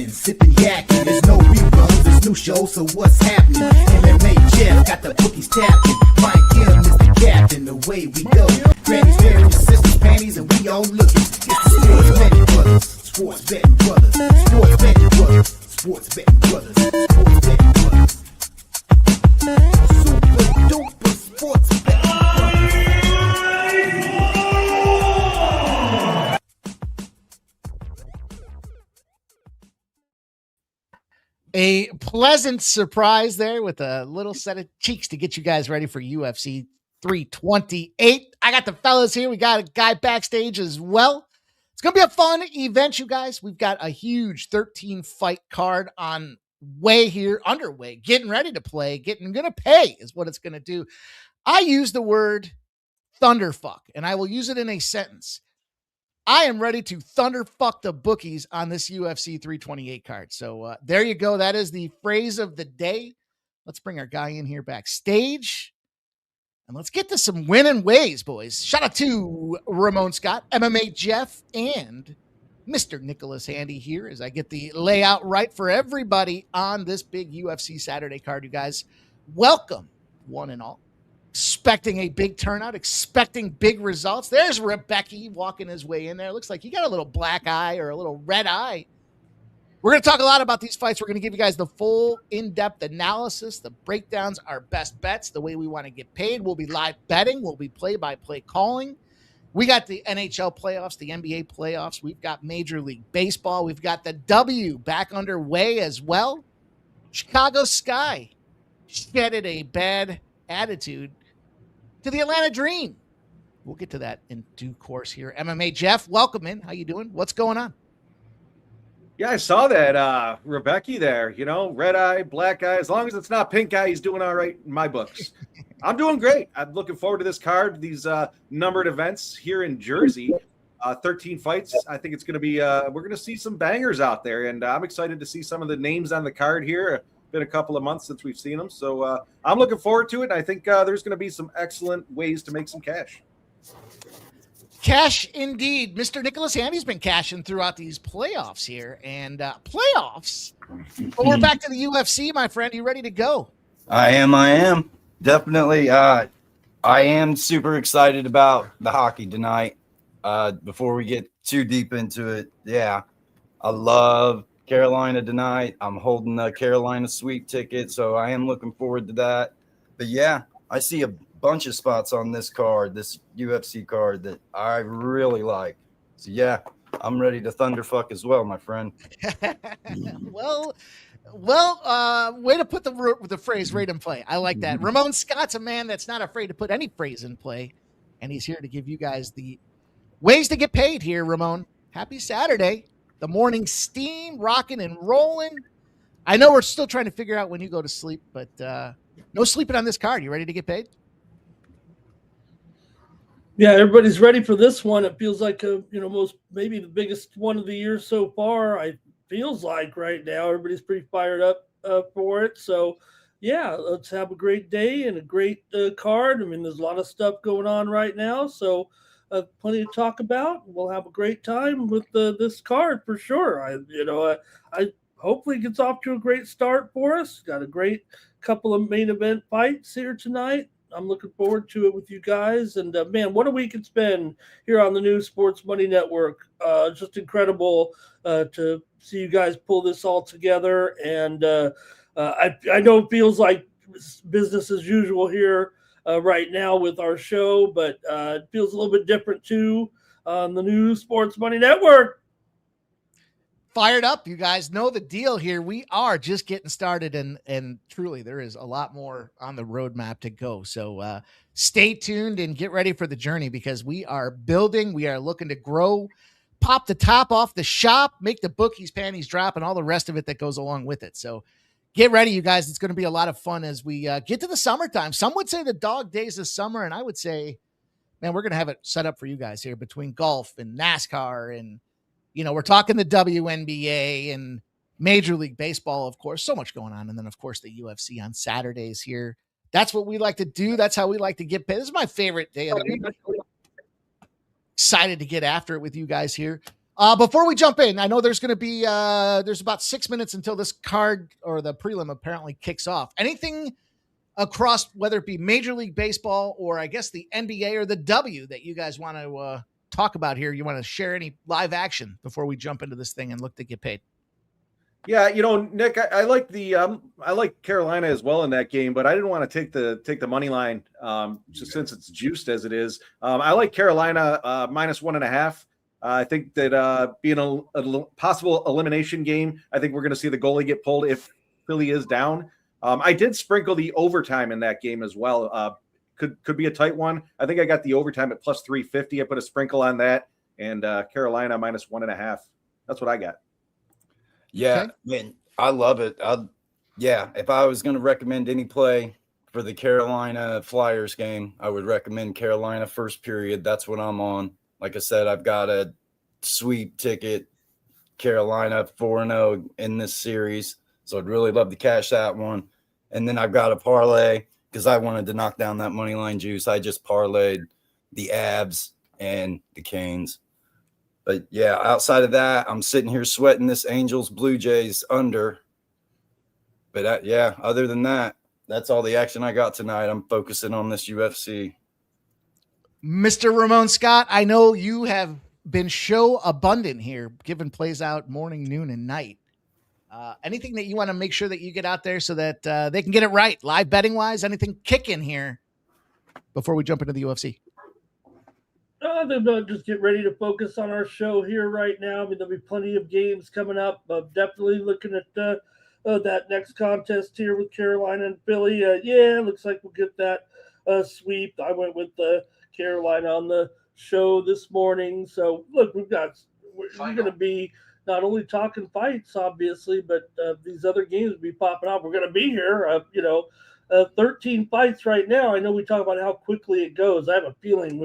Jacking, sipping yakking. There's no reruns, there's new shows, so what's happening? MMA Jeff got the bookies tapping. Mike Kim is the captain, the way we go. Granny's wearing your sister's panties and we all looking. It's the Sports Betting Brothers, Sports Betting Brothers, Sports Betting Brothers, Sports Betting Brothers, Sports Betting Brothers. Super duper Sports Betting Brothers. A pleasant surprise there with a little set of cheeks to get you guys ready for UFC 328. I got the fellas here. We got a guy backstage as well. It's going to be a fun event, you guys. We've got a huge 13 fight card on way here, underway, getting ready to play, going to pay is what it's going to do. I use the word thunderfuck, and I will use it in a sentence. I am ready to thunderfuck the bookies on this UFC 328 card. So there you go. That is the phrase of the day. Let's bring our guy in here backstage. And let's get to some winning ways, boys. Shout out to Ramon Scott, MMA Jeff, and Mr. Nicholas Handy here as I get the layout right for everybody on this big UFC Saturday card, you guys. Welcome, one and all. Expecting a big turnout, expecting big results. There's Rebecca walking his way in there. Looks like you got a little black eye or a little red eye. We're going to talk a lot about these fights. We're going to give you guys the full in-depth analysis, the breakdowns, our best bets, the way we want to get paid. We'll be live betting. We'll be play-by-play calling. We got the NHL playoffs, the NBA playoffs. We've got Major League Baseball. We've got the W back underway as well. Chicago Sky shedded a bad attitude to the Atlanta Dream. We'll get to that in due course here. MMA Jeff, welcome in. How you doing? What's going on? Yeah, I saw that Rebecca there, you know, red eye, black eye. As long as it's not pink eye, he's doing all right in my books. I'm doing great. I'm looking forward to this card, these numbered events here in Jersey. 13 fights. I think it's going to be we're going to see some bangers out there, and I'm excited to see some of the names on the card here. Been a couple of months since we've seen them, so I'm looking forward to it. And I think there's going to be some excellent ways to make some cash. Cash indeed. Mr. Nicholas Handy's been cashing throughout these playoffs here, and playoffs. But we're back to the UFC, my friend. You ready to go? I am. Definitely. I am super excited about the hockey tonight. Before we get too deep into it, yeah, I love Carolina tonight. I'm holding the Carolina sweep ticket, so I am looking forward to that. But yeah, I see a bunch of spots on this card, this UFC card, that I really like. So yeah, I'm ready to thunderfuck as well, my friend. well, way to put the phrase right in play. I like that. Ramon Scott's a man that's not afraid to put any phrase in play, and he's here to give you guys the ways to get paid here, Ramon. Happy Saturday. The morning steam, rocking and rolling. I know we're still trying to figure out when you go to sleep, but no sleeping on this card. You ready to get paid? Yeah, everybody's ready for this one. It feels like maybe the biggest one of the year so far. It feels like right now everybody's pretty fired up for it. So yeah, let's have a great day and a great card. I mean, there's a lot of stuff going on right now, so plenty to talk about. We'll have a great time with this card for sure. I hopefully it gets off to a great start for us. Got a great couple of main event fights here tonight. I'm looking forward to it with you guys. And man, what a week it's been here on the new Sports Money Network. Just incredible to see you guys pull this all together. And I know it feels like business as usual here right now with our show, but it feels a little bit different too on the new Sports Money Network. Fired up, you guys know the deal here. We are just getting started, and truly there is a lot more on the roadmap to go. So stay tuned and get ready for the journey, because we are building, we are looking to grow, pop the top off the shop, make the bookies panties drop, and all the rest of it that goes along with it. So get ready, you guys. It's going to be a lot of fun as we get to the summertime. Some would say the dog days of summer, and I would say, man, we're going to have it set up for you guys here between golf and NASCAR, and we're talking the WNBA and Major League Baseball, of course. So much going on. And then, of course, the UFC on Saturdays here. That's what we like to do. That's how we like to get paid. This is my favorite day of the week. Excited to get after it with you guys here. Before we jump in, I know there's going to be there's about 6 minutes until this card or the prelim apparently kicks off. Anything across, whether it be Major League Baseball or I guess the NBA or the W, that you guys want to talk about here? You want to share any live action before we jump into this thing and look to get paid? Yeah, Nick, I like I like Carolina as well in that game, but I didn't want to take the money line just since it's juiced as it is. I like Carolina -1.5. I think that being a possible elimination game, I think we're going to see the goalie get pulled if Philly is down. I did sprinkle the overtime in that game as well. Could be a tight one. I think I got the overtime at +350. I put a sprinkle on that, and Carolina -1.5. That's what I got. Yeah, Okay. man, I love it. If I was going to recommend any play for the Carolina Flyers game, I would recommend Carolina first period. That's what I'm on. Like I said, I've got a sweep ticket, Carolina 4-0 in this series. So I'd really love to cash that one. And then I've got a parlay because I wanted to knock down that money line juice. I just parlayed the Avs and the Canes. But yeah, outside of that, I'm sitting here sweating this Angels Blue Jays under. But other than that, that's all the action I got tonight. I'm focusing on this UFC. Mr. Ramon Scott, I know you have been show abundant here, giving plays out morning, noon, and night. Anything that you want to make sure that you get out there so that they can get it right, live betting wise? Anything kicking here before we jump into the UFC? They'll just get ready to focus on our show here right now. I mean, there'll be plenty of games coming up. Definitely looking at that next contest here with Carolina and Philly. Looks like we'll get that sweep. I went with Carolina on the show this morning. So, look, we're going to be not only talking fights, obviously, but these other games will be popping up. We're going to be here, 13 fights right now. I know we talk about how quickly it goes. I have a feeling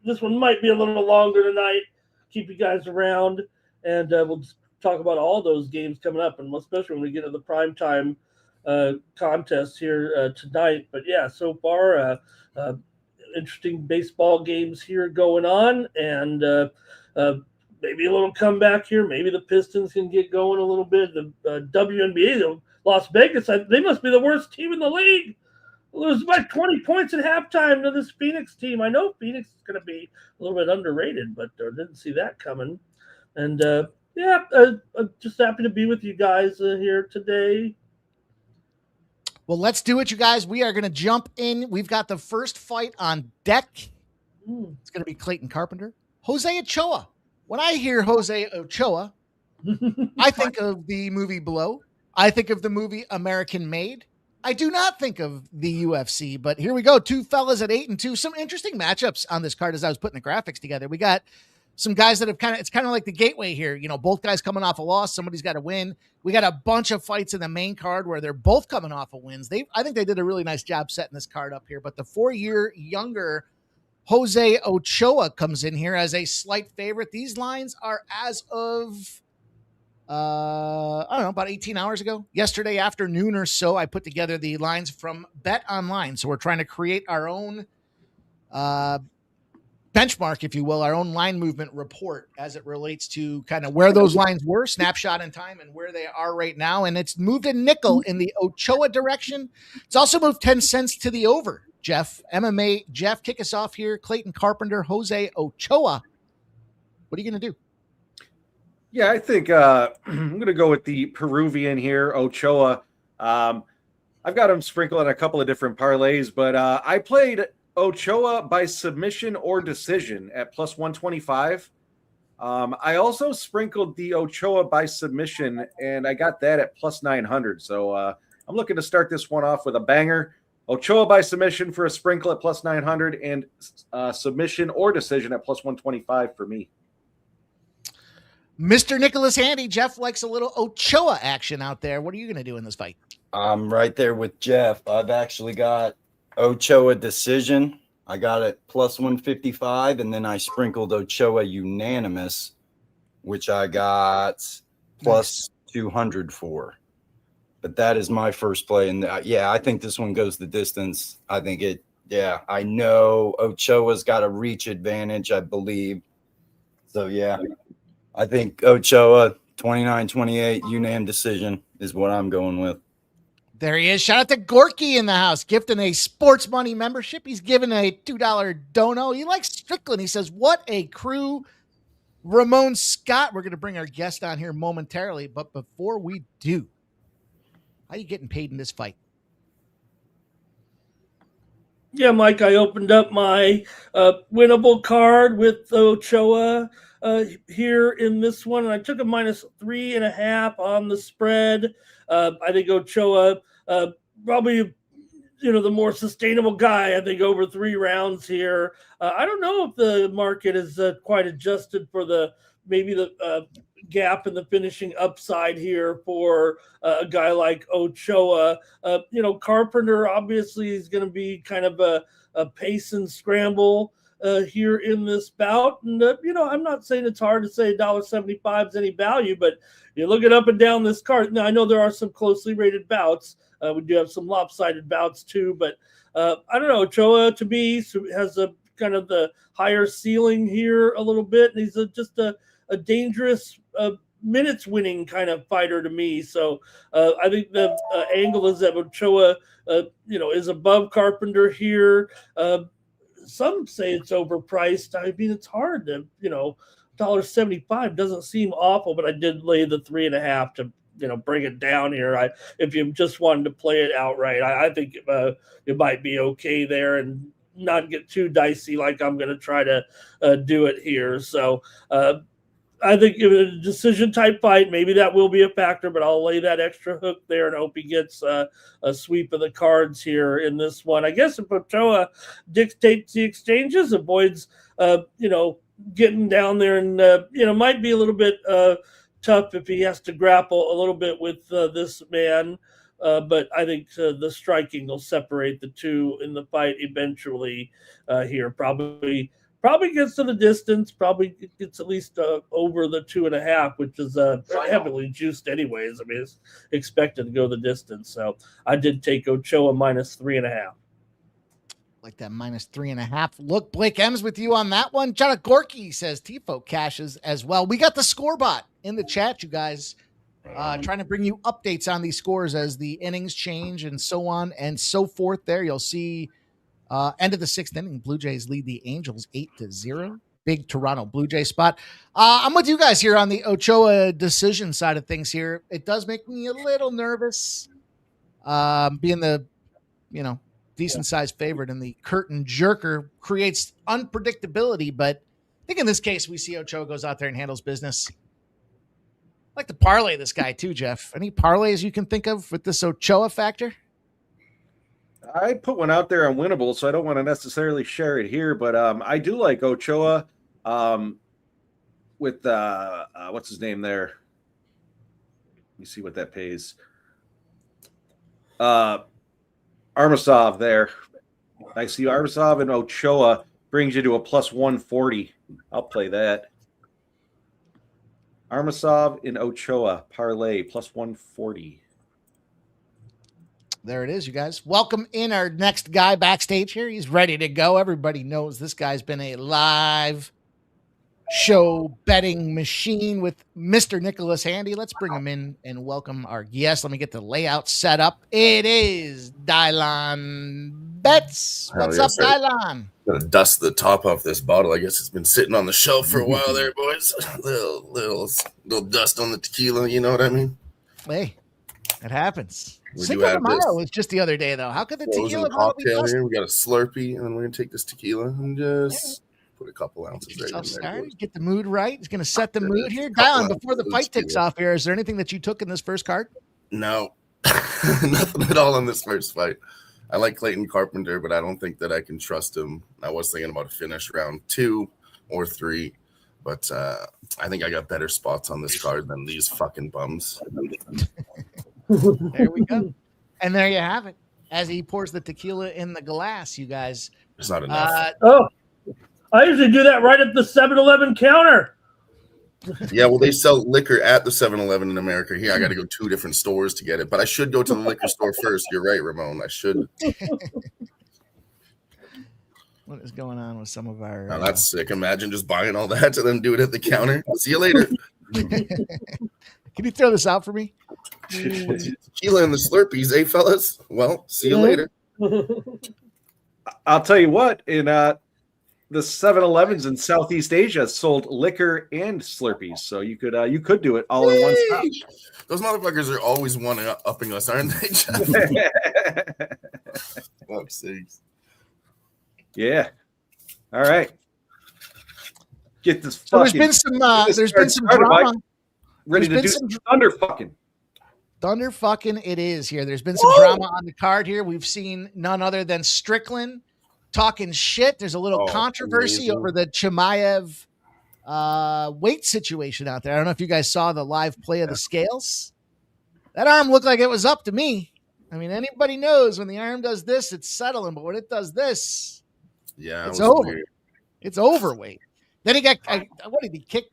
this one might be a little longer tonight. Keep you guys around, and we'll just talk about all those games coming up, and especially when we get to the primetime contest here tonight. But yeah, so far, interesting baseball games here going on, and maybe a little comeback here. Maybe the Pistons can get going a little bit. The WNBA, Las Vegas, they must be the worst team in the league. Lose by 20 points at halftime to this Phoenix team. I know Phoenix is going to be a little bit underrated, but I didn't see that coming. And, I'm just happy to be with you guys here today. Well, let's do it, you guys. We are going to jump in. We've got the first fight on deck. It's going to be Clayton Carpenter. Jose Ochoa. When I hear Jose Ochoa, I think of the movie Blow. I think of the movie American Made. I do not think of the UFC, but here we go. Two fellas at 8-2. Some interesting matchups on this card as I was putting the graphics together. We got some guys that have it's kind of like the gateway here. Both guys coming off a loss. Somebody's got to win. We got a bunch of fights in the main card where they're both coming off of wins. I think they did a really nice job setting this card up here, but the 4-year younger Jose Ochoa comes in here as a slight favorite. These lines are as of about 18 hours ago, yesterday afternoon or so. I put together the lines from Bet Online. So we're trying to create our own benchmark, if you will, our own line movement report as it relates to kind of where those lines were, snapshot in time, and where they are right now. And it's moved a nickel in the Ochoa direction. It's also moved 10 cents to the over. Jeff, MMA, Jeff, kick us off here. Clayton Carpenter, Jose Ochoa. What are you going to do? Yeah, I think I'm going to go with the Peruvian here, Ochoa. I've got him sprinkled in a couple of different parlays, but I played Ochoa by submission or decision at +125. I also sprinkled the Ochoa by submission, and I got that at +900. So I'm looking to start this one off with a banger. Ochoa by submission for a sprinkle at +900, and submission or decision at +125 for me. Mr. Nicholas Handy, Jeff likes a little Ochoa action out there. What are you going to do in this fight? I'm right there with Jeff. I've actually got Ochoa decision. I got it +155, and then I sprinkled Ochoa unanimous, which I got +200 for. But that is my first play. And I think this one goes the distance. I think I know Ochoa's got a reach advantage, I believe. So, yeah, I think Ochoa 29-28 unanimous decision is what I'm going with. There he is. Shout out to Gorky in the house, gifting a sports money membership. He's giving a $2 dono. He likes Strickland. He says, what a crew. Ramon Scott. We're going to bring our guest on here momentarily. But before we do, how are you getting paid in this fight? Yeah, Mike, I opened up my winnable card with Ochoa here in this one, and I took a -3.5 on the spread. I think Ochoa probably, the more sustainable guy, I think, over 3 rounds here. I don't know if the market is quite adjusted for maybe the gap in the finishing upside here for a guy like Ochoa. Carpenter obviously is going to be kind of a pace and scramble here in this bout. And, I'm not saying it's hard to say $1.75 is any value, but you look it up and down this card. Now, I know there are some closely rated bouts. We do have some lopsided bouts too, but I don't know. Ochoa, to me, has a kind of the higher ceiling here a little bit, and he's just a dangerous minutes winning kind of fighter to me. So I think the angle is that Ochoa, is above Carpenter here. Some say it's overpriced. I mean, it's hard to, $1.75 doesn't seem awful, but I did lay the 3.5 to, bring it down here. If you just wanted to play it outright, I think it might be okay there and not get too dicey like I'm going to try to do it here. So I think if it's a decision type fight, maybe that will be a factor, but I'll lay that extra hook there and hope he gets a sweep of the cards here in this one. I guess if Ochoa dictates the exchanges, avoids, getting down there and, might be a little bit tough if he has to grapple a little bit with this man. But I think the striking will separate the two in the fight eventually here. Probably gets to the distance, probably gets at least over the 2.5, which is heavily juiced anyways. I mean, it's expected to go the distance. So I did take Ochoa -3.5. Like that -3.5. Look, Blake M's with you on that one. John Gorky says Tifo cashes as well. We got the score bot in the chat, you guys. Trying to bring you updates on these scores as the innings change and so on and so forth. There you'll see end of the 6th inning, Blue Jays lead the Angels 8-0. Big Toronto Blue Jay spot. I'm with you guys here on the Ochoa decision side of things here. It does make me a little nervous being the, decent sized favorite, and the curtain jerker creates unpredictability. But I think in this case, we see Ochoa goes out there and handles business. I like to parlay this guy too, Jeff. Any parlays you can think of with this Ochoa factor? I put one out there on Winnable, so I don't want to necessarily share it here, but I do like Ochoa with what's his name there? Let me see what that pays. Armasov there. I see Armasov and Ochoa brings you to a +140. I'll play that. Armasov and Ochoa parlay +140. There it is, you guys. Welcome in our next guy backstage here. He's ready to go. Everybody knows this guy's been a live show betting machine with Mr. Nicholas Handy. Let's bring him in and welcome our guest. Let me get the layout set up. It is Dylan Betts. What's up, Dylan? Gonna dust the top off this bottle. I guess it's been sitting on the shelf for a while there, boys. Little dust on the tequila, you know what I mean? Hey, it happens. We Cinco do de have Mayo this was just the other day, though. How could the tequila cocktail here? We got a Slurpee, and then we're gonna take this tequila and just put a couple ounces right in there. Get the mood right. He's gonna set the mood here. Down before the fight takes off here. Is there anything that you took in this first card? No, nothing at all in this first fight. I like Clayton Carpenter, but I don't think that I can trust him. I was thinking about a finish round 2 or 3, but I think I got better spots on this card than these fucking bums. There we go. And there you have it. As he pours the tequila in the glass, you guys. There's not enough. I usually do that right at the 7-Eleven counter. Yeah, well, they sell liquor at the 7-Eleven in America. Here, I got to go 2 different stores to get it. But I should go to the liquor store first. You're right, Ramon. I should. What is going on with some of our? Now that's sick. Imagine just buying all that to then do it at the counter. See you later. Can you throw this out for me? Tequila and the Slurpees, eh, fellas? Well, see you later. I'll tell you what, in the 7-Elevens in Southeast Asia sold liquor and Slurpees, so you could do it all in one stop. Those motherfuckers are always one-upping us, aren't they, Jeff? Fuck's sakes. Yeah. All right. Get this. So there's been some drama. Mike. Ready to do some thunder fucking. Thunder fucking it is here. There's been some drama on the card here. We've seen none other than Strickland talking shit. There's a little controversy over the Chimaev weight situation out there. I don't know if you guys saw the live play of the scales. That arm looked like it was up to me. I mean, anybody knows when the arm does this, it's settling, but when it does this, it's over. Weird. It's overweight. Then he got what did he kick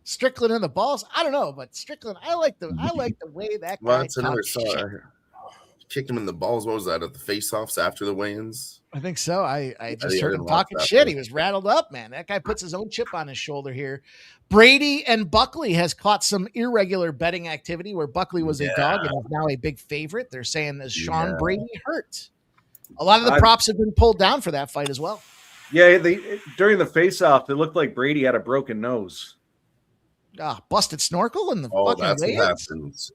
Strickland in the balls? I don't know, but Strickland, I like the way that guy. That's another saw. Kicked him in the balls. What was that at the face-offs after the weigh-ins? I think so. I just heard him talking shit. He was rattled up, man. That guy puts his own chip on his shoulder here. Brady and Buckley has caught some irregular betting activity where Buckley was a dog and is now a big favorite. They're saying that Sean Brady hurt. A lot of the props have been pulled down for that fight as well. Yeah, during the face-off, it looked like Brady had a broken nose. Busted snorkel in the fucking weigh-ins. That's what happens.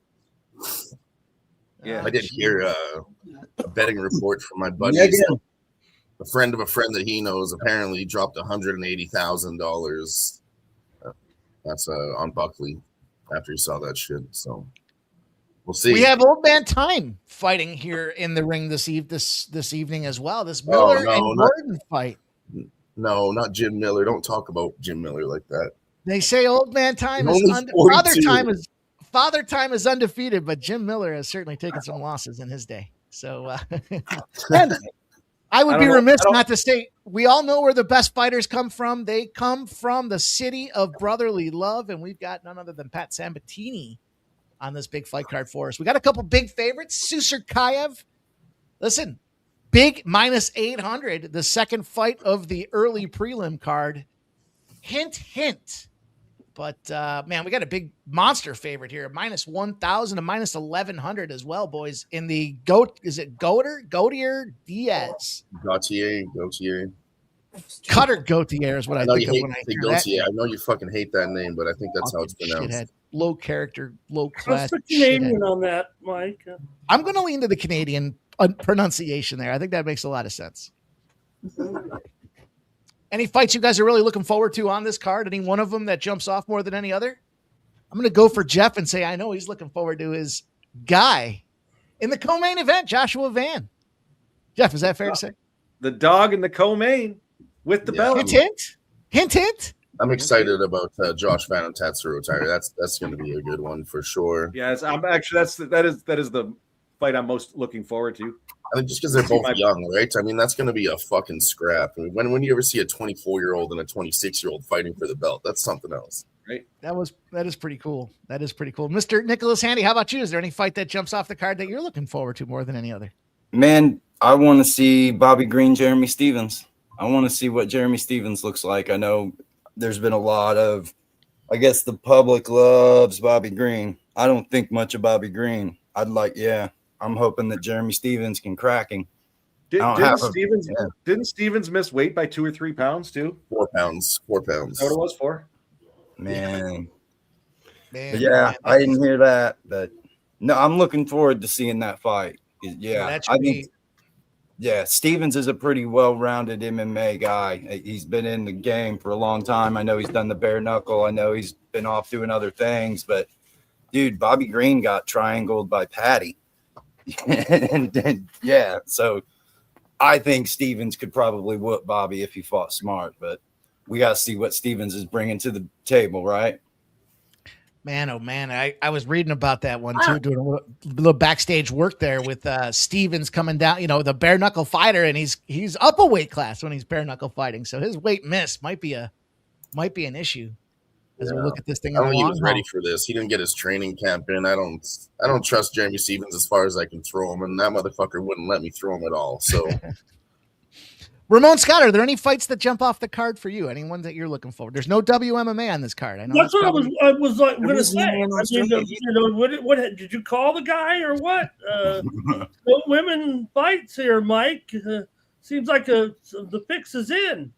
Yeah, I did hear a betting report from my buddy. A friend of a friend that he knows apparently dropped $180,000. That's on Buckley after he saw that shit. So we'll see. We have Old Man Time fighting here in the ring this evening as well. This Miller and Gordon fight. No, not Jim Miller. Don't talk about Jim Miller like that. They say Old Man Time is Father Time is undefeated, but Jim Miller has certainly taken some losses in his day. So I would be remiss not to say we all know where the best fighters come from. They come from the city of brotherly love, and we've got none other than Pat Sabatini on this big fight card for us. We got a couple big favorites. Chimaev. Listen, big -800, the second fight of the early prelim card. Hint, hint. But, man, we got a big monster favorite here, -1,000 to -1,100 as well, boys. In the Gautier Diaz? Gautier. Cutter Gautier is what I think of when I hear that. I know you fucking hate that name, but I think that's how it's pronounced. Shithead. Low character, low class. What's the Canadian on that, Mike? I'm going to lean to the Canadian pronunciation there. I think that makes a lot of sense. Any fights you guys are really looking forward to on this card? Any one of them that jumps off more than any other? I'm going to go for Jeff and say I know he's looking forward to his guy in the co-main event, Joshua Van. Jeff, is that fair to say? The dog in the co-main with the belt. Hint, hint. Hint, hint. I'm excited about Josh Van and Tatsuro Taira. That's going to be a good one for sure. Yes, I'm actually that is the fight I'm most looking forward to. I think just because they're both young, right? I mean, that's going to be a fucking scrap. I mean, when you ever see a 24-year-old and a 26-year-old fighting for the belt, that's something else, right? That is pretty cool. That is pretty cool. Mr. Nicholas Handy, how about you? Is there any fight that jumps off the card that you're looking forward to more than any other? Man, I want to see Bobby Green, Jeremy Stevens. I want to see what Jeremy Stevens looks like. I know there's been a lot of, I guess the public loves Bobby Green. I don't think much of Bobby Green. I'm hoping that Jeremy Stevens can crack him. Didn't Stevens miss weight by 2 or 3 pounds too? 4 pounds. 4 pounds. Is that what it was for? Man. I didn't hear that, but no, I'm looking forward to seeing that fight. Yeah, Stevens is a pretty well-rounded MMA guy. He's been in the game for a long time. I know he's done the bare knuckle. I know he's been off doing other things, but dude, Bobby Green got triangled by Patty. So I think Stevens could probably whoop Bobby if he fought smart, but we got to see what Stevens is bringing to the table, right? Man, oh man, I was reading about that one too, doing a little backstage work there with Stevens coming down, the bare knuckle fighter, and he's up a weight class when he's bare knuckle fighting, so his weight miss might be an issue as we look at this thing. I don't think he was ready for this. He didn't get his training camp in. I don't trust Jeremy Stevens as far as I can throw him, and that motherfucker wouldn't let me throw him at all. So Ramon Scott, are there any fights that jump off the card for you? Anyone that you're looking forward? There's no WMMA on this card. I know that's what I was like going to say. I mean, what did you call the guy or what? No women fights here, Mike. Seems like the fix is in.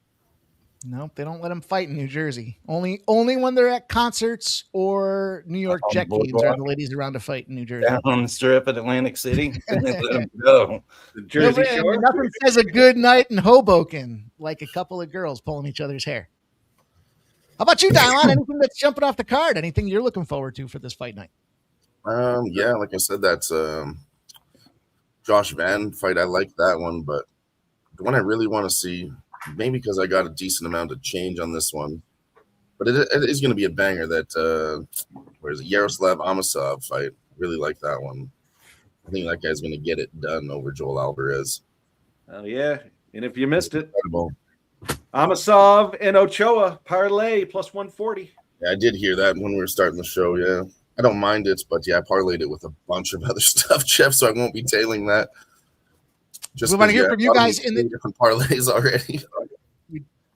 No, they don't let them fight in New Jersey. Only when they're at concerts or New York Jet games are the ladies around to fight in New Jersey. Down on the strip at Atlantic City. Let them go. The Jersey Shore. Nothing says a good night in Hoboken like a couple of girls pulling each other's hair. How about you, Dylon? Anything that's jumping off the card? Anything you're looking forward to for this fight night? Yeah, like I said, that's Josh Van fight. I like that one, but the one I really want to see, maybe because I got a decent amount of change on this one, but it is going to be a banger. That where is it? Yaroslav Amosov fight. Really like that one. I think that guy's going to get it done over Joel Alvarez. Oh yeah, and if you missed it, Incredible. Amosov and Ochoa parlay plus 140. Yeah, I did hear that when we were starting the show. Yeah, I don't mind it, but yeah, I parlayed it with a bunch of other stuff, Jeff. So I won't be tailing that. We want to hear from you guys in the different parlays already.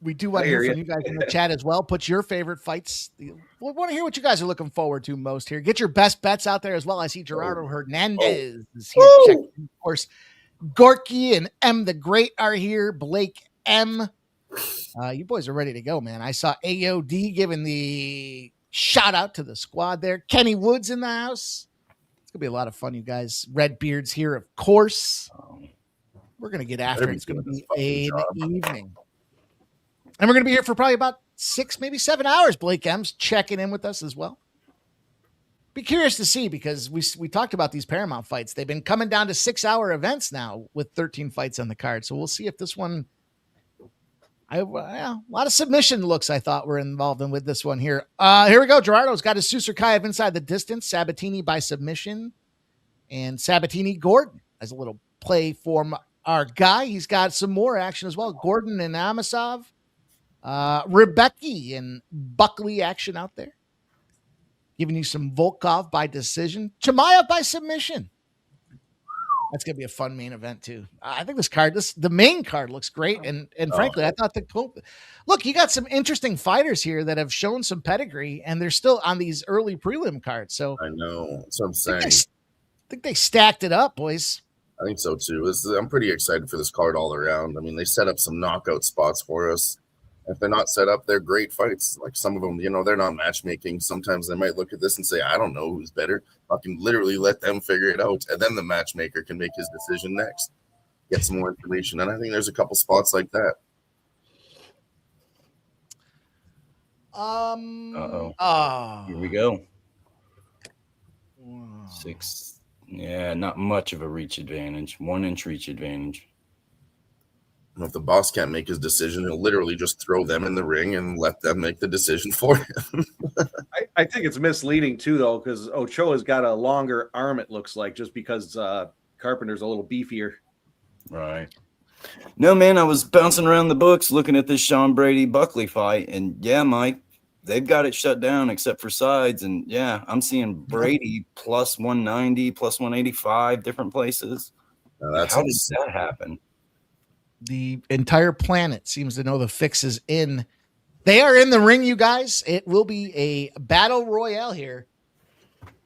We do want to hear from you guys in the chat as well. Put your favorite fights. We want to hear what you guys are looking forward to most here. Get your best bets out there as well. I see Gerardo Hernandez is here. Check, of course, Gorky and M the Great are here. Blake M. You boys are ready to go, man. I saw AOD giving the shout out to the squad there. Kenny Woods in the house. It's going to be a lot of fun, you guys. Red Beards here, of course. We're going to get after it. It's going to be an evening. And we're going to be here for probably about 6, maybe 7 hours. Blake M's checking in with us as well. Be curious to see, because we talked about these Paramount fights. They've been coming down to 6-hour events now with 13 fights on the card. So we'll see if this one, a lot of submission looks I thought were involved in with this one here. Here we go. Gerardo's got his Susurkayev inside the distance. Sabatini by submission. And Sabatini Gordon as a little play for our guy. He's got some more action as well. Gordon and Amosov. Rebecca and Buckley action out there. Giving you some Volkov by decision. Chimaev by submission. That's going to be a fun main event too. I think the main card looks great. And frankly, I thought look, you got some interesting fighters here that have shown some pedigree and they're still on these early prelim cards. So I know. That's what I'm saying. I think they stacked it up, boys. I think so too. I'm pretty excited for this card all around. I mean, they set up some knockout spots for us. If they're not set up, they're great fights. Like some of them, they're not matchmaking. Sometimes they might look at this and say, I don't know who's better. I can literally let them figure it out. And then the matchmaker can make his decision next. Get some more information. And I think there's a couple spots like that. Here we go. 6. Yeah, not much of a reach advantage. 1-inch reach advantage. If the boss can't make his decision, he'll literally just throw them in the ring and let them make the decision for him. I think it's misleading too, though, because Ochoa's got a longer arm, it looks like, just because Carpenter's a little beefier. Right. No, man, I was bouncing around the books looking at this Sean Brady Buckley fight, and yeah, Mike, they've got it shut down except for sides, and yeah, I'm seeing Brady plus 190, plus 185, different places. How does that happen? The entire planet seems to know the fix is in. They are in the ring, you guys. It will be a battle royale here.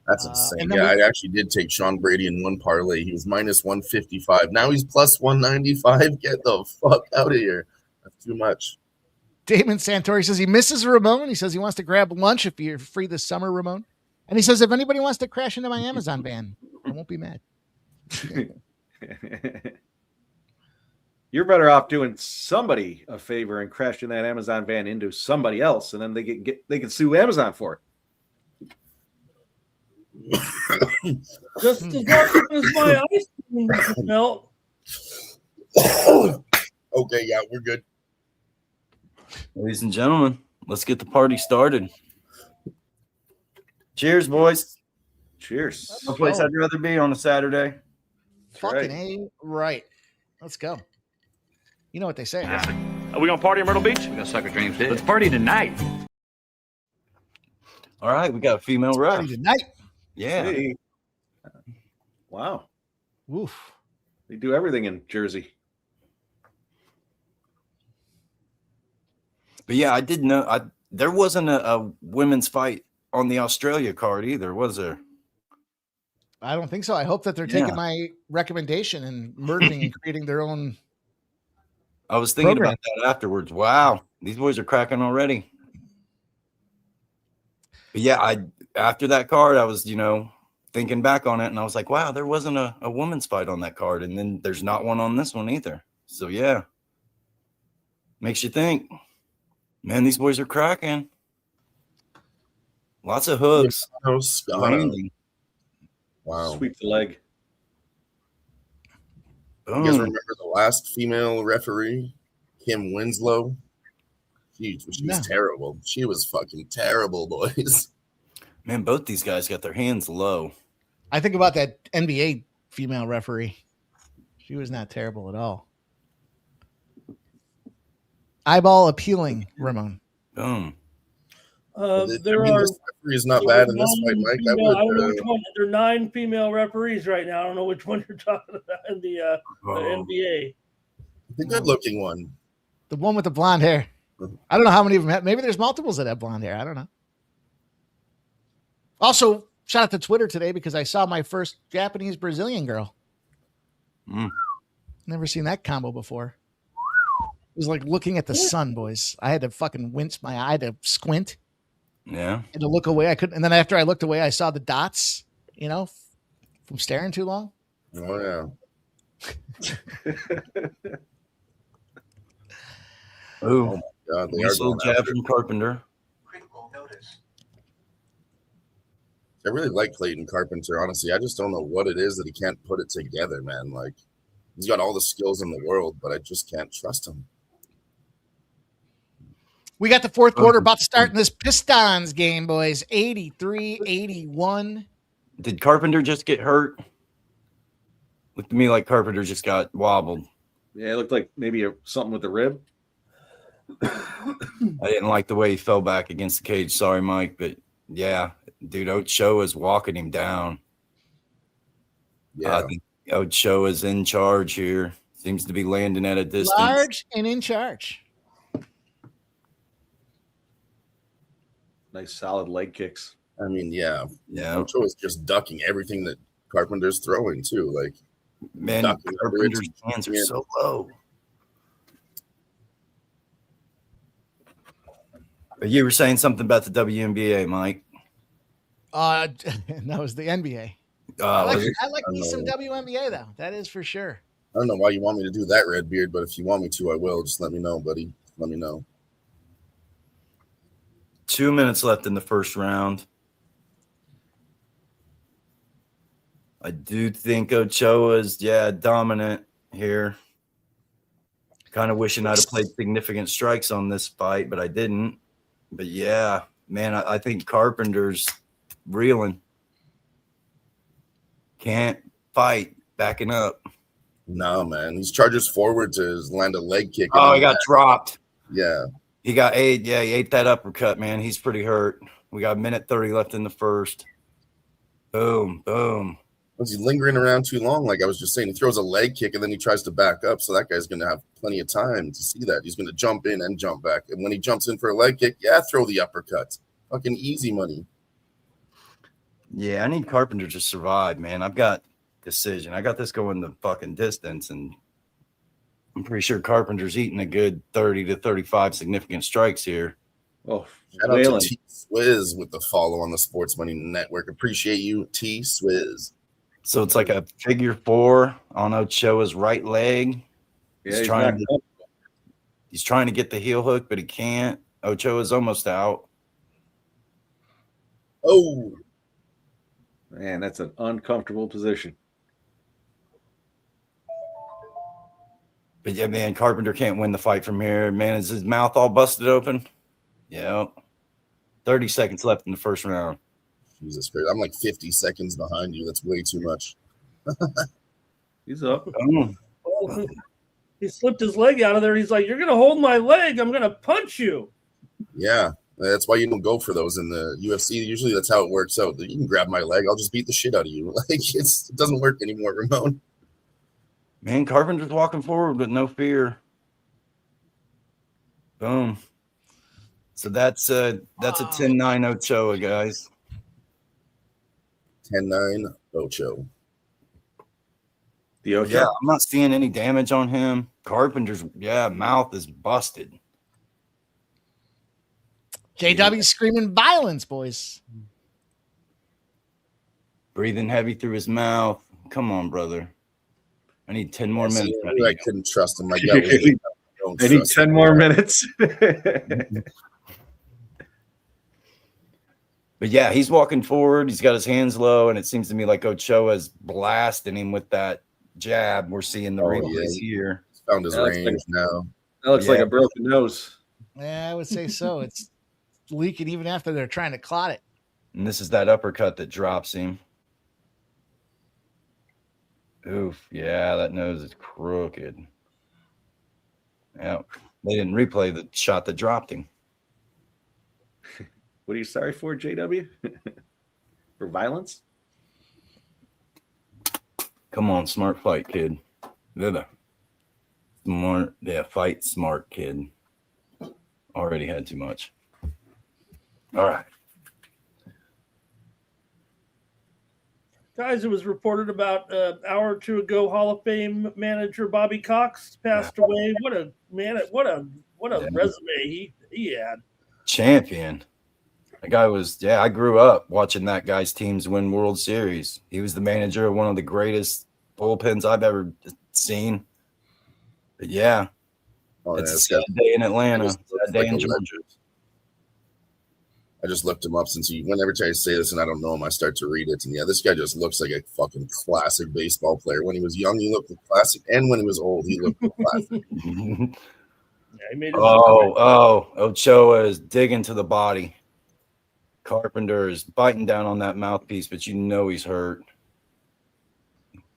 That's insane. Yeah, I actually did take Sean Brady in one parlay. He was minus 155. Now he's plus 195. Get the fuck out of here. That's too much. Damon Santori says he misses Ramon. He says he wants to grab lunch if you're free this summer, Ramon. And he says if anybody wants to crash into my Amazon van, I won't be mad. You're better off doing somebody a favor and crashing that Amazon van into somebody else, and then they can sue Amazon for it. Just as long as my ice cream melt. Okay, yeah, we're good. Ladies and gentlemen, let's get the party started. Cheers, boys. Cheers. No place I'd rather be on a Saturday. Fucking right. Let's go. You know what they say. Are we going to party in Myrtle Beach? We're going to suck our dreams dead. Let's party tonight. All right, we got a female ref. Party tonight. Yeah. Hey. Wow. Oof. They do everything in Jersey. But yeah, I did know there wasn't a women's fight on the Australia card either, was there? I don't think so. I hope that they're taking my recommendation and merging and creating their own. I was thinking program. about that afterwards. Wow, these boys are cracking already. But yeah, after that card, I was, thinking back on it, and I was like, wow, there wasn't a women's fight on that card, and then there's not one on this one either. So yeah, makes you think. Man, these boys are cracking. Lots of hooks. Landing. Wow. Sweep the leg. You guys remember the last female referee, Kim Winslow? She was terrible. She was fucking terrible, boys. Man, both these guys got their hands low. I think about that NBA female referee. She was not terrible at all. Eyeball appealing, Ramon. Boom. This referee is not bad in this fight, Mike. I don't know which one. There are 9 female referees right now. I don't know which one you're talking about in the NBA. The good-looking one. The one with the blonde hair. I don't know how many of them have. Maybe there's multiples that have blonde hair. I don't know. Also, shout out to Twitter today because I saw my first Japanese Brazilian girl. Never seen that combo before. It was like looking at the sun, boys. I had to fucking wince my eye to squint. Yeah. And to look away. I couldn't. And then after I looked away, I saw the dots, from staring too long. Oh, yeah. Oh my God. Nice little jab from Carpenter. Critical notice. I really like Clayton Carpenter, honestly. I just don't know what it is that he can't put it together, man. Like, he's got all the skills in the world, but I just can't trust him. We got the fourth quarter about to start in this Pistons game, boys. 83-81. Did Carpenter just get hurt? Looked to me like Carpenter just got wobbled. Yeah, it looked like maybe something with the rib. I didn't like the way he fell back against the cage. Sorry, Mike, but yeah, dude, Ochoa is walking him down. Yeah, I think Ochoa is in charge here. Seems to be landing at a distance. Large and in charge. Nice solid leg kicks. I mean, yeah. Yeah. Ochoa's just ducking everything that Carpenter's throwing, too. Like, man, Carpenter's hands are so low. But you were saying something about the WNBA, Mike. That was the NBA. I like me some WNBA, though. That is for sure. I don't know why you want me to do that, Redbeard, but if you want me to, I will. Just let me know, buddy. Let me know. 2 minutes left in the first round. I do think Ochoa's, dominant here. Kind of wishing I'd have played significant strikes on this fight, but I didn't. But yeah, man, I think Carpenter's reeling. Can't fight, backing up. No, man. He's charges forward to land a leg kick. Oh, he got dropped. Yeah. He got ate. Yeah, he ate that uppercut, man. He's pretty hurt. We got a minute 30 left in the first. Boom, boom. Was he lingering around too long? Like I was just saying, he throws a leg kick and then he tries to back up. So that guy's going to have plenty of time to see that. He's going to jump in and jump back. And when he jumps in for a leg kick, throw the uppercut. Fucking easy money. Yeah, I need Carpenter to survive, man. I've got decision. I got this going the fucking distance, and I'm pretty sure Carpenter's eating a good 30 to 35 significant strikes here. Oh, shout out to T Swizz with the follow on the Sports Money Network. Appreciate you, T Swizz. So it's like a figure 4 on Ochoa's right leg. Yeah, he's trying to get the heel hook, but he can't. Ochoa's almost out. Oh, man, that's an uncomfortable position. But yeah, man, Carpenter can't win the fight from here. Man, is his mouth all busted open? Yeah. 30 seconds left in the first round. Jesus Christ. I'm like 50 seconds behind you. That's way too much. He's up. Oh, he slipped his leg out of there. He's like, you're going to hold my leg. I'm going to punch you. Yeah. That's why you don't go for those in the UFC. Usually that's how it works out. You can grab my leg. It just beat the shit out of you. Like it doesn't work anymore, Ramon. Man, Carpenter's walking forward with no fear. Boom. So that's a 10-9 Ochoa, guys. 10-9 Ocho. The Ocho. Yeah, I'm not seeing any damage on him. Carpenter's mouth is busted. JW screaming violence, boys. Breathing heavy through his mouth. Come on, brother. I need 10 more minutes. I couldn't trust him. My gut was I need 10 more minutes. But yeah, he's walking forward. He's got his hands low, and it seems to me like Ochoa's blasting him with that jab. We're seeing the replays here. He's found his range now. That looks like a broken nose. Yeah, I would say so. It's leaking even after they're trying to clot it. And this is that uppercut that drops him. Oof. Yeah, that nose is crooked. Yeah. They didn't replay the shot that dropped him. What are you sorry for, JW? For violence? Come on, smart fight, kid. Smart, fight smart, kid. Already had too much. All right. Guys, it was reported about an hour or two ago, Hall of Fame manager Bobby Cox passed away. What a resume he had. Champion. That guy was, I grew up watching that guy's teams win World Series. He was the manager of one of the greatest bullpens I've ever seen. But it's a sad day in Atlanta, sad day in Georgia. I just looked him up since whenever I say this and I don't know him, I start to read it. And this guy just looks like a fucking classic baseball player. When he was young, he looked classic. And when he was old, he looked classic. Ochoa is digging to the body. Carpenter is biting down on that mouthpiece, but he's hurt.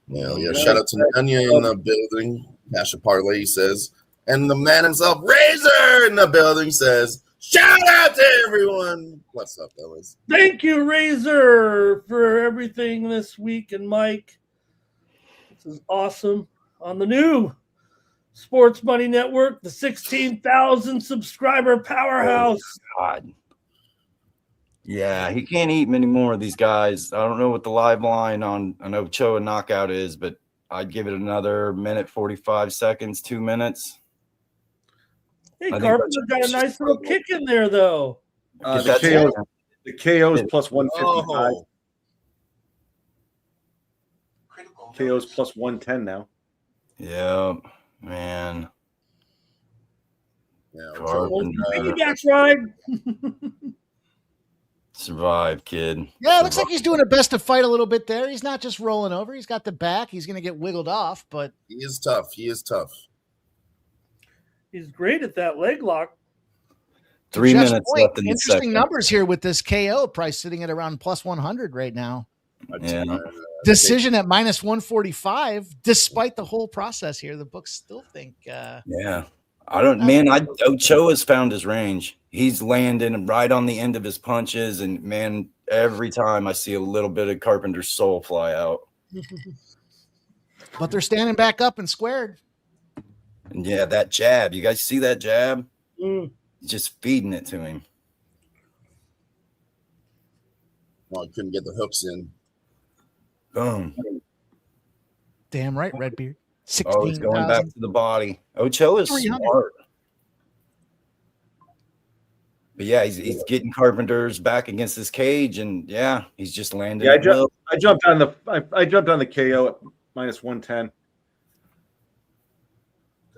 Yeah. Shout out to Nanya in the building. Cash a Parlay says. And the man himself, Razor, in the building says, shout out to everyone. What's up, fellas? Thank you, Razor, for everything this week. And Mike, this is awesome. On the new Sports Money Network, the 16,000 subscriber powerhouse. Oh, God. Yeah, he can't eat many more of these guys. I don't know what the live line on an Ochoa knockout is, but I'd give it another minute, 45 seconds, 2 minutes. Hey, Carpenter got a nice little kick in there, though. The KO is plus 155. KO is plus 110 now. Yeah, man. Yeah, piggyback ride. Survive, kid. Yeah, it looks like he's doing a best to fight a little bit there. He's not just rolling over. He's got the back. He's going to get wiggled off, but he is tough. He's great at that leg lock. 3 minutes left in the interesting second. Numbers here with this KO price sitting at around plus 100 right now. Yeah. Decision at minus 145. Despite the whole process here, the books still think. Ochoa's found his range. He's landing right on the end of his punches, and man, every time I see a little bit of Carpenter's soul fly out. But they're standing back up and squared. And that jab. You guys see that jab? Just feeding it to him. Well, I couldn't get the hooks in. Boom. Damn right, Redbeard. 16, he's going back to the body. Ochoa is smart. But he's getting Carpenter's back against this cage, and he's just landing. I jumped on the KO at minus 110.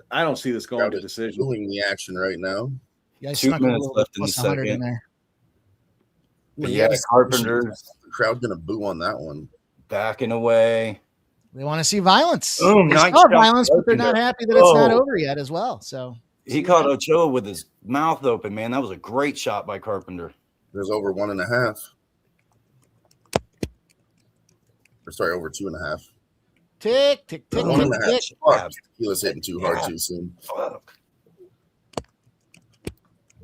I don't see this going to decision. Doing the action right now. Yeah, 2 minutes left in the second. In there. But Carpenter's the crowd gonna boo on that one. Backing away. They want to see violence. Boom, they nice saw violence, but they're not there. happy that it's not over yet as well. So he caught Ochoa with his mouth open, man. That was a great shot by Carpenter. There's over 1.5. Or sorry, over 2.5. Tick, tick, tick, tick, tick. Fuck. He was hitting too hard too soon. Fuck.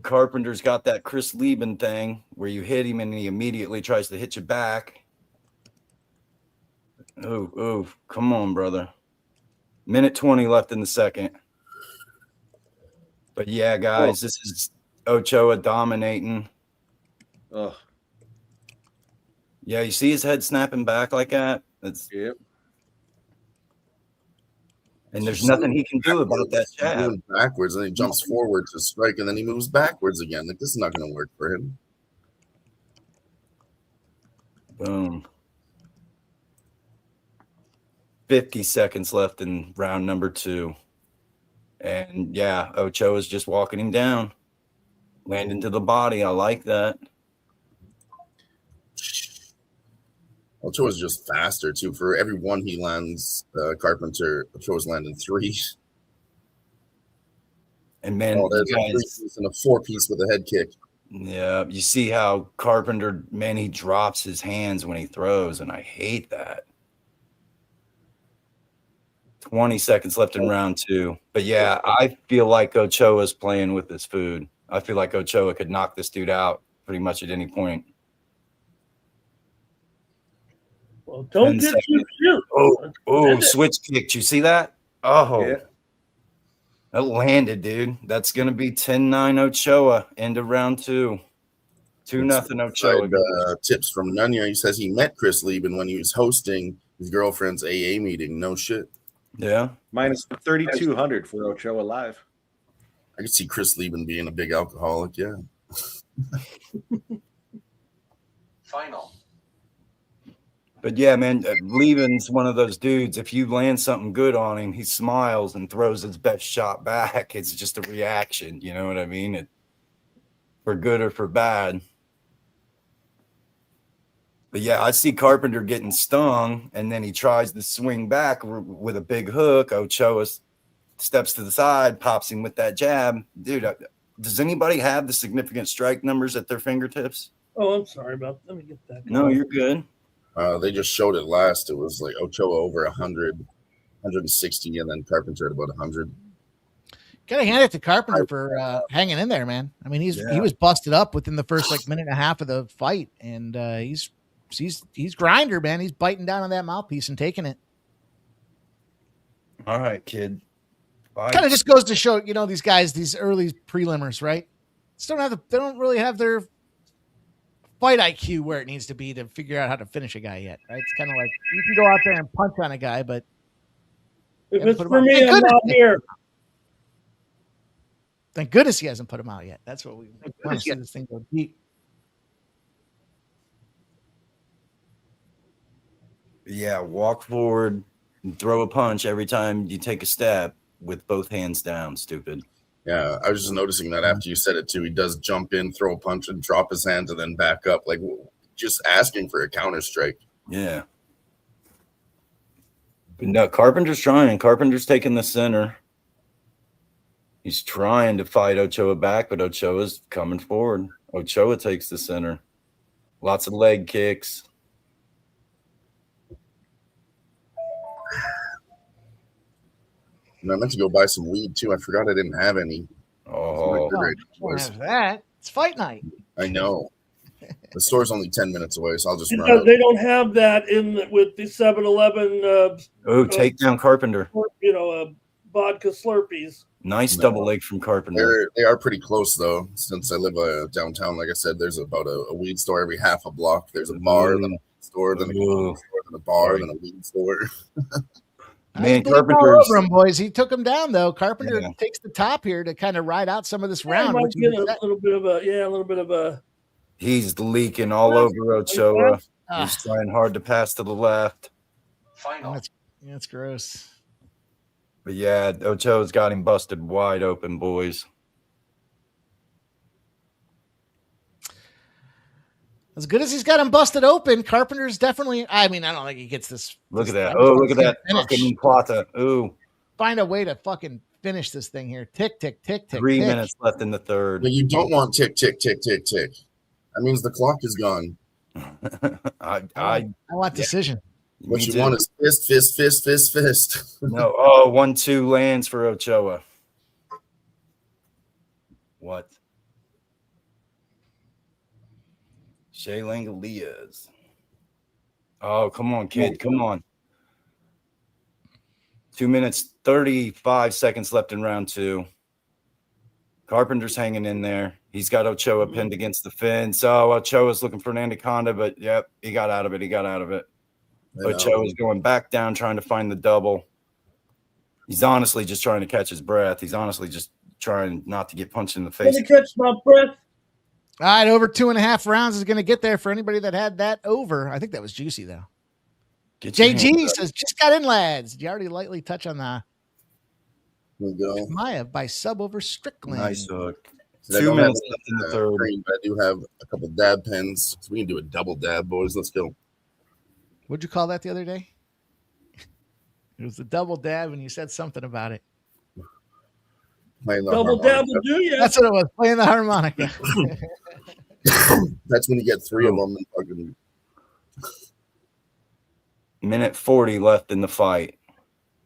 Carpenter's got that Chris Lieben thing where you hit him and he immediately tries to hit you back. Ooh, come on, brother. Minute 20 left in the second. But guys, this is Ochoa dominating. Oh, Yeah, you see his head snapping back like that? yep. And there's nothing he can do about that jab. Moving backwards, and he jumps forward to strike, and then he moves backwards again. Like, this is not going to work for him. Boom. 50 seconds left in round number 2. And yeah, Ochoa is just walking him down. Landing to the body. I like that. Ochoa's just faster, too. For every one he lands, Carpenter, Ochoa's landing 3. And man, there's a 3-piece and a 4-piece with a head kick. Yeah, you see how Carpenter, man, he drops his hands when he throws, and I hate that. 20 seconds left in round 2. But yeah, I feel like Ochoa's playing with his food. I feel like Ochoa could knock this dude out pretty much at any point. Well, don't get too cute. Oh, switch kick. Did you see that? Oh, Yeah. That landed, dude. That's going to be 10-9 Ochoa into round 2. 2-0 Ochoa. Tips from Nunya. He says he met Chris Lieben when he was hosting his girlfriend's AA meeting. No shit. Yeah. Minus 3,200 for Ochoa live. I could see Chris Lieben being a big alcoholic. Yeah. Final. But yeah, man, Lieben's one of those dudes. If you land something good on him, he smiles and throws his best shot back. It's just a reaction. You know what I mean? For good or for bad. But yeah, I see Carpenter getting stung, and then he tries to swing back with a big hook. Ochoa steps to the side, pops him with that jab. Dude, does anybody have the significant strike numbers at their fingertips? Oh, I'm sorry about that. Let me get that. No, you're good. They just showed it last. It was like Ochoa over 100, 160, and then Carpenter at about 100. Gotta hand it to Carpenter for hanging in there, man. I mean, he was busted up within the first minute and a half of the fight, and he's grinder, man. He's biting down on that mouthpiece and taking it. All right, kid. Kind of just goes to show, these guys, these early prelimers, right? They don't really have their fight IQ where it needs to be to figure out how to finish a guy yet, right? It's kind of like you can go out there and punch on a guy, but if it's for me, I'm not here. Thank goodness he hasn't put him out yet. That's what we want to see this thing go deep. Yeah, walk forward and throw a punch every time you take a step with both hands down, stupid. Yeah, I was just noticing that after you said it too. He does jump in, throw a punch, and drop his hands, and then back up, like just asking for a counter strike. Yeah. But no, Carpenter's trying. Carpenter's taking the center. He's trying to fight Ochoa back, but Ochoa's coming forward. Ochoa takes the center. Lots of leg kicks. And I meant to go buy some weed too. I forgot I didn't have any. Oh, Have that. It's fight night. I know. The store's only 10 minutes away, so I'll just run. Because they don't have that with the 7-Eleven. Take down Carpenter. Vodka Slurpees. Nice double leg from Carpenter. They are pretty close though. Since I live downtown, like I said, there's about a weed store every half a block. There's a bar, then a store, then a store, then a bar, then a weed store. Man, Carpenter over him, boys. He took him down though. Carpenter takes the top here to kind of ride out some of this round. Might get a little bit of a. He's leaking all over Ochoa. He's trying hard to pass to the left. Final. That's gross. But yeah, Ochoa's got him busted wide open, boys. As good as he's got him busted open, Carpenter's definitely. I mean, I don't think he gets this. Look at that! Oh, look at that! Fucking Plata. Ooh! Find a way to fucking finish this thing here. Tick, tick, tick, tick. 3 minutes left in the third. But you don't want tick, tick, tick, tick, tick. That means the clock is gone. I want decision. What you want is fist, fist, fist, fist, fist. No. Oh, 1-2 lands for Ochoa. What? Shea Langolias. Oh, come on, kid. Come on. 2 minutes, 35 seconds left in round 2. Carpenter's hanging in there. He's got Ochoa pinned against the fence. So Ochoa's looking for an anaconda, but yep, he got out of it. Ochoa's going back down, trying to find the double. He's honestly just trying to catch his breath. He's honestly just trying not to get punched in the face. Let me catch my breath. All right, over 2.5 rounds is going to get there for anybody that had that over. I think that was juicy, though. JG says, just got in, lads. Did you already lightly touch on the Chimaev by sub over Strickland? Nice hook. 2 minutes left in the third. But I do have a couple dab pins, so we can do a double dab, boys. Let's go. What'd you call that the other day? It was a double dab, and you said something about it. Double dab will do you. That's what it was, playing the harmonica. That's when you get 3 of them. And minute 40 left in the fight.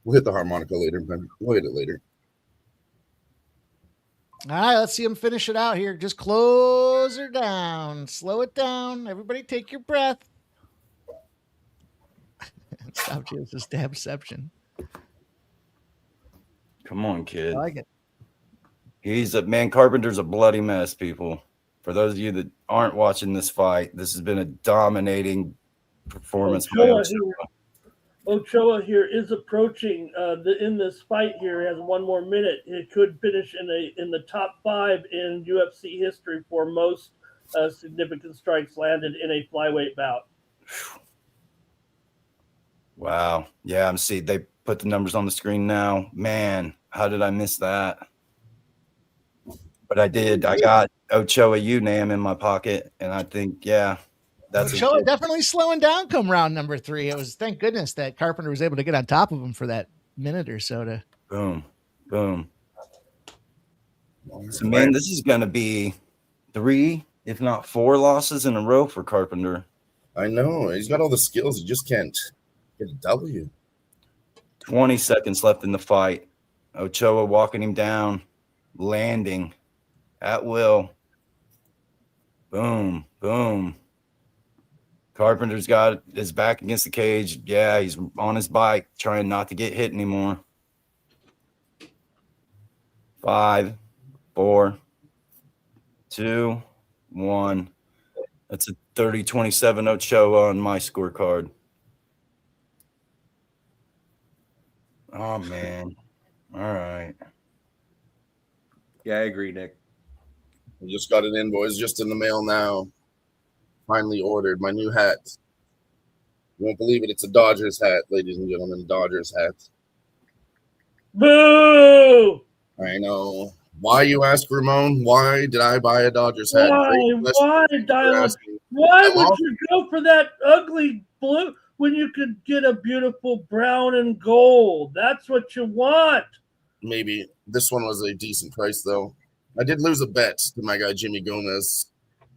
we'll hit the harmonica later, man. We'll hit it later. All right, let's see him finish it out here. Just close her down. Slow it down. Everybody take your breath. Stop you. It's a stabception. Come on, kid. I like it. Carpenter's a bloody mess, people. For those of you that aren't watching this fight, this has been a dominating performance. Ochoa here is approaching in this fight here. Has 1 more minute. It could finish in the top 5 in UFC history for most significant strikes landed in a flyweight bout. Wow. Yeah, I'm seeing they put the numbers on the screen now. Man, how did I miss that? But I did. I got Ochoa UNAM in my pocket, and I think, yeah, that's Ochoa definitely slowing down come round number 3. It was, thank goodness that Carpenter was able to get on top of him for that minute or so to boom. So, man, this is going to be 3, if not 4 losses in a row for Carpenter. I know. He's got all the skills. He just can't get a W. 20 seconds left in the fight. Ochoa walking him down, landing at will. Boom. Carpenter's got his back against the cage. Yeah, he's on his bike, trying not to get hit anymore. 5, 4, 2, 1. That's a 30-27 Ochoa on my scorecard. Oh, man. All right. Yeah, I agree, Nick. We just got it in, boys. Just in the mail now. Finally ordered my new hat. You won't believe it. It's a Dodgers hat, ladies and gentlemen. Dodgers hat. Boo! I know. Why, you ask, Ramon? Why did I buy a Dodgers hat? Why, Dylan? Why would you go for that ugly blue when you could get a beautiful brown and gold? That's what you want. Maybe. This one was a decent price, though. I did lose a bet to my guy, Jimmy Gomez.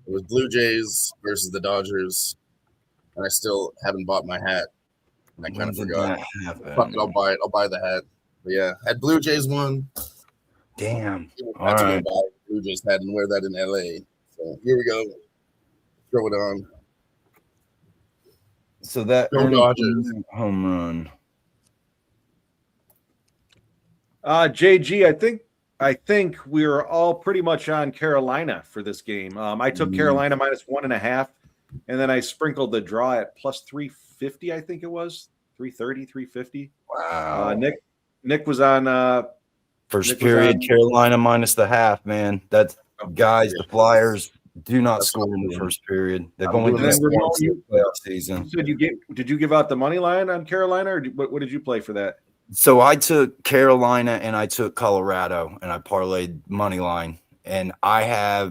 It was Blue Jays versus the Dodgers. And I still haven't bought my hat. And I kind of forgot. Fuck it, I'll buy it. I'll buy the hat. But yeah, had Blue Jays won. Damn. I had to go buy a Blue Jays hat and wear that in LA. So here we go. Throw it on. So that Dodgers home run. JG, I think we were all pretty much on Carolina for this game. I took Carolina minus 1.5, and then I sprinkled the draw at plus 350. I think it was 330, 350. Wow. Nick was on first period. Carolina minus the half. Man, that's guys. The Flyers do not score in the first period. They've only been once in the playoff season. So did you give out the money line on Carolina, or what did you play for that? So I took Carolina and I took Colorado and I parlayed money line. And I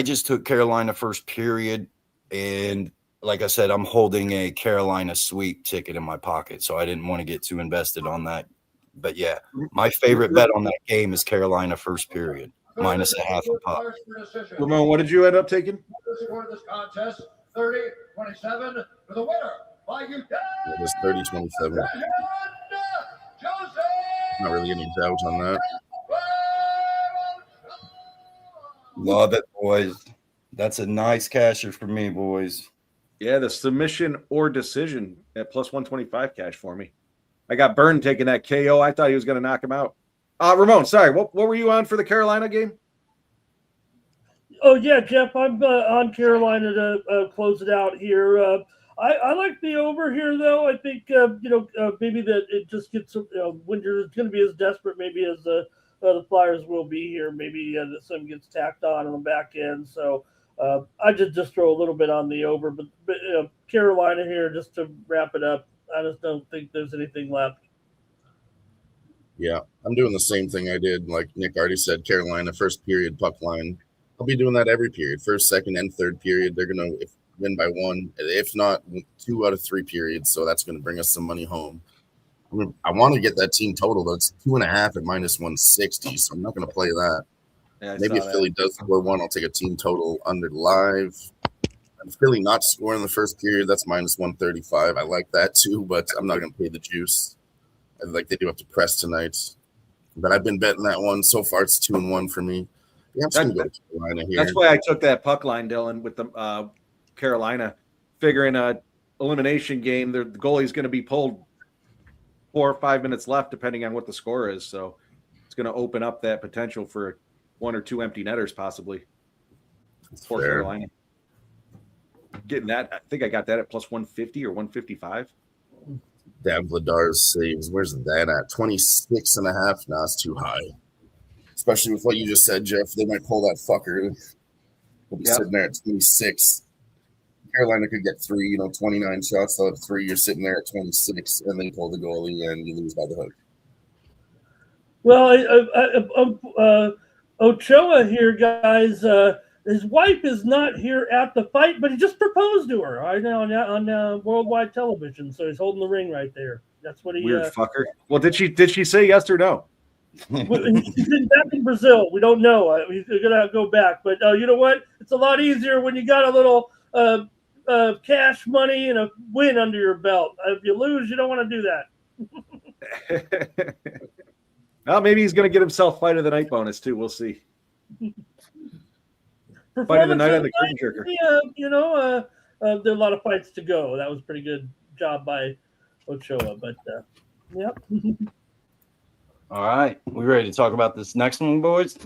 just took Carolina first period. And like I said, I'm holding a Carolina sweep ticket in my pocket. So I didn't want to get too invested on that. But yeah, my favorite bet on that game is Carolina first period, minus a half a pop. Ramon, what did you end up taking? The score of this contest, 30-27 for the winner. It was 30-27. Not really any doubt on that. Love it, boys. That's a nice casher for me, boys. Yeah, the submission or decision at plus 125 cash for me. I got burned taking that KO. I thought he was going to knock him out. Ramon, sorry, what were you on for the Carolina game? Oh yeah, Jeff, I'm on Carolina to close it out here. I like the over here, though. I think maybe that it just gets when you're going to be as desperate, maybe as the Flyers will be here. Maybe some gets tacked on the back end. So I just throw a little bit on the over, but Carolina here just to wrap it up. I just don't think there's anything left. Yeah, I'm doing the same thing I did. Like Nick already said, Carolina first period puck line. I'll be doing that every period, first, second, and third period. They're gonna win by one, if not 2 out of 3 periods. So that's gonna bring us some money home. I want to get that team total though. It's 2.5 at -160, so I'm not gonna play that. Yeah, Maybe if Philly does score one, I'll take a team total under live. And Philly not scoring in the first period, that's -135. I like that too, but I'm not gonna pay the juice. I like they do have to press tonight. But I've been betting that one. So far it's 2-1 for me. Yeah, I'm just gonna go to Carolina here. That's why I took that puck line, Dylan, with the Carolina, figuring a elimination game. The goalie's going to be pulled 4 or 5 minutes left, depending on what the score is. So it's going to open up that potential for 1 or 2 empty netters, possibly. For Carolina. Getting that, I think I got that at +150 or 155. Vladar's saves. Where's that at? 26.5. Nah, it's too high. Especially with what you just said, Jeff. They might pull that fucker. We'll be sitting there at 26. Carolina could get 3, 29 shots. They'll have 3. You're sitting there at 26, and they pull the goalie, and you lose by the hook. Well, Ochoa here, guys. His wife is not here at the fight, but he just proposed to her. I know on worldwide television, so he's holding the ring right there. That's what he. Weird fucker. Well, did she say yes or no? He's back in Brazil. We don't know. He's gonna go back, but you know what? It's a lot easier when you got a little cash money and a win under your belt. If you lose, you don't want to do that. Well, maybe he's gonna get himself fight of the night bonus too. We'll see. Fight of the night on the curtain jerker. There are a lot of fights to go. That was a pretty good job by Ochoa, but yep. All right. We ready to talk about this next one, boys?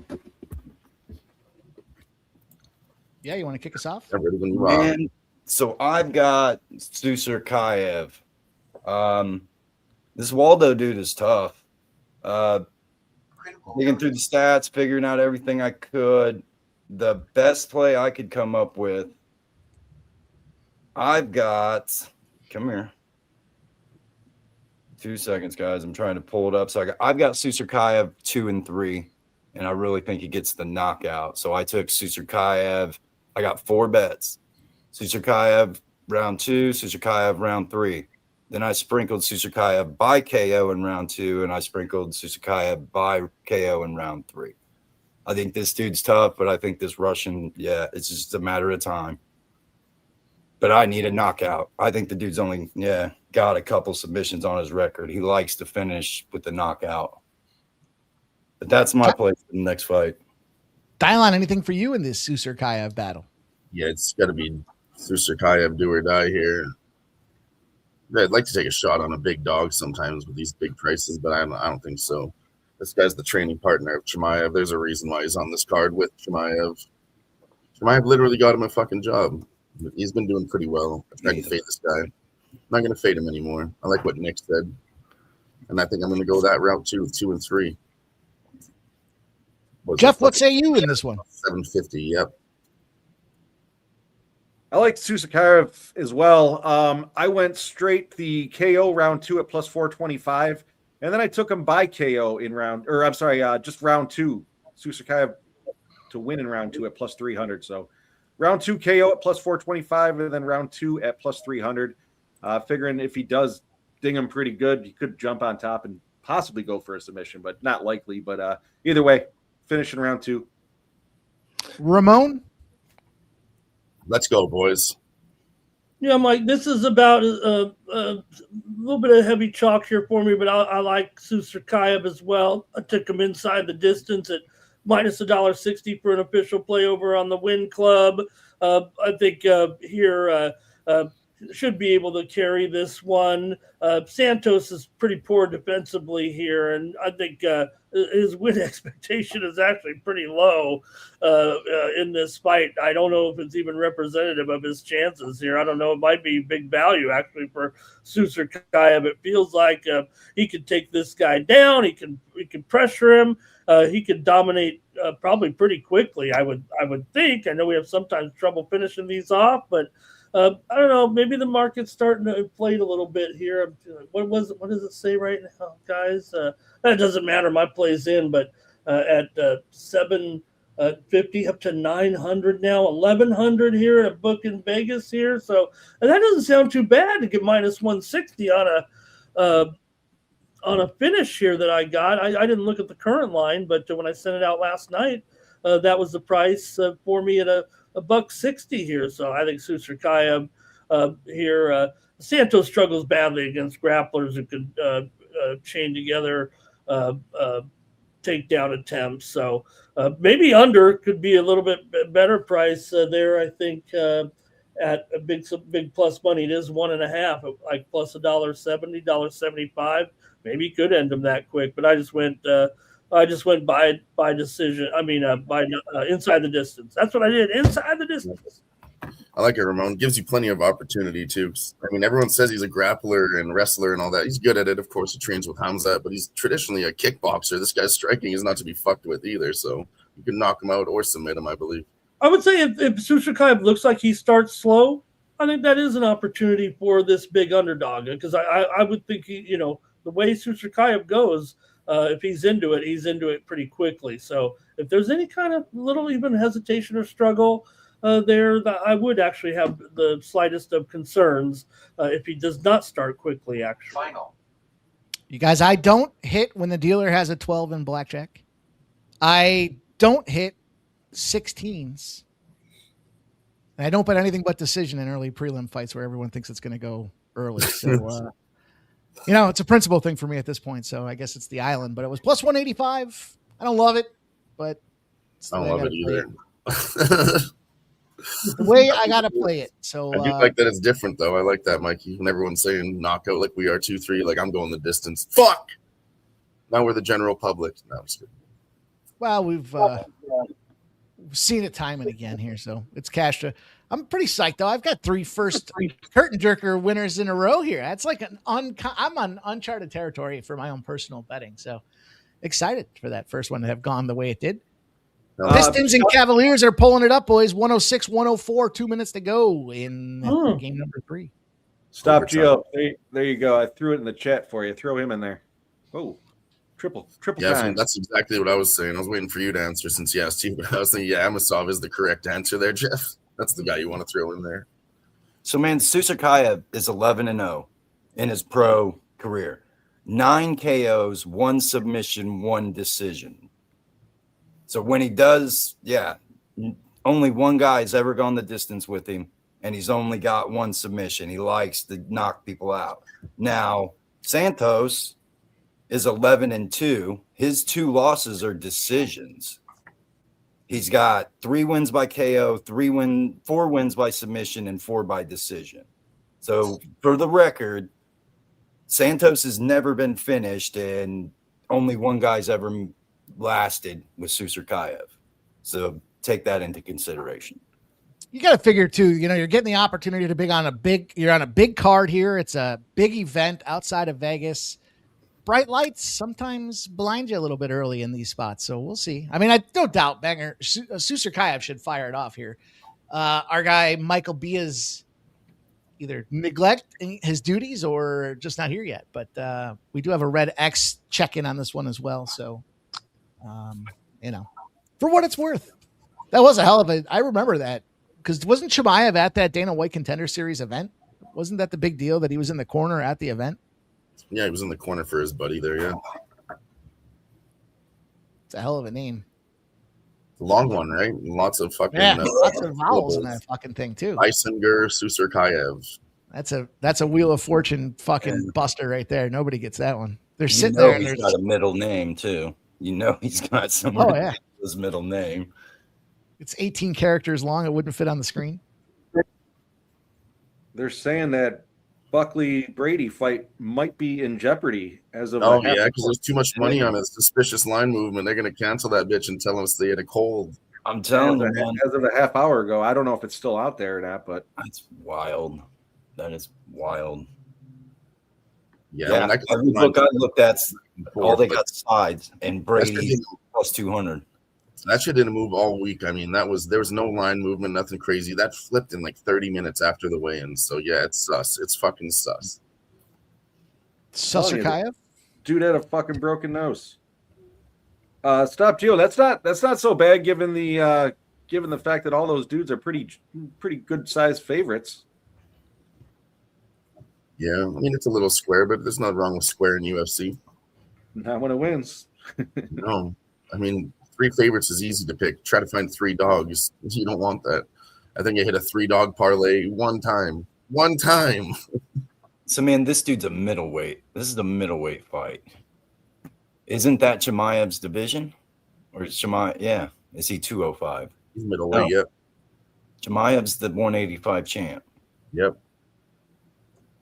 Yeah, you want to kick us off? Man, so I've got Susurkayev. This Waldo dude is tough. Digging through the stats, figuring out everything I could. The best play I could come up with, I've got – come here. 2 seconds, guys. I'm trying to pull it up. So I've got Susurkayev 2 and 3, and I really think he gets the knockout. So I took Susurkayev. I got 4 bets. Susurkayev round 2, Susurkayev round 3. Then I sprinkled Susurkayev by KO in round 2, and I sprinkled Susurkayev by KO in round 3. I think this dude's tough, but I think this Russian, it's just a matter of time. But I need a knockout. I think the dude's only, got a couple submissions on his record. He likes to finish with the knockout. But that's my play for the next fight. Dylan, anything for you in this Susurkayev battle? Yeah, it's got to be Susurkayev do or die here. I'd like to take a shot on a big dog sometimes with these big prices, but I don't think so. This guy's the training partner of Chimaev. There's a reason why he's on this card with Chimaev. Chimaev literally got him a fucking job. He's been doing pretty well. I tried to fade this guy. I'm not going to fade him anymore. I like what Nick said. And I think I'm going to go that route too, 2 and 3. Jeff, what say you in this one? 750, yep. I like Susurkayev as well. I went straight the KO round 2 at +425. And then I took him by KO in just round 2. Susurkayev to win in round 2 at +300. So round 2 KO at +425, and then round 2 at +300. Figuring if he does ding him pretty good, he could jump on top and possibly go for a submission, but not likely. But either way, finish in round 2. Ramon? Let's go, boys. Yeah, Mike, this is about a little bit of heavy chalk here for me, but I like Susurkayev as well. I took him inside the distance at -$1.60 for an official play over on the Win Club. I think here should be able to carry this one. Santos is pretty poor defensively here, and I think his win expectation is actually pretty low in this fight. I don't know if it's even representative of his chances here. I don't know. It might be big value actually for Chimaev. It feels like he could take this guy down. He can pressure him. He could dominate probably pretty quickly. I would think. I know we have sometimes trouble finishing these off, but I don't know. Maybe the market's starting to inflate a little bit here. What does it say right now, guys? That doesn't matter. My play's in, but at 750 up to 900 now, 1100 here at a book in Vegas here. So and that doesn't sound too bad to get minus 160 on a finish here that I got. I didn't look at the current line, but when I sent it out last night, that was the price for me at a $160 here. So I think Chimaev here. Santos struggles badly against grapplers who can chain together takedown attempts. So maybe under could be a little bit better price there. I think at a big plus money. It is 1.5, like plus $1.70, $1.75. Maybe you could end him that quick, but I just went by decision. I mean, by inside the distance. That's what I did, inside the distance. I like it, Ramon. Gives you plenty of opportunity too. I mean, everyone says he's a grappler and wrestler and all that. He's good at it. Of course, he trains with Khamzat, but he's traditionally a kickboxer. This guy's striking is not to be fucked with either. So you can knock him out or submit him, I believe. I would say if Chimaev looks like he starts slow, I think that is an opportunity for this big underdog, because I would think the way Chimaev goes, if he's into it pretty quickly. So if there's any kind of little even hesitation or struggle there, that I would actually have the slightest of concerns if he does not start quickly. Actually, Final. You guys, I don't hit when the dealer has a 12 in blackjack. I don't hit 16s. And I don't bet anything but decision in early prelim fights where everyone thinks it's going to go early. So, it's a principle thing for me at this point. So I guess it's the island, but it was plus 185. I don't love it, but I don't love it either. The way I got to play it. So I do like that it's different, though. I like that, Mikey. And everyone's saying knockout like we are 2-3. Like I'm going the distance. Fuck. Now we're the general public. No, I'm just kidding. Well, we've seen it time and again here, so it's cash. I'm pretty psyched though. I've got three curtain jerker winners in a row here. That's like I'm on uncharted territory for my own personal betting. So excited for that first one to have gone the way it did. Pistons and Cavaliers are pulling it up, boys. 106, 104, 2 minutes to go in game number 3. Stop, Gio. There you go. I threw it in the chat for you. Throw him in there. Oh, triple yeah, times. That's exactly what I was saying. I was waiting for you to answer since you asked you, but I was thinking, Amasov is the correct answer there, Jeff. That's the guy you want to throw in there. So, man, Chimaev is 11-0 in his pro career. 9 KOs, 1 submission, 1 decision. So when he does, only one guy's ever gone the distance with him, and he's only got 1 submission. He likes to knock people out. Now, Santos is 11-2. His 2 losses are decisions. He's got 3 wins by KO, 4 wins by submission, and 4 by decision. So for the record, Santos has never been finished, and only one guy's ever lasted with Chimaev. So take that into consideration. You got to figure too, you're getting the opportunity to you're on a big card here. It's a big event outside of Vegas. Bright lights sometimes blind you a little bit early in these spots. So we'll see. I mean, I don't doubt Chimaev should fire it off here. Our guy, Michael B, is either neglecting his duties or just not here yet. But we do have a red X check-in on this one as well. So, for what it's worth, that was a hell of a. I remember that because wasn't Chimaev at that Dana White Contender Series event? Wasn't that the big deal that he was in the corner at the event? Yeah, he was in the corner for his buddy there. Yeah, it's a hell of a name. Long one, right? Lots of fucking lots of vowels in that fucking thing too. Isinger, Chimaev. That's a Wheel of Fortune fucking buster right there. Nobody gets that one. They're sitting there. He's got a middle name too. He's got some. His middle name. It's 18 characters long. It wouldn't fit on the screen. They're saying that Buckley Brady fight might be in jeopardy as of Oh a half yeah, because there's too much money on it. Suspicious line movement. They're gonna cancel that bitch and tell us they had a cold. I'm telling you, man. as of a half hour ago. I don't know if it's still out there or not, but That's wild. That is wild. Yeah, Every book I looked at, all they got sides and Brady plus 200. That shit didn't move all week. I mean, there was no line movement, nothing crazy. That flipped in like 30 minutes after the weigh-in. So yeah, it's sus. It's fucking sus. Susarkayev? Dude had a fucking broken nose. Stop, Gio. That's not so bad given the fact that all those dudes are pretty good sized favorites. Yeah, I mean it's a little square, but there's nothing wrong with square in UFC. Not when it wins. No, I mean 3 favorites is easy to pick. Try to find 3 dogs. You don't want that. I think I hit a 3-dog parlay one time. So man, this dude's a middleweight. This is a middleweight fight. Isn't that Chimaev's division? Or is Chimaev? Yeah, is he 205? He's middleweight. Yep. Chimaev's the 185 champ. Yep.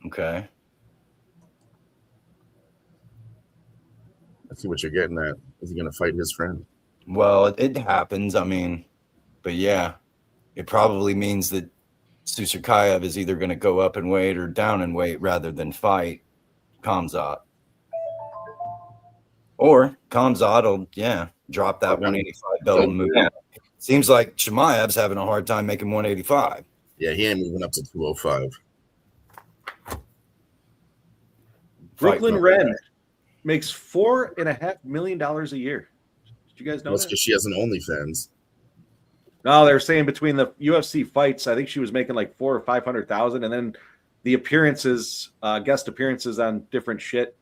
Okay. I see what you're getting at. Is he going to fight his friend? Well, it happens. I mean, but yeah, it probably means that Susarkayev is either going to go up in weight or down in weight rather than fight Khamzat. Or Khamzat will, drop that 185 belt and move on. Seems like Chimaev's having a hard time making 185. Yeah, he ain't moving up to 205. Brooklyn Wren makes $4.5 million a year. Did you guys know That's that? because she has an OnlyFans. No, they're saying between the UFC fights, I think she was making like 400,000 or 500,000, and then the appearances, guest appearances on different shit.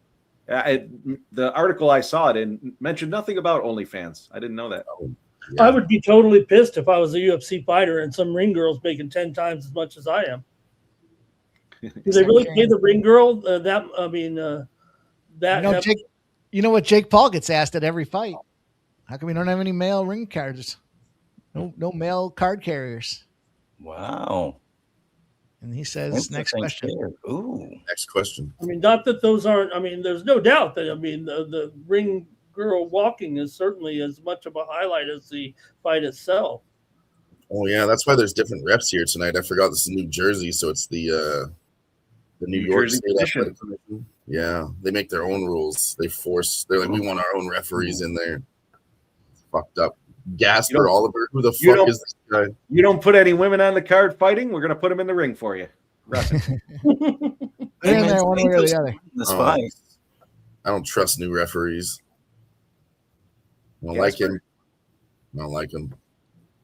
The article I saw it in mentioned nothing about OnlyFans. I didn't know that. Yeah. I would be totally pissed if I was a UFC fighter and some ring girl's making 10 times as much as I am. Do they really pay the ring girl that? I mean, that. You know what Jake Paul gets asked at every fight? How come we don't have any male ring cards? No male card carriers. Wow. And he says, next question. Ooh. Next question. I mean, not that those aren't. I mean, there's no doubt that. I mean, the ring girl walking is certainly as much of a highlight as the fight itself. Oh yeah, that's why there's different reps here tonight. I forgot this is New Jersey, so it's the New York State Athletic Commission. Yeah, they make their own rules. They're like, we want our own referees in there. It's fucked up. Gasper Oliver, who the fuck is this guy? You don't put any women on the card fighting, we're gonna put them in the ring for you. They're in there one way or the other. This fight. I don't trust new referees. I don't like him. I don't like him.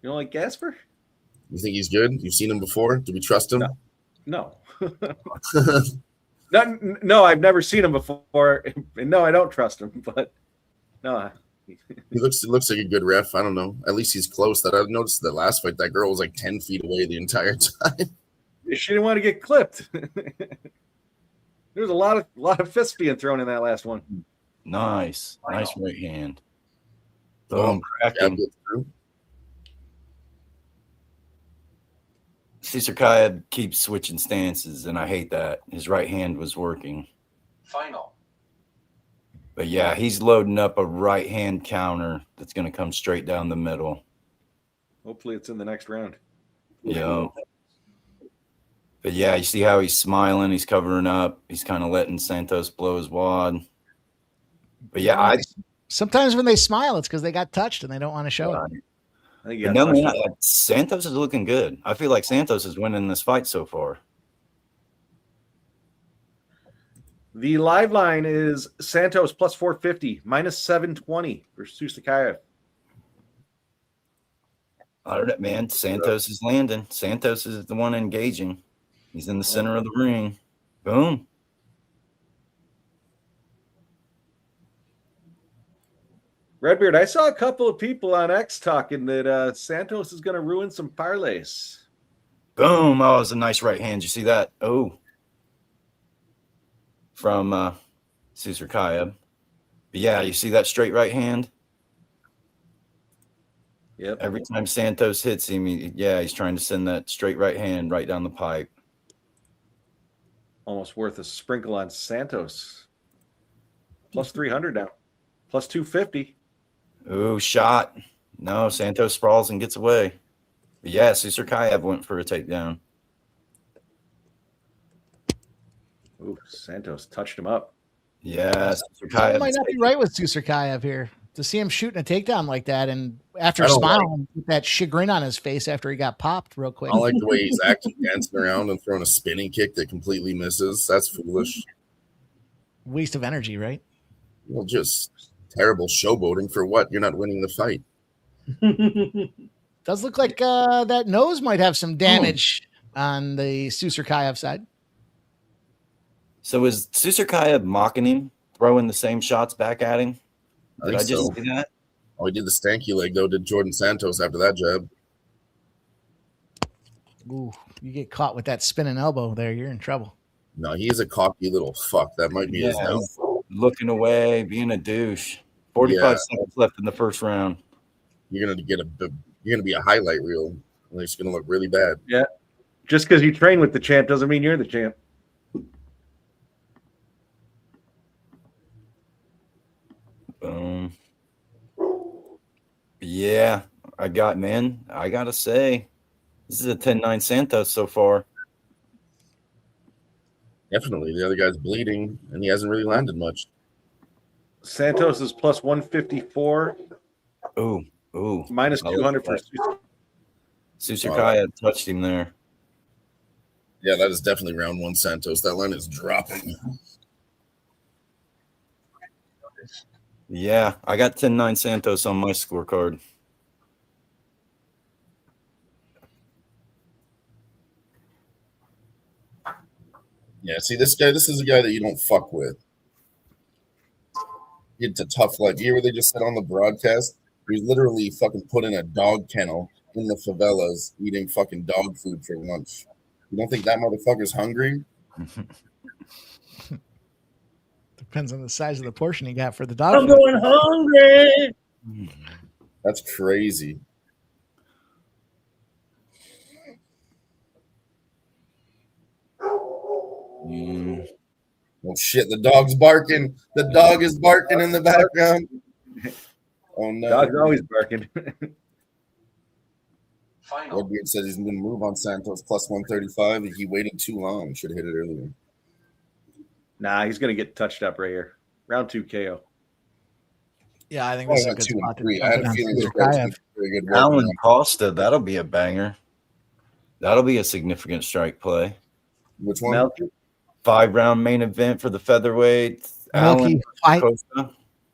You don't like Gasper? You think he's good? You've seen him before? Do we trust him? No. No, I've never seen him before. And no, I don't trust him, but no. He looks like a good ref. I don't know. At least he's close. That I've noticed that last fight, that girl was like 10 feet away the entire time. She didn't want to get clipped. There was a lot of fists being thrown in that last one. Nice right hand. Boom, cracking. Susarkayev keeps switching stances, and I hate that. His right hand was working. Final. But yeah, he's loading up a right hand counter that's going to come straight down the middle. Hopefully it's in the next round. Yeah. But yeah, you see how he's smiling. He's covering up. He's kind of letting Santos blow his wad. But yeah, sometimes when they smile, it's because they got touched and they don't want to show it. I think Santos is looking good. I feel like Santos is winning this fight so far. The live line is Santos plus 450, minus 720 for Susarkayev. I don't know, man. Santos is landing. Santos is the one engaging. He's in the center of the ring. Boom. Redbeard, I saw a couple of people on X talking that Santos is going to ruin some parlays. Boom. Oh, it was a nice right hand. You see that? Oh. From Susarkayev. But yeah, you see that straight right hand? Yep. Every time Santos hits him, he's trying to send that straight right hand right down the pipe. Almost worth a sprinkle on Santos. Plus 300 now. Plus 250. Ooh, shot. No, Santos sprawls and gets away. But yeah, Susurkayev went for a takedown. Ooh, Santos touched him up. Yeah, Something might not be right with Susurkayev here. To see him shooting a takedown like that, and after smiling with that chagrin on his face after he got popped real quick. I like the way he's acting, dancing around and throwing a spinning kick that completely misses. That's foolish. Waste of energy, right? Well, just terrible showboating for what? You're not winning the fight. Does look like that nose might have some damage on the Susurkayev side. So is Susurkayev mocking him, throwing the same shots back at him? Did I just so. see that? Oh, he did the stanky leg, though, did Jordan Santos after that jab. Ooh, you get caught with that spinning elbow there, you're in trouble. No, he is a cocky little fuck. That might be his downfall. Looking away, being a douche. 45 seconds left in the first round. You're gonna be a highlight reel. It's gonna look really bad. Yeah. Just because you train with the champ doesn't mean you're the champ. Boom. Yeah, I gotta say, this is a 10-9 Santos so far. Definitely. The other guy's bleeding, and he hasn't really landed much. Santos is plus 154. Ooh. Minus 200 for Susurkayev touched him there. Yeah, that is definitely round one Santos. That line is dropping. Yeah, I got 10-9 Santos on my scorecard. Yeah, see, this is a guy that you don't fuck with. It's a tough life. You hear what they just said on the broadcast? He's literally fucking put in a dog kennel in the favelas eating fucking dog food for lunch. You don't think that motherfucker's hungry? Depends on the size of the portion he got for the dog. I'm going hungry. That's crazy. Oh shit, the dog's barking. The dog is barking in the background. Oh no. Dog's always barking. Redbeard said he's going to move on Santos plus 135. He waited too long. Should have hit it earlier. Nah, he's going to get touched up right here. Round 2 KO. Yeah, I think this is a good 2 spot and 3. to I had a jump feeling in this on was Susurkayev. very good. Alan Costa, that'll be a banger. That'll be a significant strike play. Which one? Melky? 5-round main event for the featherweight. Alan fight. Costa.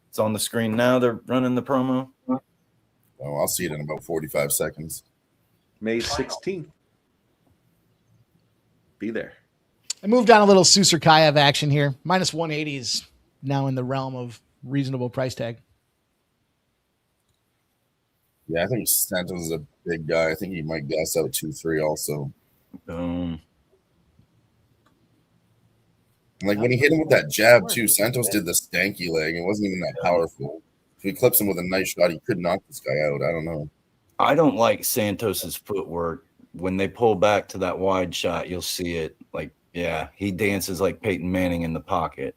It's on the screen now. They're running the promo. Oh, I'll see it in about 45 seconds. May 16th. Be there. I moved on a little Susurkayev action here. Minus 180 is now in the realm of reasonable price tag. Yeah, I think Santos is a big guy. I think he might gas out 2-3 also. Like when he hit him with that jab too, Santos did the stanky leg. It wasn't even that powerful. If he clips him with a nice shot, he could knock this guy out. I don't know. I don't like Santos's footwork. When they pull back to that wide shot, you'll see it. Like, yeah, he dances like Peyton Manning in the pocket.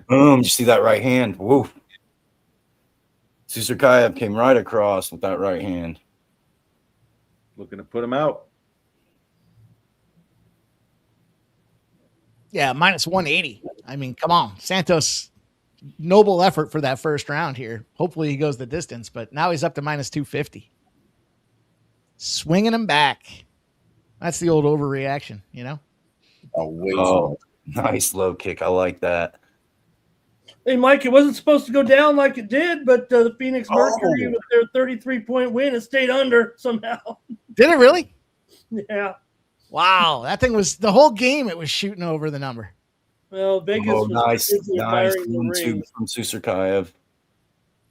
Boom! You see that right hand? Woo! Susurkayev came right across with that right hand. Looking to put him out. Yeah, minus 180. I mean, come on. Santos, noble effort for that first round here. Hopefully he goes the distance, but now he's up to minus 250. Swinging him back. That's the old overreaction, you know? Oh, nice low kick. I like that. Hey, Mike, it wasn't supposed to go down like it did, but the Phoenix Mercury with their 33-point win, it stayed under somehow. Did it really? Yeah. Wow, that thing was the whole game. It was shooting over the number. Well, Vegas was nice firing the 1-2 ring. from Susurkayev.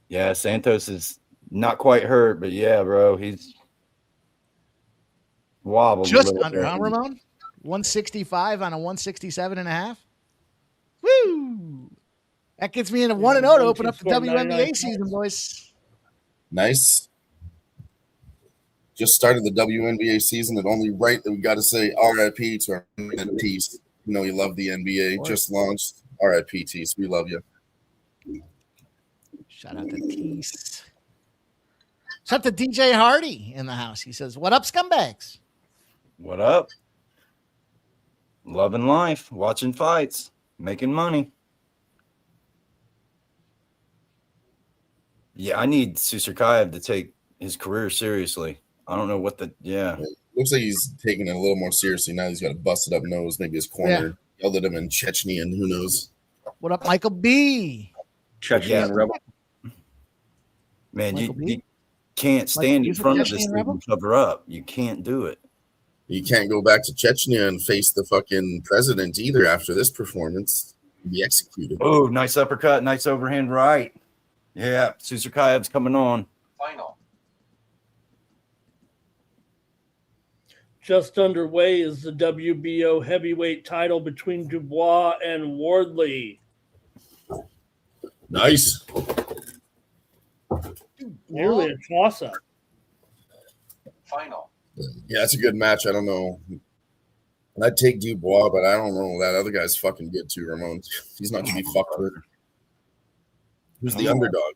Yeah, Santos is not quite hurt, but yeah, bro, he's wobbled. Just under, huh, Ramon? 165 on a 167.5. Woo! That gets me in a 1-0 to open up the WNBA season, boys. Nice. Just started the WNBA season, and only right that we got to say RIP to our mentees. You know, you love the NBA. Just launched. RIP, Tease. We love you. Shout out to Tease. Shout out to DJ Hardy in the house. He says, "What up, scumbags? What up? Loving life, watching fights, making money." Yeah, I need Susurkayev to take his career seriously. I don't know what the Looks like he's taking it a little more seriously now. He's got a busted up nose. Maybe his corner yelled at him in Chechnya, and who knows? What up, Michael B? Chechen rebel. Man, Michael you can't stand in he's a front of Chechen this thing rebel? and cover up. You can't do it. You can't go back to Chechnya and face the fucking president either after this performance. Be executed. Oh, nice uppercut, nice overhand right. Yeah, Susurkayev's coming on. Final. Just underway is the WBO heavyweight title between Dubois and Wardley. Nice. Nearly a toss-up. Final. Yeah, it's a good match. I don't know. I'd take Dubois, but I don't know. That other guy's fucking good too, Ramon. He's not going to be fucked with. Who's the underdog?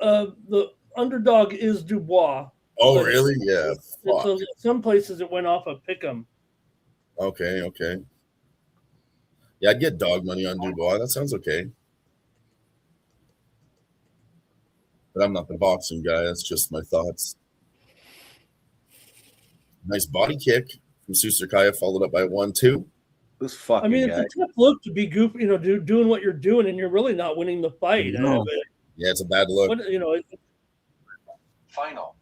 The underdog is Dubois. Oh, really? Yeah. Fuck. Some places it went off a pick'em. Okay. Yeah, I'd get dog money on Dubois. That sounds okay. But I'm not the boxing guy. That's just my thoughts. Nice body kick from Susurkayev, followed up by 1-2. This fucking I mean, guy. it's a tough look to be goofy, doing what you're doing, and you're really not winning the fight. No. Yeah, it's a bad look. Final.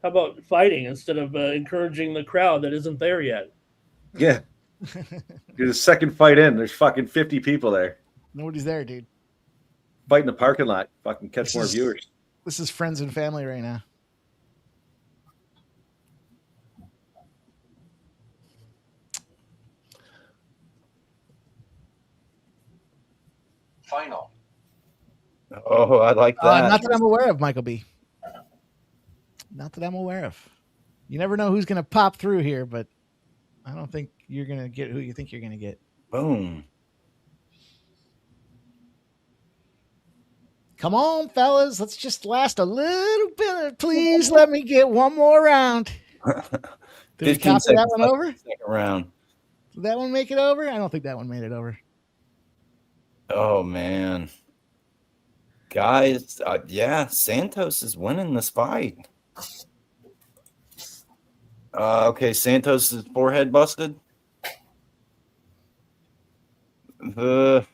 How about fighting instead of encouraging the crowd that isn't there yet? Yeah. You're the second fight in. There's fucking 50 people there. Nobody's there, dude. Fight in the parking lot. Fucking catch more viewers. This is friends and family right now. Final. Oh, I like that. Not that I'm aware of, Michael B. Not that I'm aware of. You never know who's going to pop through here, but I don't think you're going to get who you think you're going to get. Boom. Come on, fellas. Let's just last a little bit. Please let me get one more round. Did we copy that one over? Second round. Did that one make it over? I don't think that one made it over. Oh, man. Guys, Santos is winning this fight. Okay, Santos' forehead busted. I'd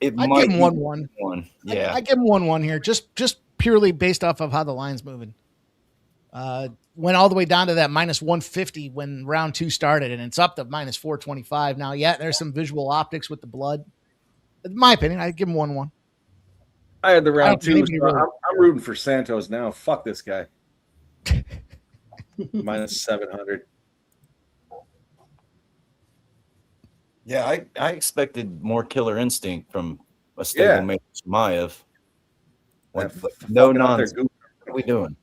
give him 1-1. Yeah, I give him 1-1 here, just purely based off of how the line's moving. Went all the way down to that -150 when round 2 started, and it's up to -425 now. Yeah, there's some visual optics with the blood. In my opinion, I'd give him 1-1. I had the round 2. So I'm rooting for Santos now. Fuck this guy. -700. Yeah, I expected more killer instinct from a stablemate Chimaev. No nonsense. What are we doing?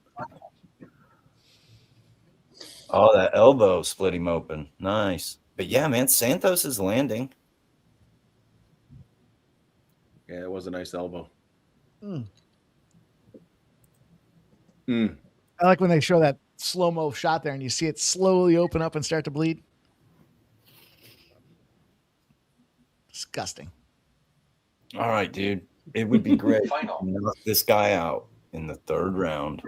Oh, that elbow split him open. Nice. But yeah, man, Santos is landing. Yeah, it was a nice elbow. I like when they show that slow-mo shot there and you see it slowly open up and start to bleed. Disgusting. All right, dude. It would be great to knock this guy out in the third round.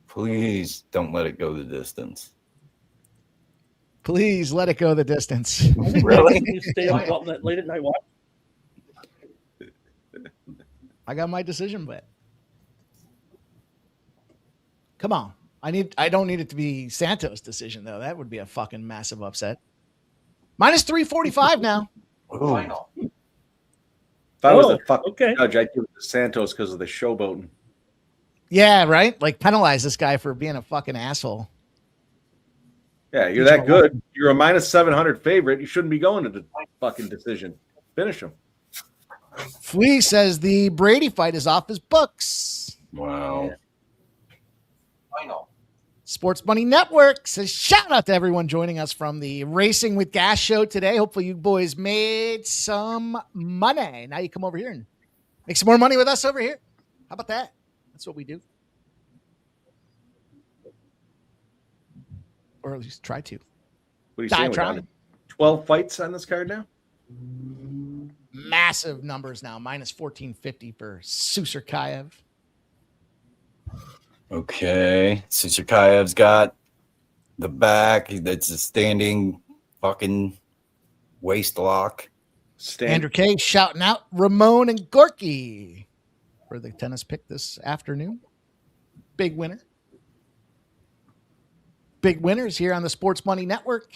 Please don't let it go the distance. Please let it go the distance. Really? You stay up late at night watch? I got my decision bet. Come on. I don't need it to be Santos' decision, though. That would be a fucking massive upset. -345 now. Final. If I was the fucking judge, I'd give it to Santos because of the showboating. Yeah, right? Like, penalize this guy for being a fucking asshole. Yeah, you're that good. You're a -700 favorite. You shouldn't be going to the fucking decision. Finish him. Flea says the Brady fight is off his books. Wow. Final. Sports Money Network says shout out to everyone joining us from the Racing with Gas show today. Hopefully you boys made some money. Now you come over here and make some more money with us over here. How about that? That's what we do. Or at least try to. What are you saying? Try. 12 fights on this card now? Massive numbers now. Minus 1450 for Susurkayev. Okay. Susurkayev's got the back. That's a standing fucking waist lock. Andrew K shouting out Ramon and Gorky for the tennis pick this afternoon. Big winner. Big winners here on the Sports Money Network.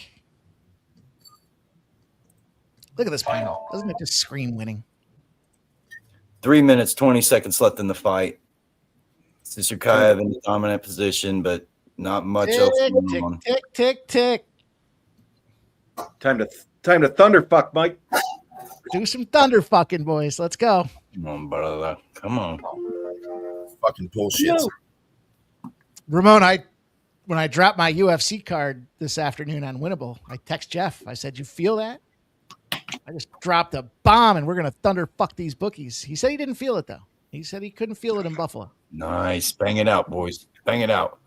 Look at this panel. Doesn't it just scream winning? 3 minutes, 20 seconds left in the fight. Susurkayev in the dominant position, but not much else going on. Tick. Time to thunderfuck, Mike. Do some thunder fucking, boys. Let's go. Come on, brother. Come on. Fucking bullshit. Ramon, when I dropped my UFC card this afternoon on Winnable, I text Jeff. I said, "You feel that? I just dropped a bomb, and we're gonna thunder fuck these bookies." He said he didn't feel it though. He said he couldn't feel it in Buffalo. Nice. Bang it out, boys. Bang it out.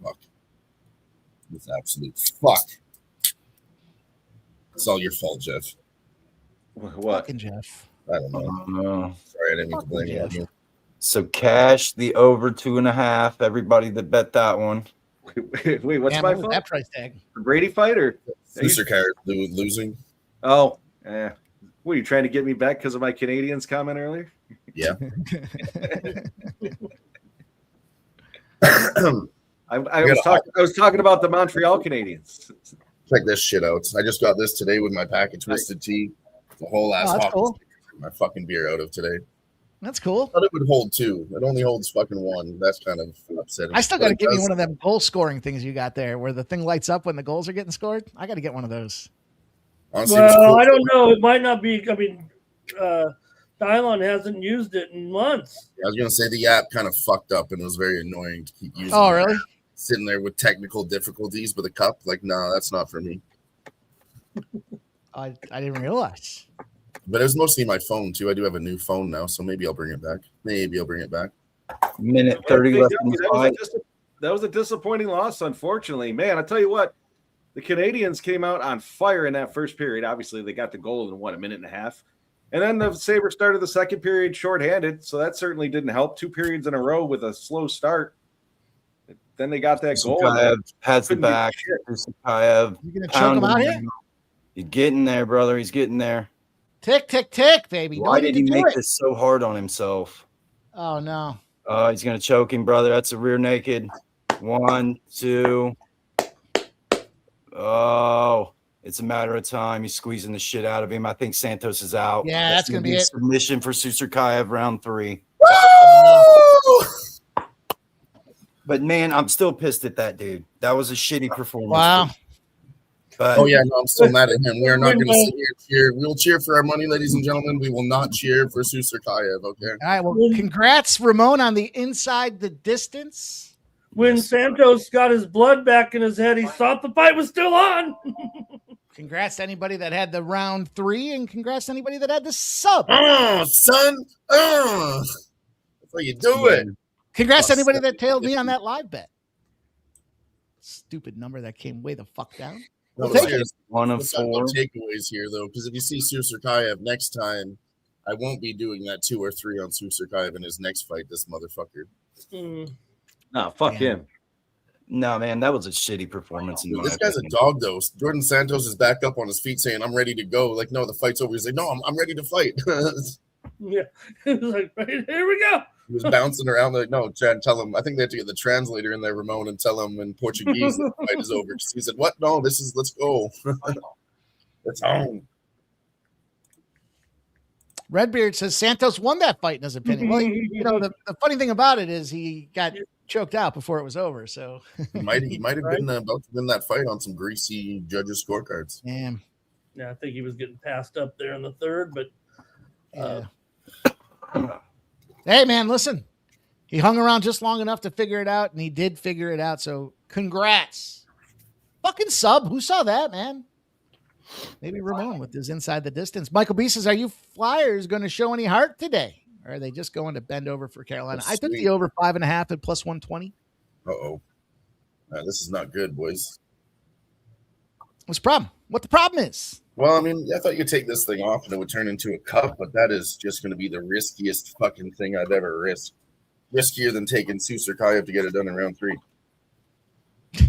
Fuck. This absolute fuck. It's all your fault, Jeff. What? Fucking Jeff. I don't know. Sorry, I didn't mean to blame you on you. So cash the over 2.5. Everybody that bet that one. Wait, what's Damn, my what was fault? that price tag? The Brady fight or Susurkayev losing? Oh, yeah. What are you trying to get me back because of my Canadians comment earlier? Yeah. I was talking about the Montreal Canadiens. Check this shit out. I just got this today with my pack of Twisted Tea. The whole ass that's hot cool. my fucking beer out of today. That's cool. I thought it would hold 2. It only holds fucking 1. That's kind of upsetting. I still got to give me one of them goal scoring things you got there where the thing lights up when the goals are getting scored. I got to get one of those. Honestly, Well, I don't know. It might not be. I mean, Dylon hasn't used it in months. I was gonna say the app kind of fucked up and it was very annoying to keep using. Oh, really? Sitting there with technical difficulties with a cup, like, no, that's not for me. I didn't realize. But it was mostly my phone too. I do have a new phone now, so maybe I'll bring it back. Minute 30 left in the fight. That was a disappointing loss, unfortunately. Man, I tell you what, the Canadians came out on fire in that first period. Obviously, they got the goal in, a minute and a half. And then the Sabres started the second period shorthanded, so that certainly didn't help. 2 periods in a row with a slow start. Then they got that goal. Has the back. Susurkayev. You going to choke him out here? He's getting there, brother. He's getting there. Tick, tick, tick, baby. Why did he make this so hard on himself? Oh, no. He's going to choke him, brother. That's a rear naked. 1, 2. Oh, it's a matter of time. He's squeezing the shit out of him. I think Santos is out. Yeah, that's going to be it. Submission for Susurkayev round 3. Woo! But, man, I'm still pissed at that dude. That was a shitty performance. Wow. But, oh, yeah, no, I'm still mad at him. We're not going to sit here and cheer. We'll cheer for our money, ladies and gentlemen. We will not cheer for Susurkayev, okay? All right, well, congrats, Ramon, on the inside the distance. When Santos got his blood back in his head, he thought the fight was still on. Congrats to anybody that had the round 3, and congrats to anybody that had the sub. Oh, son. Oh. That's how you do it. Congrats to anybody that tailed me on that live bet. Stupid number that came way the fuck down. We'll take it. 1 of Let's 4. no takeaways here, though, because if you see Susurkayev next time, I won't be doing that 2 or 3 on Susurkayev in his next fight, this motherfucker. No, fuck him. No, man, that was a shitty performance. This guy's a dog, though. Jordan Santos is back up on his feet saying, I'm ready to go. Like, no, the fight's over. He's like, no, I'm ready to fight. Yeah. It was like, right, here we go. He was bouncing around like, no, Chad, tell him. I think they have to get the translator in there, Ramon, and tell him in Portuguese that the fight is over. He said, what? No, let's go. It's on. Redbeard says Santos won that fight in his opinion. Well, the funny thing about it is he got choked out before it was over. So He might have been about to win that fight on some greasy judges' scorecards. Damn. Yeah, I think he was getting passed up there in the third, but hey, man, listen. He hung around just long enough to figure it out, and he did figure it out. So congrats. Fucking sub. Who saw that, man? Maybe Ramon with his inside the distance. Michael B says, are you Flyers going to show any heart today? Or are they just going to bend over for Carolina? I took the over 5.5 at plus 120. Uh-oh. This is not good, boys. What's the problem? What the problem is? Well, I mean, I thought you'd take this thing off and it would turn into a cup, but that is just going to be the riskiest fucking thing I've ever risked. Riskier than taking Susurkayev to get it done in round 3. I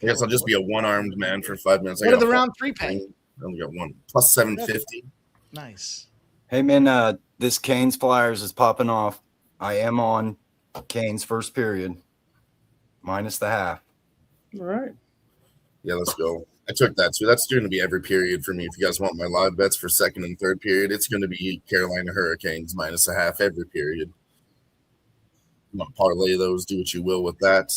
guess I'll just be a one-armed man for 5 minutes. What are the round 3 pay? I only got one. Plus 750. Nice. Hey, man, this Canes Flyers is popping off. I am on Canes first period. Minus the half. all right. Yeah, let's go. I took that too. That's going to be every period for me. If you guys want my live bets for second and third period, it's going to be Carolina Hurricanes minus a half every period. You want to parlay those, do what you will with that.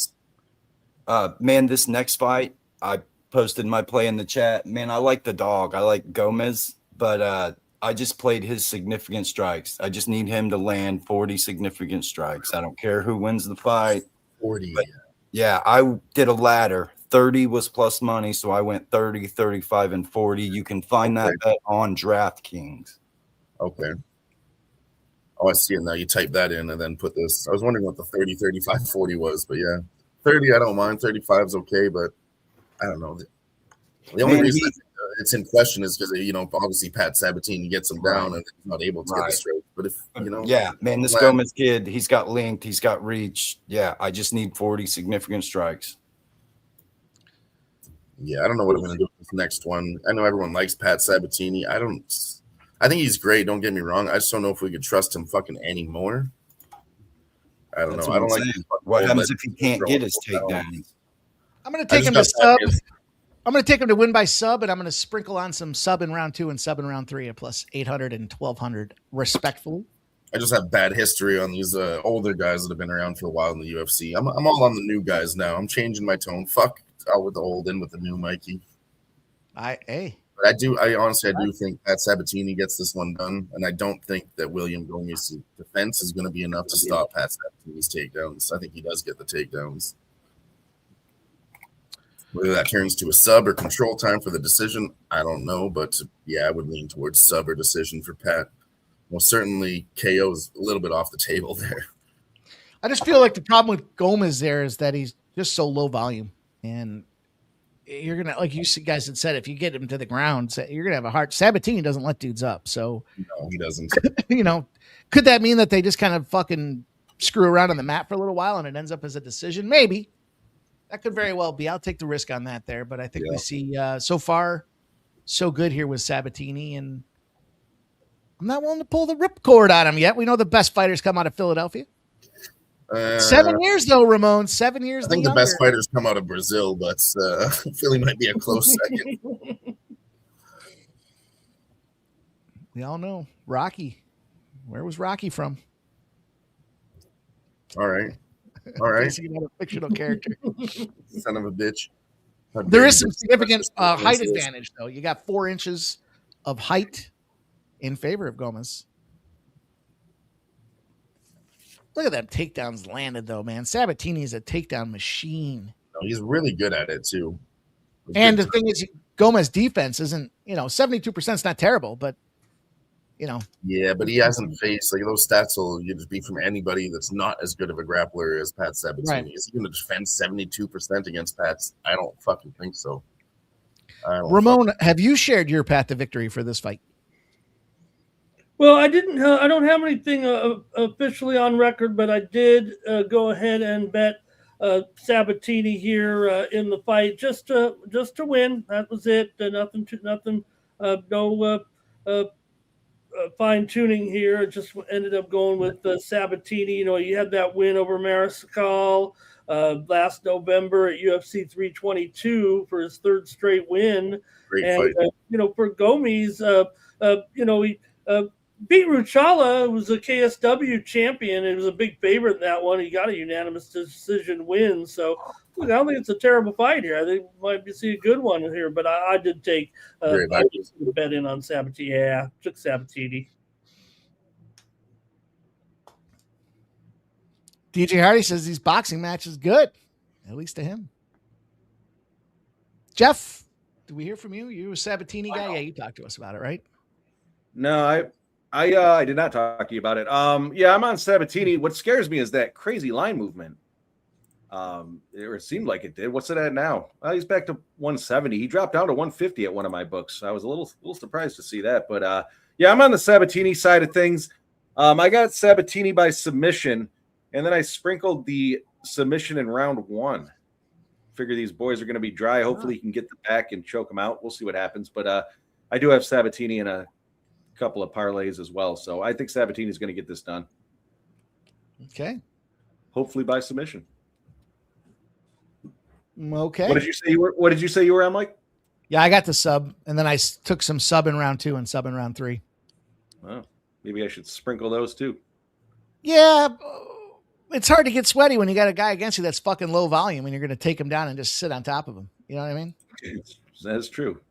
Man, this next fight, I posted my play in the chat. Man, I like the dog. I like Gomez, but I just played his significant strikes. I just need him to land 40 significant strikes. I don't care who wins the fight. 40. But, yeah, I did a ladder. 30 was plus money, so I went 30, 35, and 40. You can find that bet on DraftKings. Okay. Oh, I see it now. You type that in and then put this. I was wondering what the 30, 35, 40 was, but yeah. 30, I don't mind. 35 is okay, but I don't know. The only reason it's in question is because, obviously Pat Sabatini gets him down and he's not able to get it straight. But if, Yeah, man, this Gomez kid, he's got length, he's got reach. Yeah, I just need 40 significant strikes. Yeah, I don't know what I'm going to do with this next one. I know everyone likes Pat Sabatini. I think he's great. Don't get me wrong. I just don't know if we could trust him fucking anymore. I don't know. I don't like what happens if he can't get his takedown. I'm going to take him to sub. I'm going to take him to win by sub, and I'm going to sprinkle on some sub in round 2 and sub in round 3 at plus 800 and 1200, respectfully. I just have bad history on these older guys that have been around for a while in the UFC. I'm all on the new guys now. I'm changing my tone. Fuck out with the old, in with the new, Mikey. But I honestly do think Pat Sabatini gets this one done, and I don't think that William Gomez's defense is going to be enough to stop Pat Sabatini's takedowns. I think he does get the takedowns. Whether that turns to a sub or control time for the decision, I don't know. But yeah, I would lean towards sub or decision for Pat. Well, certainly KO is a little bit off the table there. I just feel like the problem with Gomez there is that he's just so low volume. And you're going to, like you guys had said, if you get him to the ground, you're going to have a hard. Sabatini doesn't let dudes up. So, no, he doesn't. Could that mean that they just kind of fucking screw around on the mat for a little while and it ends up as a decision? Maybe. That could very well be. I'll take the risk on that there. But I think we see so far so good here with Sabatini. And I'm not willing to pull the ripcord on him yet. We know the best fighters come out of Philadelphia. 7 years, though, Ramon. 7 years. I think the best fighters come out of Brazil, but Philly might be a close second. We all know Rocky. Where was Rocky from? All right. Not a fictional character. Son of a bitch. There is some significant height advantage, though. You got 4 inches of height in favor of Gomez. Look at them takedowns landed, though, man. Sabatini is a takedown machine. No, he's really good at it, too. And the thing is, Gomez defense isn't, 72% is not terrible, but, Yeah, but he hasn't faced, those stats will just be from anybody that's not as good of a grappler as Pat Sabatini. Right. Is he going to defend 72% against Pat's? I don't fucking think so. Ramon, have you shared your path to victory for this fight? Well, I didn't. I don't have anything officially on record, but I did go ahead and bet Sabatini here in the fight just to win. That was it. Nothing. No fine tuning here. It just ended up going with Sabatini. He had that win over Mariscal last November at UFC 322 for his 3rd straight win. Great and fight. For Gomez, he beat Ruchala, who was a KSW champion. It was a big favorite in that one. He got a unanimous decision win. So, look, I don't think it's a terrible fight here. I think we might see a good one here. But I did take I just bet in on Sabatini. Yeah, took Sabatini. DJ Hardy says these boxing matches good, at least to him. Jeff, did we hear from you? You a Sabatini guy? Yeah, you talked to us about it, right? No, I did not talk to you about it. Yeah, I'm on Sabatini. What scares me is that crazy line movement. It seemed like it did. What's it at now? He's back to 170. He dropped down to 150 at one of my books. I was a little surprised to see that. But yeah, I'm on the Sabatini side of things. I got Sabatini by submission, and then I sprinkled the submission in round 1. Figure these boys are going to be dry. Hopefully, he can get the back and choke them out. We'll see what happens. But I do have Sabatini in a couple of parlays as well. So I think Sabatini is going to get this done. Okay. Hopefully by submission. Okay. What did you say you were on, Mike? Yeah, I got the sub, and then I took some sub in round 2 and sub in round 3. Well, maybe I should sprinkle those too. Yeah, it's hard to get sweaty when you got a guy against you that's fucking low volume and you're going to take him down and just sit on top of him. You know what I mean? That's true.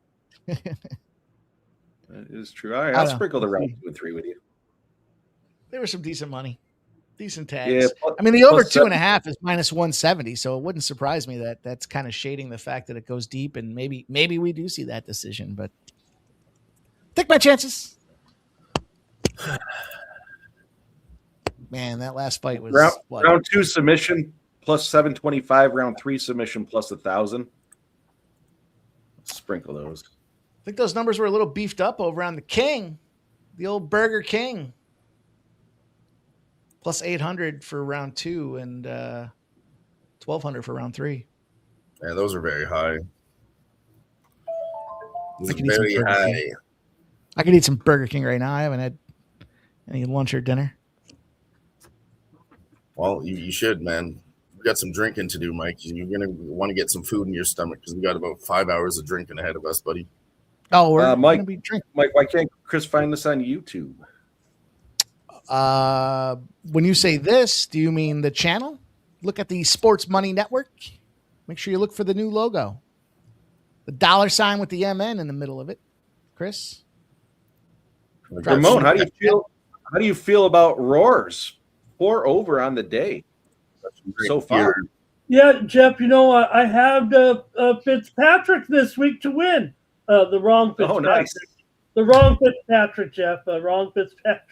That is true. All right, I'll sprinkle the round 2 and 3 with you. There was some decent money, decent tags. Yeah, I mean, the over 2.5 is minus 170, so it wouldn't surprise me that that's kind of shading the fact that it goes deep, and maybe we do see that decision. But take my chances. Man, that last fight was round 2 submission plus 725, round 3 submission plus 1,000. Sprinkle those. I think those numbers were a little beefed up over on the King, the old Burger King. Plus 800 for round 2 and 1,200 for round 3. Yeah, those are very high. Very high. I could eat some Burger King right now. I haven't had any lunch or dinner. Well, you should, man. We got some drinking to do, Mike. You're going to want to get some food in your stomach because we got about 5 hours of drinking ahead of us, buddy. Oh, we're Mike, going to be drinking. Mike, why can't Chris find this on YouTube? When you say this, do you mean the channel? Look at the Sports Money Network. Make sure you look for the new logo. The $sign with the MN in the middle of it. Chris? Ramon, how do you feel about Roars? 4 over on the day so far. Yeah, Jeff, I had Fitzpatrick this week to win. The wrong Fitzpatrick. Oh, nice. The wrong Fitzpatrick, Jeff. Wrong Fitzpatrick.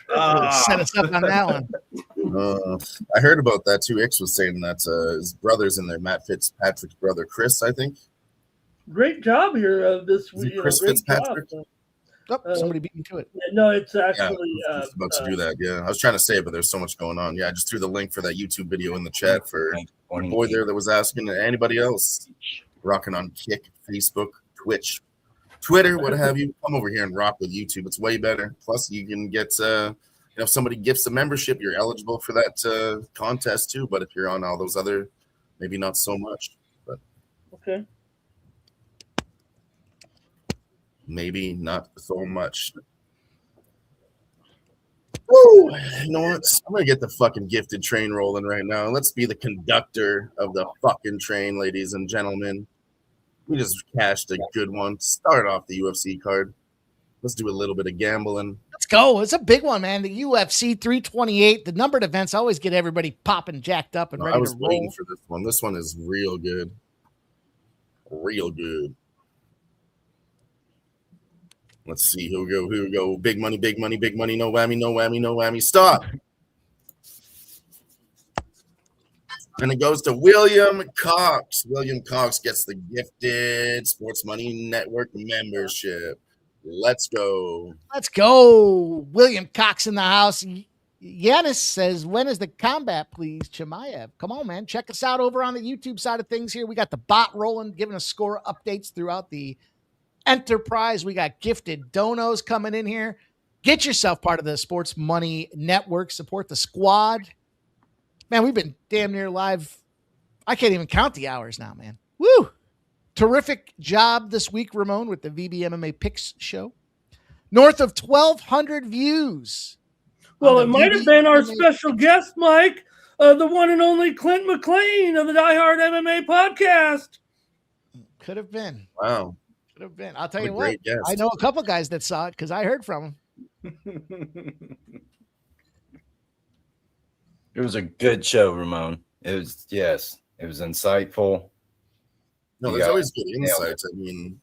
Set us up on that one. I heard about that too. Ix was saying that his brother's in there. Matt Fitzpatrick's brother, Chris, I think. Great job here this week. Chris Fitzpatrick? Somebody beat me to it. No, it's actually about to do that. Yeah, I was trying to say it, but there's so much going on. Yeah, I just threw the link for that YouTube video in the chat for a boy there that was asking anybody else rocking on Kick, Facebook, Twitch, Twitter, what have you. Come over here and rock with YouTube. It's way better. Plus, you can get if somebody gifts a membership, you're eligible for that contest too. But if you're on all those other, maybe not so much. But okay. Maybe not so much. Woo! You know what? I'm going to get the fucking gifted train rolling right now. Let's be the conductor of the fucking train, ladies and gentlemen. We just cashed a good one. Start off the UFC card. Let's do a little bit of gambling. Let's go. It's a big one, man. The UFC 328. The numbered events always get everybody popping, jacked up, and ready to roll. I was waiting for this one. This one is real good. Real good. Let's see. Here we go. Big money, big money, big money. No whammy, no whammy, no whammy. Stop. And it goes to William Cox. William Cox gets the gifted Sports Money Network membership. Let's go. Let's go. William Cox in the house. Yanis says, when is the combat, please, Chimaev? Come on, man. Check us out over on the YouTube side of things here. We got the bot rolling, giving us score updates throughout the enterprise. We got gifted donos coming in here. Get yourself part of the Sports Money Network. Support the squad. Man, we've been damn near live. I can't even count the hours now, man. Woo! Terrific job this week, Ramon, with the VB MMA Picks show. North of 1,200 views. Well, it might have been our special guest, Mike, the one and only Clint McLean of the Die Hard MMA podcast. Could have been. Wow. Could have been. I'll tell you What a what. great guest. I know a couple guys that saw it because I heard from them. It was a good show, Ramon. It was insightful. No, there's always good insights. I mean,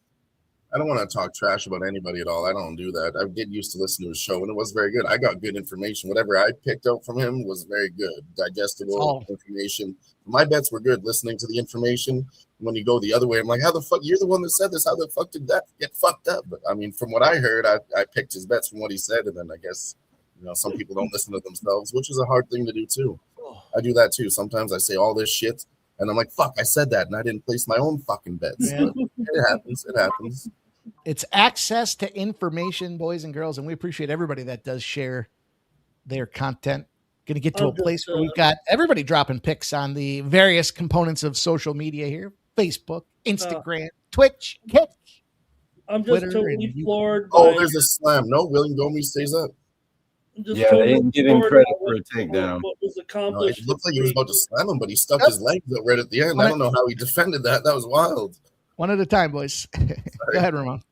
I don't want to talk trash about anybody at all. I don't do that. I did used to listen to his show, and it was very good. I got good information. Whatever I picked out from him was very good, digestible information. My bets were good. Listening to the information. When you go the other way, I'm like, how the fuck? You're the one that said this. How the fuck did that get fucked up? But I mean, from what I heard, I picked his bets from what he said, and then I guess some people don't listen to themselves, which is a hard thing to do too. I do that too. Sometimes I say all this shit, and I'm like, fuck, I said that, and I didn't place my own fucking bets. Yeah. It happens. It happens. It's access to information, boys and girls, and we appreciate everybody that does share their content. Going to get to a place where we've got everybody dropping pics on the various components of social media here: Facebook, Instagram, Twitch, Kick. I'm just Twitter, totally floored. Oh, there's a slam. No, William Gomez stays up. Yeah, they didn't give him credit for a takedown. What was No, accomplished? it looked like he was about to slam him, but he stuck his legs out right at the end. I don't know how he defended that. That was wild. One at a time, boys. Go ahead, Ramon.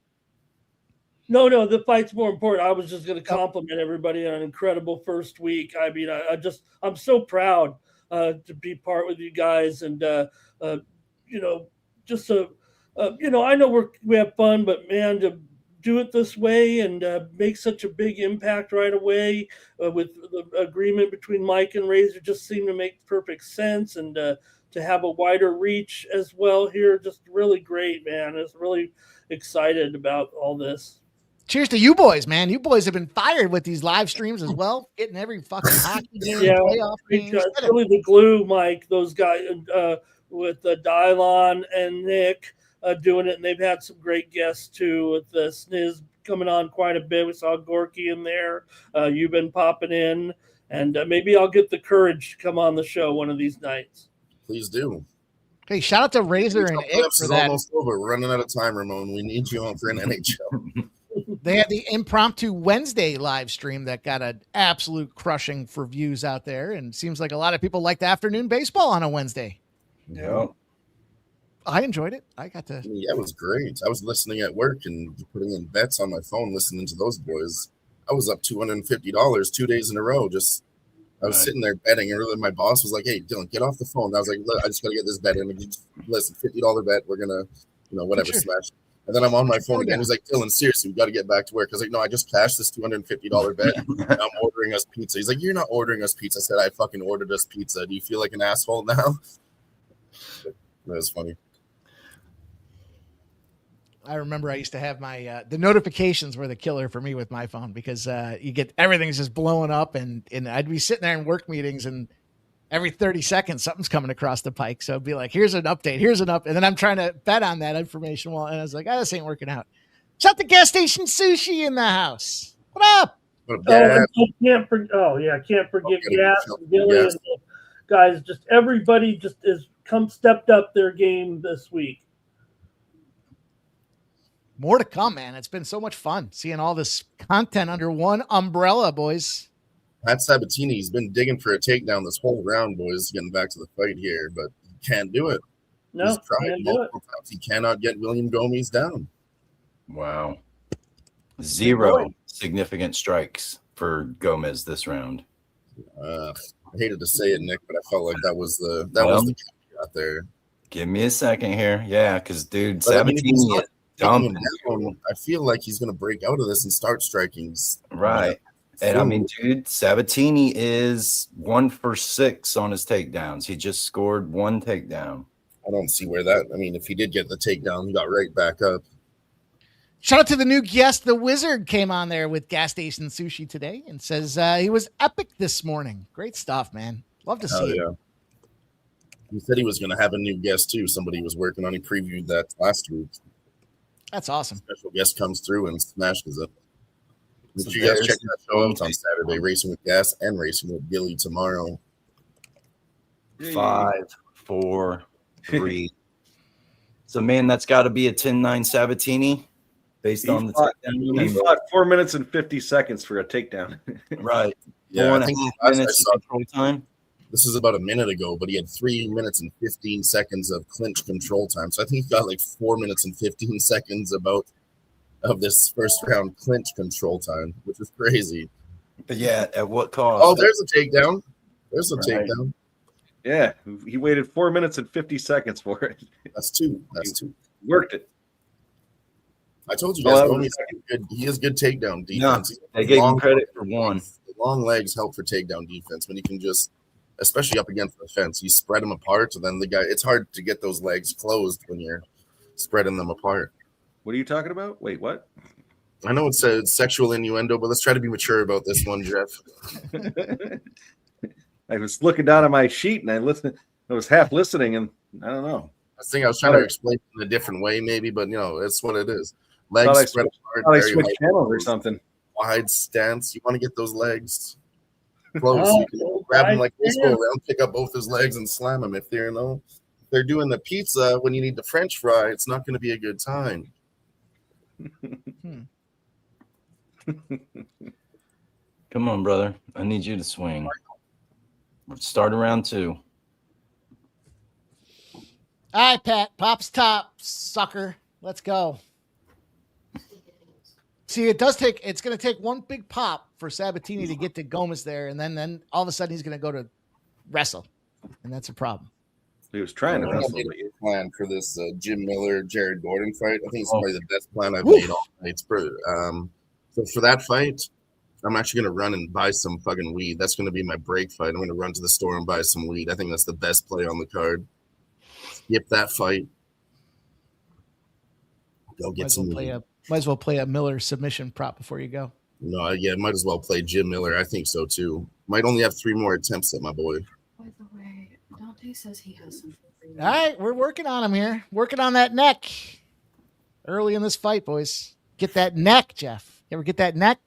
No, the fight's more important. I was just going to compliment everybody on an incredible first week. I mean, I'm so proud to be part with you guys, and I know we have fun, but man, to do it this way and make such a big impact right away with the agreement between Mike and Razor just seemed to make perfect sense, and to have a wider reach as well here, just really great, man. It's really excited about all this. Cheers to you boys, man. You boys have been fired with these live streams as well, getting every fucking hockey game, playoff games. It's really the glue, Mike. Those guys with Dylon and Nick doing it, and they've had some great guests too with Sniz coming on quite a bit. We saw Gorky in there. You've been popping in, and maybe I'll get the courage to come on the show one of these nights. Please do. Hey, shout out to Razor and Ick for that. Almost over. We're running out of time, Ramon. We need you on for an NHL. They had the impromptu Wednesday live stream that got an absolute crushing for views out there, and seems like a lot of people liked afternoon baseball on a Wednesday. Yeah. I enjoyed it. I got to. Yeah, it was great. I was listening at work and putting in bets on my phone, listening to those boys. I was up $250 2 days in a row. I was sitting there betting, and really my boss was like, "Hey, Dylan, get off the phone." I was like, "Look, I just got to get this bet in. Listen, $50 bet. We're gonna, whatever, smash." And then I'm on my phone again. He's like, "Dylan, seriously, we got to get back to work." I was like, "No, I just cashed this $250 bet. And I'm ordering us pizza." He's like, "You're not ordering us pizza." I said, "I fucking ordered us pizza. Do you feel like an asshole now?" That was funny. I remember I used to have my the notifications were the killer for me with my phone, because you get everything's just blowing up, and I'd be sitting there in work meetings, and every 30 seconds something's coming across the pike. So it'd be like, here's an update, and then I'm trying to bet on that information. And I was like, this ain't working out. Shut the gas station sushi in the house. What up? I can't forget Gas and Billy and the guys. Just everybody just stepped up their game this week. More to come, man. It's been so much fun seeing all this content under one umbrella, boys. Pat Sabatini's been digging for a takedown this whole round, boys, getting back to the fight here, but he can't do it. No, he's tried multiple times. He cannot get William Gomez down. Wow. 0 significant strikes for Gomez this round. I hated to say it, Nick, but I felt like that was the caveat there. Give me a second here. Yeah, because, dude, Sabatini is dumping. I feel like he's going to break out of this and start striking. Right. And I mean, dude, Sabatini is 1 for 6 on his takedowns. He just scored 1 takedown. I don't see where that. I mean, if he did get the takedown, he got right back up. Shout out to the new guest. The Wizard came on there with Gas Station Sushi today and says he was epic this morning. Great stuff, man. Love to see it. He said he was going to have a new guest too. Somebody was working on. He previewed that last week. That's awesome. Special guest comes through and smashes it. Did you guys check that show out on Saturday? Racing with Gas and Racing with Gilly tomorrow. 5, 4, 3. So, man, that's got to be a 10-9 Sabatini. based on the He fought 4 minutes and 50 seconds for a takedown. right. Yeah, 4 I and a think half I minutes saw- of control time. This is about a minute ago, but he had 3 minutes and 15 seconds of clinch control time. So I think he got like 4 minutes and 15 seconds of this first round clinch control time, which is crazy. But yeah, at what cost? Oh, there's a takedown. There's a Right. takedown. Yeah, he waited 4 minutes and 50 seconds for it. That's two. That's two. Worked it. I told you Oh, guys, that Gomes was- good. He has good takedown No, defense. they gave him credit for one. The long legs help for takedown defense when he can just, especially up against the fence, you spread them apart, and then the guy. It's hard to get those legs closed when you're spreading them apart. What are you talking about? Wait, what? I know it's a sexual innuendo, but let's try to be mature about this one, Jeff. I was looking down at my sheet and I was half listening, and I don't know. I think I was trying to explain it in a different way, maybe, but it's what it is. Legs Thought I spread switched- apart, I very switched high channels or pose, something. wide stance. You want to get those legs close. Oh, You can grab him like this, yeah. go around, pick up both his legs, and slam him. If they're doing the pizza when you need the French fry, it's not going to be a good time. Come on, brother. I need you to swing. Start around 2. All right, Pat. Pop's top, sucker. Let's go. See, it's going to take one big pop for Sabatini to get to Gomes there, and then all of a sudden he's going to go to wrestle, and that's a problem. He was trying to I wrestle. made a plan for this Jim Miller Jared Gordon fight. I think it's Oh. probably the best plan I've Woo. made all night. So for that fight, I'm actually going to run and buy some fucking weed. That's going to be my break fight. I'm going to run to the store and buy some weed. I think that's the best play on the card. Skip that fight. Go get some weed. Might as well play a Miller submission prop before you go. No, yeah, might as well play Jim Miller. I think so too. Might only have 3 more attempts at my boy. By the way, Dante says he has something for you. All right, we're working on him here. Working on that neck early in this fight, boys. Get that neck, Jeff. You ever get that neck?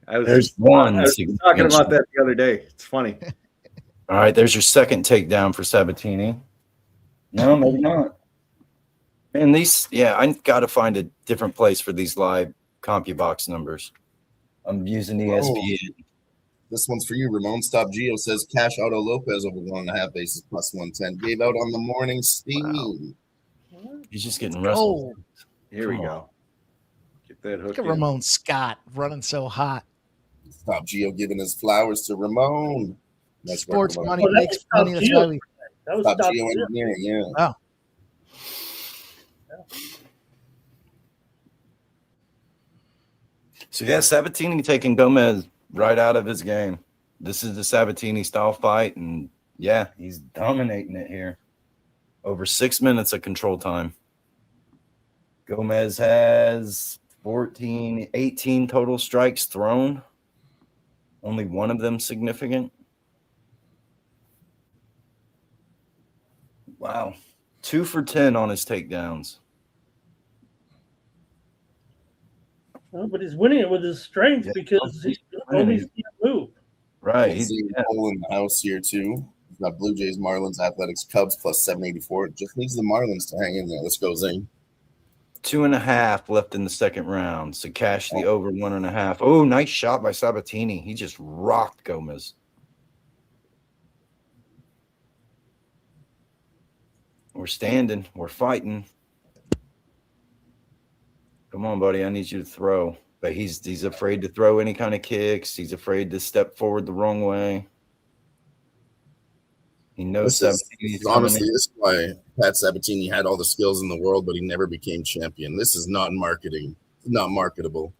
There's one. I was talking about that the other day. It's funny. All right, there's your second takedown for Sabatini. No, maybe not. And I got to find a different place for these live CompuBox numbers. I'm using ESPN. This one's for you, Ramon. Stop Geo says Cash Auto Lopez over 1.5 bases plus 110. Gave out on the morning steam. Wow. He's just getting wrestled. Oh, Here we go. Get that hook. look at in. Ramon Scott running so hot. Stop Geo giving his flowers to Ramon. Nice work, Sports Ramon. money Oh, that makes was top money. That's Geo. why we. That was Stop top Geo tier. engineering, yeah. So yeah, Sabatini taking Gomez right out of his game. This is the Sabatini style fight, and yeah, he's dominating it here. Over 6 minutes of control time. Gomez has 18 total strikes thrown. Only one of them significant. Wow. 2 for 10 on his takedowns. Well, but he's winning it with his strength because he only can't move. Right. He's Cole in the house here too. He's got Blue Jays, Marlins, Athletics, Cubs plus 784. Just needs the Marlins to hang in there. Let's go, Zane. 2.5 left in the second round. So cash the over 1.5. Oh, nice shot by Sabatini. He just rocked Gomez. We're standing. We're fighting. Come on, buddy. I need you to throw. But he's afraid to throw any kind of kicks. He's afraid to step forward the wrong way. He knows Sabatini's honestly, this is why Pat Sabatini had all the skills in the world, but he never became champion. This is not marketing, not marketable.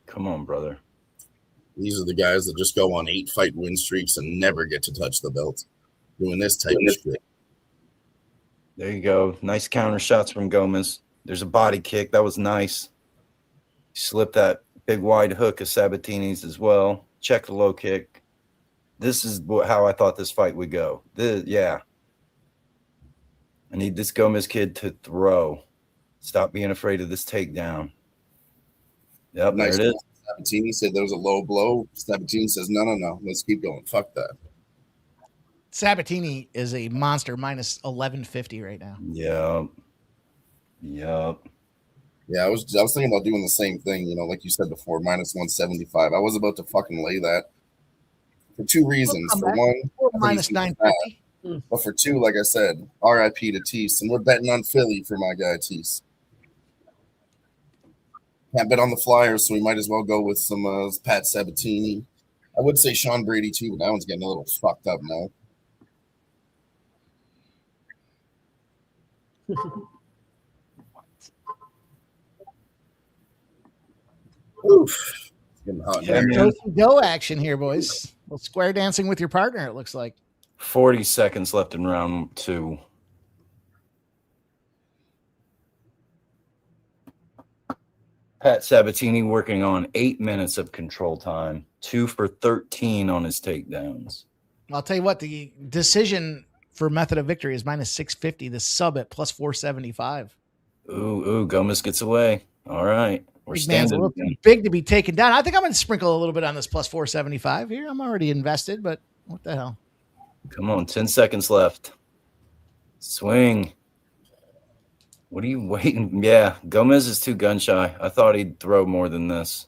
Come on, brother. These are the guys that just go on 8-fight win streaks and never get to touch the belt. Doing this type of shit. There you go. Nice counter shots from Gomez. There's a body kick. That was nice. Slipped that big wide hook of Sabatini's as well. Check the low kick. This is how I thought this fight would go. I need this Gomez kid to throw. Stop being afraid of this takedown. Yep, Nice. there it is. Sabatini said there was a low blow. Sabatini says, no. Let's keep going. Fuck that. Sabatini is a monster minus 1150 right now. Yep. Yeah, I was thinking about doing the same thing, like you said before, minus 175. I was about to fucking lay that for two reasons. For one, minus 950. But for two, like I said, RIP to Tease, and we're betting on Philly for my guy Tease. Can't bet on the Flyers, so we might as well go with some Pat Sabatini. I would say Sean Brady too, but that one's getting a little fucked up now. Oof. It's getting hot in there. Go action here, boys. Well, square dancing with your partner, it looks like. 40 seconds left in round 2. Pat Sabatini working on 8 minutes of control time, 2 for 13 on his takedowns. I'll tell you what, the decision for method of victory is minus 650. The sub at plus 475. Ooh, Gomez gets away. All right. We're Big man's a standing. little too big to be taken down. I think I'm going to sprinkle a little bit on this plus 475 here. I'm already invested, but what the hell? Come on, 10 seconds left. Swing. What are you waiting? Yeah, Gomez is too gun shy. I thought he'd throw more than this.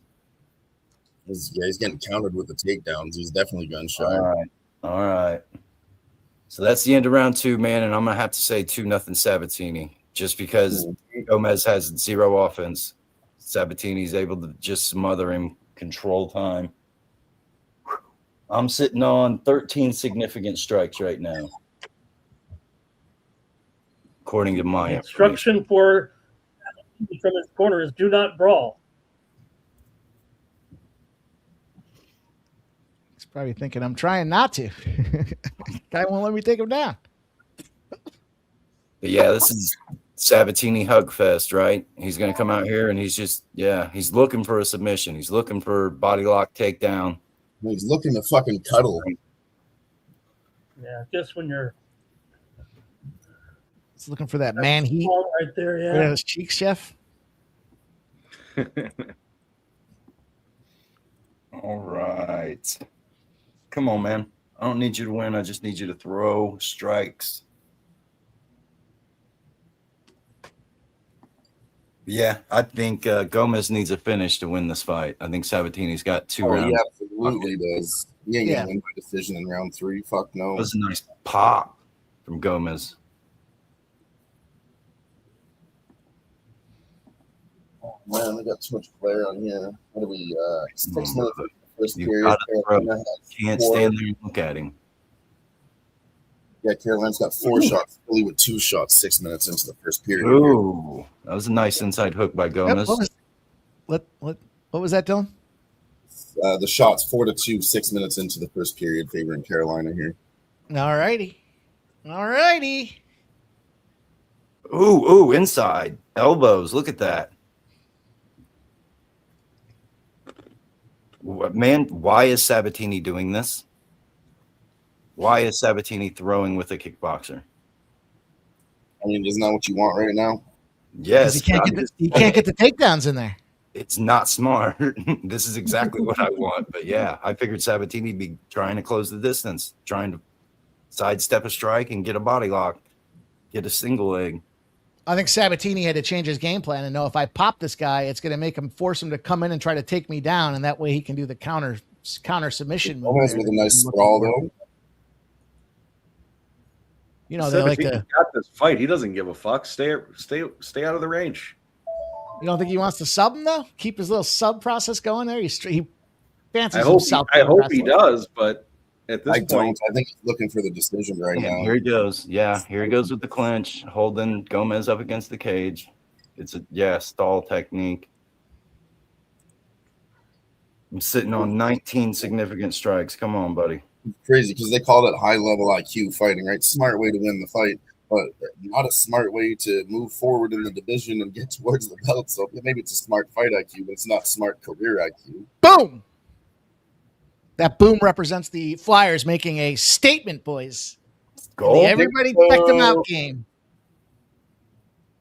He's getting countered with the takedowns. He's definitely gun shy. All right. So that's the end of round 2, man, and I'm going to have to say 2-0 Sabatini just because Gomez has 0 offense. Sabatini's able to just smother him, control time. I'm sitting on 13 significant strikes right now, according to my instruction from his corner is do not brawl. He's probably thinking I'm trying not to. Guy won't let me take him down. But yeah, this is Sabatini hug fest, right? He's going to come out here and he's just, he's looking for a submission. He's looking for body lock takedown. He's looking to fucking cuddle. Yeah, just when you're looking for that man heat right there. Yeah, right on his cheeks, Chef. All right. Come on, man. I don't need you to win. I just need you to throw strikes. Yeah, I think Gomez needs a finish to win this fight. I think Sabatini's got 2 rounds. He absolutely does. He ain't gonna win by decision in round 3. Fuck no. That was a nice pop from Gomez. Oh, man, we got too much glare on here. What do we 6 minutes in the first You period? can't stand there and look at him. Yeah, Carolina's got 4 shots. Philly with 2 shots 6 minutes into the first period. Ooh, that was a nice inside hook by Gomez. What was that, Dylan? The shots 4-2 6 minutes into the first period, favoring Carolina here. All righty. Ooh, inside elbows. Look at that. Man, why is Sabatini doing this? Why is Sabatini throwing with a kickboxer? I mean, isn't that what you want right now? Yes. He can't get the takedowns in there. It's not smart. This is exactly what I want. But yeah, I figured Sabatini would be trying to close the distance, trying to sidestep a strike and get a body lock, get a single leg. I think Sabatini had to change his game plan and know if I pop this guy, it's going to make him force him to come in and try to take me down, and that way he can do the counter submission. Almost with a nice sprawl though. You know, they like to got this fight. He doesn't give a fuck. Stay out of the range. You don't think he wants to sub him though? Keep his little sub process going there. He fancies I hope he wrestling. does, but at this point, I think he's looking for the decision right now. Here he goes. Yeah, here he goes with the clinch, holding Gomez up against the cage. It's a stall technique. I'm sitting on 19 significant strikes. Come on, buddy. It's crazy because they call it high level IQ fighting, right? Smart way to win the fight, but not a smart way to move forward in the division and get towards the belt. So maybe it's a smart fight IQ, but it's not smart career IQ. Boom! That boom represents the Flyers making a statement, boys. Everybody check them out game.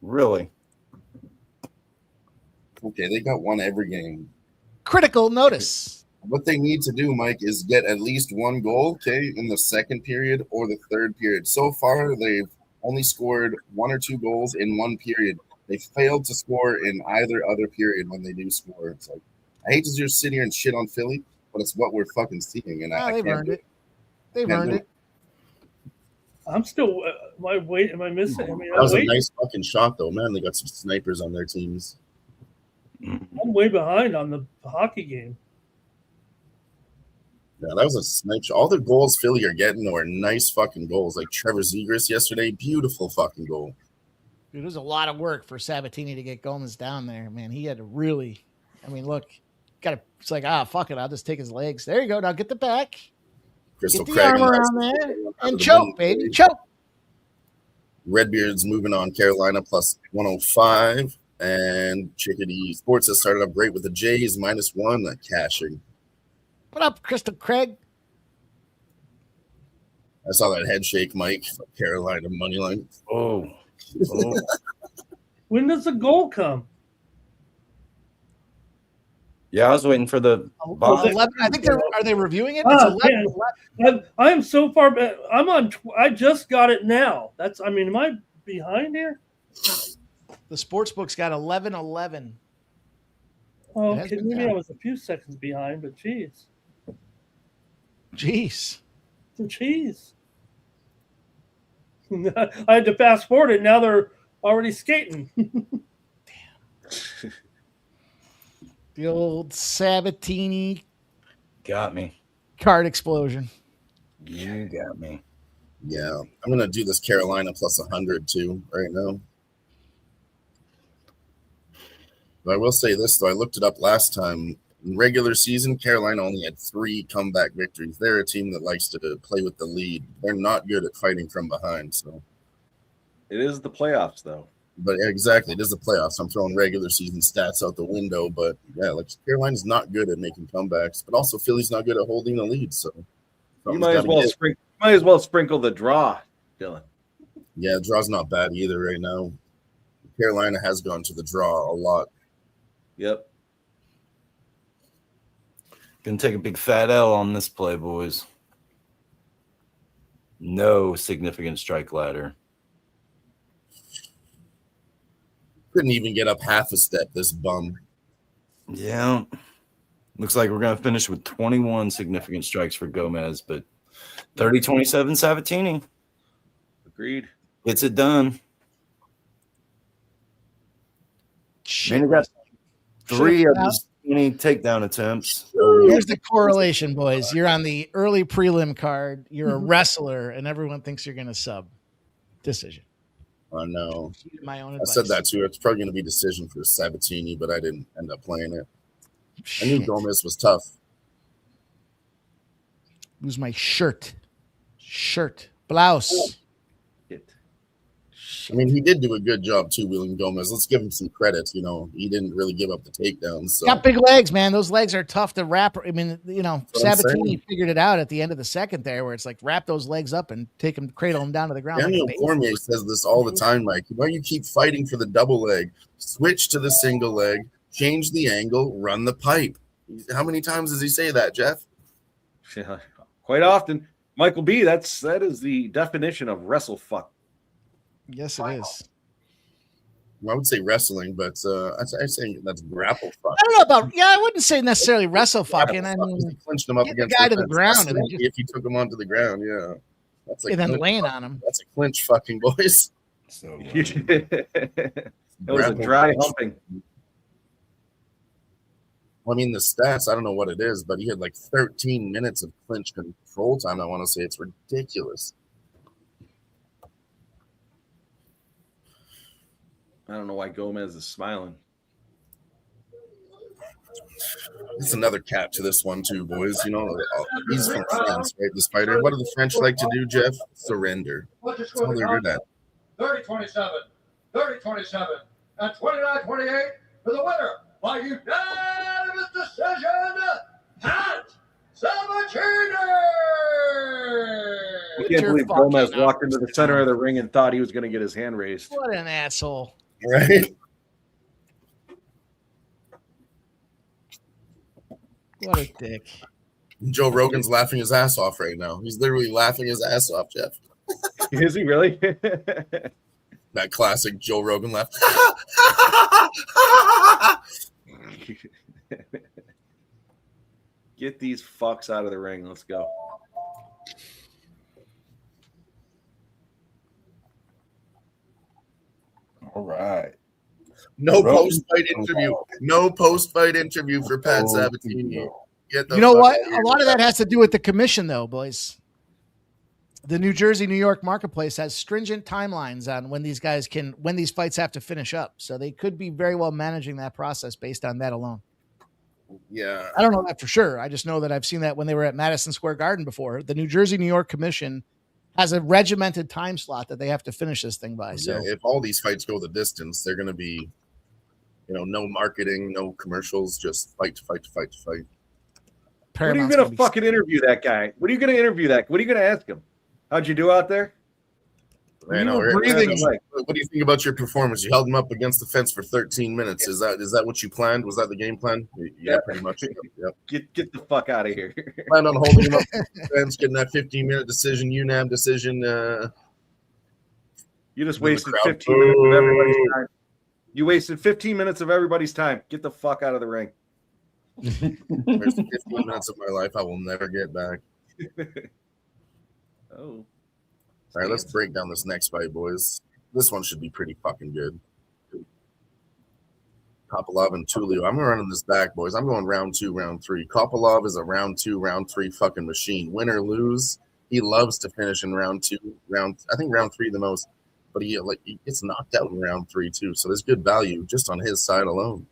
Really? Okay, they got one every game. Critical notice. What they need to do, Mike, is get at least 1 goal, in the second period or the third period. So far, they've only scored 1 or 2 goals in 1 period. They failed to score in either other period when they do score. It's like, I hate to just sit here and shit on Philly, but it's what we're fucking seeing. And I they've can't earned do it. They've earned it. I'm still. Am I missing? I mean, that was a nice fucking shot, though, man. They got some snipers on their teams. I'm way behind on the hockey game. Yeah, that was a snipe shot. All the goals Philly are getting are nice fucking goals. Like Trevor Zegras yesterday, beautiful fucking goal. Dude, it was a lot of work for Sabatini to get Gomez down there, man. He had to really. I mean, look, it's like, fuck it, I'll just take his legs. There you go. Now get the back. Crystal Get the Craig arm around there and choke, baby, choke. Redbeard's moving on Carolina plus 105. And Chickadee Sports has started up great with the Jays -1 cashing. What up, Crystal Craig? I saw that head shake, Mike, for Carolina money line. Oh. When does the goal come? Yeah, I was waiting for the 11. I think are they reviewing it? It's 11. I'm so far back. I'm on. I just got it now. Am I behind here? The sports book's got 11-11. Oh, okay, maybe I was a few seconds behind, but jeez. I had to fast forward it. Now they're already skating. Damn. The old Sabatini got me. Card explosion. You got me. Yeah, I'm gonna do this Carolina plus 100 too right now. But I will say this though, I looked it up last time. In regular season, Carolina only had 3 comeback victories. They're a team that likes to play with the lead. They're not good at fighting from behind. So it is the playoffs, though. But exactly, it is the playoffs. I'm throwing regular season stats out the window. But yeah, like Carolina's not good at making comebacks, but also Philly's not good at holding the lead. So you might as well sprinkle the draw, Dylan. Yeah, the draw's not bad either right now. Carolina has gone to the draw a lot. Yep. Gonna take a big fat L on this play, boys. No significant strike ladder. Couldn't even get up half a step, this bum. Yeah. Looks like we're going to finish with 21 significant strikes for Gomez, but 30-27 Sabatini. Agreed. Gets it done. Man, he got 3 of his 20 takedown attempts. Here's the correlation, boys. You're on the early prelim card. You're a wrestler, and everyone thinks you're going to sub. Decision. I know. My own I advice. said that too. It's probably going to be decision for Sabatini, but I didn't end up playing it. I knew Gomez was tough. Lose my shirt. Blouse. I mean, he did do a good job too, William Gomez. Let's give him some credit. You know, he didn't really give up the takedowns. So. Got big legs, man. Those legs are tough to wrap. I mean, you know, Sabatini figured it out at the end of the second there, where it's like wrap those legs up and take them, cradle them down to the ground. Daniel Cormier says this all the time, Mike. Why you keep fighting for the double leg? Switch to the single leg, change the angle, run the pipe. How many times does he say that, Jeff? Yeah, quite often. Michael B, that is the definition of wrestle fuck. Yes, it is. I would say wrestling, but I say that's grapple fuck. I don't know about. Yeah, I wouldn't say necessarily wrestle fucking. I mean, he clinched him up against the guy to the ground, and if he took him onto the ground, yeah, that's and then laying on him. That's a clinch, fucking boys. So it was a dry humping. Well, I mean, the stats, I don't know what it is, but he had like 13 minutes of clinch control time. I want to say it's ridiculous. I don't know why Gomez is smiling. It's another cat to this one too, boys. You know, he's from France, right? The spider. What do the French like to do, Jeff? Surrender. That's all they're good at. 30-27, 30-27, and 29-28 for the winner by unanimous decision, Pat Sabatini! I can't believe Gomez walked into the center of the ring and thought he was going to get his hand raised. What an asshole. Right? What a dick. Joe Rogan's laughing his ass off right now. He's literally laughing his ass off, Jeff. Is he really? That classic Joe Rogan laugh. Get these fucks out of the ring. Let's go. All right. No post-fight interview. No post-fight interview for Pat Sabatini. You know what? A lot of that has to do with the commission, though, boys. The New Jersey, New York marketplace has stringent timelines on when these fights have to finish up. So they could be very well managing that process based on that alone. Yeah. I don't know that for sure. I just know that I've seen that when they were at Madison Square Garden before. The New Jersey, New York commission has a regimented time slot that they have to finish this thing by. So if all these fights go the distance, they're going to be, no marketing, no commercials, just fight to fight to fight to fight. What are you going to fucking interview that guy? What are you going to interview that? What are you going to ask him? How'd you do out there? I know. Breathing. What do you think about your performance? You held him up against the fence for 13 minutes. Is that what you planned? Was that the game plan? Yeah, pretty much. Yep. Get the fuck out of here. Planned on holding him up against the fence, getting that 15-minute decision, UNAM decision. You just wasted 15 minutes of everybody's time. You wasted 15 minutes of everybody's time. Get the fuck out of the ring. There's 15 minutes of my life I will never get back. Oh. All right, let's break down this next fight, boys. This one should be pretty fucking good. Kopylov and Tulio. I'm running this back, boys. I'm going round 2, round 3. Kopylov is a round 2, round 3 fucking machine. Win or lose, he loves to finish in round 2. I think round 3 the most, but he gets knocked out in round 3 too. So there's good value just on his side alone.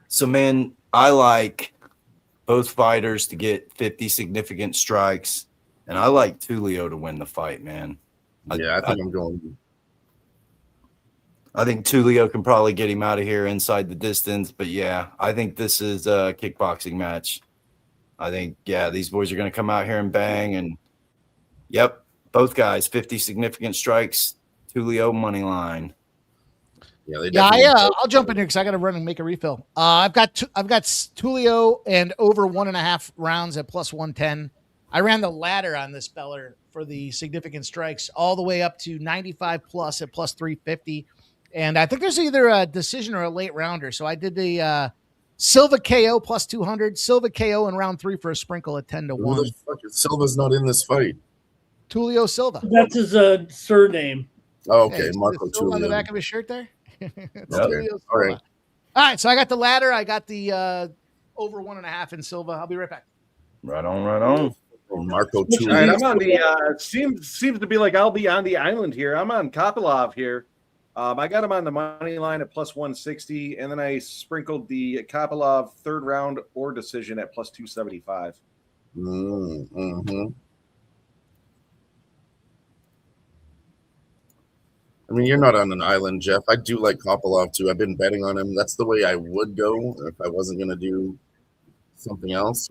So, man, I like both fighters to get 50 significant strikes, and I like Tulio to win the fight, man. I think I'm going. I think Tulio can probably get him out of here inside the distance, but yeah, I think this is a kickboxing match. I think, these boys are going to come out here and bang, and yep, both guys, 50 significant strikes, Tulio money line. I'll jump in here because I got to run and make a refill. I've got Tulio and over 1.5 rounds at plus 110. I ran the ladder on this feller for the significant strikes all the way up to 95 plus at plus 350. And I think there's either a decision or a late rounder. So I did the Silva KO plus 200, Silva KO in round 3 for a sprinkle at 10 to 1. Who the fuck is Silva's not in this fight? Tulio Silva. That's his surname. Oh, okay. Marco Tulio. On the back of his shirt there. Okay. All right. All right. So I got the ladder. I got the over 1.5 in Silva. I'll be right back. Right on. Marco Tulio. All right, I'm on the seems to be like I'll be on the island here. I'm on Kopylov here. I got him on the money line at plus 160, and then I sprinkled the Kopylov third round or decision at plus 275. Mm-hmm. I mean, you're not on an island, Jeff. I do like Kopylov too. I've been betting on him. That's the way I would go if I wasn't going to do something else,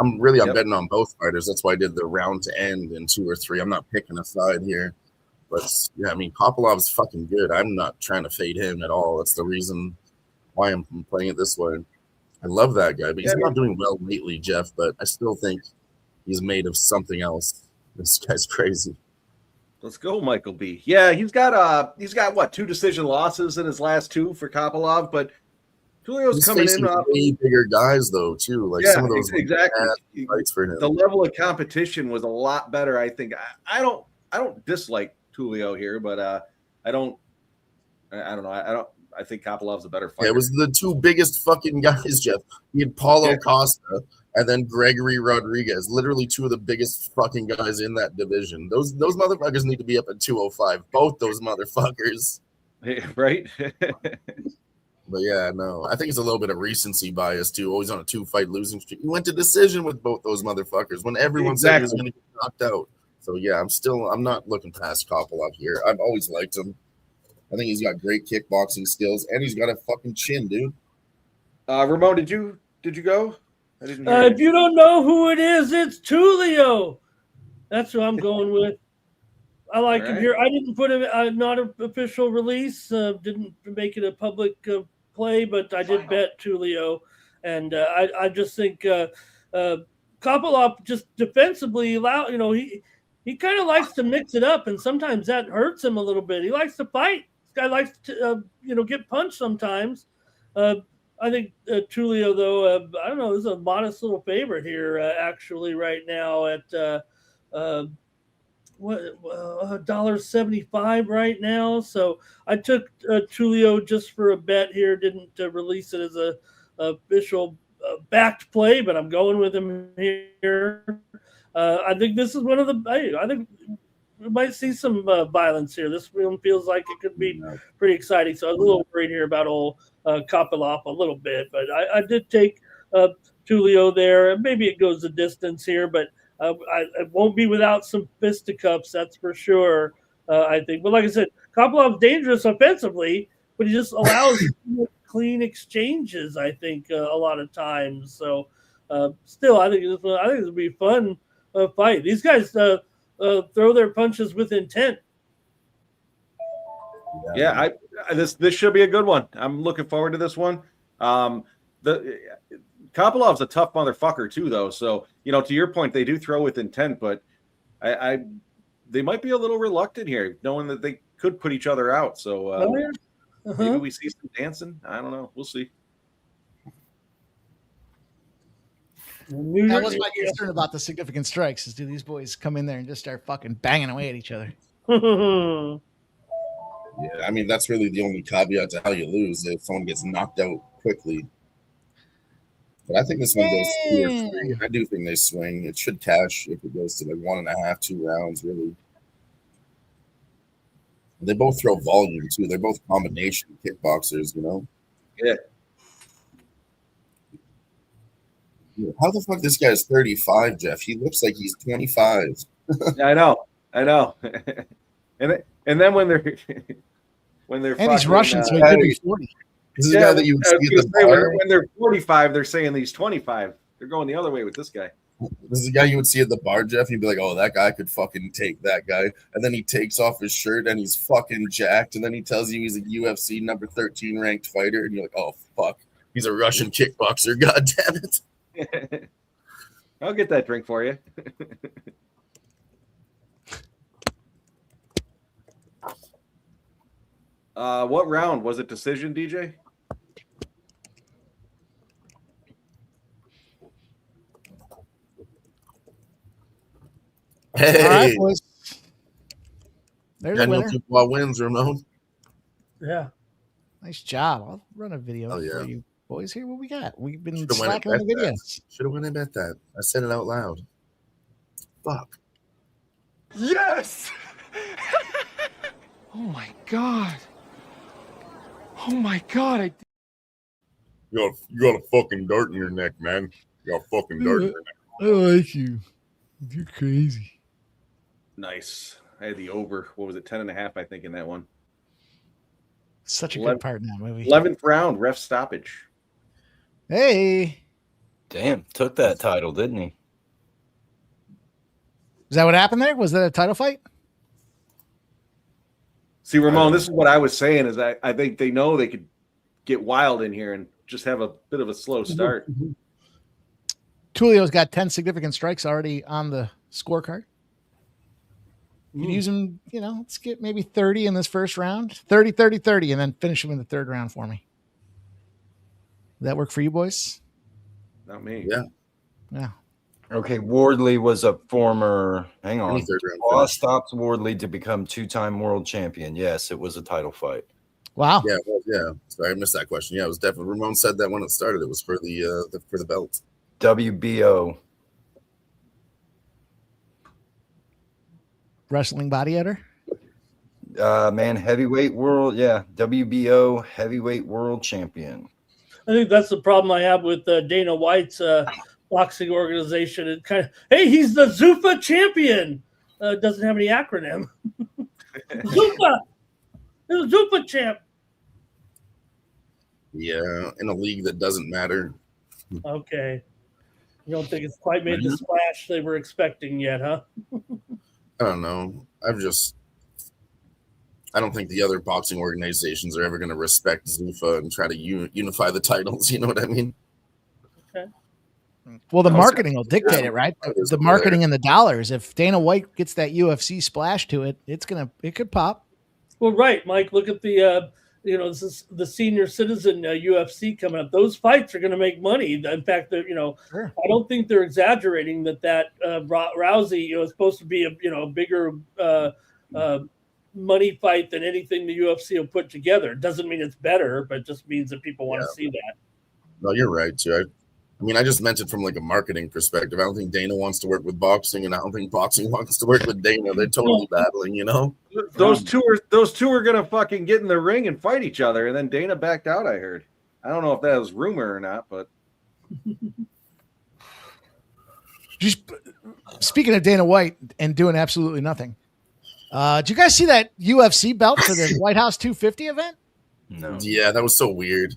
I'm betting on both fighters. That's why I did the round to end in 2 or 3. I'm not picking a side here. But, yeah, I mean, Kopylov's fucking good. I'm not trying to fade him at all. That's the reason why I'm playing it this way. I love that guy, but he's not doing well lately, Jeff. But I still think he's made of something else. This guy's crazy. Let's go, Michael B. Yeah, he's got what, 2 decision losses in his last 2 for Kopylov, but Tulio's coming in way bigger guys though too. Like some of those exactly fights for him. The level of competition was a lot better. I think I don't dislike Tulio here, but I don't know. I think Kopylov's a better fighter. Yeah, it was the 2 biggest fucking guys, Jeff. He had Paulo Costa and then Gregory Rodriguez, literally 2 of the biggest fucking guys in that division. Those motherfuckers need to be up at 205. Both those motherfuckers. Right? But yeah, no, I think it's a little bit of recency bias too. Always on a 2-fight losing streak. He went to decision with both those motherfuckers when everyone said he was going to get knocked out. So yeah, I'm not looking past Kopylov here. I've always liked him. I think he's got great kickboxing skills and he's got a fucking chin, dude. Ramon, did you go? I didn't hear if you don't know who it is, it's Tulio. That's who I'm going with. I like him here. I didn't put him not an official release. Didn't make it a public play, but I did bet Tulio, and I just think Kopylov just defensively he he kind of likes to mix it up, and sometimes that hurts him a little bit. He likes to fight. This guy likes to, get punched sometimes. I think Tulio, though, I don't know, is a modest little favorite here, actually, right now at $1.75 right now. So I took Tulio just for a bet here. Didn't release it as a official backed play, but I'm going with him here. I think this is one of the. I think we might see some violence here. This one feels like it could be pretty exciting. So I was a little worried here about old Kopylov a little bit, but I did take Tulio there. Maybe it goes the distance here, but I won't be without some fisticuffs, that's for sure, I think. But like I said, Kopylov's dangerous offensively, but he just allows clean exchanges, I think, a lot of times. So still, I think this will be a fun fight. These guys throw their punches with intent. Yeah, this should be a good one. I'm looking forward to this one. Kopylov's a tough motherfucker too, though. So to your point, they do throw with intent, but they might be a little reluctant here, knowing that they could put each other out. So maybe we see some dancing. I don't know. We'll see. That was my concern about the significant strikes. Is do these boys come in there and just start fucking banging away at each other? Yeah, I mean, that's really the only caveat to how you lose, if someone gets knocked out quickly. But I think this one goes 2 or 3. I do think they swing. It should cash if it goes to like 1.5, 2 rounds, really. They both throw volume, too. They're both combination kickboxers, Yeah. How the fuck this guy is 35, Jeff? He looks like he's 25. I know. and then when they're and he's Russian, so he could be 40. This is the guy that you would see at the bar. When they're 45, they're saying he's 25. They're going the other way with this guy. This is the guy you would see at the bar, Jeff. You'd be like, oh, that guy could fucking take that guy. And then he takes off his shirt and he's fucking jacked. And then he tells you he's a UFC number 13 ranked fighter. And you're like, oh, fuck. He's a Russian kickboxer. God damn it. I'll get that drink for you. What round was it? Decision, DJ? Hey, all right, boys. There's a winner. Wins, Ramon. Yeah, nice job. I'll run a video for you boys. Here, what we got? We've been slacking on the videos. Should have went and bet that. I said it out loud. Fuck. Yes. Oh my god. Oh my god. You got a fucking dart in your neck, man. You got a fucking dart in your neck. I like you. You're crazy. Nice. I had the over. What was it? 10.5, I think, in that one. Such a good part in that movie. 11th round, ref stoppage. Hey. Damn, took that title, didn't he? Is that what happened there? Was that a title fight? See, Ramon, this is what I was saying, is I think they know they could get wild in here and just have a bit of a slow start. Tulio's got 10 significant strikes already on the scorecard. You can use him, let's get maybe 30 in this first round. 30, 30, 30, and then finish him in the third round for me. Does that work for you boys? Not me. Yeah. Okay, Wardley was a former. Hang on. Law stops Wardley to become 2-time world champion. Yes, it was a title fight. Wow. Yeah, Sorry, I missed that question. Yeah, it was definitely. Ramon said that when it started. It was for the belt. WBO. Wrestling body editor? Man, heavyweight world. Yeah, WBO heavyweight world champion. I think that's the problem I have with Dana White's boxing organization. It kind of, hey, he's the Zuffa champion. Doesn't have any acronym. Zuffa. He's a Zuffa champ. Yeah, in a league that doesn't matter. Okay. You don't think it's quite made the splash they were expecting yet, huh? I don't know. I don't think the other boxing organizations are ever going to respect Zuffa and try to unify the titles. You know what I mean? Okay. Well, the I was marketing will dictate it, right? fighters The over marketing there. and the dollars. If Dana White gets that UFC splash to it, it could pop. Well, right, Mike. Look at the this is the senior citizen UFC coming up. Those fights are going to make money. In fact, Sure. I don't think they're exaggerating that Rousey is supposed to be a bigger money fight than anything the UFC will put together. It doesn't mean it's better, but it just means that people want to see that. No, you're right too. I mean, I just meant it from like a marketing perspective. I don't think Dana wants to work with boxing, and I don't think boxing wants to work with Dana. They're totally battling, you know. Those two are gonna fucking get in the ring and fight each other, and then Dana backed out. I heard. I don't know if that was rumor or not, but Just speaking of Dana White and doing absolutely nothing. Did you guys see that UFC belt for the White House 250 event? No. Yeah, that was so weird.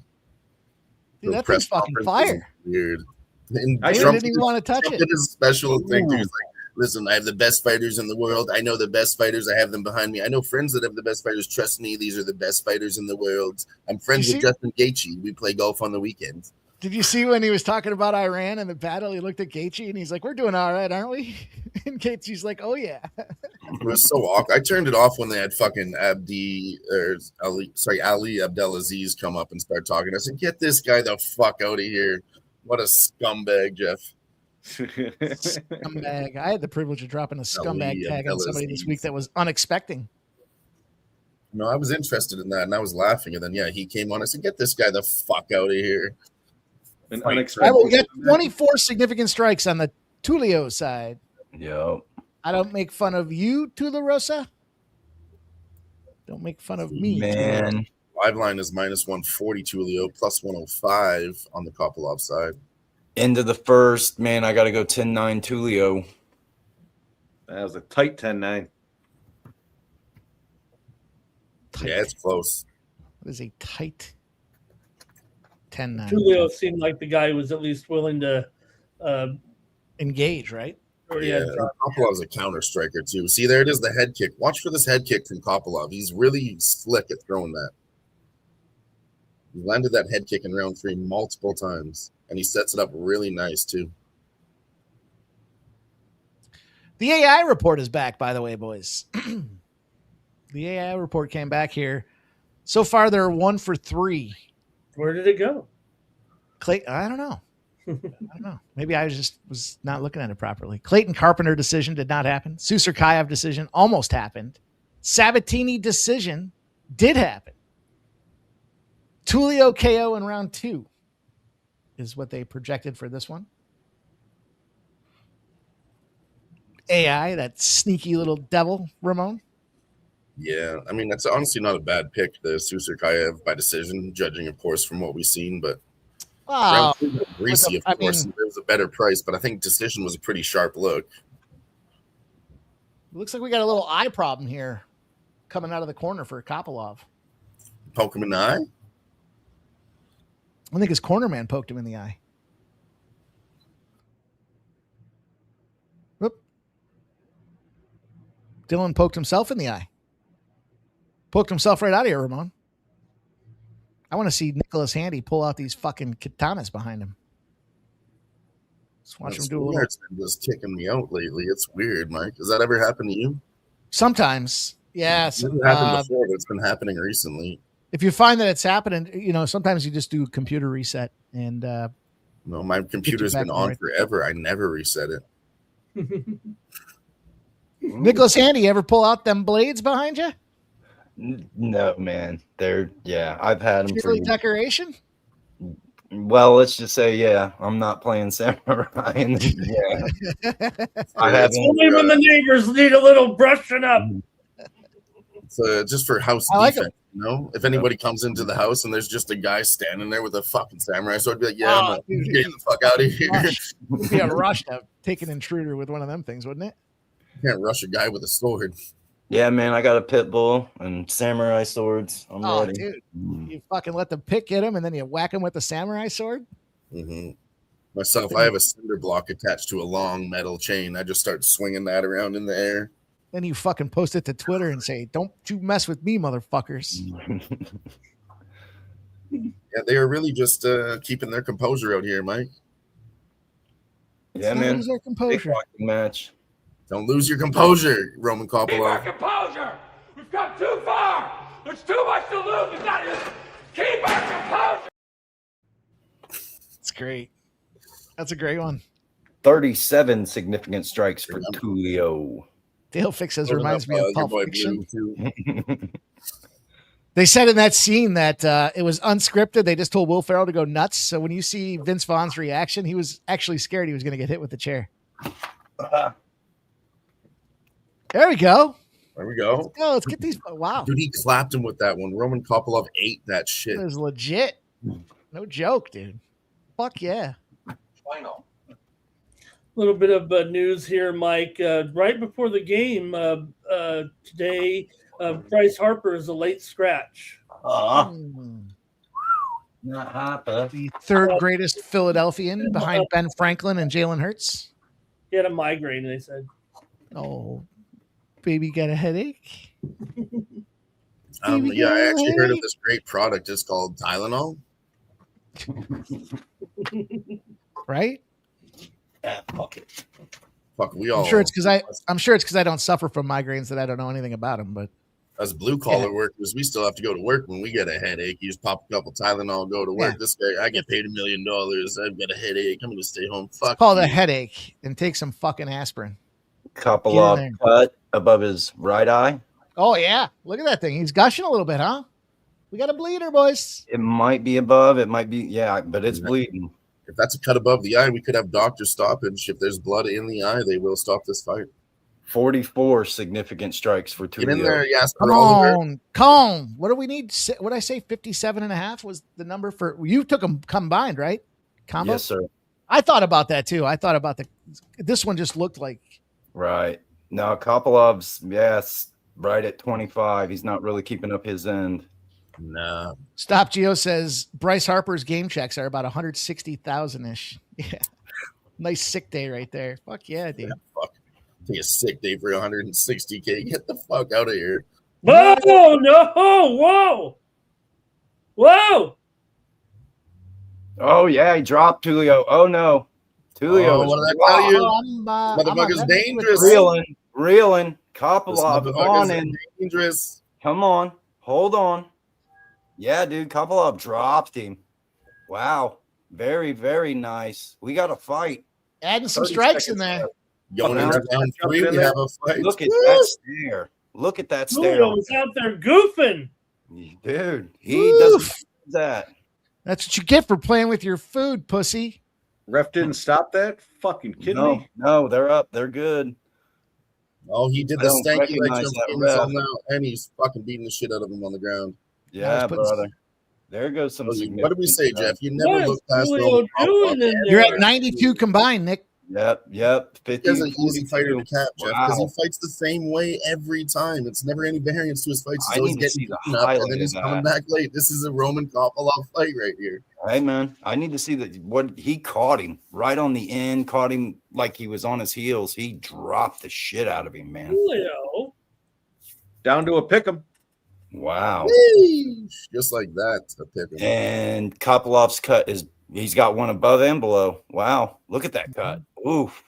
Dude, The that press thing's fucking conference was fire. Weird. And I Trump didn't even want to touch Trump it. did his special thing. He was like, listen, I have the best fighters in the world. I know the best fighters. I have them behind me. I know friends that have the best fighters. Trust me, these are the best fighters in the world. I'm friends You with see- Justin Gaethje. We play golf on the weekends. Did you see when he was talking about Iran and the battle? He looked at Gaethje and he's like, "We're doing all right, aren't we?" And Gaethje's like, "Oh yeah." It was so awkward. I turned it off when they had fucking Ali Abdelaziz come up and start talking. I said, "Get this guy the fuck out of here! What a scumbag, Jeff." Scumbag. I had the privilege of dropping a scumbag Ali tag on somebody this week that was unexpected. No, I was interested in that, and I was laughing. And then, yeah, he came on. I said, "Get this guy the fuck out of here!" an All right, unexpected. well, we got 24 significant strikes on the Tulio side. Yo. I don't make fun of you, Tula Rosa. Don't make fun of me, Man. Live line is -140 Tulio, +105 on the Kopylov side. End of the first, man. I got to go 10-9 Tulio. That was a tight 10-9. Yeah, it's close. What is a tight 10-9? Julio seemed like the guy who was at least willing to engage, right? Yeah, Kopilov's a counter striker too. See, there it is, the head kick. Watch for this head kick from Kopylov. He's really slick at throwing that. He landed that head kick in round 3 multiple times, and he sets it up really nice too. The AI report is back, by the way, boys. The AI report came back here. So far, they're 1 for 3. Where did it go? Clayton, I don't know. I don't know. Maybe I just was not looking at it properly. Clayton Carpenter decision did not happen. Susarkayev decision almost happened. Sabatini decision did happen. Tulio KO in round 2 is what they projected for this one. AI, that sneaky little devil, Ramon. Yeah, I mean, that's honestly not a bad pick, the Susarkayev by decision, judging, of course, from what we've seen. But Wow. round 2 was greasy, of course, and there was a better price, but I think decision was a pretty sharp look. Looks like we got a little eye problem here coming out of the corner for Kopylov. Poke him in the eye? I think his corner man poked him in the eye. Whoop. Dylan poked himself in the eye. Poked himself right out of here, Ramon. I want to see Nicholas Handy pull out these fucking katanas behind him. Let's watch him do a little. It's been just kicking me out lately. It's weird, Mike. Has that ever happened to you? Sometimes, yes. It never happened before, but it's been happening recently. If you find that it's happening, sometimes you just do computer reset and. No, my computer's been on forever. I never reset it. Nicholas Handy, ever pull out them blades behind you? No, man. I've had them for decoration. Well, let's just say, yeah, I'm not playing samurai. Yeah, I haven't. Only when the neighbors need a little brushing up. So just for house defense, if anybody comes into the house and there's just a guy standing there with a fucking samurai sword, I'd be like, yeah, I'm getting the fuck out of here. It'd be a rush to take an intruder with one of them things, wouldn't it? You can't rush a guy with a sword. Yeah, man, I got a pit bull and samurai swords. I'm ready. Dude, you fucking let the pick hit him and then you whack him with the samurai sword? Mm-hmm. Myself, I have a cinder block attached to a long metal chain. I just start swinging that around in the air. Then you fucking post it to Twitter and say, "Don't you mess with me, motherfuckers." Yeah, they are really just keeping their composure out here, Mike. Yeah, Let's not man. lose our Big composure. fucking match. Don't lose your composure, Roman Keep our Kopylov. composure! We've come too far! There's too much to lose! We've got to keep our composure! It's great. That's a great one. 37 significant strikes for Tulio. Dale Fix says reminds me of Your Pulp boy Fiction. Blue, too. They said in that scene that it was unscripted. They just told Will Ferrell to go nuts. So when you see Vince Vaughn's reaction, he was actually scared he was going to get hit with the chair. There we go. There we go. Let's go. Let's get these. Wow. Dude, he clapped him with that one. Roman Kopylov ate that shit. It was legit. No joke, dude. Fuck yeah. Final. A little bit of news here, Mike. Right before the game today, Bryce Harper is a late scratch. Not Harper. The third greatest Philadelphian behind Ben Franklin and Jalen Hurts. He had a migraine, they said. Oh, baby got a headache. Yeah, I actually heard of this great product. It's called Tylenol. Right? Yeah, fuck it. Fuck, we all. I'm sure it's because I don't suffer from migraines that I don't know anything about them. But as blue collar workers, we still have to go to work when we get a headache. You just pop a couple Tylenol, go to work. Yeah. This guy, I get paid $1 million. I've got a headache. I'm gonna stay home. Fuck. call it a you. headache and take some fucking aspirin. Couple Get in of there. cut above his right eye. Oh yeah, look at that thing. He's gushing a little bit, huh? We got a bleeder, boys. It might be above. It might be, yeah, but it's bleeding. If that's a cut above the eye, we could have doctor stoppage. If there's blood in the eye, they will stop this fight. 44 significant strikes for Get in Tulio. there, yes. Come on, calm. What do we need? What did I say? 57.5 was the number for you took them combined, right? Combo? Yes, sir. I thought about that too. I thought about this one just looked like Right. No, Kopolov's, yes, right at 25. He's not really keeping up his end. Nah. Stop Geo says Bryce Harper's game checks are about 160,000 ish. Yeah. Nice sick day right there. Fuck yeah, dude. Yeah, fuck. Take a sick day for 160K. Get the fuck out of here. Whoa, no, whoa. Whoa. Oh, yeah, he dropped Tulio. Oh, no. Tulio. Oh, what did I tell you? Motherfucker's dangerous. Reeling. This Kopolov motherfucker's on in. dangerous. Come on. Hold on. Yeah, dude, Kopolov dropped him. Wow. Very, very nice. We got a fight. Adding some strikes in there. Going into round 3, we have a fight. Look at that stare. Look at that stare. Julio was out there goofing. Dude, he doesn't do that. That's what you get for playing with your food, pussy. Ref didn't stop that? Fucking kidding me? No, they're up. They're good. Oh, he did I the don't stanky leg recognize jump that in ref. now, and he's fucking beating the shit out of him on the ground. Yeah, putting- brother. There goes some. What did we significant say, stuff. Jeff? You never What look is past Julio doing in You're there? at 92 combined, Nick. Yep. 50, He's an easy fighter to cap, Jeff, because Wow. he fights the same way every time. It's never any variance to his fights. He's I always need to getting see the beaten up, highlight and then he's of coming that. back late. This is a Roman Kopylov fight right here. Hey, man, I need to see that. What he caught him right on the end, caught him like he was on his heels. He dropped the shit out of him, man. Julio. Down to a pick'em. Wow. Just like that. A pick him. And Kopolov's cut is he's got one above and below. Wow. Look at that cut. Oof.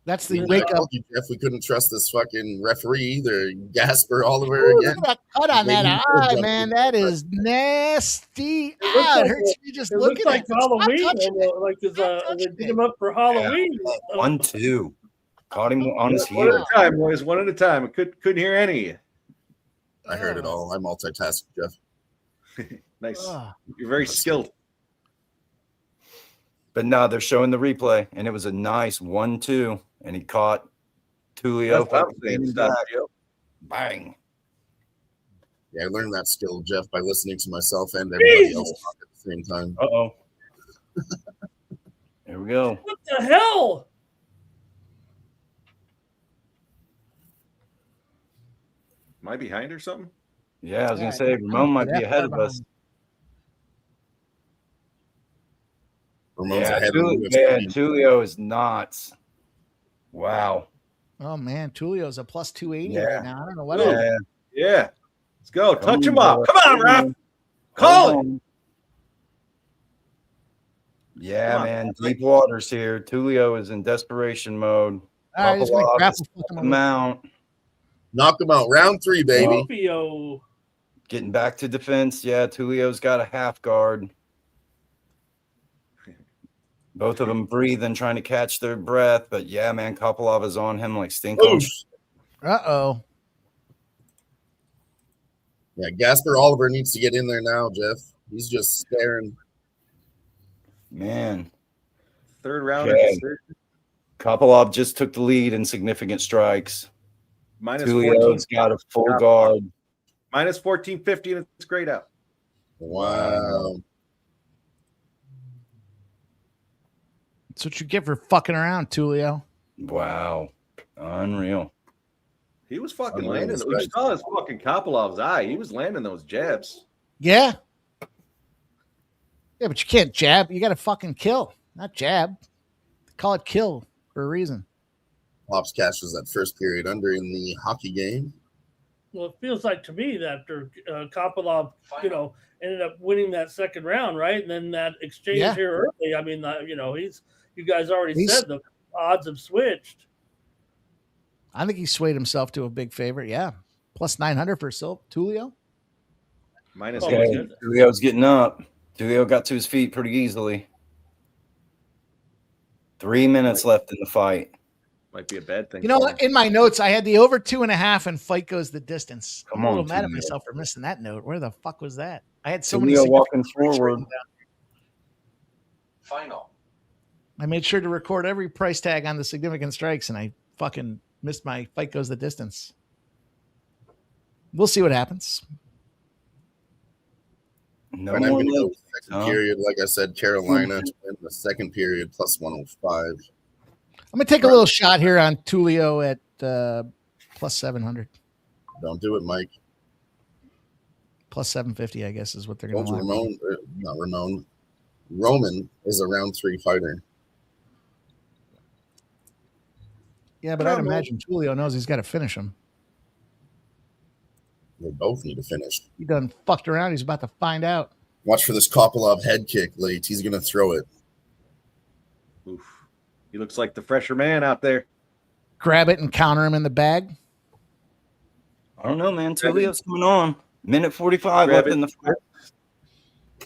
That's the I wake up. told you, Jeff, we couldn't trust this fucking referee either. Gasper Oliver Ooh, again. look at that cut on that Waiting for eye, jumping. man. That is nasty. looks Ah, it like hurts me just It looking looks like at it. Stop Halloween. touching it. Like Stop they touching beat it. him up for Halloween. 1-2. Caught him on his One at heel. a time, boys. One at a time. I couldn't hear any of you. I heard it all. I multitask, Jeff. Nice. Ah. You're very skilled. But no, they're showing the replay, and it was a nice 1-2, and he caught Tulio. That's what I'm saying. Stop, Joe. Bang. Yeah, I learned that skill, Jeff, by listening to myself and everybody else talk at the same time. Uh-oh. Here we go. What the hell? Am I behind or something? Yeah, I was going to say, Ramon might be ahead of us. Ramon's Yeah, ahead of the UFC. Tulio is nuts. Wow. Oh man, Tulio's a plus 280 Yeah. right now. I don't know what. Yeah. Yeah. Let's go. Come Touch him on, up. boy. Come on, Ref. Call it. Yeah, man. Deep waters here. Tulio is in desperation mode. All right, he's gonna grapple him out. Knock him out. Round 3, baby. Scorpio. Getting back to defense. Yeah, Tulio's got a half guard. Both of them breathing, trying to catch their breath. But yeah, man, Kopylov is on him like stink. Uh-oh. Yeah, Gasper Oliver needs to get in there now, Jeff. He's just staring. Man. Third round. Okay. Kopylov just took the lead in significant strikes. Minus Tulio's got a full guard. Minus 1450, and it's grayed out. Wow. That's what you get for fucking around, Tulio. Wow. Unreal. He was fucking landing. We saw his fucking Kopilov's eye. He was landing those jabs. Yeah. Yeah, but you can't jab. You got to fucking kill, not jab. They call it kill for a reason. Pops cashes that first period under in the hockey game. Well, it feels like to me that after Kopylov, ended up winning that second round, right? And then that exchange here early. I mean, you guys already said the odds have switched. I think he swayed himself to a big favorite. Yeah. Plus 900 for Tulio. Minus Tulio's getting up. Tulio got to his feet pretty easily. 3 minutes left in the fight. Might be a bad thing. You know what? In my notes, I had the over 2.5 and fight goes the distance. Come I'm a little on, mad at Tulio. myself for missing that note. Where the fuck was that? I had so many Tulio walking forward. Final. I made sure to record every price tag on the significant strikes, and I fucking missed my fight goes the distance. We'll see what happens. No And I'm more going to go notes. second period. Like I said, Carolina in the second period plus 105. I'm going to take a little shot here on Tulio at plus 700. Don't do it, Mike. Plus 750, I guess, is what they're going to want. Roman is a round 3 fighter. Yeah, but I'd imagine Tulio knows he's got to finish him. They both need to finish. He done fucked around. He's about to find out. Watch for this Kopylov head kick late. He's going to throw it. Oof. He looks like the fresher man out there. Grab it and counter him in the bag. I don't know, man. Tulio's coming on. Minute 45 left in the fight.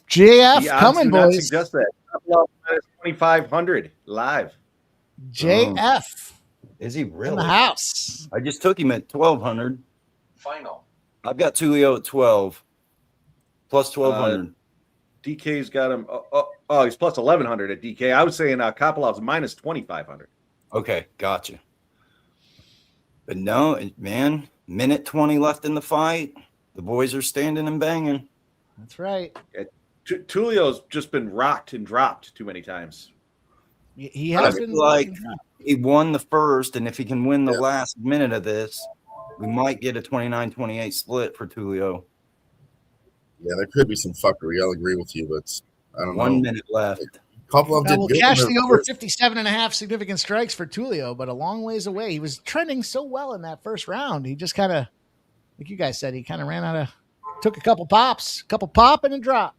JF coming, boys. Suggest that. Minus 2,500 live. JF. Is he really? In the house. I just took him at 1,200. Final. I've got Tulio at 12. Plus 1,200. DK's got him. He's plus 1,100 at DK. I was saying Kopilov's minus 2,500. Okay, gotcha. But no, man, minute 20 left in the fight. The boys are standing and banging. That's right. Tulio's just been rocked and dropped too many times. He has been like he won the first, and if he can win the last minute of this, we might get a 29-28 split for Tulio. Yeah, there could be some fuckery. I'll agree with you, but I don't know. 1 minute left. Kopylov did We'll good. cash the over 57.5 significant strikes for Tulio, but a long ways away. He was trending so well in that first round. He just kind of, like you guys said, he kind of ran out of, took a couple pop and a drop.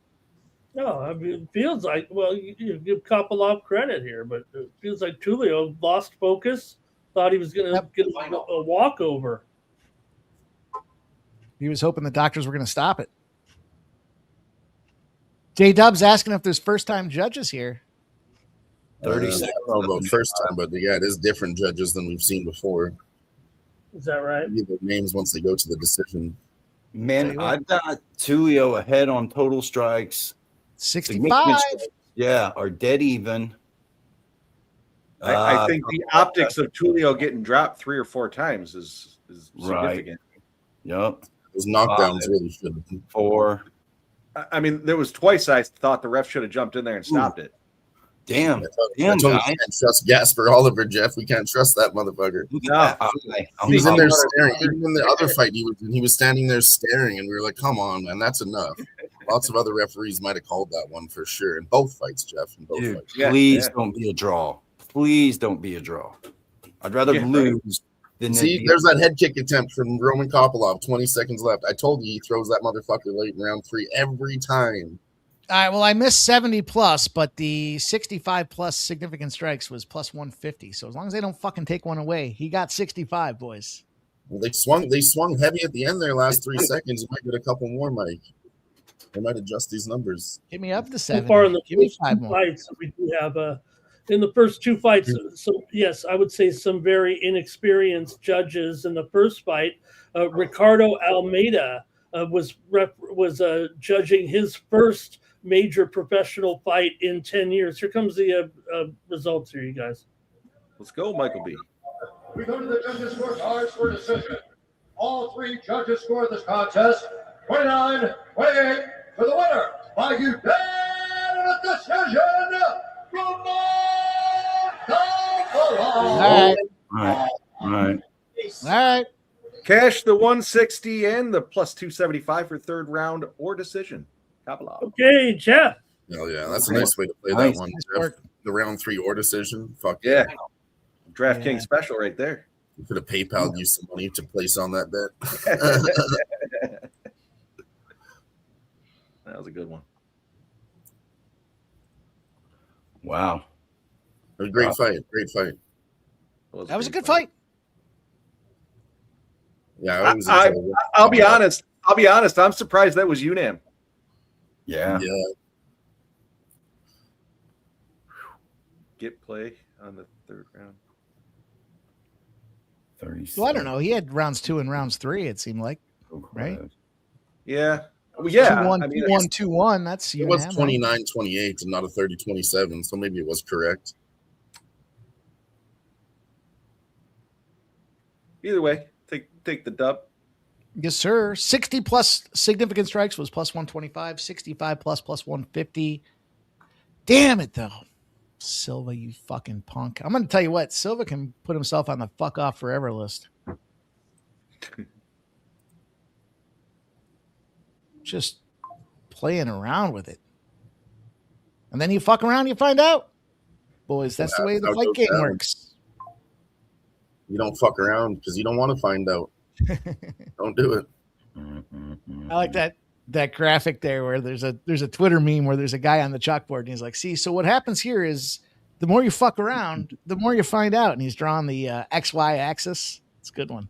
No, I mean, it feels like, well, you give Kopylov credit here, but it feels like Tulio lost focus, thought he was going to get a walkover. He was hoping the doctors were going to stop it. J-Dub's asking if there's first-time judges here. 30 seconds. I don't know about first time, but yeah, it is different judges than we've seen before. Is that right? Give their names once they go to the decision. Man, I've got Tulio ahead on total strikes. 65. Yeah, are dead even. I think the optics of Tulio getting dropped 3 or 4 times is significant. Yep. Those knockdowns really should have been 4. I mean, there was twice I thought the ref should have jumped in there and stopped it. Damn. I told you, we can't trust Gasper Oliver, Jeff. We can't trust that motherfucker. No. He was in there staring. Even in the other fight, he was standing there staring, and we were like, come on, man, that's enough. Lots of other referees might have called that one for sure. In both fights, Jeff. In both fights. Please don't be a draw. Please don't be a draw. I'd rather lose than there's that head kick attempt from Roman Kopylov. 20 seconds left. I told you he throws that motherfucker late in round 3 every time. All right. Well, I missed 70 plus, but the 65 plus significant strikes was plus 150. So as long as they don't fucking take one away, he got 65, boys. Well, they swung heavy at the end there, last 3 seconds. You might get a couple more, Mike. They might adjust these numbers. Give me up to 70. So far in the Give me first 5 two more. fights, we do have in the first 2 fights. So yes, I would say some very inexperienced judges in the first fight. Ricardo Almeida was judging his first major professional fight in 10 years. Here comes the results here, you guys. Let's go, Michael B. We go to the judges' scorecards for decision. All 3 judges scored this contest 29-28 for the winner by unanimous decision. All Right. Cash the 160 and the plus 275 for third round or decision. Okay, Jeff. Oh yeah, that's a nice way to play Nice. that one. Nice Jeff. work. The round 3 or decision. Fuck Yeah. DraftKings Yeah. special right there. You could have PayPal'd you some money to place on that bet. That was a good one. A Wow. great fight. Great fight. That was a good fight. Yeah, I'll be honest. I'm surprised that was UNAM. Yeah. Get play on the third round. 30. Well, I don't know. He had rounds 2 and rounds 3, it seemed like. Right? Yeah. Well, yeah. 2-1, I mean, 2-1, 2-1. That's it was UNAM, right? 29-28 and not a 30-27, so maybe it was correct. Either way, take the dub. Yes, sir. 60 plus significant strikes was plus 125. 65 plus 150. Damn it, though. Silva, you fucking punk. I'm going to tell you what. Silva can put himself on the fuck off forever list. Just playing around with it. And then you fuck around, you find out. Boys, that's the way the fight game works. You don't fuck around because you don't want to find out. Don't do it. I like that graphic there where there's a Twitter meme where there's a guy on the chalkboard and he's like, see, so what happens here is the more you fuck around, the more you find out. And he's drawing the XY axis. It's a good one.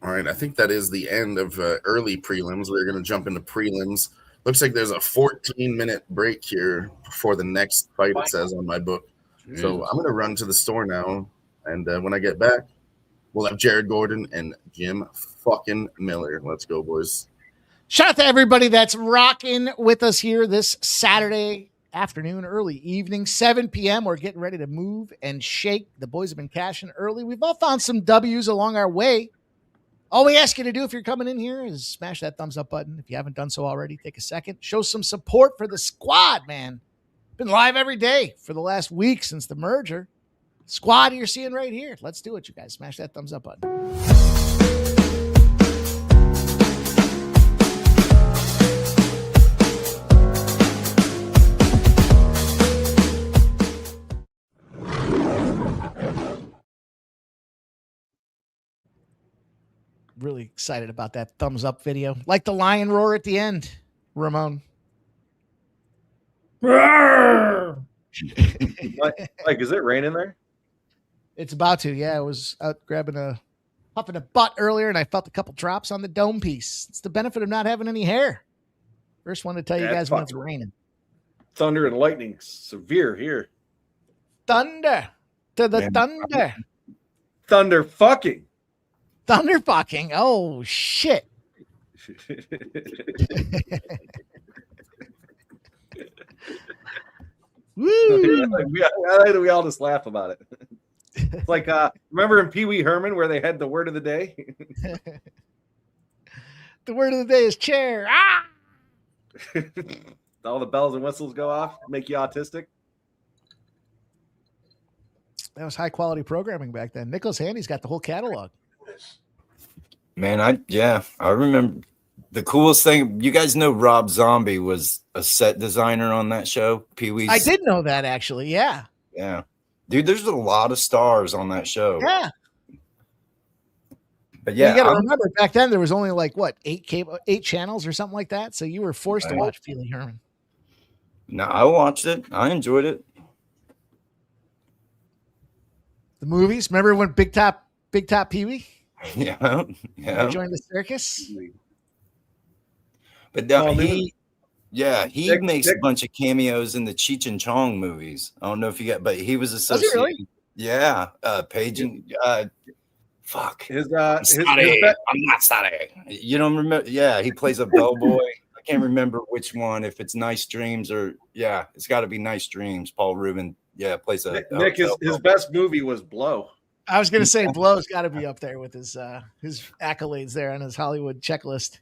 All right, I think that is the end of early prelims. We're going to jump into prelims. Looks like there's a 14-minute break here before the next fight, it says on my book. So I'm going to run to the store now, and when I get back, we'll have Jared Gordon and Jim fucking Miller. Let's go, boys. Shout out to everybody that's rocking with us here this Saturday afternoon, early evening, 7 p.m. We're getting ready to move and shake. The boys have been cashing early. We've all found some W's along our way. All we ask you to do if you're coming in here is smash that thumbs up button. If you haven't done so already, take a second. Show some support for the squad, man. Been live every day for the last week since the merger. Squad you're seeing right here. Let's do it, you guys. Smash that thumbs up button. Really excited about that thumbs up video. Like the lion roar at the end, Ramon. Mike, is it raining there? It's about to. Yeah, I was out puffing a butt earlier, and I felt a couple drops on the dome piece. It's the benefit of not having any hair. First one to tell you guys when it's raining. Thunder and lightning, severe here. Thunder to the thunder. Thunder fucking. Thunder fucking. Oh shit. Woo. we all just laugh about it. It's like remember in Pee Wee Herman where they had the word of the day? The word of the day is chair. Ah! All the bells and whistles go off, make you autistic. That was high quality programming back then. Nicholas Handy's got the whole catalog. Man, I remember the coolest thing. You guys know Rob Zombie was a set designer on that show, Pee Wee's. I did know that actually. Yeah. Yeah. Dude, there's a lot of stars on that show. Yeah. But Yeah, yeah, you got to I'm- remember back then there was only like what 8 channels or something like that, so you were forced to watch Pee Wee Herman. no, I watched it. I enjoyed it. The movies. Remember when Big Top Pee Wee Yeah, yeah. joined the circus? But Paul he Nick- makes Nick- a bunch of cameos in the Cheech and Chong movies. I don't know if you got, but he was associated. really? Yeah, Paige and fuck. His I'm not sorry. You don't remember? Yeah, he plays a bellboy. I can't remember which one. If it's Nice Dreams or it's got to be Nice Dreams. Paul Rubin, plays a Nick, his best movie was Blow. I was going to say Blow's got to be up there with his accolades there on his Hollywood checklist.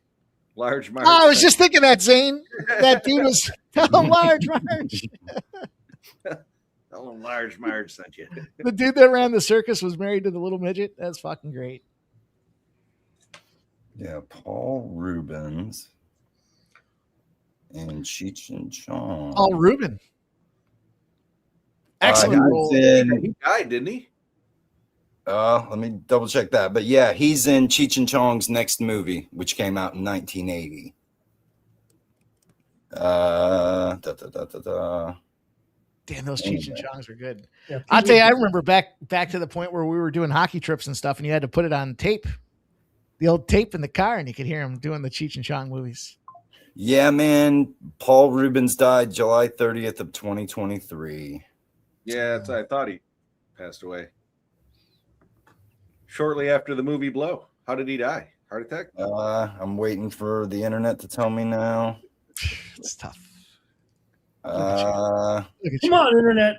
Large Marge. I was just thinking that, Zane. That dude was Large Marge. Tell him Large Marge sent you. The dude that ran the circus was married to the little midget. That's fucking great. Yeah, Paul Rubens and Cheech and Chong. Paul Rubin. He Excellent was role. He died, didn't he? Let me double check that. But yeah, he's in Cheech and Chong's next movie, which came out in 1980. Damn, those Cheech and Chongs were good. Yeah, I'll tell you, I remember back to the point where we were doing hockey trips and stuff, and you had to put it on tape, the old tape in the car, and you could hear him doing the Cheech and Chong movies. Yeah, man. Paul Rubens died July 30th of 2023. Yeah, I thought he passed away. Shortly after the movie Blow. How did he die? Heart attack? I'm waiting for the internet to tell me now. It's tough. Come on, internet.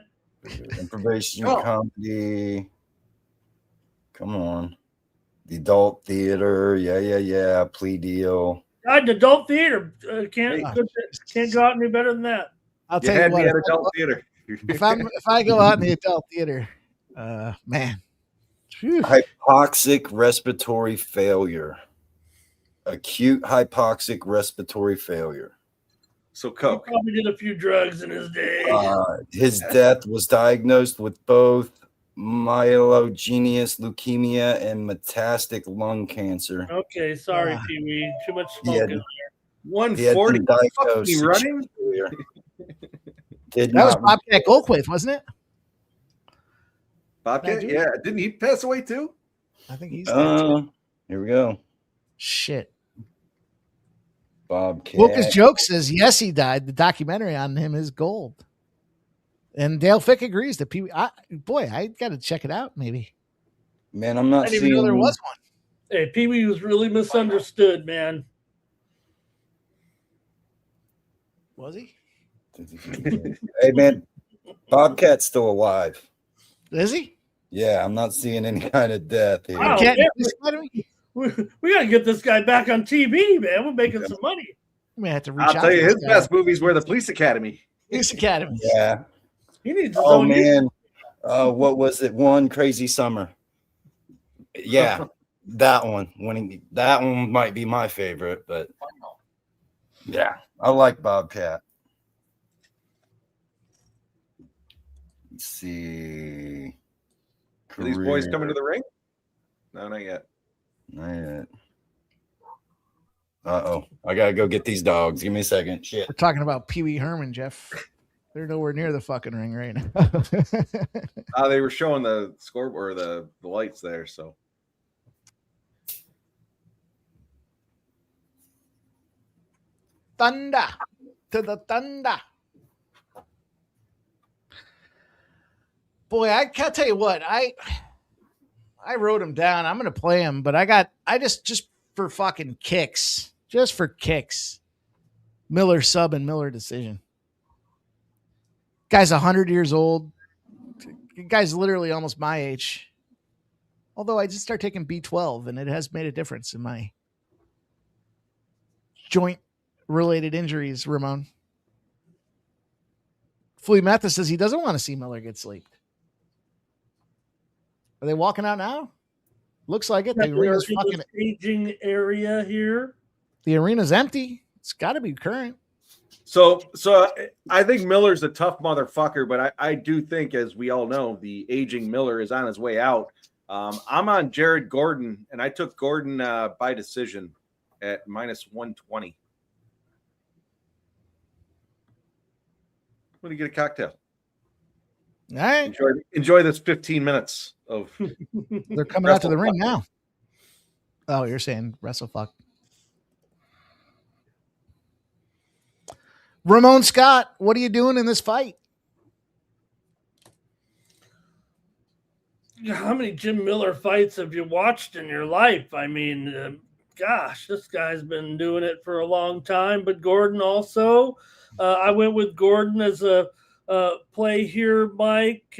Improvisation Oh. comedy. Come on. The adult theater. Yeah. Plea deal. God, adult theater can't Hey. go out any better than that. I'll You tell you had me what. at adult theater. If I go out in the adult theater, man. Phew. Hypoxic respiratory failure. Acute hypoxic respiratory failure. So He Coke. probably did a few drugs in his day. His death was diagnosed with both myelogenous leukemia and metastatic lung cancer. Okay, sorry, Pee Wee. Too much smoking. He had 140. been Fuck diagnosed me 6 running? years earlier. Did That was not Bobcat Goldthwait, wasn't it? Bobcat? Yeah. Didn't he pass away too? I think he's dead too. Here we go. Shit. Bobcat. Woke's Joke says, yes, he died. The documentary on him is gold. And Dale Fick agrees that Pee Wee. I got to check it out, maybe. Man, I'm I not didn't seeing. even know there was one. Hey, Pee Wee was really misunderstood, man. Was he? Hey, man, Bobcat's still alive. Is he? Yeah, I'm not seeing any kind of death here. Wow. Can't yeah. this academy? We got to get this guy back on TV, man. We're making some money. We may have to reach I'll out tell to you, this his guy. best movies were the Police Academy. Police Academy. Yeah. He needs his Oh own man. What was it? One Crazy Summer. Yeah, that one. That one might be my favorite, but yeah, I like Bobcat. Let's see. Are these boys Career. coming to the ring? No, not yet. Not yet. Uh-oh. I gotta go get these dogs. Give me a second. Shit. We're talking about Pee Wee Herman, Jeff. They're nowhere near the fucking ring right now. They were showing the scoreboard, the lights there. So Thunder to the thunder. Boy, I can't tell you what. I wrote him down. I'm gonna play him, but I just for fucking kicks. Just for kicks. Miller sub and Miller decision. Guy's 100 years old. Guy's literally almost my age. Although I just started taking B12 and it has made a difference in my joint related injuries, Ramon. Flea Mathis says he doesn't want to see Miller get sleeped. Are they walking out now? Looks like it. The arena's fucking staging area here. The arena's empty. It's got to be current. So I think Miller's a tough motherfucker, but I do think, as we all know, the aging Miller is on his way out. I'm on Jared Gordon, and I took Gordon by decision at -120. What do you get a cocktail? All right. Enjoy this 15 minutes of. They're coming out to the ring now. Oh, you're saying WrestleFuck. Ramon Scott, what are you doing in this fight? How many Jim Miller fights have you watched in your life? I mean, gosh, this guy's been doing it for a long time. But Gordon also, I went with Gordon as a play here, Mike,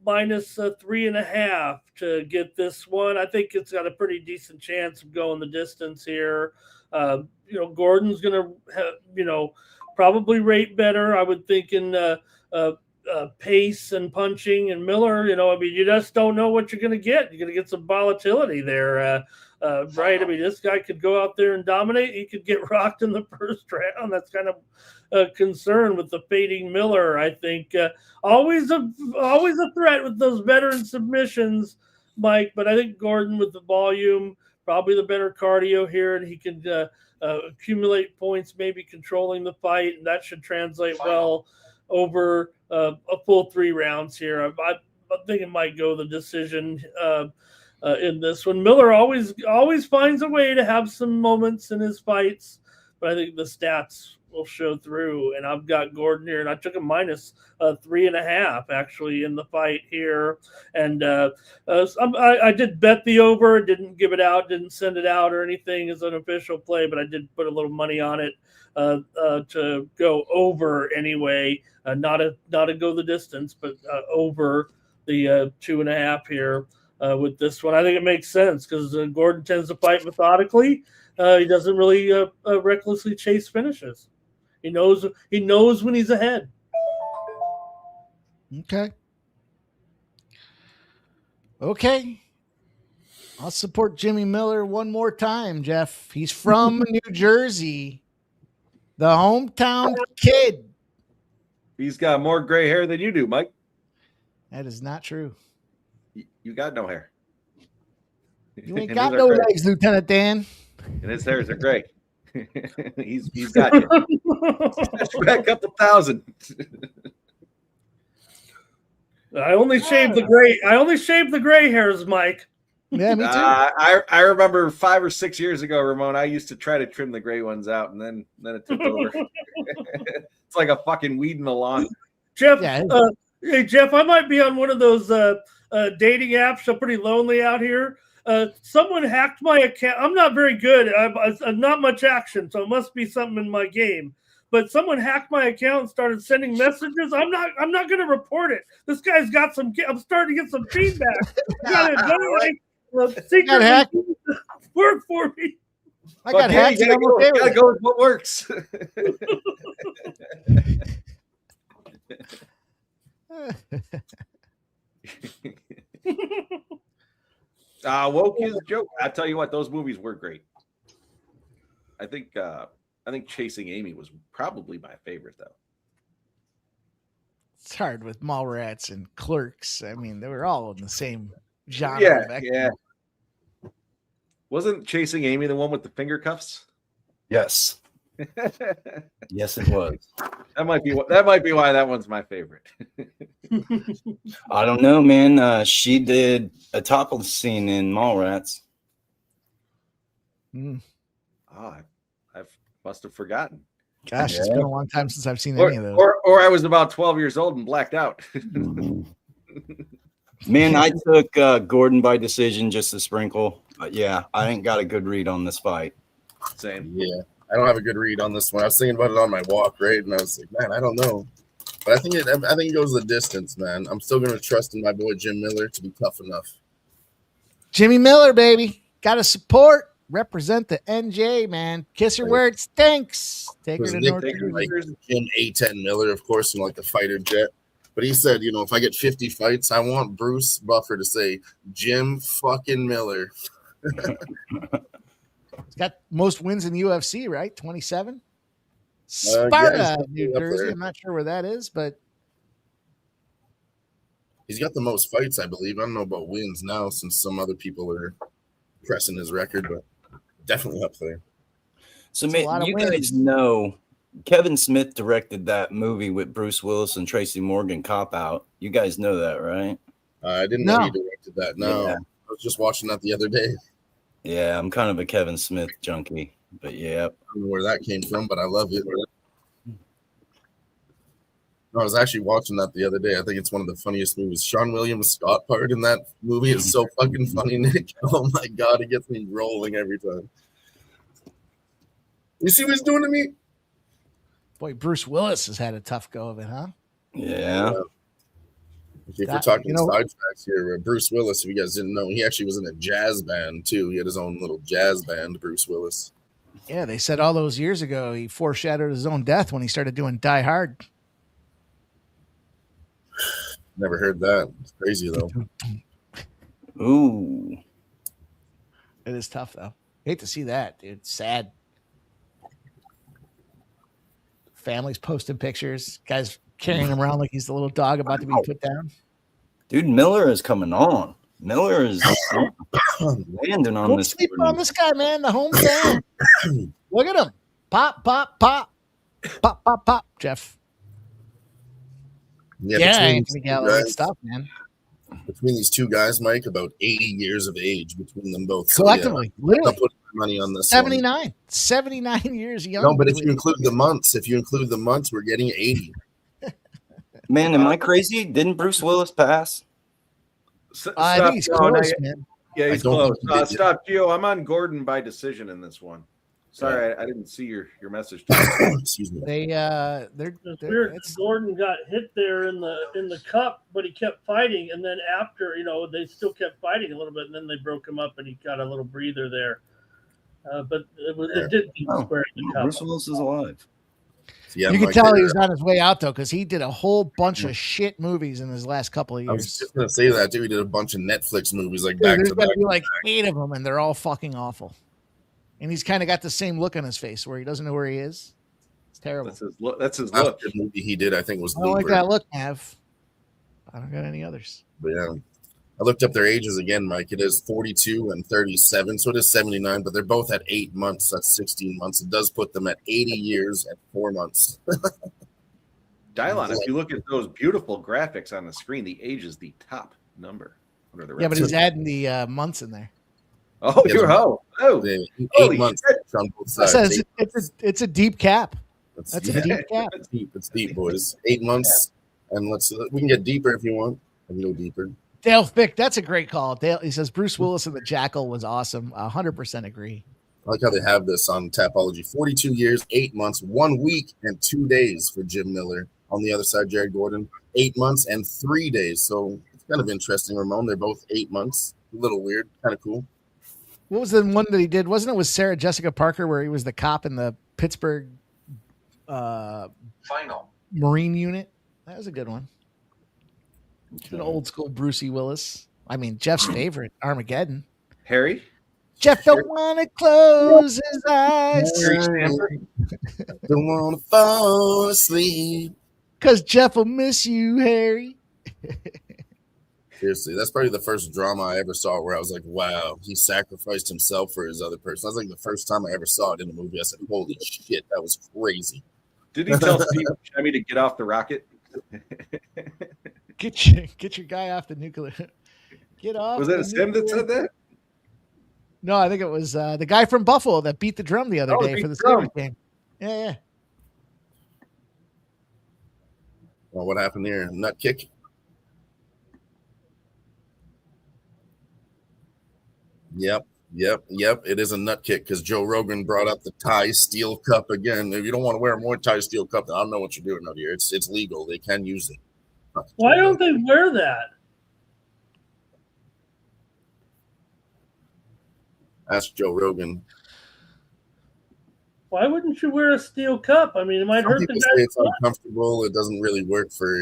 -3.5 to get this one. I think it's got a pretty decent chance of going the distance here. Gordon's going to, probably rate better, I would think, in pace and punching. And Miller, you just don't know what you're going to get. You're going to get some volatility there, right? I mean, this guy could go out there and dominate. He could get rocked in the first round. That's kind of a concern with the fading Miller. I think always a threat with those veteran submissions, Mike. But I think Gordon with the volume, probably the better cardio here, and he can accumulate points, maybe controlling the fight, and that should translate well over a full 3 rounds here. I think it might go the decision in this one. Miller always finds a way to have some moments in his fights, but I think the stats will show through. And I've got Gordon here, and I took a -3.5 actually in the fight here. And I did bet the over, didn't give it out, didn't send it out or anything as an official play, but I did put a little money on it to go over anyway. Not to go the distance, but over the 2.5 here with this one. I think it makes sense because Gordon tends to fight methodically. He doesn't really recklessly chase finishes. He knows when he's ahead. Okay. I'll support Jimmy Miller one more time, Jeff. He's from New Jersey, the hometown kid. He's got more gray hair than you do, Mike. That is not true. You got no hair. You ain't got no legs, Lieutenant Dan. And his hairs are gray. he's got you. Back up 1,000. I only shaved the gray hairs, Mike. Yeah, me too. I remember 5 or 6 years ago, Ramon, I used to try to trim the gray ones out, and then it took over. It's like a fucking weed in the lawn. Jeff, hey Jeff, I might be on one of those dating apps. I'm pretty lonely out here. Someone hacked my account. I'm not very good. I'm not much action, so it must be something in my game. But someone hacked my account and started sending messages. I'm not going to report it. This guy's got some. I'm starting to get some feedback. Secret work for me. I got hacked. You gotta go with what works. Woke is a joke. I tell you what, those movies were great. I think Chasing Amy was probably my favorite, though. It's hard with Mallrats and Clerks. I mean, they were all in the same genre. Yeah. Wasn't Chasing Amy the one with the finger cuffs? Yes. Yes, it was. That might be why that one's my favorite. I don't know, man. She did a topless scene in Mallrats. I must have forgotten. Gosh, it's been a long time since I've seen any of those. Or I was about 12 years old and blacked out. Man, I took Gordon by decision just to sprinkle. But yeah, I ain't got a good read on this fight. Same. Yeah, I don't have a good read on this one. I was thinking about it on my walk, right? And I was like, man, I don't know. But I think it goes the distance, man. I'm still going to trust in my boy Jim Miller to be tough enough. Jimmy Miller, baby. Got to support. Represent the NJ, man. Kiss her where it stinks. Take her to North like Jim A10 Miller, of course, and like the fighter jet. But he said, if I get 50 fights, I want Bruce Buffer to say Jim fucking Miller. He's got most wins in the UFC, right? 27. Sparta, New Jersey. I'm not sure where that is, but He's got the most fights, I believe. I don't know about wins now since some other people are pressing his record, but definitely up there. So, That's a lot of you wins. guys know Kevin Smith directed that movie with Bruce Willis and Tracy Morgan, Cop Out. You guys know that, right? I didn't know he directed that. No, Yeah. I was just watching that the other day. Yeah, I'm kind of a Kevin Smith junkie, but yeah. I don't know where that came from, but I love it. I was actually watching that the other day. I think it's one of the funniest movies. Sean William Scott part in that movie is so fucking funny, Nick. Oh my God, it gets me rolling every time. You see what he's doing to me? Boy, Bruce Willis has had a tough go of it, huh? Yeah. If we're talking side facts here, Bruce Willis, if you guys didn't know, he actually was in a jazz band too. He had his own little jazz band, Bruce Willis. Yeah, they said all those years ago he foreshadowed his own death when he started doing Die Hard. Never heard that. It's crazy though. Ooh. It is tough though. Hate to see that, dude. It's sad. Families posting pictures, guys carrying him around like he's the little dog about to be put down. Dude, Miller is coming on. Miller is landing on Don't this. sleep on this guy, man. The home fan. Look at him. Pop, pop, pop. Pop, pop, pop, Jeff. Yeah, Anthony Gallo. Good stuff, man. Between these two guys, Mike, about 80 years of age between them both. Collectively, so, literally. I'll put money on this 79. one. 79 years young. No, but if you include the months, we're getting 80. Man, am I crazy? Didn't Bruce Willis pass? I think he's close, man. Yeah, he's close. Stop, Gio. I'm on Gordon by decision in this one. Sorry, I didn't see your message. Excuse me. They're weird. Gordon got hit there in the cup, but he kept fighting, and then after, they still kept fighting a little bit, and then they broke him up, and he got a little breather there. But it did keep square in the cup. Bruce Willis is alive. Yeah, you can tell he was on his way out though, because he did a whole bunch of shit movies in his last couple of years. I was just gonna say that too. He did a bunch of Netflix movies like There's back to back. Be like 8 of them, and they're all fucking awful. And he's kind of got the same look on his face where he doesn't know where he is. It's terrible. That's his Last look. good movie he did, I think, was I don't like Looper. that look, Nav. I don't got any others. But yeah, I looked up their ages again, Mike. It is 42 and 37, so it is 79. But they're both at 8 months. That's 16 months. It does put them at 80 years and 4 months. Dylon, if you look at those beautiful graphics on the screen, the age is the top number. Yeah, but he's adding the months in there. Oh, you're oh, 8 months on both sides. It's a deep cap. That's a deep cap. It's deep, boys. 8 months, and we can get deeper if you want. I can go deeper. Dale Fick, that's a great call. Dale, he says Bruce Willis and the Jackal was awesome. 100% agree. I like how they have this on Tapology. 42 years, 8 months, 1 week, and 2 days for Jim Miller. On the other side, Jared Gordon, 8 months and 3 days. So it's kind of interesting, Ramon. They're both 8 months. A little weird, kind of cool. What was the one that he did? Wasn't it with Sarah Jessica Parker where he was the cop in the Pittsburgh Final Marine unit? That was a good one. An old school Brucey Willis. I mean, Jeff's favorite, Armageddon. Harry? Jeff don't want to close his eyes. Don't want to fall asleep. Because Jeff will miss you, Harry. Seriously, that's probably the first drama I ever saw where I was like, wow, he sacrificed himself for his other person. That's like the first time I ever saw it in a movie. I said, holy shit, that was crazy. Did he tell Steve Buscemi to get off the rocket? Get your guy off the nuclear. Get off. Was that him that said that? No, I think it was the guy from Buffalo that beat the drum the other day for the Steelers game. Yeah. Well, what happened there? Nut kick? Yep. It is a nut kick because Joe Rogan brought up the Thai steel cup again. If you don't want to wear a more Thai steel cup, then I don't know what you're doing out here. It's legal. They can use it. Why don't they wear that? Ask Joe Rogan. Why wouldn't you wear a steel cup? I mean, it might hurt the People say it's guy's uncomfortable. It doesn't really work for,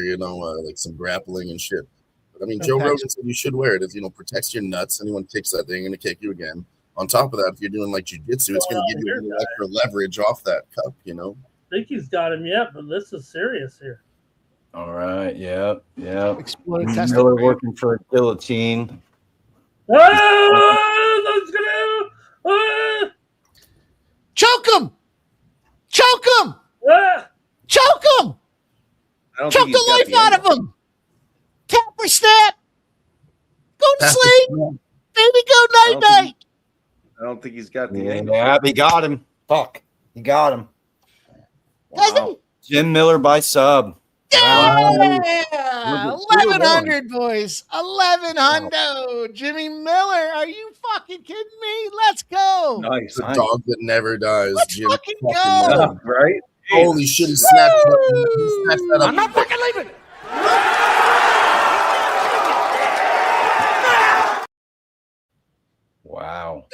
like some grappling and shit. But I mean, Joe Rogan said you should wear it. It, protects your nuts. Anyone kicks that thing, going to kick you again. On top of that, if you're doing like jiu-jitsu, it's going to give you a little extra leverage off that cup, I think he's got him yet, but this is serious here. All right. Yep. Exploded Miller testicle. working for a guillotine. Let's go. Choke him! Choke him! Choke him! I don't Choke think he's the got life out of him! Tap or snap! Go to sleep! Baby, go night-night! I don't think he's got the angle. Yeah, he got him. Fuck. He got him. Wow. Jim Miller by sub. Yeah! 1,100, boys. 1,100. Jimmy Miller, are you fucking kidding me? Let's go. Nice. The dog that never dies. Let's Jim fucking fucking go. Miller. Right? Holy shit, he snatched that up. I'm not fucking leaving. Wow.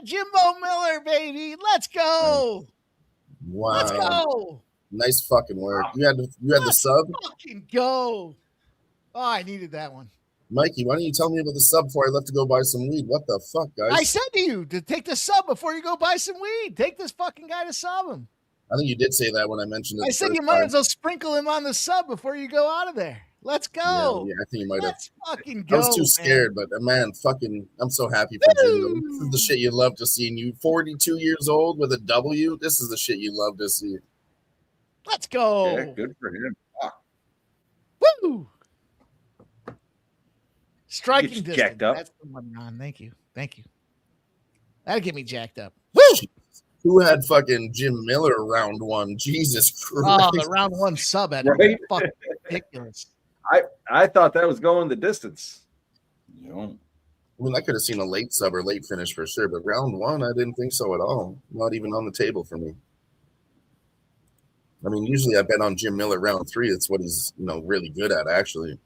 Jimbo Miller, baby. Let's go. Wow. Let's go. Nice fucking work. You had the Let's sub? fucking go. Oh, I needed that one. Mikey, why don't you tell me about the sub before I left to go buy some weed? What the fuck, guys? I said to you to take the sub before you go buy some weed. Take this fucking guy to sub him. I think you did say that when I mentioned it. I said you might as well sprinkle him on the sub before you go out of there. Let's go. Yeah, I think you might have. Let's fucking go. I was too scared, but man, fucking, I'm so happy for Jim. This is the shit you love to see. And you, 42 years old with a W, this is the shit you love to see. Let's go. Yeah, good for him. Woo! Striking Get you distance. jacked up. That's the one, Ron. Thank you. That'll get me jacked up. Woo! Who had fucking Jim Miller round one? Jesus Christ. Oh, the round one sub had Right? fucking ridiculous. I thought that was going the distance. I mean, I could have seen a late sub or late finish for sure, but round one, I didn't think so at all. Not even on the table for me. I mean, usually I bet on Jim Miller round three. That's what he's, really good at, actually.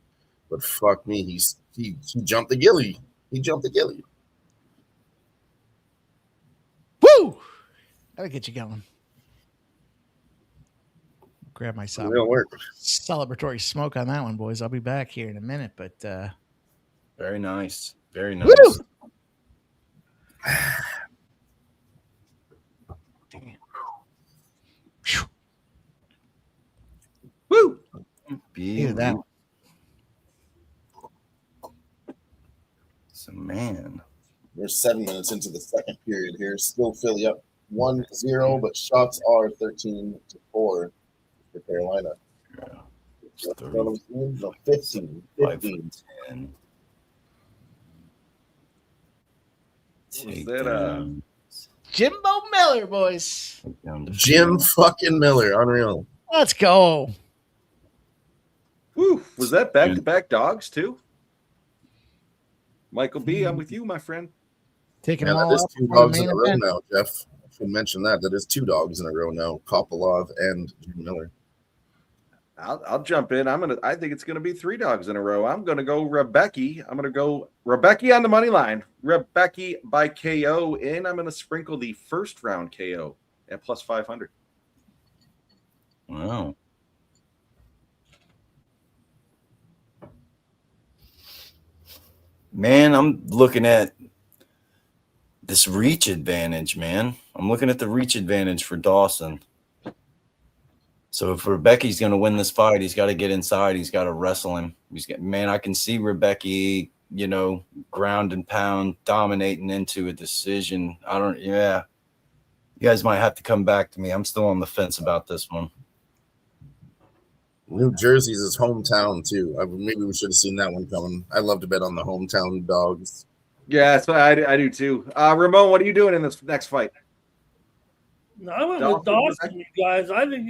But fuck me, he jumped the gilly. He jumped the gilly. Woo! That'll get you going. Grab my Real work. celebratory smoke on that one, boys. I'll be back here in a minute, but Very nice. Very nice. woo! Damn. Phew. Woo! Look at that. So, man. We're 7 minutes into the second period here. Still Philly up 1-0, but shots are 13-4 for Carolina. Yeah. No, 15. 10. Was that Jimbo Miller, boys. Jim fucking Miller. Unreal. Let's go. Whew, was that back-to-back dogs too? Michael B, I'm with you, my friend. Taking Yeah, them all that is up 2 before the dogs in main a row event. now, Jeff. I should mention that. That is 2 dogs in a row now. Kopilov and Jim Miller. I'll jump in. I think it's gonna be 3 dogs in a row. I'm gonna go Rebecca. I'm gonna go Rebecca on the money line. Rebecca by KO, and I'm gonna sprinkle the first round KO at plus 500. Wow. Man, I'm looking at this reach advantage, man. I'm looking at the reach advantage for Dawson. So if Rebecca's going to win this fight, he's got to get inside. He's got to wrestle him. Man, I can see Rebecca, ground and pound, dominating into a decision. You guys might have to come back to me. I'm still on the fence about this one. New Jersey's his hometown, too. Maybe we should have seen that one coming. I love to bet on the hometown dogs. Yeah, that's what I do too. Ramon, what are you doing in this next fight? No, I went with Dawson, you guys. I think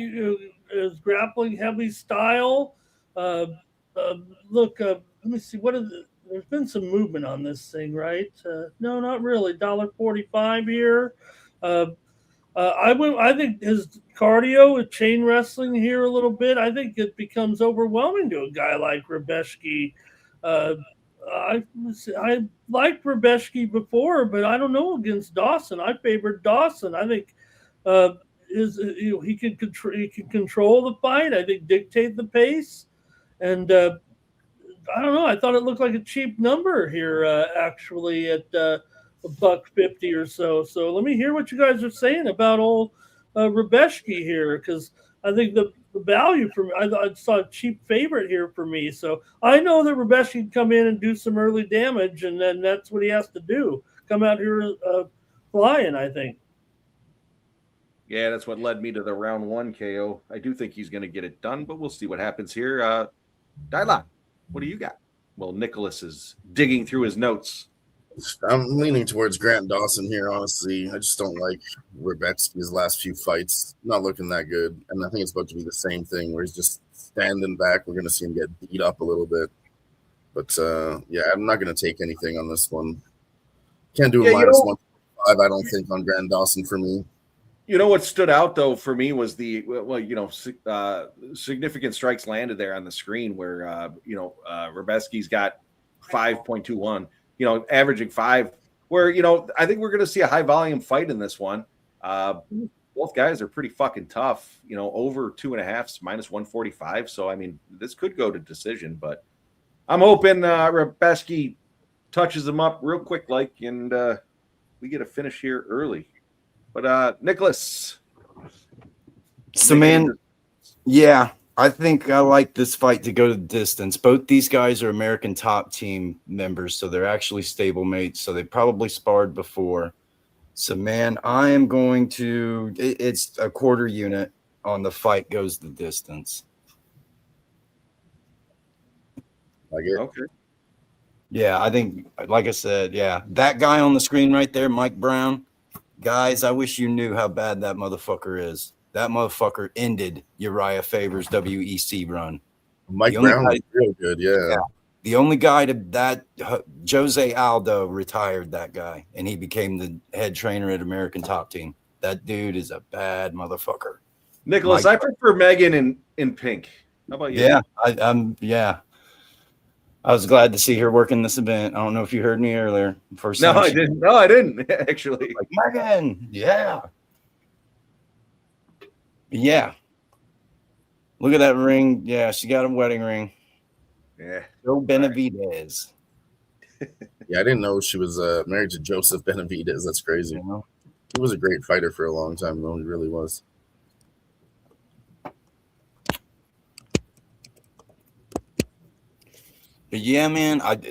his grappling heavy style. Look, let me see. There's been some movement on this thing, right? No, not really. $1.45 here. I think his cardio with chain wrestling here a little bit. I think it becomes overwhelming to a guy like Rebeshki. I liked Rebeshki before, but I don't know against Dawson. I favored Dawson. I think he can control the fight. I think dictate the pace, and I don't know. I thought it looked like a cheap number here, actually at $1.50 or so. So let me hear what you guys are saying about old Rebeshki here, because I think the value for me. I saw a cheap favorite here for me. So I know that Rebeski can come in and do some early damage, and then that's what he has to do. Come out here flying, I think. Yeah, that's what led me to the round 1 KO. I do think he's going to get it done, but we'll see what happens here. Dylan, what do you got? Well, Nicholas is digging through his notes. I'm leaning towards Grant Dawson here, honestly. I just don't like Rebeski's last few fights. Not looking that good. And I think it's about to be the same thing where he's just standing back. We're going to see him get beat up a little bit. But, yeah, I'm not going to take anything on this one. Can't do a minus 1.5, I don't think, on Grant Dawson for me. You know what stood out, though, for me was the, significant strikes landed there on the screen where, Rebeski's got 5.21. Averaging 5, where, I think we're going to see a high volume fight in this one. Both guys are pretty fucking tough, over 2.5 minus 145. So, I mean, this could go to decision, but I'm hoping Rebeski touches him up real quick, and we get a finish here early. But Nicholas. So, man, yeah. I think I like this fight to go to the distance. Both these guys are American Top Team members, so they're actually stablemates. So they probably sparred before. So, man, I am going to – it's a quarter unit on the fight goes the distance. Like it? Okay. Yeah, I think, like I said, yeah. That guy on the screen right there, Mike Brown, guys, I wish you knew how bad that motherfucker is. That motherfucker ended Uriah Faber's WEC run. Mike Brown was real good, yeah. The only guy that Jose Aldo retired that guy, and he became the head trainer at American Top Team. That dude is a bad motherfucker. Nicholas, I prefer Megan in pink. How about you? Yeah, I was glad to see her working this event. I don't know if you heard me earlier. No, I didn't actually. Like, Megan, yeah. Yeah. Look at that ring. Yeah, she got a wedding ring. Yeah. Joe Benavidez. Yeah, I didn't know she was married to Joseph Benavidez. That's crazy. He was a great fighter for a long time, though. He really was. But yeah, man, I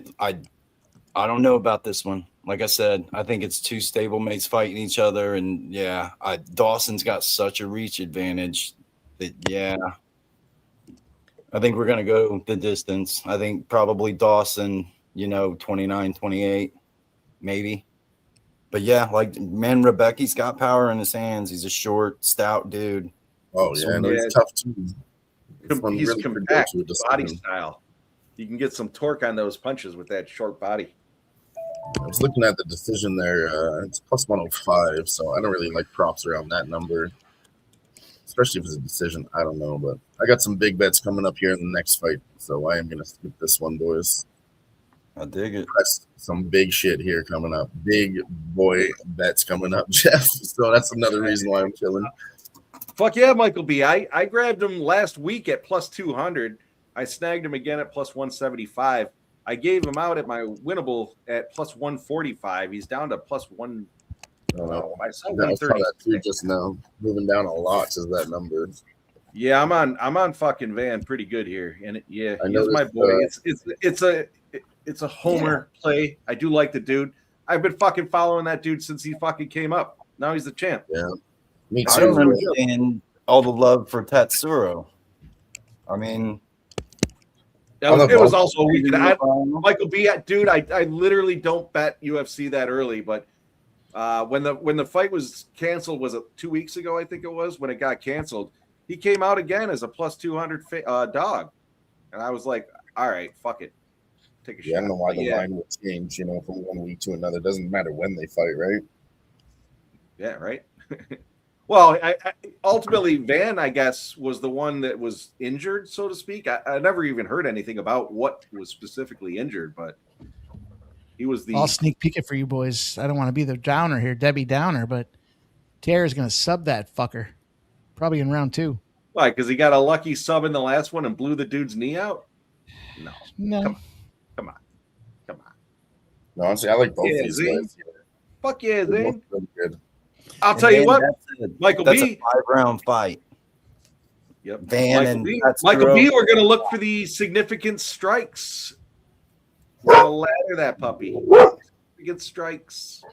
don't know about this one. Like I said, I think it's two stablemates fighting each other, and yeah, Dawson's got such a reach advantage that I think we're gonna go the distance. I think probably Dawson, 29-28, maybe. But yeah, Rebeski's got power in his hands. He's a short, stout dude. Oh yeah, he's tough too. He's really compact body style. You can get some torque on those punches with that short body. I was looking at the decision there. It's plus 105, so I don't really like props around that number, especially if it's a decision. I don't know, but I got some big bets coming up here in the next fight, so I am going to skip this one, boys. I dig it. That's some big shit here coming up. Big boy bets coming up, Jeff. So that's another reason why I'm chilling. Fuck yeah, Michael B. I grabbed him last week at plus 200. I snagged him again at plus 175. I gave him out at my winnable at plus 145. He's down to plus 1. I saw 130 that too just now, moving down a lot to that number. Yeah, I'm on fucking Van pretty good here, and he's my boy. It's a homer play. I do like the dude. I've been fucking following that dude since he fucking came up. Now he's the champ. Yeah, me too. I don't understand all the love for Tatsuro. I mean. It was also a week. Michael B, dude, I literally don't bet UFC that early, but when the fight was canceled, was it 2 weeks ago? I think it was when it got canceled. He came out again as a plus 200 dog, and I was like, all right, fuck it, take a shot. I don't know why the line would change, from 1 week to another. It doesn't matter when they fight, right? Yeah, right. Well, I ultimately, Van, I guess, was the one that was injured, so to speak. I never even heard anything about what was specifically injured, but he was the... I'll sneak peek it for you boys. I don't want to be the downer here, Debbie Downer, but Taira's going to sub that fucker, probably in round 2. Why, because he got a lucky sub in the last one and blew the dude's knee out? No. Come on. No, honestly, I like both these guys. Fuck yeah, Zane. Really good. I'll tell you what, Michael that's B. a 5-round fight. Yep. Van and Michael B, we're going to look for the significant strikes. We're going to ladder that puppy. Significant strikes.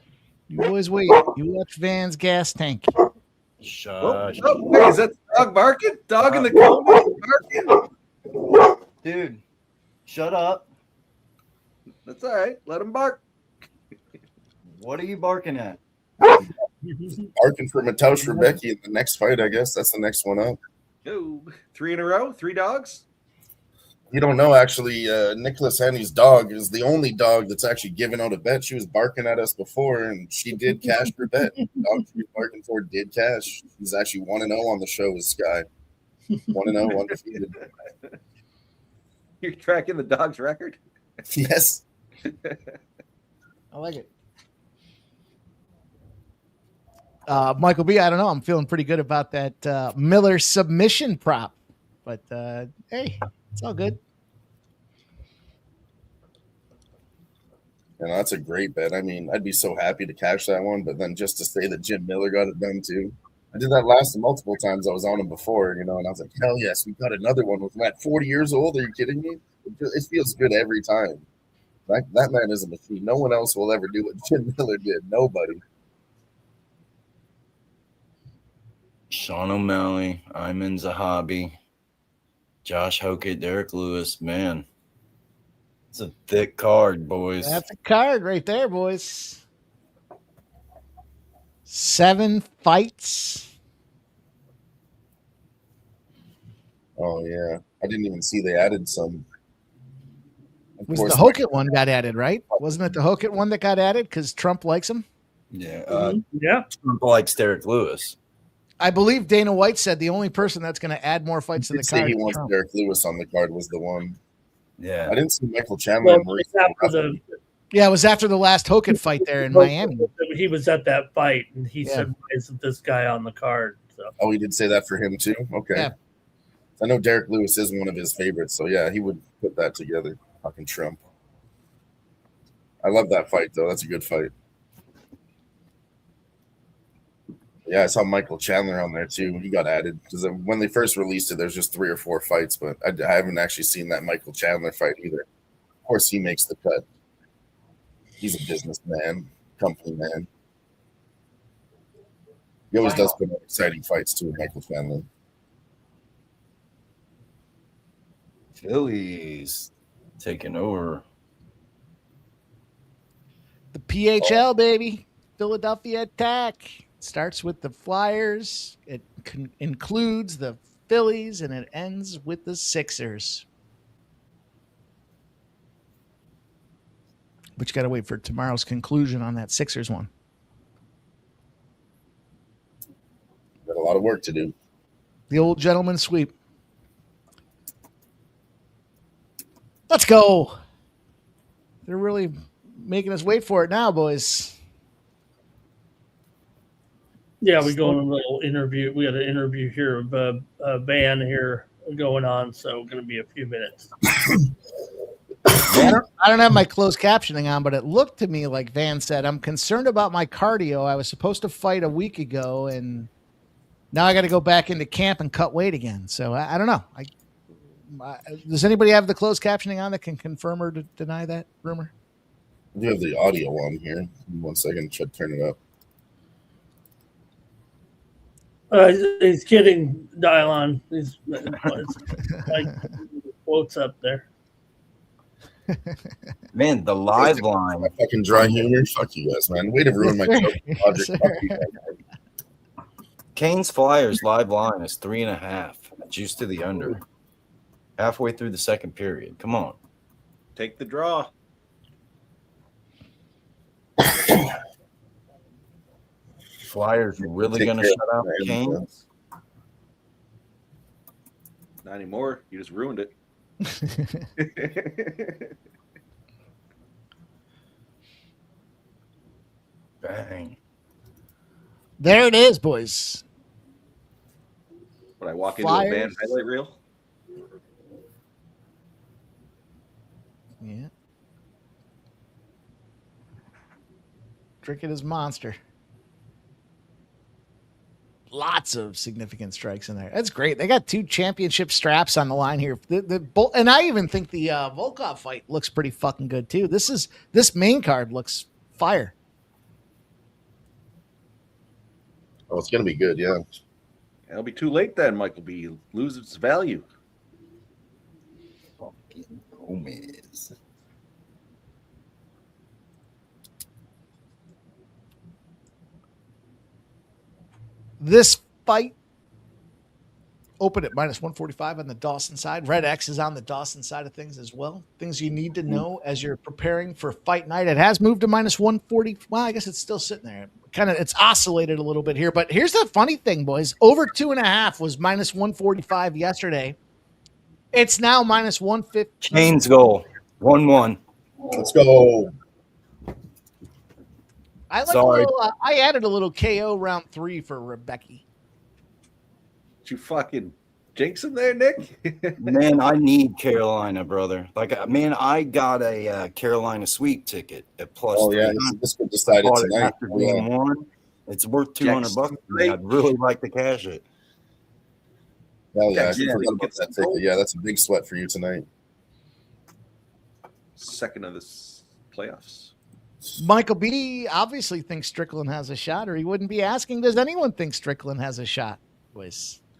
You boys wait. You watch Van's gas tank. Shush. Wait, is that the dog barking? Dog in the corner barking? Dude, shut up. That's all right. Let him bark. What are you barking at? Barking for Mateusz Rebecki in the next fight, I guess. That's the next one up. Oh, 3 in a row? 3 dogs? You don't know, actually. Nicholas Henny's dog is the only dog that's actually given out a bet. She was barking at us before, and she did cash her bet. The dog she was barking for did cash. She's actually 1-0 on the show with Sky. 1-0, undefeated. You're tracking the dog's record? Yes. I like it. Michael B, I don't know. I'm feeling pretty good about that Miller submission prop. But, hey, it's all good. And that's a great bet. I mean, I'd be so happy to cash that one, but then just to say that Jim Miller got it done too. I did that last multiple times. I was on him before, and I was like, hell yes, we got another one with Matt, 40 years old. Are you kidding me? It feels good every time. That man is a machine. No one else will ever do what Jim Miller did. Nobody. Sean O'Malley, Ayman Zahabi, Josh Hokett, Derek Lewis. Man, it's a thick card, boys. That's a card right there, boys. 7 fights. Oh, yeah. I didn't even see they added some. Was the Hokett one got added, right? Wasn't it the Hokett one that got added because Trump likes him? Yeah. Yeah. Trump likes Derek Lewis. I believe Dana White said the only person that's going to add more fights to the card. He wants Derek Lewis on the card was the one. Yeah. I didn't see Michael Chandler. Yeah, it was after the last Hokett fight there in Miami. He was at that fight, and he said, "Why isn't this guy on the card?" So. Oh, he did say that for him too? Okay. Yeah. I know Derek Lewis is one of his favorites, so yeah, he would put that together. Fucking Trump. I love that fight, though. That's a good fight. Yeah, I saw Michael Chandler on there, too. He got added. Because when they first released it, there's just 3 or 4 fights, but I haven't actually seen that Michael Chandler fight either. Of course, he makes the cut. He's a businessman, company man. He always does put on exciting fights, too, Michael Chandler. Phillies taking over. The PHL, baby. Philadelphia Attack. Starts with the Flyers. It includes the Phillies, and it ends with the Sixers. But you got to wait for tomorrow's conclusion on that Sixers one. Got a lot of work to do. The old gentleman sweep. Let's go. They're really making us wait for it now, boys. Yeah, we go on a little interview. We got an interview here of Van here going on, so going to be a few minutes. I don't have my closed captioning on, but it looked to me like Van said, "I'm concerned about my cardio. I was supposed to fight a week ago, and now I got to go back into camp and cut weight again." So I don't know. Does anybody have the closed captioning on that can confirm or deny that rumor? You have the audio on here. 1 second, should turn it up. He's kidding. Dial on. He's like quotes up there. Man, the live line. My fucking dry humor. Fuck you guys, man. Way to ruin my joke. Canes Flyers live line is 3.5. Juice to the under. Halfway through the second period. Come on. Take the draw. Flyers really going to shut out the Canes? Not anymore. You just ruined it. Bang. There it is, boys. When I walk Flyers. into a band highlight reel. Yeah. Drinking his monster. lots of significant strikes in there. That's great. They got 2 championship straps on the line here. And I even think the Volkov fight looks pretty fucking good too. This main card looks fire. Oh, it's gonna be good. Yeah. It'll be too late then, Michael B. Lose its value. Gomez. This fight opened at -145 on the Dawson side. Red X is on the Dawson side of things as well. Things you need to know as you're preparing for fight night. It has moved to -140. Well, I guess it's still sitting there. It's oscillated a little bit here. But here's the funny thing, boys. Over 2.5 was -145 yesterday. It's now -150. Kane's goal. 1-1. Let's go. I like Sorry. I added a little KO round 3 for Rebecca. You fucking jinx him there, Nick. Man, I need Carolina, brother. Man, I got a Carolina sweep ticket at plus. Oh yeah, this was decided Bought it tonight. after game one. It's worth $200 bucks. I'd really like to cash it. Hell yeah, I forgot about that ticket. Yeah, that's a big sweat for you tonight. Second of this playoffs. Michael B obviously thinks Strickland has a shot, or he wouldn't be asking, does anyone think Strickland has a shot?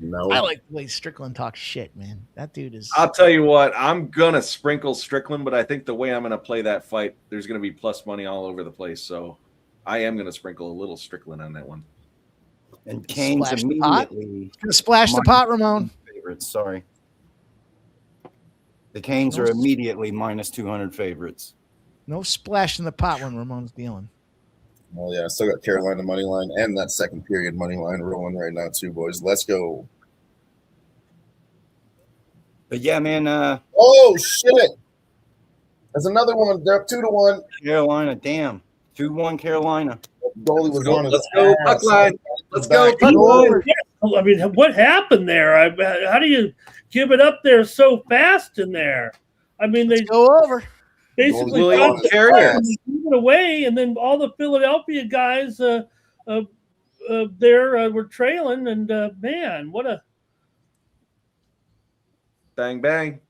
No. I like the way Strickland talks shit, man. That dude is. I'll tell you what, I'm gonna sprinkle Strickland, but I think the way I'm gonna play that fight, there's gonna be plus money all over the place. So I am gonna sprinkle a little Strickland on that one. And Kane's Splash the immediately Gonna splash the pot, Ramon. favorites. Sorry. The Canes are immediately -200 favorites. No splash in the pot when Ramon's dealing. Oh yeah, I still got Carolina money line and that second period money line rolling right now too, boys. Let's go. But yeah, man. Oh shit! There's another one. They're up 2-1. Carolina, damn. 2-1 Carolina. Goalie was on his Let's go, ass. Buckline. Let's go, Come Buckline. on. I mean, what happened there? How do you give it up there so fast in there? I mean, they go over. Basically, William got Carrier. it away, and then all the Philadelphia guys there were trailing, and man, what a Bang, bang.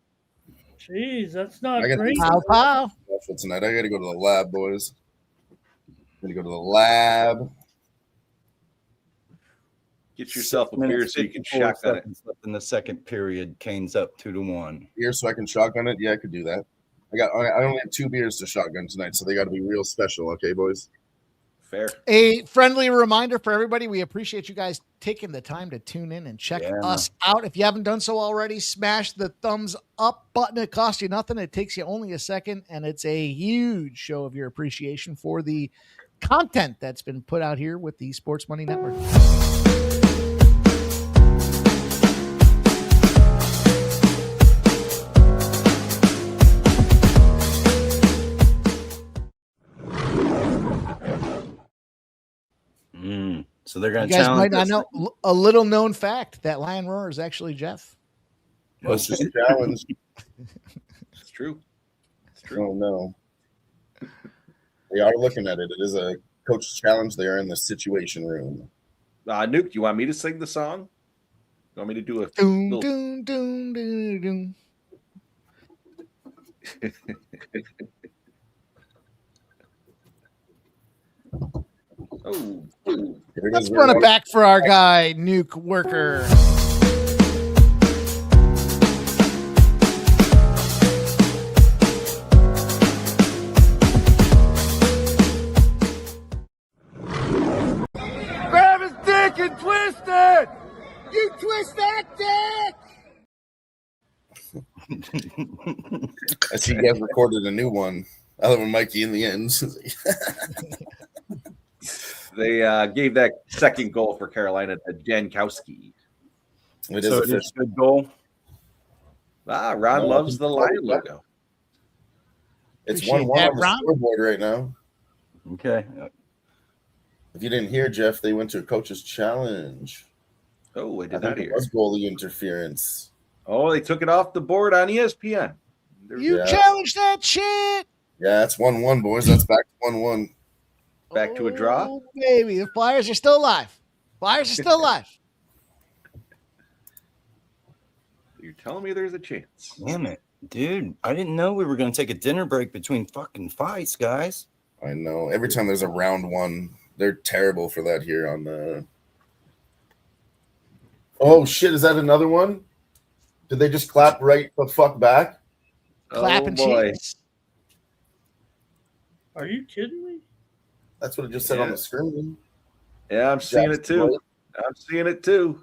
jeez, that's not I got great. Pow, pow. for tonight. I got to go to the lab, boys. I'm gonna go to the lab. Get yourself a beer so you can shotgun it. Left in the second period. Kane's up 2-1. Beer so I can shotgun it. Yeah, I could do that. I only have 2 beers to shotgun tonight, so they got to be real special. Okay, boys. Fair. A friendly reminder for everybody. We appreciate you guys taking the time to tune in and check us out. If you haven't done so already, smash the thumbs up button. It costs you nothing. It takes you only a second, and it's a huge show of your appreciation for the content that's been put out here with the Sports Money Network. So they're going to challenge. challenge. You guys might not know a little known fact that Lion Roar is actually Jeff. It's just a challenge. It's true. It's true. Oh no. They are looking at it. It is a coach's challenge. They are in the situation room. Nuke, do you want me to sing the song? You want me to do a Doom, little... doom, doom, doom, doom. Oh, let's run it back for our guy, Nuke Worker. Grab his dick and twist it! You twist that dick! I see you guys recorded a new one. Other than Mikey in the end. They gave that second goal for Carolina to Jankowski. It is a good goal. Ron loves the Lion logo. It's 1-1 on the scoreboard right now. Okay. If you didn't hear, Jeff, they went to a coach's challenge. Oh, I did I not think it hear. was goalie interference. Oh, they took it off the board on ESPN. You challenged that shit. Yeah, it's 1-1, boys. That's back to 1-1. Back to a draw. Oh, baby, the Flyers are still alive. Flyers are still alive. You're telling me there's a chance. Damn it, dude. I didn't know we were going to take a dinner break between fucking fights, guys. I know. Every time there's a round one, they're terrible for that here on the. Oh shit! Is that another one? Did they just clap right the fuck back? Clapping boy. cheeks. Are you kidding me? That's what it just said on the screen. Yeah, I'm seeing it too. I'm seeing it too.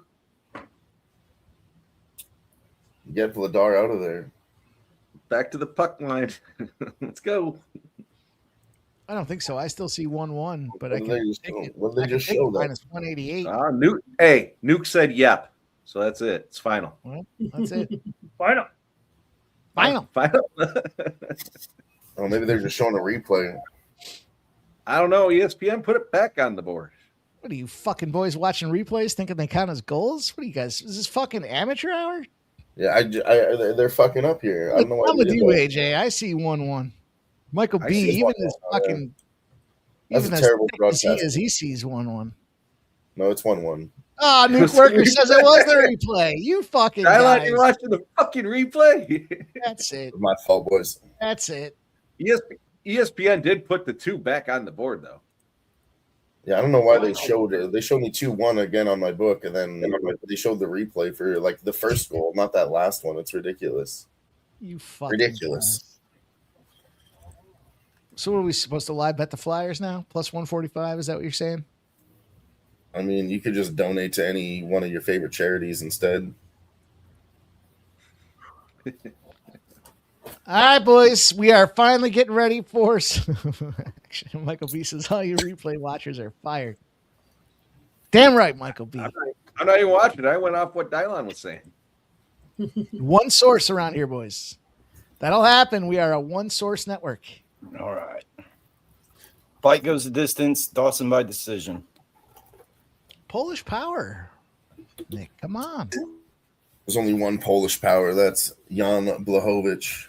Get Vladar out of there. Back to the puck line. Let's go. I don't think so. I still see 1-1, but I What can did they just take show? it. What did I they can just take show it that? minus 188. Nuke. Hey, Nuke said yep. So that's it. It's final. Well, that's it. Final. Final. Oh, maybe they're just showing a replay. I don't know. ESPN put it back on the board. What are you fucking boys watching replays thinking they count as goals? What are you guys? Is this fucking amateur hour? Yeah, they're fucking up here. I don't know why. I'm with they did you, that. AJ. I see 1-1. Michael I B, see even 1-1, as fucking, That's even a as terrible thick as he broadcast. is, he sees 1-1. No, it's 1-1. Oh, Nuke Worker says it was the replay. You fucking I like guys. you watching the fucking replay. That's it. My fault, boys. That's it. ESPN did put the two back on the board, though. Yeah, I don't know why they showed it. They showed me 2-1 again on my book, and then they showed the replay for like the first goal, not that last one. It's ridiculous. You fucking Ridiculous. guys. So what are we supposed to live bet the Flyers now? Plus 145? Is that what you're saying? I mean, you could just donate to any one of your favorite charities instead. All right, boys. We are finally getting ready for Actually, Michael B says all you replay watchers are fired. Damn right, Michael B. I'm not even watching it. I went off what Dylan was saying. One source around here, boys. That'll happen. We are a one source network. All right. Fight goes the distance. Dawson by decision. Polish power. Nick, come on. There's only one Polish power. That's Jan Blachowicz.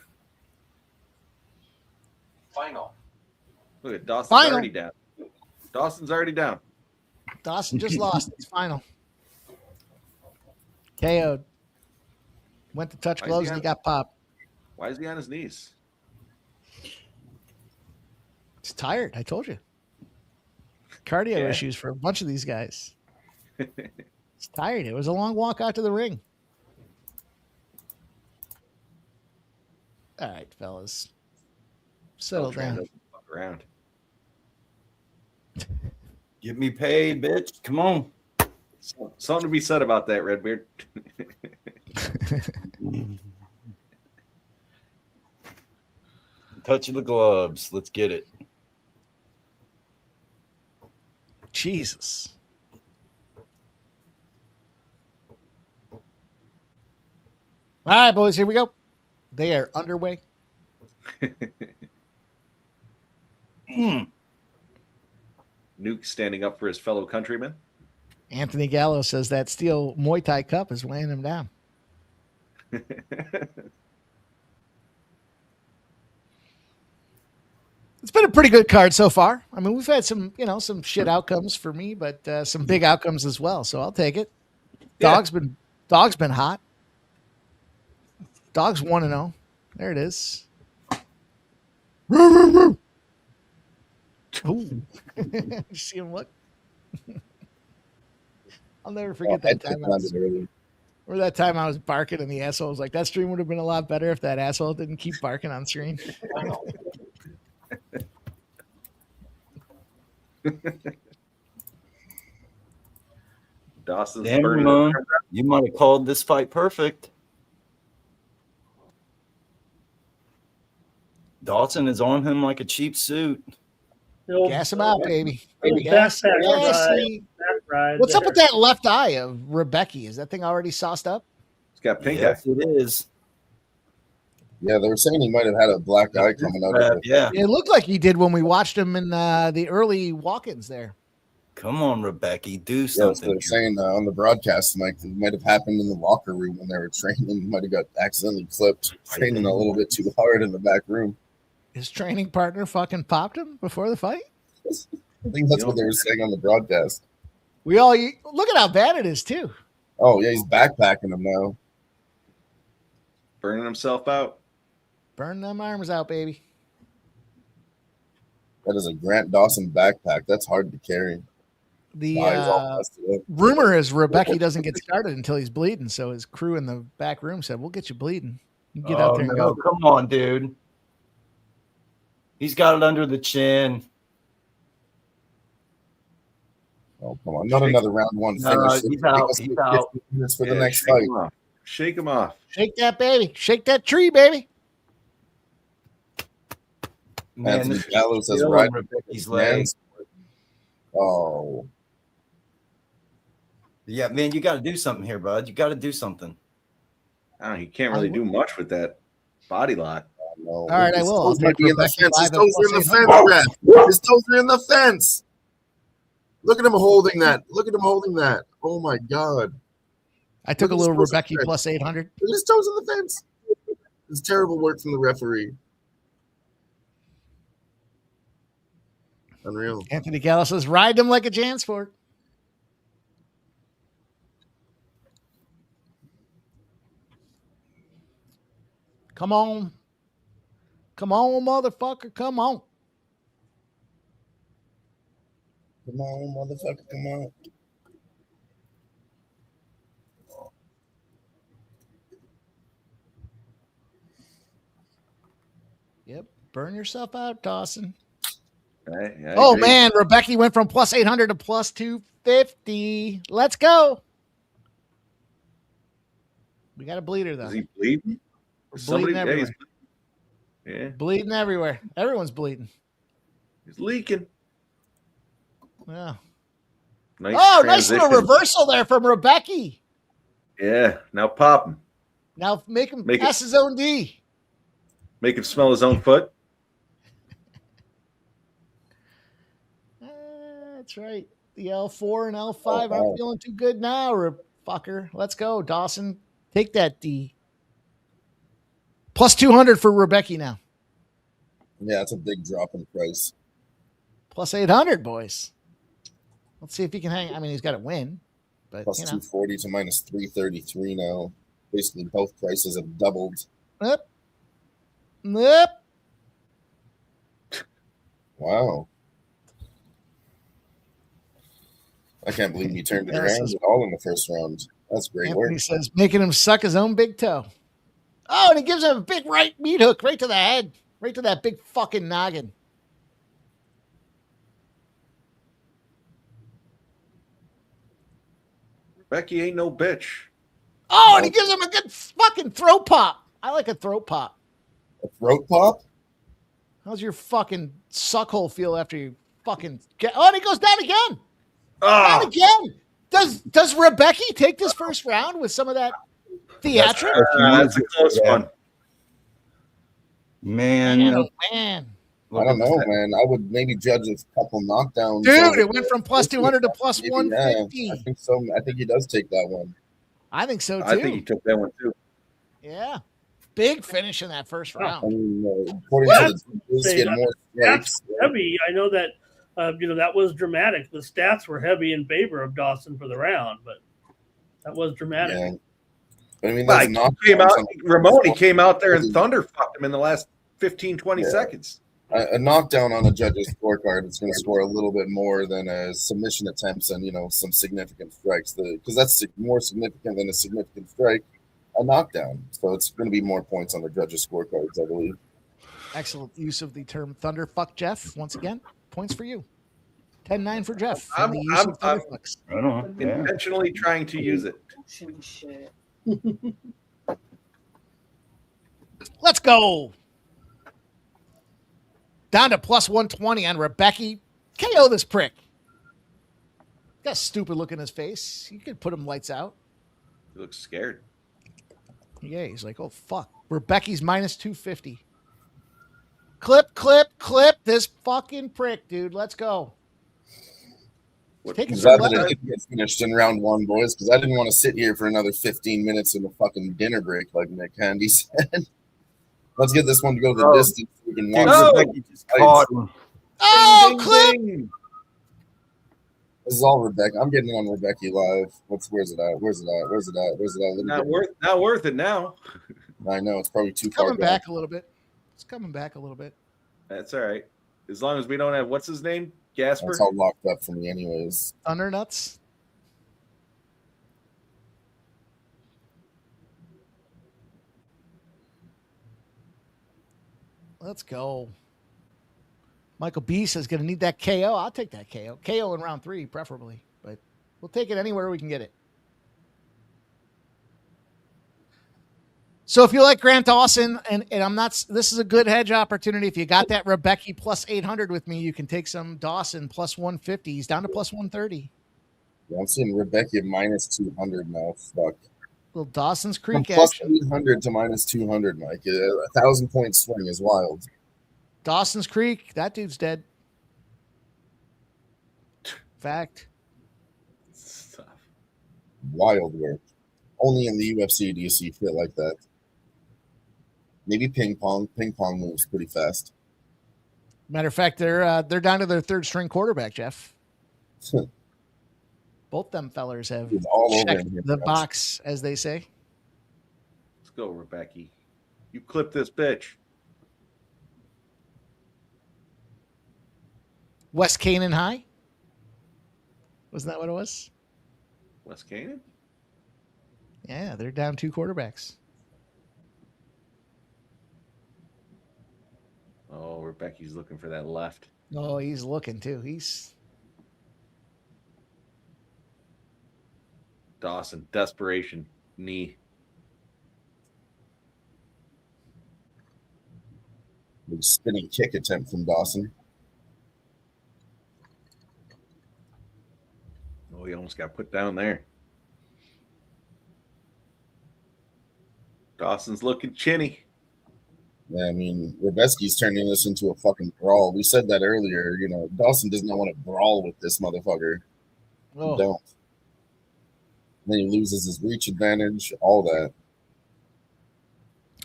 Final. Look at Dawson's Final. already down. Dawson's already down. Dawson just lost. It's final. KO'd. Went to touch Why is gloves he and he on- got popped. Why is he on his knees? He's tired. I told you. Cardio Yeah. issues for a bunch of these guys. He's tired. It was a long walk out to the ring. All right, fellas. Settle Trying down. to fuck around. Get me paid, bitch. Come on. Something to be said about that, Redbeard. Touch of the gloves. Let's get it. Jesus. All right, boys, here we go. They are underway. Nuke standing up for his fellow countrymen. Anthony Gallo says that steel Muay Thai cup is weighing him down. It's been a pretty good card so far. I mean, we've had some, some shit outcomes for me, but some big outcomes as well. So I'll take it. Yeah. Dog's been hot. Dog's 1-0. There it is. Ooh. You see him look? I'll never forget that time. Or that time I was barking and the asshole was like, that stream would have been a lot better if that asshole didn't keep barking on screen. Dawson's Damn, burning Ramon. up. You might have called this fight perfect. Dawson is on him like a cheap suit. Gas him out, baby. Baby, Gas, back gassy. ride What's up there. with that left eye of Rebecca? Is that thing already sauced up? He's got pink Yes, eye. it is. Yeah, they were saying he might have had a black eye coming out of it. Yeah. It looked like he did when we watched him in the early walk-ins there. Come on, Rebecca. Do Yeah, so something. they're saying on the broadcast, like it might have happened in the locker room when they were training. Might have got accidentally clipped, training a little bit too hard in the back room. His training partner fucking popped him before the fight? I think that's what they were saying on the broadcast. Look at how bad it is too. Oh yeah, he's backpacking him now. Burning himself out. Burn them arms out, baby. That is a Grant Dawson backpack. That's hard to carry. The He's all busted up. rumor is Rebecca doesn't get started until he's bleeding. So his crew in the back room said, "We'll get you bleeding. You get out there and go." Come on, dude. He's got it under the chin. Oh, come on. Not another round one finish. He's out. He's out. Minutes for the next fight. Shake him off. Shake that baby. Shake that tree, baby. Man, Anthony this Gallo says still right. on Rebecca's legs. Oh. Yeah, man, you got to do something here, bud. You got to do something. He can't really do much with that body lock. No. All right, I will. His toes might be in the fence. His toes are in the fence, Ref. His toes are in the fence. Look at him holding that. Look at him holding that. Oh my God. I took a Look at little his toes Rebecca in the plus 800. Look at his toes in the fence. It's terrible work from the referee. Unreal. Anthony Gallo says, "Ride them like a Jansport." Come on. Come on, motherfucker. Come on. Come on, motherfucker. Come on. Yep. Burn yourself out, Dawson. I Oh, agree. man. Rebecca went from plus 800 to plus 250. Let's go. We got a bleeder, though. Is he bleeding? Bleeding everywhere. Yeah, Bleeding everywhere. Everyone's bleeding. he's leaking. Yeah. Nice nice little transition. reversal there from Rebecca. Yeah, now pop him. Now make him Make it- pass his own D. Make him smell his own foot. That's right. The L4 and L5 aren't feeling too good now, fucker. Let's go, Dawson. Take that D. Plus 200 for Rebecca now. Yeah, it's a big drop in price. Plus 800, boys. Let's see if he can hang. I mean, he's got to win. But, Plus 240 to minus 333 now. Basically, both prices have doubled. Yep. Yep. Wow. I can't believe he turned it Yeah, around at all in the first round. That's great Anthony work. says, making him suck his own big toe. Oh, and he gives him a big right meat hook right to the head. Right to that big fucking noggin. Becky ain't no bitch. Oh, and he gives him a good fucking throat pop. I like a throat pop. A throat pop? How's your fucking suckhole feel after you fucking get? Oh, and he goes down again. Oh, Down again. Does Rebecca take this first round with some of that theatrics? that's a close one. Man. Oh, man. I don't know, man. I would maybe judge a couple knockdowns. Dude, it went from plus 200 to plus Maybe, 150. Yeah, I think so. I think he does take that one. I think so, too. I think he took that one too. Yeah. Big finish in that first I round. mean, according to the rules, get more That's strikes. heavy. I know that that was dramatic. The stats were heavy in favor of Dawson for the round, but that was dramatic. Yeah. But I mean, Like, that's Ramon came out there and thunder fucked him in the last 15, 20 seconds. a knockdown on a judge's scorecard is going to score a little bit more than a submission attempts and some significant strikes. Because that's more significant than a significant strike, a knockdown. So it's going to be more points on the judges' scorecards, I believe. Excellent use of the term thunderfuck, Jeff. Once again, points for you. 10-9 for Jeff. I'm Thunderfucks. I don't know. intentionally trying to use it. Let's go. Down to plus 120 on Rebecca. KO this prick. Got a stupid look in his face. You could put him lights out. He looks scared. Yeah, he's like, oh, fuck. Rebecca's minus 250. Clip this fucking prick, dude. Let's go. Take I'm glad that it didn't get finished in round one, boys, because I didn't want to sit here for another 15 minutes in a fucking dinner break, like Nick Handy said. Let's get this one to go the distance so we can watch it. Oh, clip. This is all Rebecca. I'm getting it on Rebecca Live. Where's it at? Where's it at? Where's it at? Where's it at? Not worth it now. I know it's probably too It's far coming back a little bit. It's coming back a little bit. That's all right. As long as we don't have what's his name? Gasper. That's all locked up for me, anyways. Thunder nuts. Let's go. Michael B says going to need that KO. I'll take that KO. KO in round 3, preferably, but we'll take it anywhere we can get it. So if you like Grant Dawson, and I'm not, this is a good hedge opportunity. If you got that Rebecca plus 800 with me, you can take some Dawson plus 150. He's down to plus 130. Yeah, I'm seeing Rebecca minus 200 now. Fuck. Little Dawson's Creek From plus action. 800 to minus 200, Mike. 1,000-point swing is wild. Dawson's Creek, that dude's dead. Fact. Wild work. Only in the UFC do you see shit like that. Maybe ping pong. Ping pong moves pretty fast. Matter of fact, they're down to their third string quarterback, Jeff. Both them fellers have all over checked here, the guys. box, as they say. Let's go, Rebecca. You clip this bitch. West Canaan High? Wasn't that what it was? West Canaan? Yeah, they're down 2 quarterbacks. Oh, Rebecca's looking for that left. Oh, he's looking too. He's Dawson, desperation, knee. Big spinning kick attempt from Dawson. Oh, he almost got put down there. Dawson's looking chinny. Yeah, I mean, Rebecca's turning this into a fucking brawl. We said that earlier. You know, Dawson does not want to brawl with this motherfucker. Oh. He don't. Then he loses his reach advantage, all that.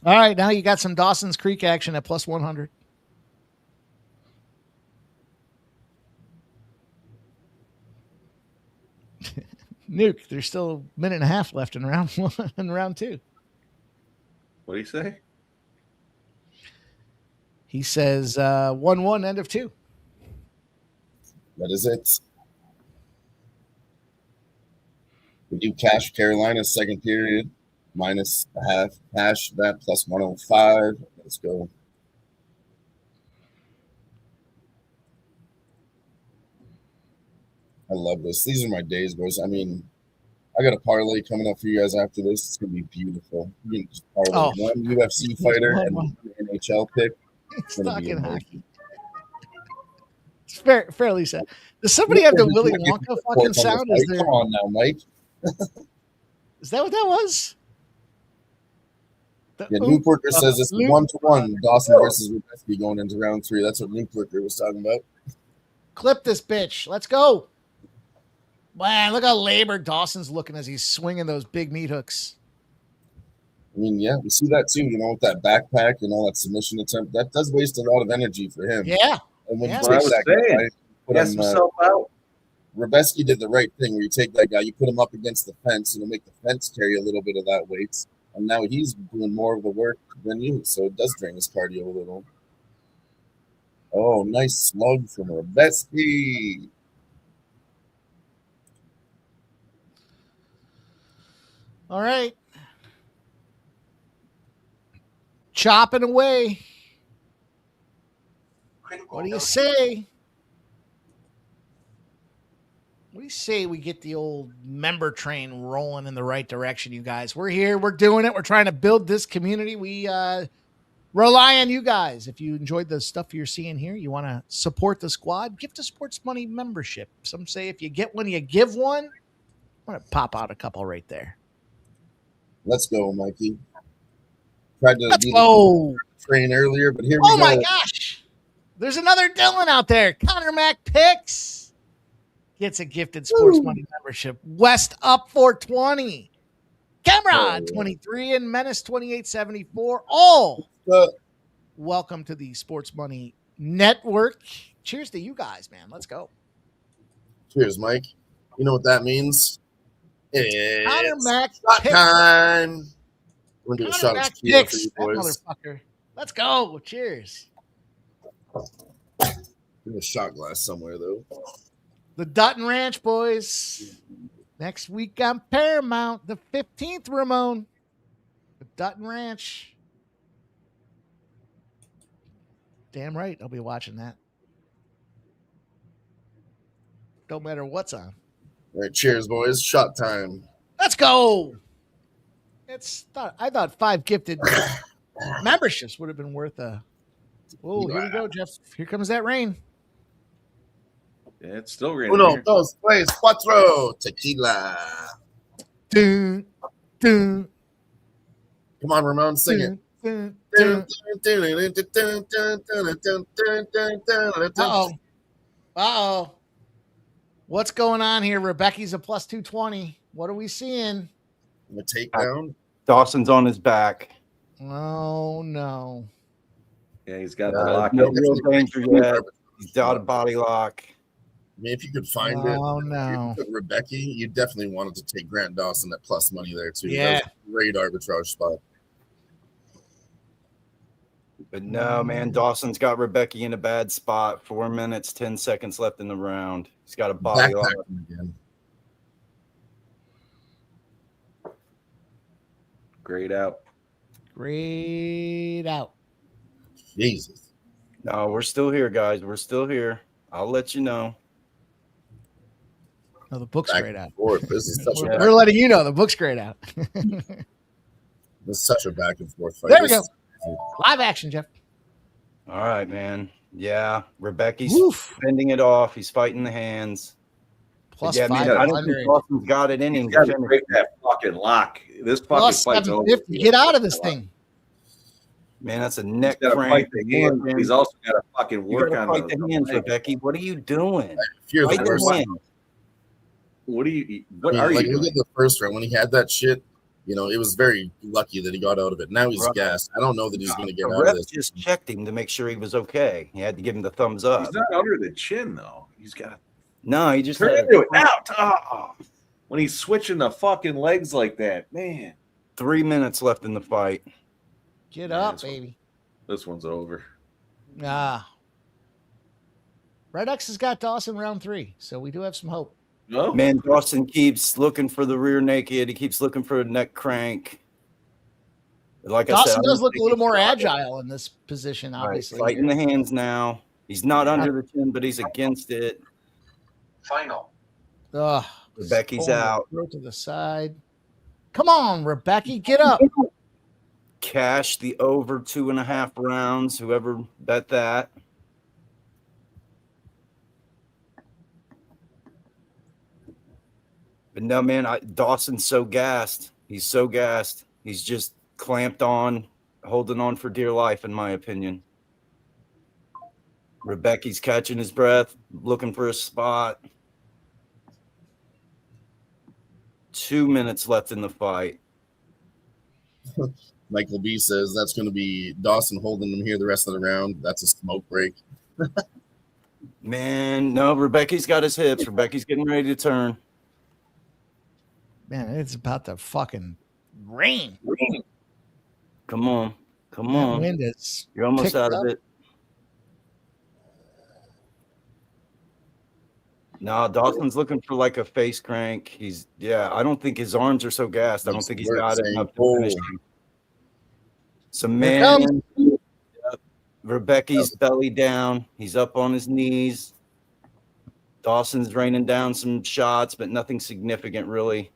all right. Now you got some Dawson's Creek action at plus 100. Nuke, there's still a minute and a half left in round 1 and round 2. What do you say? He says 1-1, end of 2. That is it. We do cash Carolina second period, minus a half, hash that plus 105. Let's go. I love this. These are my days, boys. I mean, I got a parlay coming up for you guys after this. It's going to be beautiful. You can just parlay one UFC fighter and one NHL pick. It's going to be Talking amazing. It's fairly sad. Does somebody have the Willy Wonka fucking sound? Is there? Come on now, Mike. Is that what that was? Yeah, Newporker says it's 1-1 Dawson versus Rebecca going into round 3. That's what Newporker was talking about. Clip this bitch. Let's go. Man, look how labored Dawson's looking as he's swinging those big meat hooks. I mean, yeah, we see that too, you know, with that backpack and all that submission attempt. That does waste a lot of energy for him. Yeah. And when Yeah. you What I take was that saying. guy, put Yes, him, himself out. Rebecca did the right thing where you take that guy, you put him up against the fence, and it'll make the fence carry a little bit of that weight. And now he's doing more of the work than you, so it does drain his cardio a little. Oh, nice slug from Rebecca. All right. Chopping away. What do you say? What do you say we get the old member train rolling in the right direction, you guys? We're here. We're doing it. We're trying to build this community. We rely on you guys. If you enjoyed the stuff you're seeing here, you want to support the squad, gift a Sports Money membership. Some say if you get one, you give one. I'm going to pop out a couple right there. Let's go, Mikey. Tried to Let's be go. the train earlier, but here we Oh go. my gosh. There's another Dylan out there. Connor Mac Picks gets a gifted Sports Money membership. West up 420. Cameron 23 and Menace 2874. All welcome to the Sports Money Network. Cheers to you guys, man. Let's go. Cheers, Mike. You know what that means? Connor It's Mac shot picks. time. We're going to do a Connor shot of Mac tequila for picks. you That boys. motherfucker. Let's go. Cheers. In a shot glass somewhere, though. The Dutton Ranch boys. Next week on Paramount, the 15th, Ramon. The Dutton Ranch. Damn right, I'll be watching that. Don't matter what's on. All right, cheers, boys. Shot time. Let's go. I thought 5 gifted memberships would have been worth a. Oh, here we go, Jeff. Here comes that rain. Yeah, it's still raining. Uno, here. dos, tres, cuatro. Tequila. Dun, dun, Come on, Ramon, sing it. dun, dun, dun. Uh-oh. What's going on here? Rebecca's a plus 220. What are we seeing? A takedown. Dawson's on his back. Oh, no. Yeah, he's got the lock. No real danger yet. He's out of body lock. I mean, if you could find it, no. if you put Rebecca, you definitely wanted to take Grant Dawson at plus money there too. Yeah. That was a great arbitrage spot. But no, man, Dawson's got Rebecca in a bad spot. 4 minutes, 10 seconds left in the round. He's got a body lock. Again. Great out. Great out. Jesus. No, we're still here, guys. We're still here. I'll let you know. No, the book's Back great and out. forth. This is such a We're letting you know the book's great out. this is such a back and forth fight. There we go. Live action, Jeff. All right, man. Yeah, Rebecca's Woof. fending it off. He's fighting the hands. Plus Yeah, man, I don't think 500. Dawson's got it in him. He's got to break that fucking lock. This fucking Plus fight's over. 750. Get out of this thing. Man, that's a He's neck got to crank. fight the hands. He's also got to fucking You work gotta on fight the hands, Rebecca. What are you doing? Here's Fight the the worst. hands. What are you? What I mean, are like, you look doing? at the first round when he had that shit. You know, it was very lucky that he got out of it. Now he's Right. gassed. I don't know that he's going to get The out of ref this. just checked him to make sure he was okay. He had to give him the thumbs up. He's not under the chin though. He's got to No, he just turn had into it out. Oh. When he's switching the fucking legs like that, man. 3 minutes left in the fight. Get Yeah, up, this one- baby. This one's over. Red X has got Dawson round 3, so we do have some hope. No, Man, Dawson keeps looking for the rear naked. He keeps looking for a neck crank. Like I said, Dawson I does don't look a think little he's more got it. agile in this position, All right, obviously. fighting the hands now. He's not under the chin, but he's against it. Final. Ugh. Rebecca's Pulling the out. throat to the side. Come on, Rebecca, get up. Cash the over 2.5 rounds. Whoever bet that. But no, man, Dawson's so gassed. He's so gassed. He's just clamped on, holding on for dear life, in my opinion. Rebecca's catching his breath, looking for a spot. 2 minutes left in the fight. Michael B says that's going to be Dawson holding him here the rest of the round. That's a smoke break. Man, no, Rebecca's got his hips. Rebecca's getting ready to turn. Man, it's about to fucking rain. Come on. Come That on. wind is You're almost picked out of up. it. No, Dawson's looking for like a face crank. I don't think his arms are so gassed. I don't think he's got it enough to finish him. So, Here man, Rebecca's belly down. He's up on his knees. Dawson's raining down some shots, but nothing significant, really.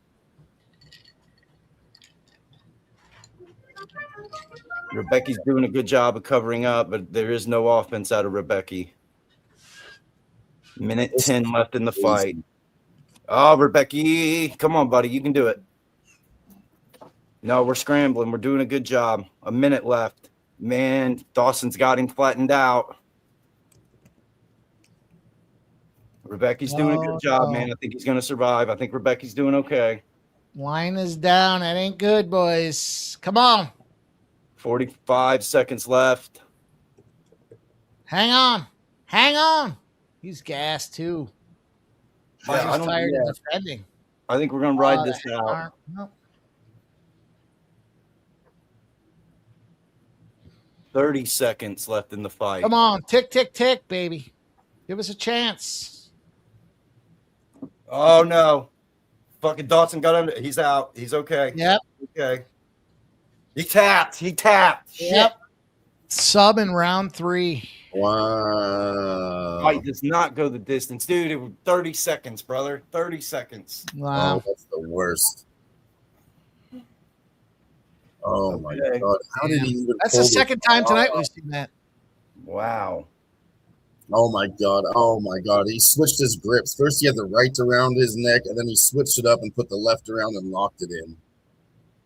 Rebecca's doing a good job of covering up, but there is no offense out of Rebecca. Minute 10 left in the fight. Oh, Rebecca, come on, buddy. You can do it. No, we're scrambling. We're doing a good job. A minute left. Man, Dawson's got him flattened out. Rebecca's doing a good job, man. I think he's going to survive. I think Rebecca's doing okay. Line is down. That ain't good, boys. Come on. 45 seconds left. Hang on. Hang on. He's gassed, too. Yeah, He's tired of defending. I think we're gonna ride this out. Arm. No. 30 seconds left in the fight. Come on, tick, tick, tick, baby. Give us a chance. Oh no. Fucking Dawson got under. He's out. He's okay. Yep. Okay. He tapped. Yep. Shit. Sub in round 3. Wow. Fight does not go the distance, dude. It was 30 seconds, brother. 30 seconds. Wow. Oh, that's the worst. Oh my God. How did he even That's the second time tonight we've seen that. Wow. Oh my God. Oh my God. He switched his grips. First he had the right around his neck, and then he switched it up and put the left around and locked it in.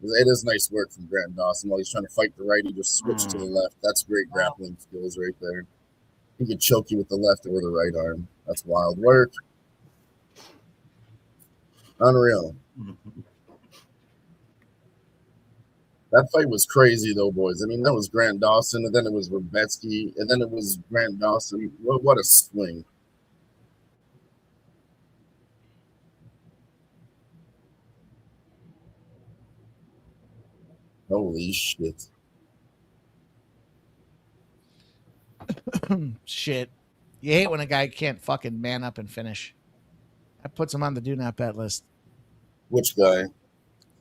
It is nice work from Grant Dawson. While he's trying to fight the right, he just switched to the left. That's great grappling skills right there. He could choke you with the left or the right arm. That's wild work. Unreal. That fight was crazy, though, boys. I mean, that was Grant Dawson, and then it was Rebetsky, and then it was Grant Dawson. What a swing. Holy shit. Shit. You hate when a guy can't fucking man up and finish. That puts him on the do not bet list. Which guy?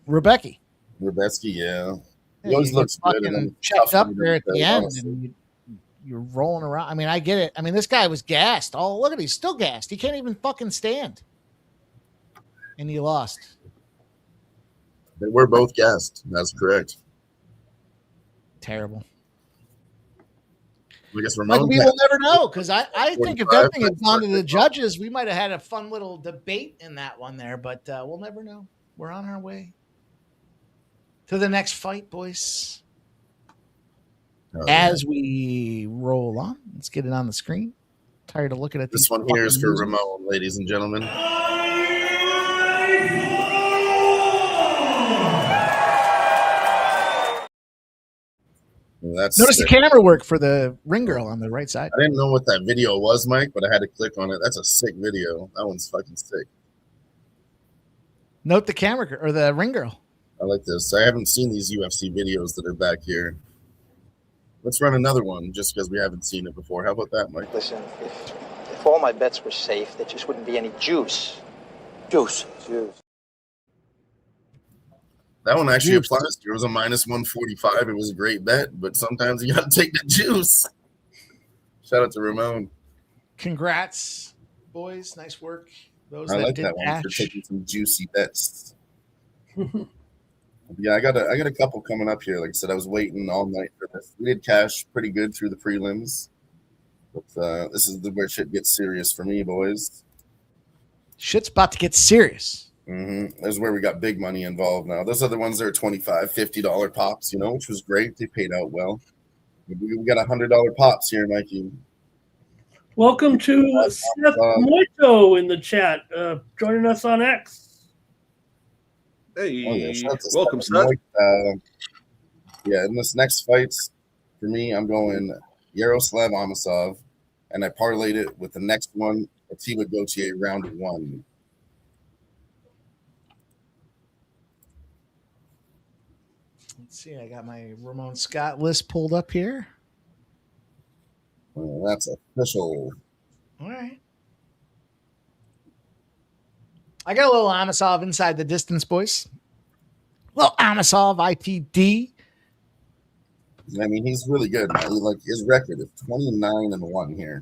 Rebecca. Rebetsky, yeah. He Yeah, always you looks get good. And then checked up there at the end, honestly. and you're rolling around. I mean, I get it. I mean, this guy was gassed. Oh, look at he's still gassed. He can't even fucking stand. And he lost. They were both gassed. That's correct. Terrible. I guess Like, Ramon we will never know, because I think if 45, everything had gone to the judges, we might have had a fun little debate in that one there, but we'll never know. We're on our way to the next fight, boys. As we roll on, let's get it on the screen. Tired of looking at this these one here is for fucking Ramon, ladies and gentlemen. Well, that's Notice sick. the camera work for the ring girl on the right side. I didn't know what that video was, Mike, but I had to click on it. That's a sick video. That one's fucking sick. Note the camera or the ring girl. I like this. I haven't seen these UFC videos that are back here. Let's run another one just because we haven't seen it before. How about that, Mike? Listen, if all my bets were safe, there just wouldn't be any juice. Juice. That one actually applies. It was a minus 145. It was a great bet, but sometimes you got to take the juice. Shout out to Ramon. Congrats, boys. Nice work. Those I that like did that one for cash. taking some juicy bets. Yeah, I got a couple coming up here. Like I said, I was waiting all night for this. We did cash pretty good through the prelims, but this is where shit gets serious for me, boys. Shit's about to get serious. This is where we got big money involved now. Those other ones are $25, $50 pops, which was great. They paid out well. We got $100 pops here, Mikey. Welcome to Seth Moito in the chat, joining us on X. Hey, shout out to welcome, Seth. Seth. Yeah, in this next fight, for me, I'm going Yaroslav Amosov, and I parlayed it with the next one, Atiba Gauthier, round 1. Let's see. I got my Ramon Scott list pulled up here. Well, that's official. All right. I got a little Amosov inside the distance, boys. Little Amosov ITD. I mean, he's really good. Man. Like his record is 29-1 here.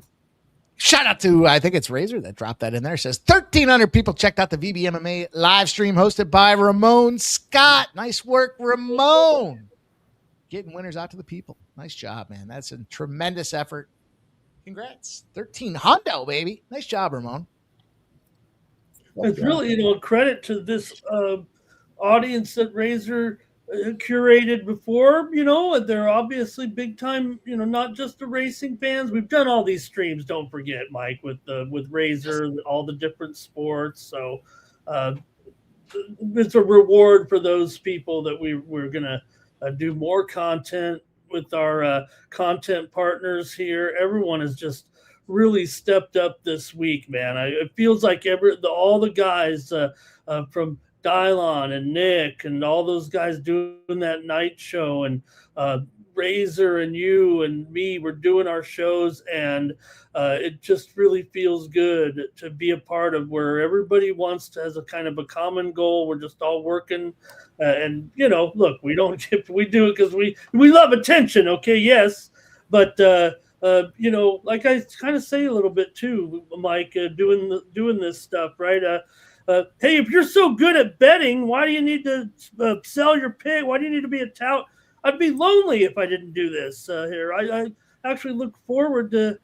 Shout out to, I think it's Razor that dropped that in there. It says 1,300 people checked out the VBMMA live stream hosted by Ramon Scott. Nice work, Ramon. Getting winners out to the people. Nice job, man. That's a tremendous effort. Congrats. 13 hundo, baby. Nice job, Ramon. It's really, a credit to this audience that Razor curated before, and they're obviously big time, not just the racing fans. We've done all these streams, don't forget, Mike, with Razor, all the different sports. So it's a reward for those people that we're going to do more content with our content partners here. Everyone is just really stepped up this week, man. It feels like all the guys from Dylon and Nick and all those guys doing that night show, and Razor and you and me were doing our shows, and it just really feels good to be a part of where everybody has a kind of a common goal. We're just all working, and look, we do it because we love attention. Okay, yes, but like I kind of say a little bit too, Mike, doing this stuff, right? Hey, if you're so good at betting, why do you need to sell your pick? Why do you need to be a tout? I'd be lonely if I didn't do this here. I actually look forward to,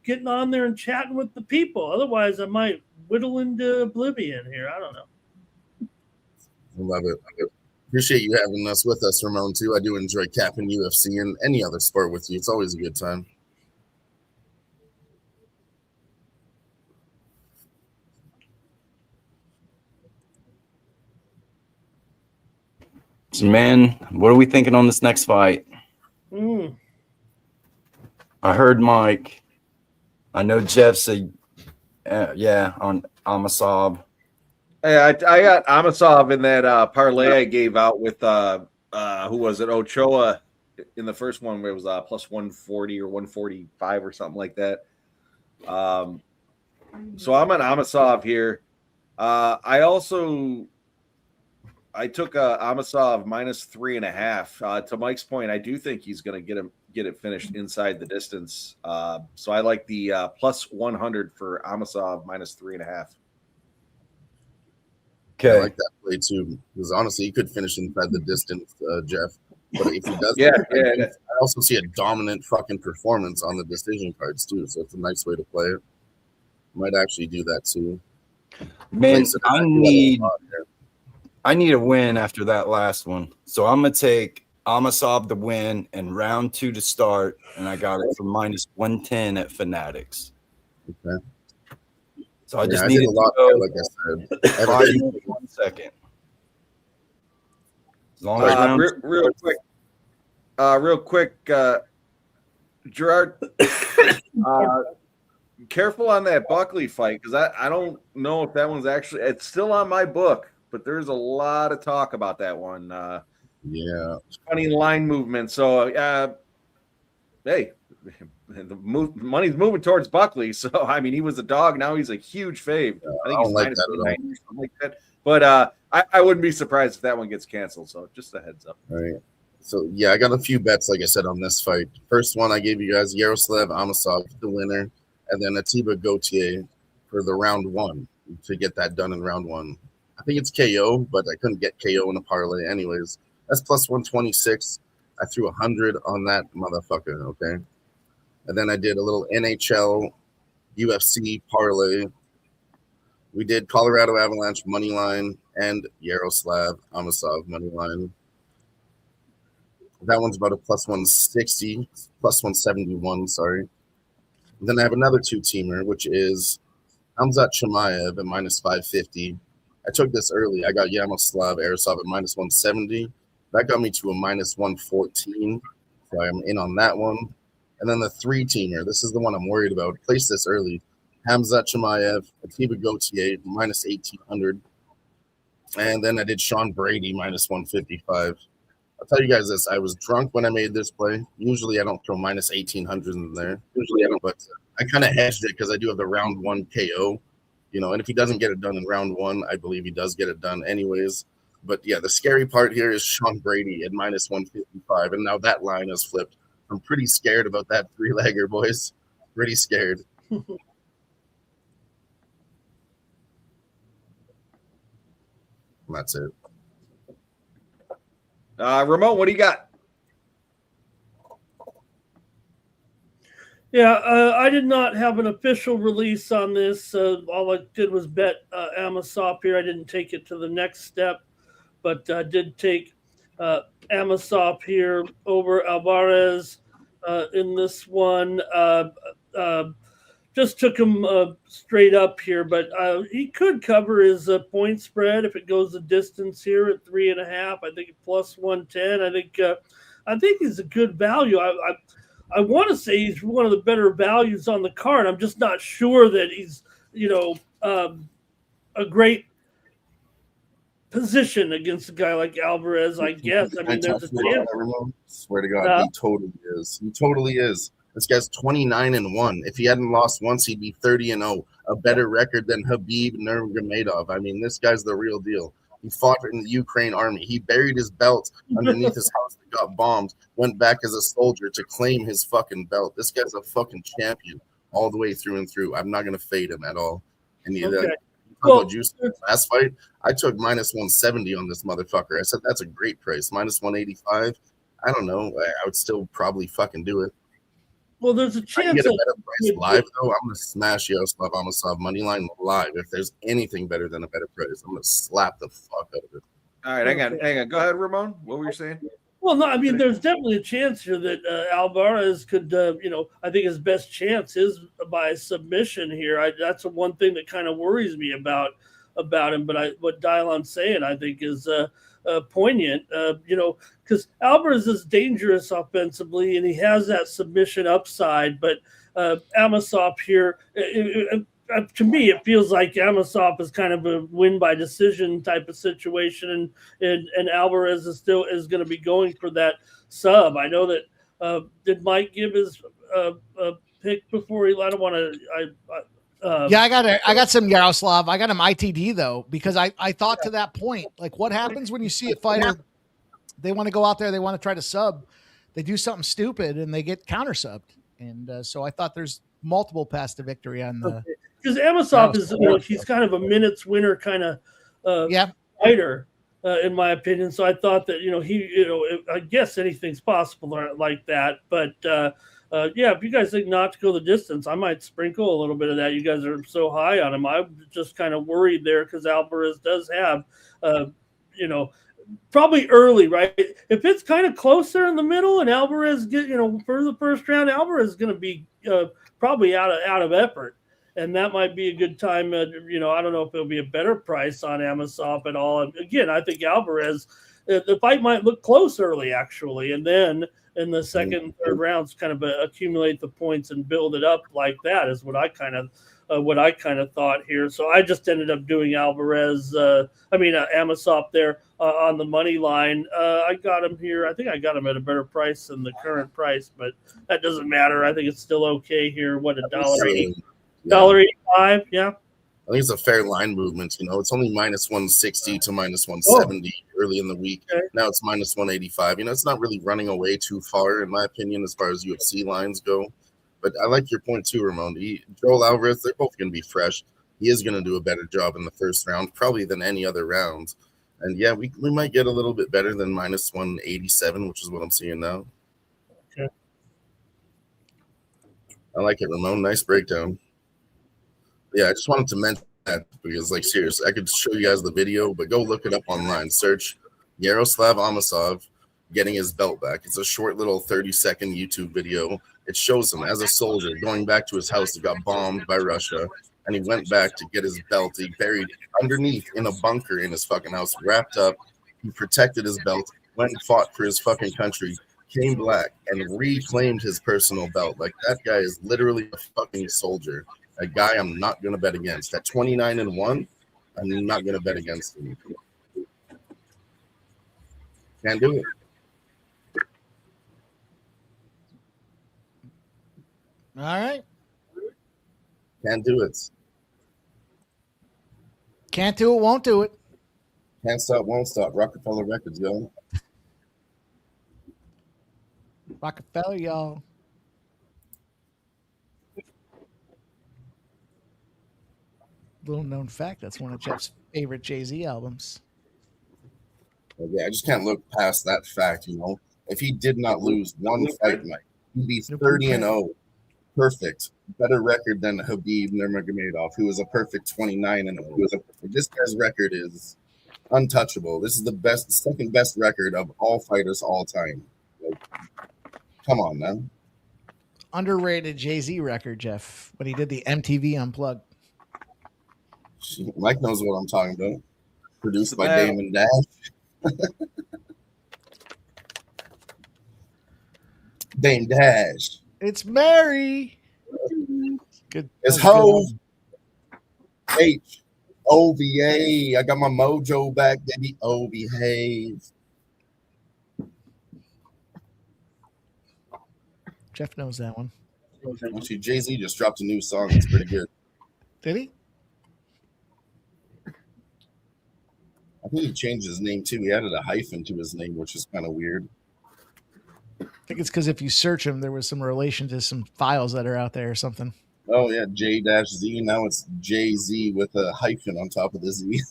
getting on there and chatting with the people. Otherwise, I might whittle into oblivion here. I don't know. I love it. Appreciate you having us with us, Ramon, too. I do enjoy capping UFC and any other sport with you. It's always a good time. So, man, what are we thinking on this next fight? I heard Mike. I know Jeff said, on Amasov. Hey, I got Amasov in that parlay I gave out with who was it? Ochoa in the first one where it was plus 140 or 145 or something like that. So I'm on Amasov here. I took Amasov minus 3.5. To Mike's point, I do think he's going to get it finished inside the distance. So I like the plus 100 for Amasov minus 3.5. Okay. I like that play too, because honestly, he could finish inside the distance, Jeff. But if he does, I also see a dominant fucking performance on the decision cards too. So it's a nice way to play it. Might actually do that too. Man, I need a win after that last one. So I'm going to take Amasov to win and round 2 to start, and I got it for minus 110 at Fanatics. Okay. So I just need a lot, like I said. 5 minutes, 1 second. As long as real quick, Gerard, careful on that Buckley fight, because I don't know if that one's actually – it's still on my book, but there's a lot of talk about that one. Funny line movement. So, hey, the money's moving towards Buckley. So, I mean, he was a dog. Now he's a huge fave. I think he's minus 290 or something like that. But I wouldn't be surprised if that one gets canceled. So, just a heads up. All right. So, I got a few bets, like I said, on this fight. First one I gave you guys, Yaroslav Amasov, the winner, and then Atiba Gauthier for the round 1 to get that done in round 1. I think it's KO, but I couldn't get KO in a parlay anyways. That's plus 126. I threw 100 on that motherfucker, okay? And then I did a little NHL UFC parlay. We did Colorado Avalanche money line and Yaroslav Amasov money line. That one's about a plus 160, plus 171, sorry. And then I have another 2-teamer, which is Khamzat Chimaev at minus 550. I took this early. I got Yaroslav Amasov at minus 170. That got me to a minus 114. So I'm in on that one. And then the 3-teamer, this is the one I'm worried about. Placed this early. Khamzat Chimaev, Atiba Gauthier, minus 1,800. And then I did Sean Brady, minus 155. I'll tell you guys this. I was drunk when I made this play. Usually I don't throw minus 1,800 in there. Usually I don't, but I kind of hedged it because I do have the round 1 KO. And if he doesn't get it done in round 1, I believe he does get it done anyways. But yeah, the scary part here is Sean Brady at minus 155. And now that line has flipped. I'm pretty scared about that 3-legger, boys. Pretty scared. That's it. Ramon, what do you got? Yeah, I did not have an official release on this. All I did was bet Amasov here. I didn't take it to the next step, but I did take Amasov here over Alvarez in this one. Just took him straight up here, but he could cover his point spread if it goes the distance here at 3.5. I think plus 110. I think he's a good value. I want to say he's one of the better values on the card. I'm just not sure that he's, a great position against a guy like Alvarez, I guess. I mean, there's a chance. Swear to God, he totally is. He totally is. This guy's 29-1. If he hadn't lost once, he'd be 30-0. A better record than Khabib Nurmagomedov. I mean, this guy's the real deal. He fought in the Ukraine army. He buried his belt underneath his house that got bombed, went back as a soldier to claim his fucking belt. This guy's a fucking champion all the way through and through. I'm not going to fade him at all. And juice last fight, I took -170 on this motherfucker. I said, that's a great price. -185. I don't know. I would still probably fucking do it. Well, there's a chance. Get a better price live, though. I'm going to smash Yaroslav Amosov money line live. If there's anything better than a better price, I'm going to slap the fuck out of it. All right, hang on. Go ahead, Ramon. What were you saying? Well, no, I mean, there's definitely a chance here that Alvarez could, I think his best chance is by submission here. That's the one thing that kind of worries me about him. But what Dylan's saying, I think, is poignant, because Alvarez is dangerous offensively and he has that submission upside. But Amosov here, to me, it feels like Amosov is kind of a win by decision type of situation, and Alvarez is going to be going for that sub. I know that did Mike give his pick before he? I don't want to. Yeah, I got some Yaroslav. I got him ITD though, because I thought to that point, like what happens when you see a fighter, they want to go out there, they want to try to sub, they do something stupid and they get counter subbed, and so I thought there's multiple paths to victory on the. Because Amosov is, he's kind of a minutes winner kind of fighter, in my opinion. So I thought that, I guess anything's possible like that. But if you guys think not to go the distance, I might sprinkle a little bit of that. You guys are so high on him. I'm just kind of worried there because Alvarez does have, probably early, right? If it's kind of closer in the middle and Alvarez for the first round, Alvarez is going to be probably out of effort. And that might be a good time. I don't know if it'll be a better price on Amosov at all. And again, I think Alvarez, the fight might look close early, actually. And then in the second and third rounds, kind of accumulate the points and build it up like that is what I kind of thought here. So I just ended up doing Amosov there on the money line. I got him here. I think I got him at a better price than the current price, but that doesn't matter. I think it's still okay here. What, $1.80? $1.85, yeah. I think it's a fair line movement. It's only -160 to -170 early in the week. Okay. Now it's -185. It's not really running away too far, in my opinion, as far as UFC lines go. But I like your point too, Ramon. Joel Alvarez, they're both going to be fresh. He is going to do a better job in the first round, probably than any other round. And yeah, we might get a little bit better than -187, which is what I'm seeing now. Okay. I like it, Ramon. Nice breakdown. Yeah, I just wanted to mention that because, seriously, I could show you guys the video, but go look it up online. Search Yaroslav Amosov getting his belt back. It's a short little 30-second YouTube video. It shows him as a soldier going back to his house that got bombed by Russia, and he went back to get his belt. He buried underneath in a bunker in his fucking house, wrapped up. He protected his belt, went and fought for his fucking country, came back, and reclaimed his personal belt. That guy is literally a fucking soldier. A guy I'm not going to bet against. At 29-1, I'm not going to bet against him. Can't do it. All right. Can't do it. Can't do it, won't do it. Can't stop, won't stop. Rockefeller Records, yo. Rockefeller, y'all. Little known fact, that's one of Jeff's favorite Jay-Z albums. Yeah, I just can't look past that fact, If he did not lose one fight, Mike, he'd be 30-0. Perfect. Better record than Khabib Nurmagomedov, who is a perfect 29-0. This guy's record is untouchable. This is the second best record of all fighters all time. Come on, man. Underrated Jay-Z record, Jeff, when he did the MTV Unplugged. Mike knows what I'm talking about. Produced by Damon Dash. Dame Dash. It's Mary. Good. It's that was a good Hove. one. HOVA. I got my mojo back, baby. Oh, behave. Jeff knows that one. Actually, Jay-Z just dropped a new song. It's pretty good. Did he? I think he changed his name too. He added a hyphen to his name, which is kind of weird. I think it's because if you search him, there was some relation to some files that are out there or something. Oh yeah, J-Z. Now it's Jay-Z with a hyphen on top of the Z.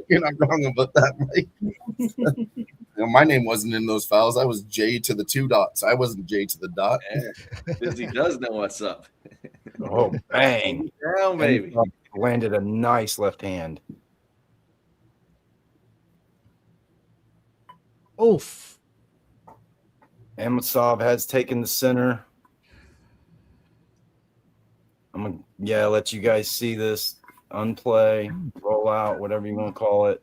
You're not wrong about that, Mike. My name wasn't in those files. I was J to the 2 dots. I wasn't J to the dot. Busy does know what's up. Oh, bang. Down, baby. Landed a nice left hand. Oof. Amasov has taken the center. I'm going to, let you guys see this. Unplay, roll out, whatever you want to call it.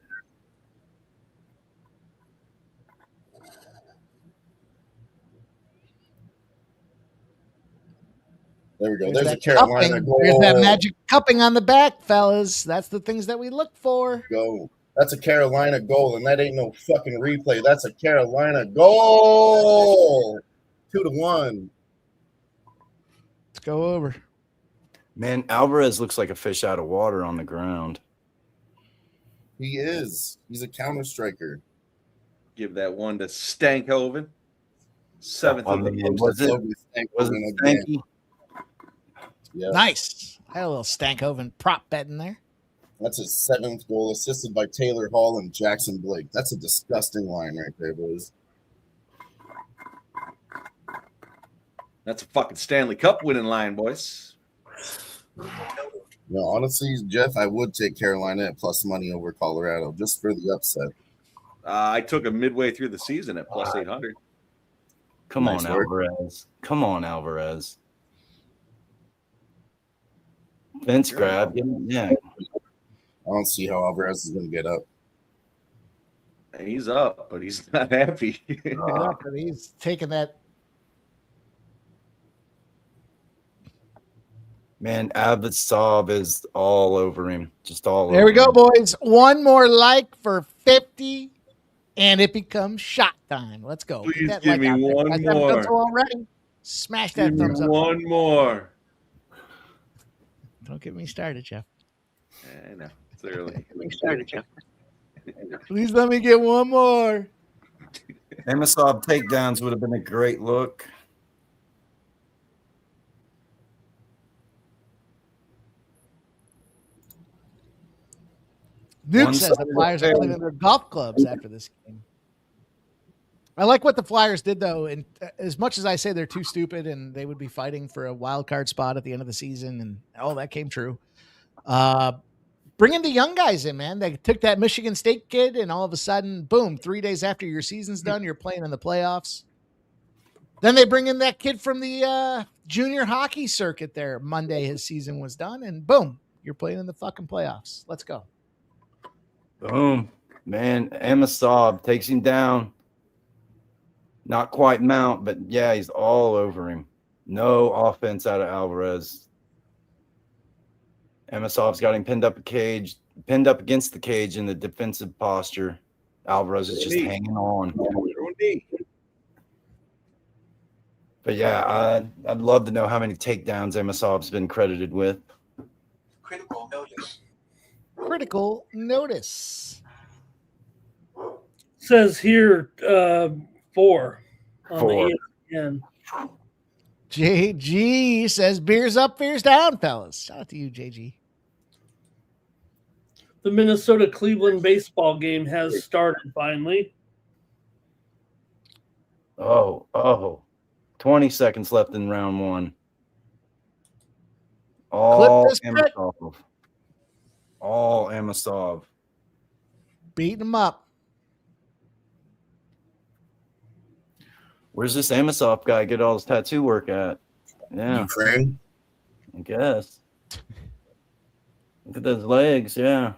There we go. There's There's a that Carolina cupping. goal. There's that magic cupping on the back, fellas. That's the things that we look for. Go. That's a Carolina goal, and that ain't no fucking replay. That's a Carolina goal. 2-1. Let's go over. Man, Alvarez looks like a fish out of water on the ground. He is. He's a counter striker. Give that one to Stankhoven. 7th on the Was it Stanky? Yeah. Nice. I had a little Stankhoven prop bet in there. That's his 7th goal, assisted by Taylor Hall and Jackson Blake. That's a disgusting line right there, boys. That's a fucking Stanley Cup winning line, boys. No, honestly, Jeff, I would take Carolina at plus money over Colorado just for the upset. I took him midway through the season at plus 800. Come Nice on, work. Alvarez. Come on, Alvarez. Fence grab. Yeah. I don't see how Alvarez is going to get up. He's up, but he's not happy. He's taking that. Man, Avitsov is all over him. Just all over There we go, him. boys. One more like for 50, and it becomes shot time. Let's go. Please That give like me out there. one Guys, haven't more. done so already. Smash that Give me thumbs up. one more. Don't get me started, Jeff. I know. It's early. Please let me get one more. Amasov takedowns would have been a great look. Nuke says the Flyers are cleaning their golf clubs after this game. I like what the Flyers did, though. And as much as I say they're too stupid and they would be fighting for a wild card spot at the end of the season, and that came true. Bringing the young guys in, man. They took that Michigan State kid, and all of a sudden, boom, 3 days after your season's done, you're playing in the playoffs. Then they bring in that kid from the junior hockey circuit there. Monday, his season was done, and boom, you're playing in the fucking playoffs. Let's go. Boom. Man, Amasov takes him down. Not quite mount, but yeah, he's all over him. No offense out of Alvarez. Amasov's got him pinned up against the cage in the defensive posture. Alvarez is just hanging on. But yeah, I'd love to know how many takedowns Amasov's been credited with. Critical notice. Critical notice. Says here 4 on 4. the ESPN. JG says beers up, beers down, fellas. Shout out to you, JG. The Minnesota-Cleveland baseball game has started finally. Oh. 20 seconds left in round 1. All Amasov. All Amasov. Beating him up. Where's this Amasov guy get all his tattoo work at? Yeah. Ukraine? I guess. Look at those legs, yeah.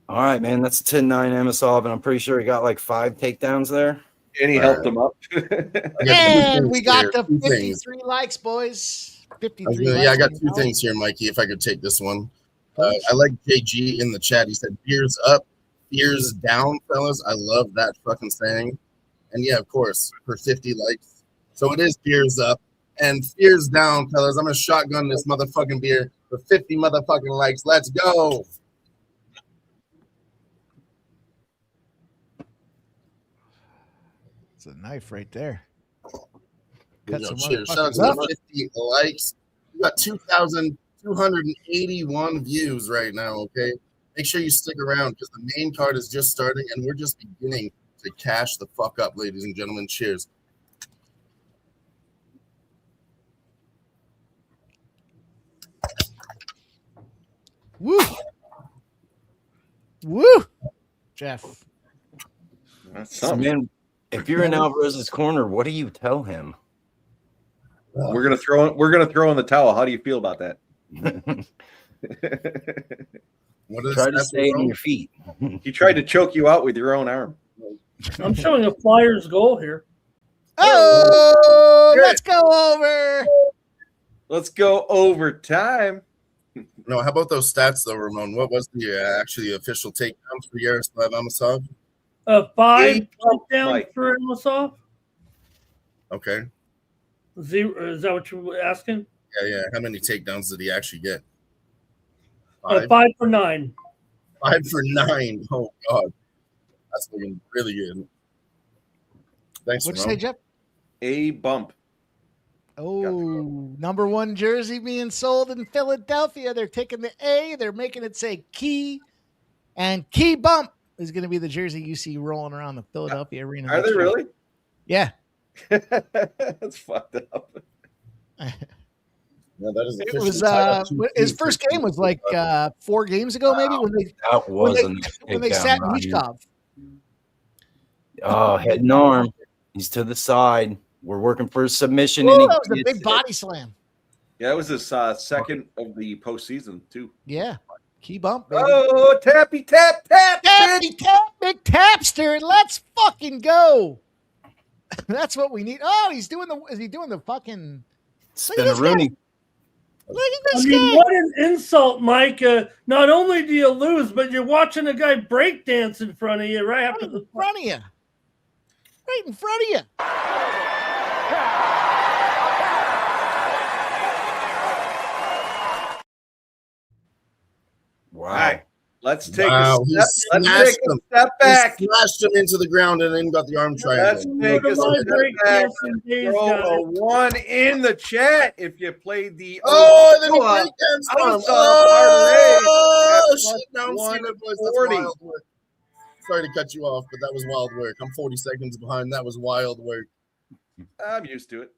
All right, man. That's a 10-9 Amasov, and I'm pretty sure he got like 5 takedowns there. And he helped him up. And we got the 53 likes, boys. 53 likes. Yeah, I got two things here, Mikey, if I could take this one. I like JG in the chat. He said, "Fears up, fears down, fellas." I love that fucking saying. And yeah, of course, for 50 likes. So it is fears up and fears down, fellas. I'm going to shotgun this motherfucking beer for 50 motherfucking likes. Let's go. It's a knife right there. Cheers. Shout out to 50 likes. We got 2,281 views right now, okay? Make sure you stick around because the main card is just starting and we're just beginning to cash the fuck up, ladies and gentlemen. Cheers. Woo! Woo! Jeff. That's So, man, if you're in Alvarez's corner, what do you tell him? We're gonna throw in the towel. How do you feel about that? Try to stay on your feet. He tried to choke you out with your own arm. I'm showing a Flyers goal here. Oh, let's go over. Let's go overtime. No, how about those stats though, Ramon? What was the actually official takedowns for Yaroslav Amosov? 5 takedowns for Amosov. Okay. 0. Is that what you were asking? Yeah. How many takedowns did he actually get? 5 for 9. 5 for 9. Oh God, that's looking really good. Thanks. What'd you say, Jeff? A bump. Oh, number 1 jersey being sold in Philadelphia. They're taking the A. They're making it say Key. And Key Bump is going to be the jersey you see rolling around the Philadelphia arena. Are they really? Yeah. That's fucked up. Yeah, that is it was his first game was like 4 games ago, maybe when they sat Michkov. Oh, head and arm. He's to the side. We're working for a submission. Ooh, that was a big body slam. Yeah, it was his second of the postseason too. Yeah, key bump. Baby. Oh, tappy tap, tappy tap, big tapster. Let's fucking go. That's what we need. Oh, is he doing the fucking spin a Rooney? Look at this guy. What an insult, Mike. Not only do you lose, but you're watching a guy break dance in front of you right after the front of you. Right in front of you. Wow. All right, let's take a step back. He smashed him into the ground and then got the arm triangle. Let's take a step back. Throw a 1 in the chat if you played the then he breakdanced him. Shit. Now I'm seeing it, boys. That's wild work. Sorry to cut you off, but that was wild work. I'm 40 seconds behind. That was wild work. I'm used to it.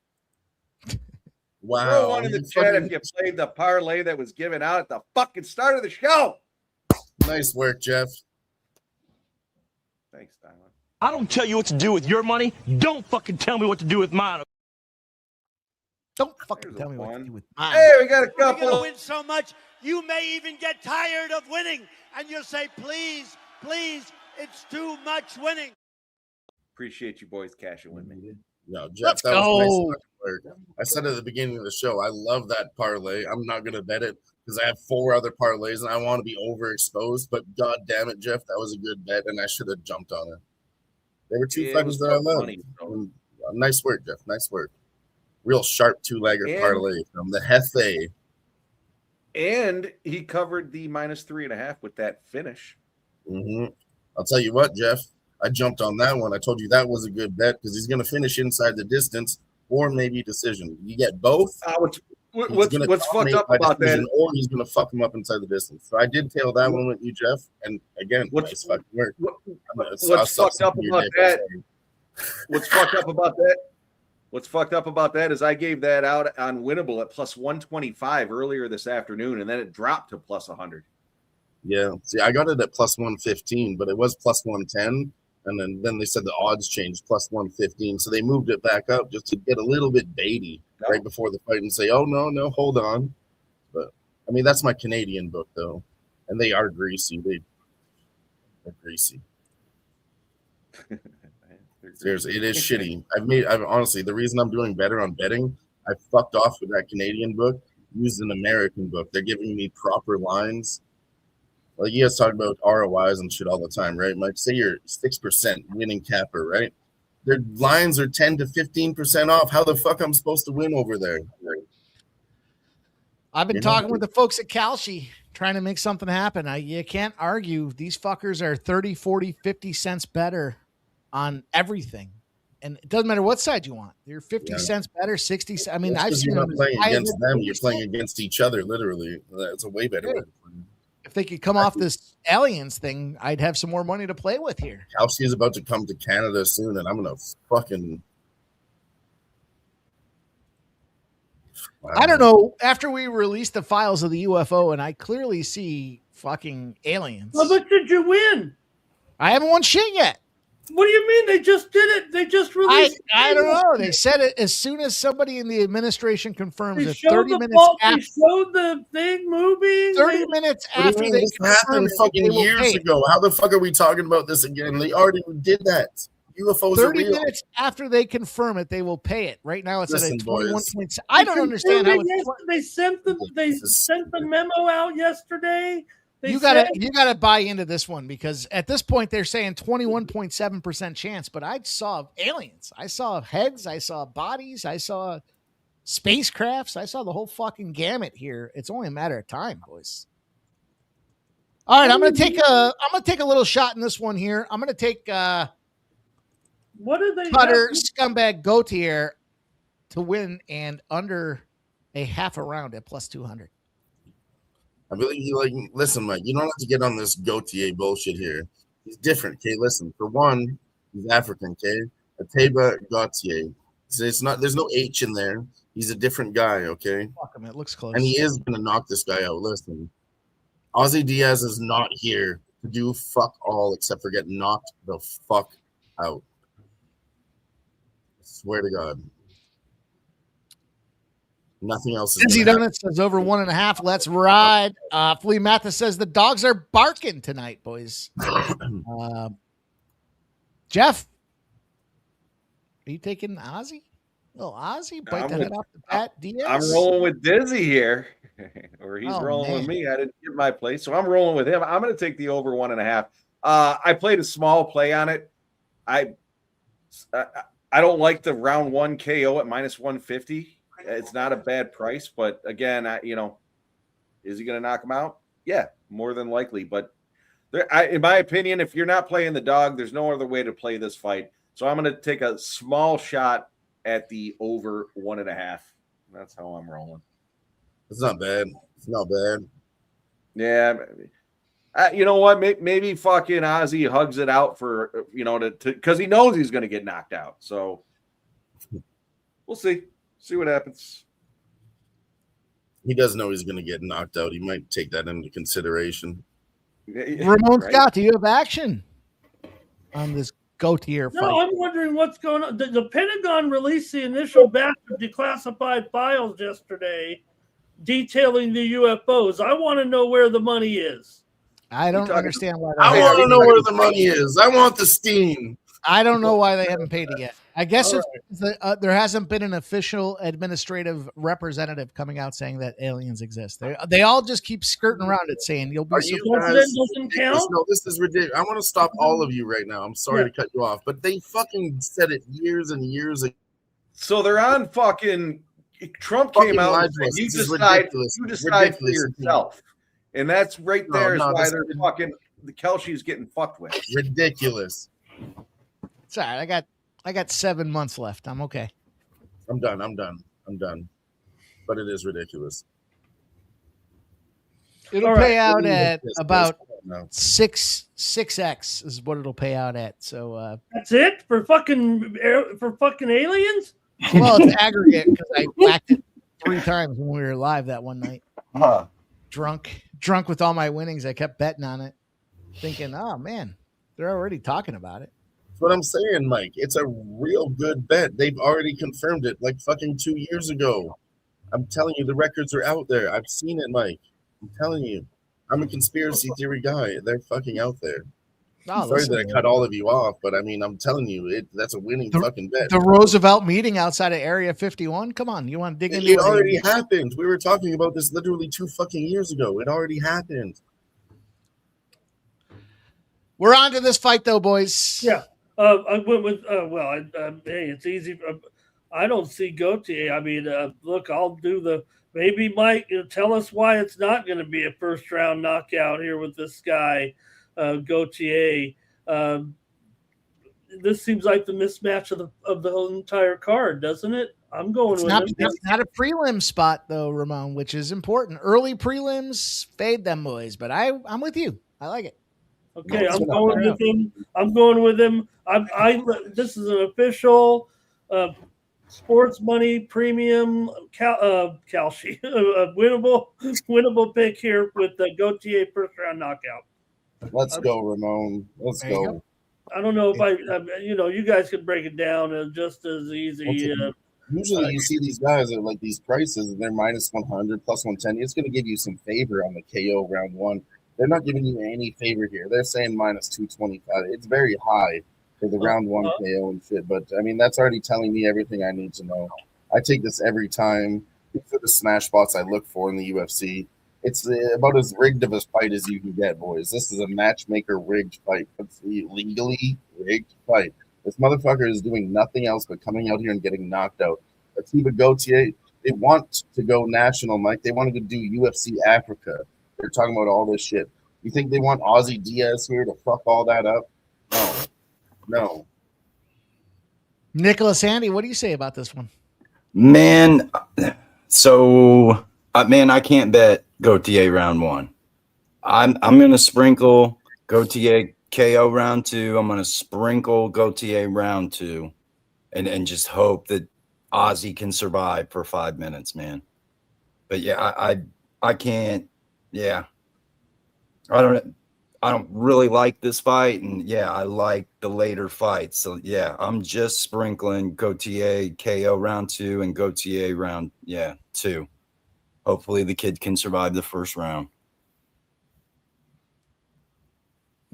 Wow. Throw 1 in the chat if you played the parlay that was given out at the fucking start of the show. Nice work, Jeff. Thanks, Tyler. I don't tell you what to do with your money. Don't fucking tell me what to do with mine. Don't fucking tell me what to do with mine. Hey, we got a couple. You're going to win so much, you may even get tired of winning. And you'll say, please, please, it's too much winning. Appreciate you boys cashing with me. No, Jeff, that was nice work. I said at the beginning of the show, I love that parlay. I'm not going to bet it because I have 4 other parlays and I want to be overexposed. But God damn it, Jeff, that was a good bet and I should have jumped on it. There were 2 fighters that I loved. Nice work, Jeff. Nice work. Real sharp 2-legger parlay from the Hefe. And he covered the -3.5 with that finish. Mm-hmm. I'll tell you what, Jeff. I jumped on that one. I told you that was a good bet because he's going to finish inside the distance or maybe decision. You get both. What's fucked up about that? Or he's going to fuck him up inside the distance. So I did tail that one with you, Jeff. And again, nice fucking work. What's fucked up about that? What's fucked up about that? What's fucked up about that is I gave that out on Winnable at +125 earlier this afternoon, and then it dropped to +100. Yeah. See, I got it at +115, but it was +110. And then they said the odds changed +115. So they moved it back up just to get a little bit baity right before the fight and say, oh, no, hold on. But, I mean, that's my Canadian book, though. And they are greasy. They're greasy. They're Seriously, it is shitty. I've honestly, the reason I'm doing better on betting, I fucked off with that Canadian book, used an American book. They're giving me proper lines. Like you guys talk about ROIs and shit all the time, right? Mike, say you're 6% winning capper, right? Their lines are 10 to 15% off. How the fuck I'm supposed to win over there? I've been talking with the folks at Kalshi trying to make something happen. You can't argue. These fuckers are 30, 40, 50 cents better on everything. And it doesn't matter what side you want. You're 50 cents better, 60. I mean, I've seen you're not playing against them. You're playing against each other, literally. That's a way better way to play. If they could come off this aliens thing, I'd have some more money to play with here. Kalshi is about to come to Canada soon, and I'm going to fucking... I don't know. After we released the files of the UFO, and I clearly see fucking aliens. How much did you win? I haven't won shit yet. What do you mean? They just did it. They just released. I don't know. They said it as soon as somebody in the administration confirms it. 30 minutes after. They showed the thing moving. 30 minutes after they happened fucking years ago. How the fuck are we talking about this again? They already did that. UFOs 30 are real. minutes after they confirm it, they will pay it. Right now, it's at a 21 points. I don't understand how they sent the memo out yesterday. You gotta buy into this one, because at this point they're saying 21.7% chance, but I saw aliens. I saw heads. I saw bodies. I saw spacecrafts. I saw the whole fucking gamut here. It's only a matter of time, boys. All right, I'm gonna take a little shot in this one here. I'm gonna take what are they Cutter scumbag Gautier to win and under a half a round at plus 200. I really listen, Mike, you don't have to get on this Gautier bullshit here. He's different, okay? Listen, for one, he's African, okay? Ateba Gautier. So it's not, there's no H in there. He's a different guy, okay? Fuck him, it looks close. And he is gonna knock this guy out. Listen, Ozzy Diaz is not here to do fuck all except for get knocked the fuck out. I swear to God. Nothing else is Dizzy Donuts says over 1.5. Let's ride. Flea Mathis says the dogs are barking tonight, boys. Jeff, are you taking Ozzy? Little Ozzy, bite the head off the bat. Diaz? I'm rolling with Dizzy here, or he's rolling with me. I didn't get my place, so I'm rolling with him. I'm going to take the over 1.5. I played a small play on it. I don't like the round one KO at minus 150. It's not a bad price, but again, is he going to knock him out? Yeah, more than likely. But in my opinion, if you're not playing the dog, there's no other way to play this fight. So I'm going to take a small shot at the over 1.5. That's how I'm rolling. It's not bad. It's not bad. Yeah. You know what? Maybe fucking Ozzy hugs it out for, because he knows he's going to get knocked out. So we'll see. See what happens. He does know he's going to get knocked out. He might take that into consideration. Ramon Scott, do you have action on this Gautier fight? No, I'm wondering what's going on. The Pentagon released the initial batch of declassified files yesterday detailing the UFOs. I want to know where the money is. I don't understand why. I want to know where the money is. I want the steam. I don't know why they haven't paid it yet. I guess there hasn't been an official administrative representative coming out saying that aliens exist. They all just keep skirting around it, saying you'll be. Doesn't count? No, this is ridiculous. I want to stop all of you right now. I'm sorry to cut you off, but they fucking said it years and years ago. So they're on fucking. Trump came out and said, you decide for yourself, and that's right there is why they're fucking the Kelsey's getting fucked with. Ridiculous. It's all right. I got 7 months left. I'm okay. I'm done. But it is ridiculous. It'll pay out at about 6x is what it'll pay out at. So that's it for fucking aliens. Well, it's aggregate because I whacked it 3 times when we were live that one night. Drunk with all my winnings. I kept betting on it, thinking, oh man, they're already talking about it. That's what I'm saying, Mike. It's a real good bet. They've already confirmed it like fucking 2 years ago. I'm telling you, the records are out there. I've seen it, Mike. I'm telling you. I'm a conspiracy theory guy. They're fucking out there. Oh, Sorry listen, that I cut all of you off, but I mean, I'm telling you, that's a winning fucking bet. the Roosevelt meeting outside of Area 51. Come on, you want to dig into It already happened. We were talking about this literally 2 fucking years ago. It already happened. We're on to this fight, though, boys. Yeah. I went with, hey, it's easy. I don't see Gauthier. I mean, look, I'll do maybe Mike, tell us why it's not going to be a first round knockout here with this guy, Gauthier. This seems like the mismatch of the whole entire card, doesn't it? I'm going with him. It's not a prelim spot, though, Ramon, which is important. Early prelims, fade them boys, but I'm with you. I like it. Okay, I'm going with him. I'm going with him. This is an official sports money premium Kalshi winnable pick here with the Gauthier first round knockout. Let's go, Ramon. Let's go. I don't know if you guys could break it down just as easy. Usually you see these guys at like these prices and they're minus 100, plus 110. It's going to give you some favor on the KO round one. They're not giving you any favor here. They're saying minus 225. It's very high for the round one KO and shit. But, I mean, that's already telling me everything I need to know. I take this every time. These are the smash spots I look for in the UFC. It's about as rigged of a fight as you can get, boys. This is a matchmaker rigged fight. It's a legally rigged fight. This motherfucker is doing nothing else but coming out here and getting knocked out. Atiba Gauthier, they want to go national, Mike. They wanted to do UFC Africa. They're talking about all this shit. You think they want Ozzy Diaz here to fuck all that up? No. Nicholas Andy, what do you say about this one? Man, so I can't bet Gauthier round one. I'm gonna sprinkle Gauthier KO round two. I'm gonna sprinkle Gauthier round two, and just hope that Ozzy can survive for 5 minutes, man. But yeah, I can't. Yeah, I don't really like this fight, and yeah, I like the later fights. So yeah, I'm just sprinkling Gauthier KO round two and Gauthier round two. Hopefully the kid can survive the first round.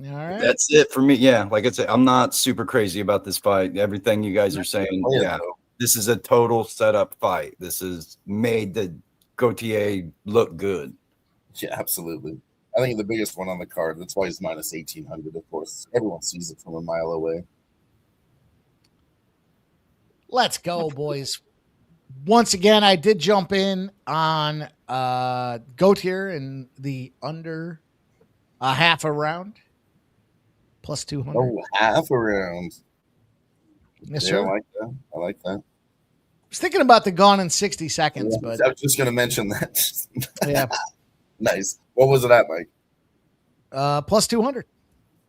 All right, that's it for me. Yeah, like I said, I'm not super crazy about this fight. Everything you guys are saying, yeah, this is a total setup fight. This is made the Gauthier look good. Yeah, absolutely. I think the biggest one on the card. That's why he's minus 1,800. Of course, everyone sees it from a mile away. Let's go, boys. Once again, I did jump in on Gauthier in the under a half a round, plus 200. Oh, half a round. Yes, yeah, sir. I like that. I was thinking about the gone in 60 seconds, but I was just going to mention that. Yeah. Nice. What was it at, Mike? Plus 200.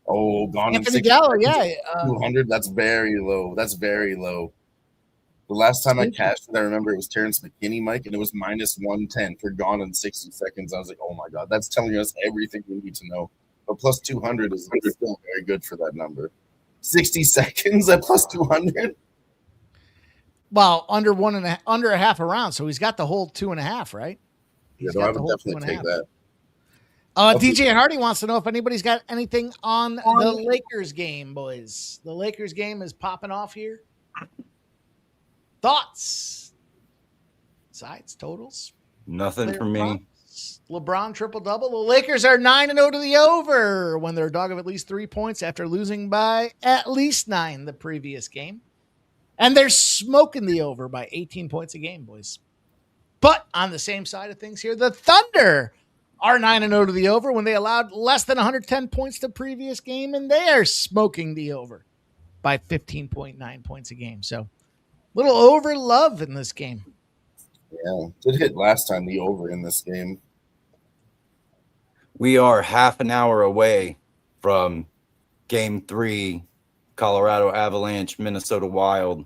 Oh, gone Anthony in 60 Gallo, seconds. yeah. 200. That's very low. That's very low. The last time I cashed it, I remember it was Terrence McKinney, Mike, and it was minus 110 for gone in 60 seconds. I was like, oh my God, that's telling us everything we need to know. But plus 200 is still very good for that number. 60 seconds at plus 200? Well, under a half a round. So he's got the whole 2.5, right? Yeah, no, I would definitely take that. DJ Hardy wants to know if anybody's got anything on the Lakers game, boys. The Lakers game is popping off here. Thoughts? Sides, totals? Nothing for me. Props. LeBron triple-double. The Lakers are 9-0 to the over when they're a dog of at least 3 points after losing by at least 9 the previous game. And they're smoking the over by 18 points a game, boys. But on the same side of things here, the Thunder are 9-0 to the over when they allowed less than 110 points the previous game, and they are smoking the over by 15.9 points a game. So little over love in this game. Yeah, did hit last time the over in this game. We are half an hour away from Game 3, Colorado Avalanche, Minnesota Wild.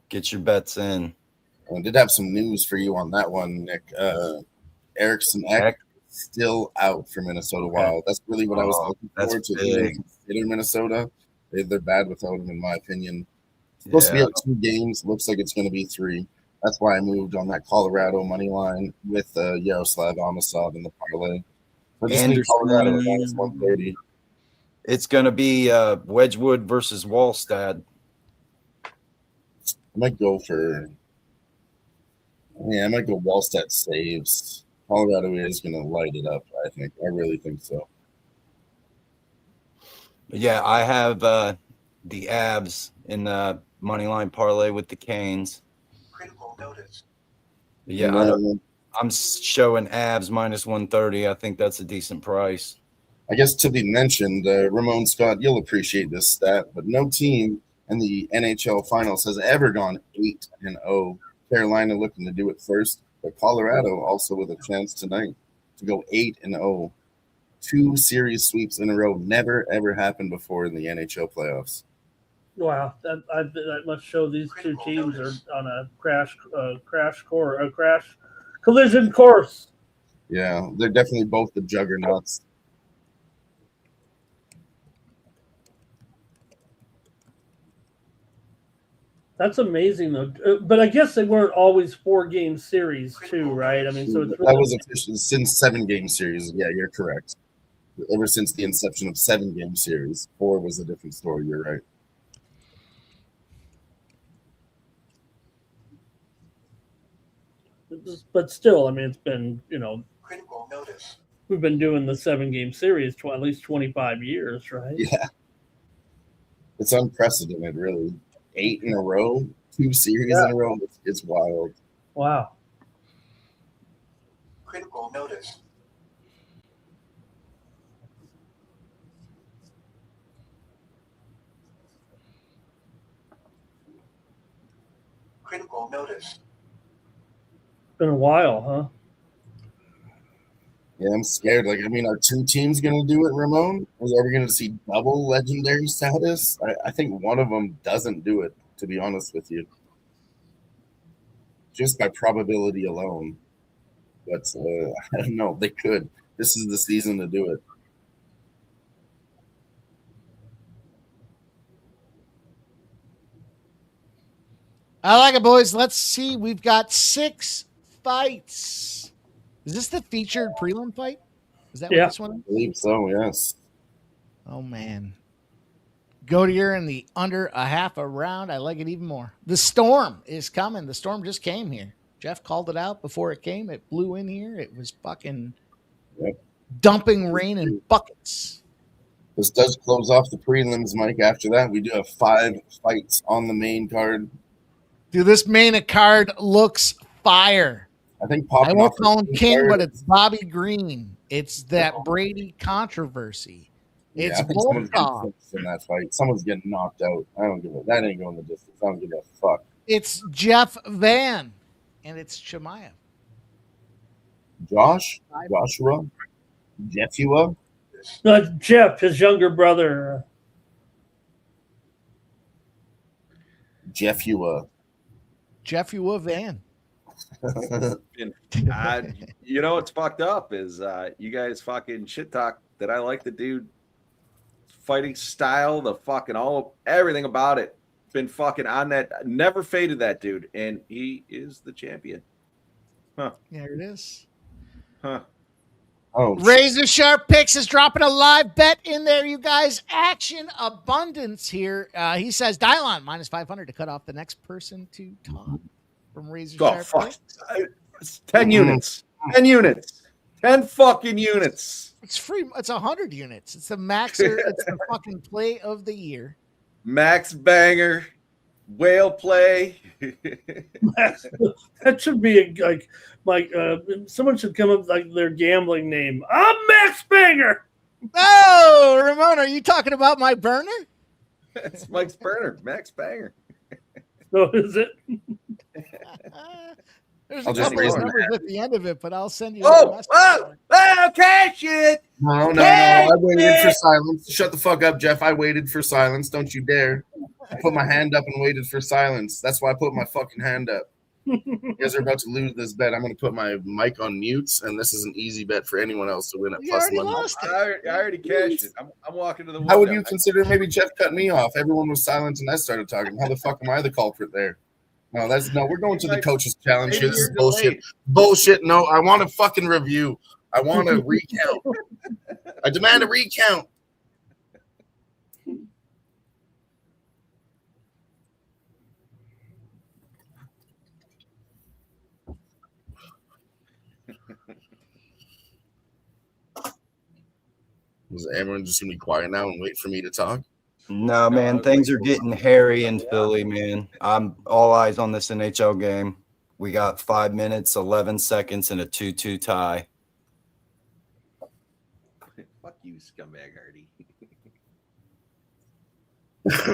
Get your bets in. I did have some news for you on that one, Nick. Erickson Ek still out for Minnesota Wild. That's really what I was looking forward to. Consider Minnesota. They're bad without him, in my opinion. It's supposed to be like 2 games. Looks like it's going to be 3. That's why I moved on that Colorado money line with Yaroslav Amosov in the parlay. For this new Colorado minus 130. It's going to be Wedgwood versus Wallstad. I might go Wallstad saves. Colorado is going to light it up, I think. I really think so. Yeah, I have the Abs in the moneyline parlay with the Canes. Critical notice. Yeah, I'm showing Abs minus 130. I think that's a decent price. I guess to be mentioned, Ramon Scott, you'll appreciate this stat, but no team in the NHL Finals has ever gone 8-0. Carolina looking to do it first, but Colorado also with a chance tonight to go 8-0. 2 series sweeps in a row never ever happened before in the NHL playoffs. Wow, that must show these two teams are on a crash collision course. Yeah, they're definitely both the juggernauts. That's amazing, though. But I guess they weren't always 4-game series, too, right? I mean, so it's really... That was official since 7-game series. Yeah, you're correct. Ever since the inception of 7-game series, 4 was a different story. You're right. But still, I mean, it's been, Critical notice. we've been doing the 7-game series at least 25 years, right? Yeah. It's unprecedented, really. 8 in a row, 2 series in a row. It's wild. Wow. Critical notice. Critical notice. Been a while, huh? Yeah, I'm scared. Like, I mean, are 2 teams going to do it, Ramon? Are we going to see double legendary status? I think one of them doesn't do it, to be honest with you. Just by probability alone. But I don't know. They could. This is the season to do it. I like it, boys. Let's see. We've got 6 fights. Is this the featured prelim fight? Is that what this one is? I believe so, yes. Oh, man. Gautier in the under a half a round. I like it even more. The storm is coming. The storm just came here. Jeff called it out before it came. It blew in here. It was fucking dumping rain in buckets. This does close off the prelims, Mike. After that, we do have 5 fights on the main card. Dude, this main card looks fire. I think I won't call him King, but it's Bobby Green. It's that Brady controversy. It's Volkov. In that fight, someone's getting knocked out. I don't give a that ain't going the distance. I don't give a fuck. It's Jeff Van, and it's Chimaev. Joshua, No, Jeff, his younger brother. Jeffua Van. You know what's fucked up is you guys fucking shit talk that I like the dude fighting style, the fucking everything about it. Been fucking on that, never faded that dude, and he is the champion. Huh. There it is. Huh. Oh, Razor Sharp Picks is dropping a live bet in there, you guys. Action abundance here. He says Dylon minus 500 to cut off the next person to top from Razor Sharp Picks. It's 10 units. 10 units. 10 fucking units. It's free. It's 100 units. It's the maxer. It's the fucking play of the year. Max banger. Whale play. That should be someone should come up with like their gambling name. I'm Max Banger. Oh, Ramon, are you talking about my burner? It's Mike's burner, Max Banger. So is it? There's I'll a just couple raise of my numbers hand. at the end of it, but I'll send you. Cash it. No. I waited for silence. Shut the fuck up, Jeff. I waited for silence. Don't you dare. I put my hand up and waited for silence. That's why I put my fucking hand up. You guys are about to lose this bet. I'm going to put my mic on mutes, and this is an easy bet for anyone else to win at You plus already money. lost it. I already cashed it. I'm walking to the window. How would you consider maybe Jeff cut me off? Everyone was silent, and I started talking. How the fuck am I the culprit there? No, we're going to the coaches challenge here. This is bullshit. Bullshit. No, I want a fucking review. I want a recount. I demand a recount. Is everyone just gonna be quiet now and wait for me to talk? No, man, things are getting hairy in Philly, man. I'm all eyes on this NHL game. We got 5 minutes, 11 seconds, and a 2-2 tie. Fuck you, scumbag Hardy.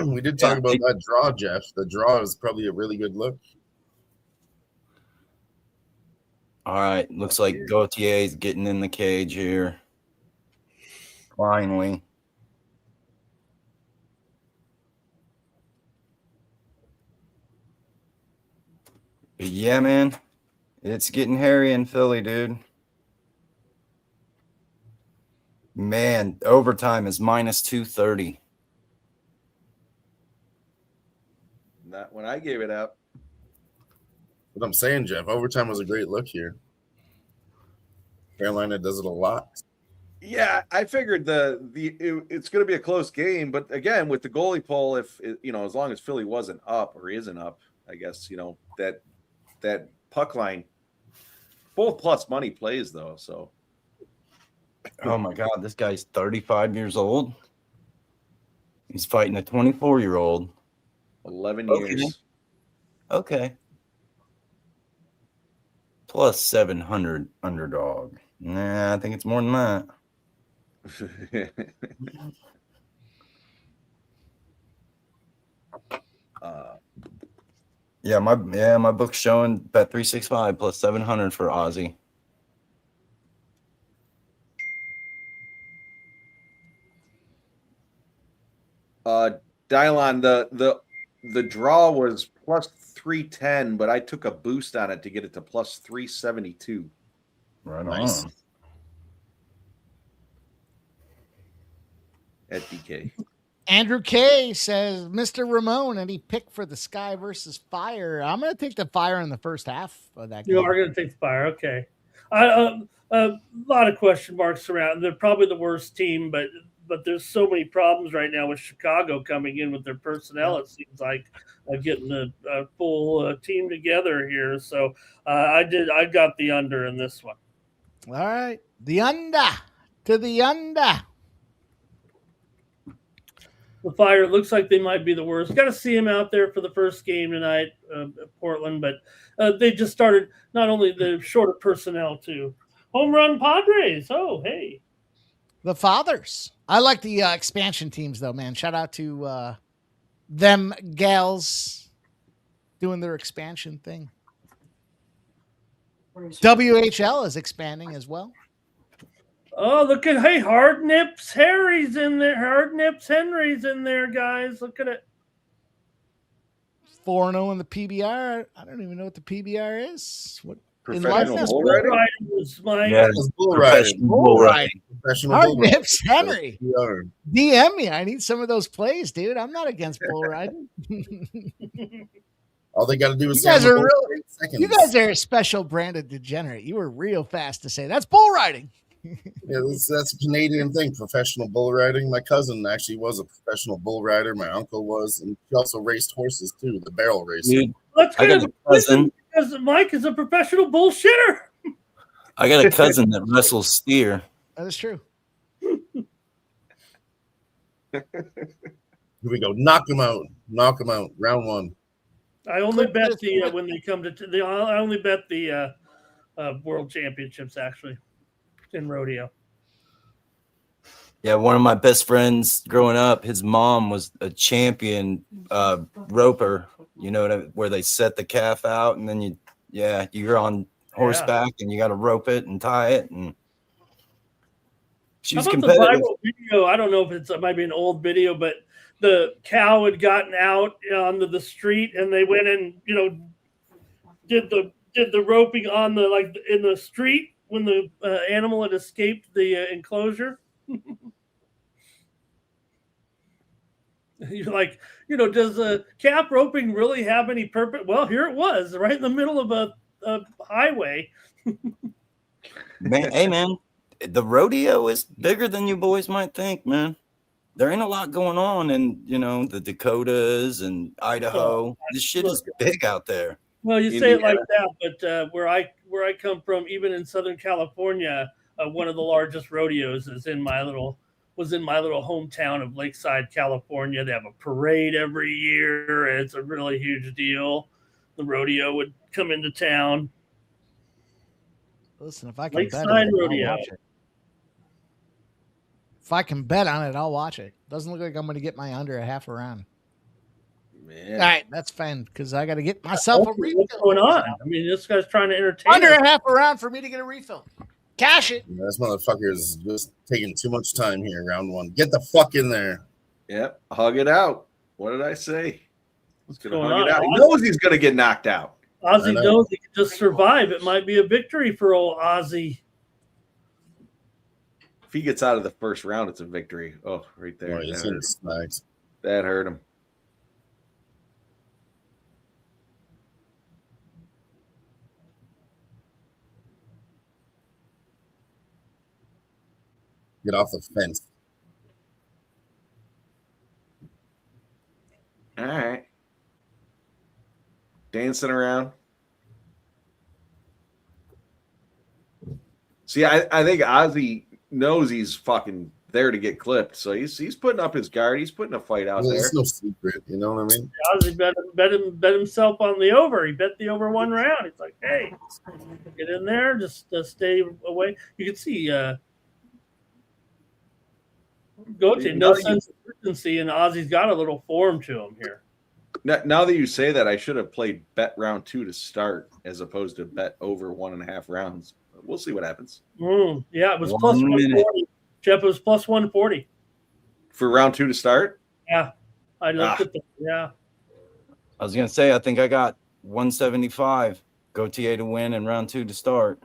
We did talk about that draw, Jeff. The draw is probably a really good look. All right, looks like Gautier's getting in the cage here. Finally. But yeah, man, it's getting hairy in Philly, dude. Man, overtime is minus 230. Not when I gave it up. What I'm saying, Jeff, overtime was a great look here. Carolina does it a lot. Yeah, I figured it's going to be a close game, but again, with the goalie pull, if as long as Philly wasn't up or isn't up, I guess that puck line, both plus money plays though. So, oh my God, this guy's 35 years old. He's fighting a 24-year-old. 11 years. Okay. Plus 700 underdog. Nah, I think it's more than that. My book's showing bet 365 plus 700 for Aussie. Dylon, the draw was plus 310, but I took a boost on it to get it to plus 372. Right nice. on. At DK. Andrew K says, Mr. Ramon, any pick for the Sky versus Fire? I'm going to take the Fire in the first half of that game. You are going to take the Fire. Okay. A lot of question marks around. They're probably the worst team, but there's so many problems right now with Chicago coming in with their personnel. It seems like getting a full team together here. So I got the under in this one. All right. The under to the under. The Fire looks like they might be the worst. Got to see them out there for the first game tonight, Portland, but they just started not only the shorter personnel too. Home run Padres. Oh, hey. The Fathers. I like the expansion teams, though, man. Shout out to them gals doing their expansion thing. WHL is expanding as well. Oh, look at Hard Nips Harry's in there. Hard Nips Henry's in there, guys. Look at it. 4-0 in the PBR. I don't even know what the PBR is. What professional bull riding? Bull riding. Hard Nips Henry. DM me. I need some of those plays, dude. I'm not against bull riding. All they got to do is you guys are a special brand of degenerate. You were real fast to say that's bull riding. Yeah, that's a Canadian thing, professional bull riding. My cousin actually was a professional bull rider. My uncle was, and he also raced horses too, the barrel racing. Dude, That's I got a cousin. Because Mike is a professional bullshitter. I got a cousin that wrestles steer. That is true. Here we go. Knock him out. Knock him out. Round one. I only bet when they come to I only bet the world championships actually in rodeo. Yeah, one of my best friends growing up, his mom was a champion roper. You know, where they set the calf out and then you're on horseback and you got to rope it and tie it. And she's competitive. The viral video? I don't know if it might be an old video, but the cow had gotten out onto the street and they went and did the roping on in the street when the animal had escaped the enclosure. You're like, does calf roping really have any purpose? Well, here it was, right in the middle of a highway. Man, hey, man, the rodeo is bigger than you boys might think, man. There ain't a lot going on in, the Dakotas and Idaho. This shit is big out there. Well, you say it like that, but where I come from, even in Southern California, one of the largest rodeos is in my little was in my little hometown of Lakeside, California. They have a parade every year. It's a really huge deal. The rodeo would come into town. Listen, if I can Lakeside bet on it, rodeo. I'll watch it. If I can bet on it, I'll watch it. Doesn't look like I'm going to get my under a half a round. Man. All right, that's fine because I got to get myself a refill. What's going on? I mean, this guy's trying to entertain Under us. a half a round for me to get a refill. Cash it. Yeah, this motherfucker is just taking too much time here. Round one. Get the fuck in there. Yep. Hug it out. What did I say? He's going to going hug on? it out. He knows he's going to get knocked out. Ozzy knows he can just survive. It might be a victory for old Ozzy. If he gets out of the first round, it's a victory. Oh, right there. Oh, he's getting snagged. That hurt him. Get off the fence. All right. Dancing around. See, I think Ozzy knows he's fucking there to get clipped, so he's putting up his guard. He's putting a fight out there. It's no secret, you know what I mean? Ozzy bet himself on the over. He bet the over one round. He's like, hey, get in there, just stay away. You can see no sense of urgency, and Ozzy's got a little form to him here. Now that you say that, I should have played bet round 2 to start as opposed to bet over 1.5 rounds. We'll see what happens. Yeah, it was plus 140. Jeff, it was plus 140 for round 2 to start. Yeah, I looked at that. Yeah, I was gonna say I think I got 175 Gautier to win and round 2 to start.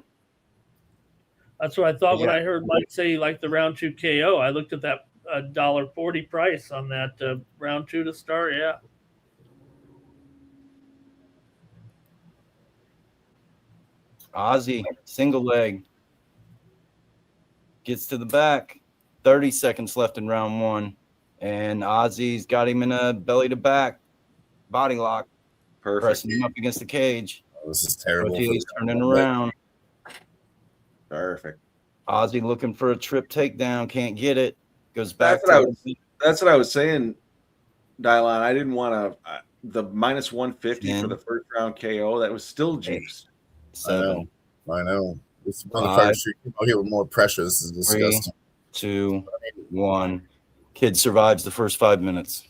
that's what I thought when I heard Mike say like the round 2 KO. I looked at that $1.40 price on that round 2 to start. Yeah. Ozzy, single leg. Gets to the back. 30 seconds left in round 1. And Ozzy's got him in a belly to back body lock. Perfect. Pressing him up against the cage. Oh, this is terrible. He's turning around. Perfect. Ozzy looking for a trip takedown. Can't get it. Goes back. That's what I was saying, Dylon. I didn't want to the minus 150 for the first round KO. That was still juiced. 7. I know. This motherfucker should come out here with more pressure. This is disgusting. 3, 2, 1. Kid survives the first 5 minutes.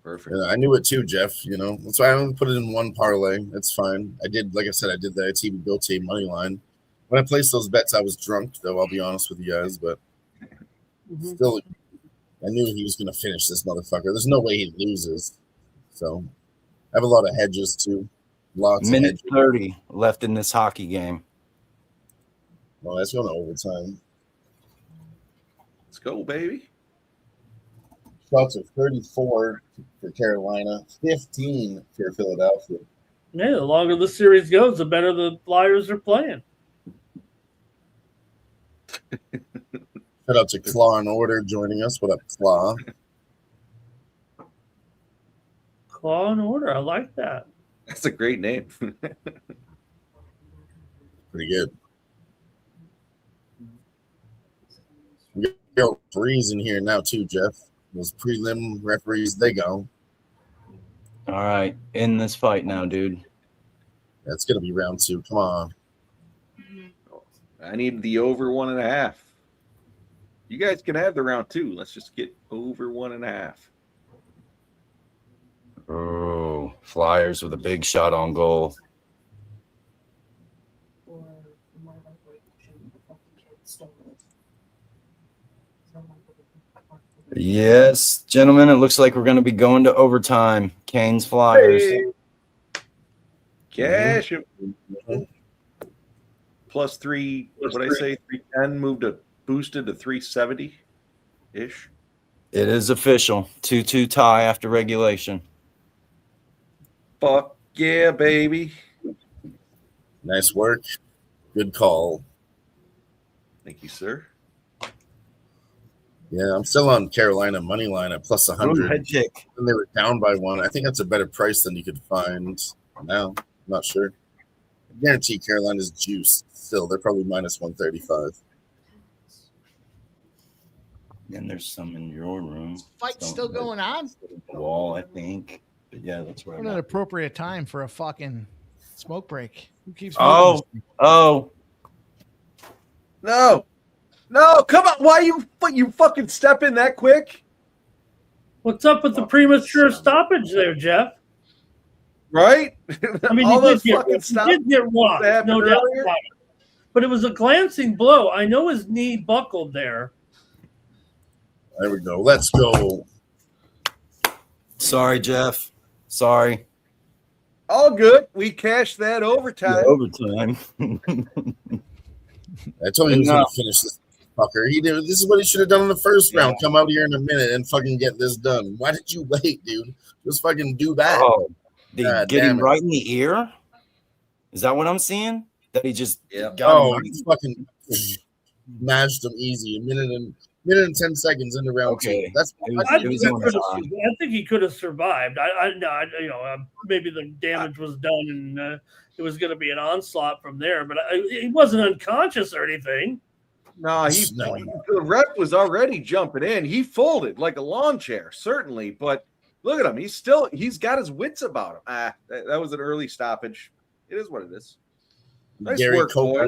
Perfect. Yeah, I knew it too, Jeff. You know, that's why I only put it in one parlay. It's fine. I did, like I said, I did the TV Gautier money line. When I placed those bets, I was drunk, though. I'll be honest with you guys, but still, I knew he was going to finish this motherfucker. There's no way he loses. So, I have a lot of hedges too. Lots Minute of hedges. 30 left in this hockey game. Well, that's going to overtime. Let's go, baby. Shots of 34 for Carolina, 15 for Philadelphia. Yeah, the longer the series goes, the better the Flyers are playing. Shout out to Claw and Order joining us. What up, Claw? Claw and Order, I like that. That's a great name. Pretty good. We got referees in here now too, Jeff. Those prelim referees, they go. All right, in this fight now, dude. That's gonna be round 2. Come on. I need the over 1.5. You guys can have the round 2. Let's just get over 1.5. Oh, Flyers with a big shot on goal. Yes, gentlemen, it looks like we're going to be going to overtime. Canes Flyers. Hey. Cash. Plus 3, what did I say? 310 moved to boosted to 370-ish. It is official. 2-2 tie after regulation. Fuck yeah, baby. Nice work. Good call. Thank you, sir. Yeah, I'm still on Carolina money line at plus 100. Head kick. And they were down by 1. I think that's a better price than you could find now. I'm not sure. I guarantee Carolina's juice still. They're probably minus 135. And there's some in your room. Fight's still going on? The wall, I think. But yeah, that's where What I'm an at. appropriate time for a fucking smoke break. Who keeps Oh, No, come on. Why you fucking step in that quick? What's up with the premature stoppage there, Jeff? Right? I mean, All he those did fucking get stops rocked, that happened no doubt earlier? about it. But it was a glancing blow. I know his knee buckled there. There we go. Let's go. Sorry, Jeff. Sorry. All good. We cashed that overtime. Overtime. I told you he was going to finish this fucker. He did. This is what he should have done in the first round. Come out here in a minute and fucking get this done. Why did you wait, dude? Just fucking do that. Oh, they God get damn him it. right in the ear? Is that what I'm seeing? That he just got him Oh, right? he fucking mashed him easy. A minute and 10 seconds into round two. That's I think he could have survived. Maybe the damage was done and it was going to be an onslaught from there. But he wasn't unconscious or anything. No, the rep was already jumping in. He folded like a lawn chair, certainly. But look at him. He's got his wits about him. That was an early stoppage. It is what it is. Nice Gary work, boy.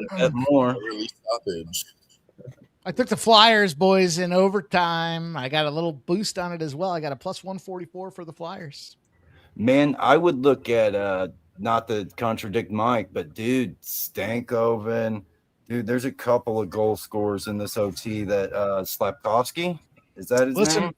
More. Early stoppage. I took the Flyers, boys, in overtime. I got a little boost on it as well. I got a plus 144 for the Flyers. Man, I would look at not to contradict Mike, but dude, Stankoven. Dude, there's a couple of goal scorers in this OT that Slapkovsky. Is that his name?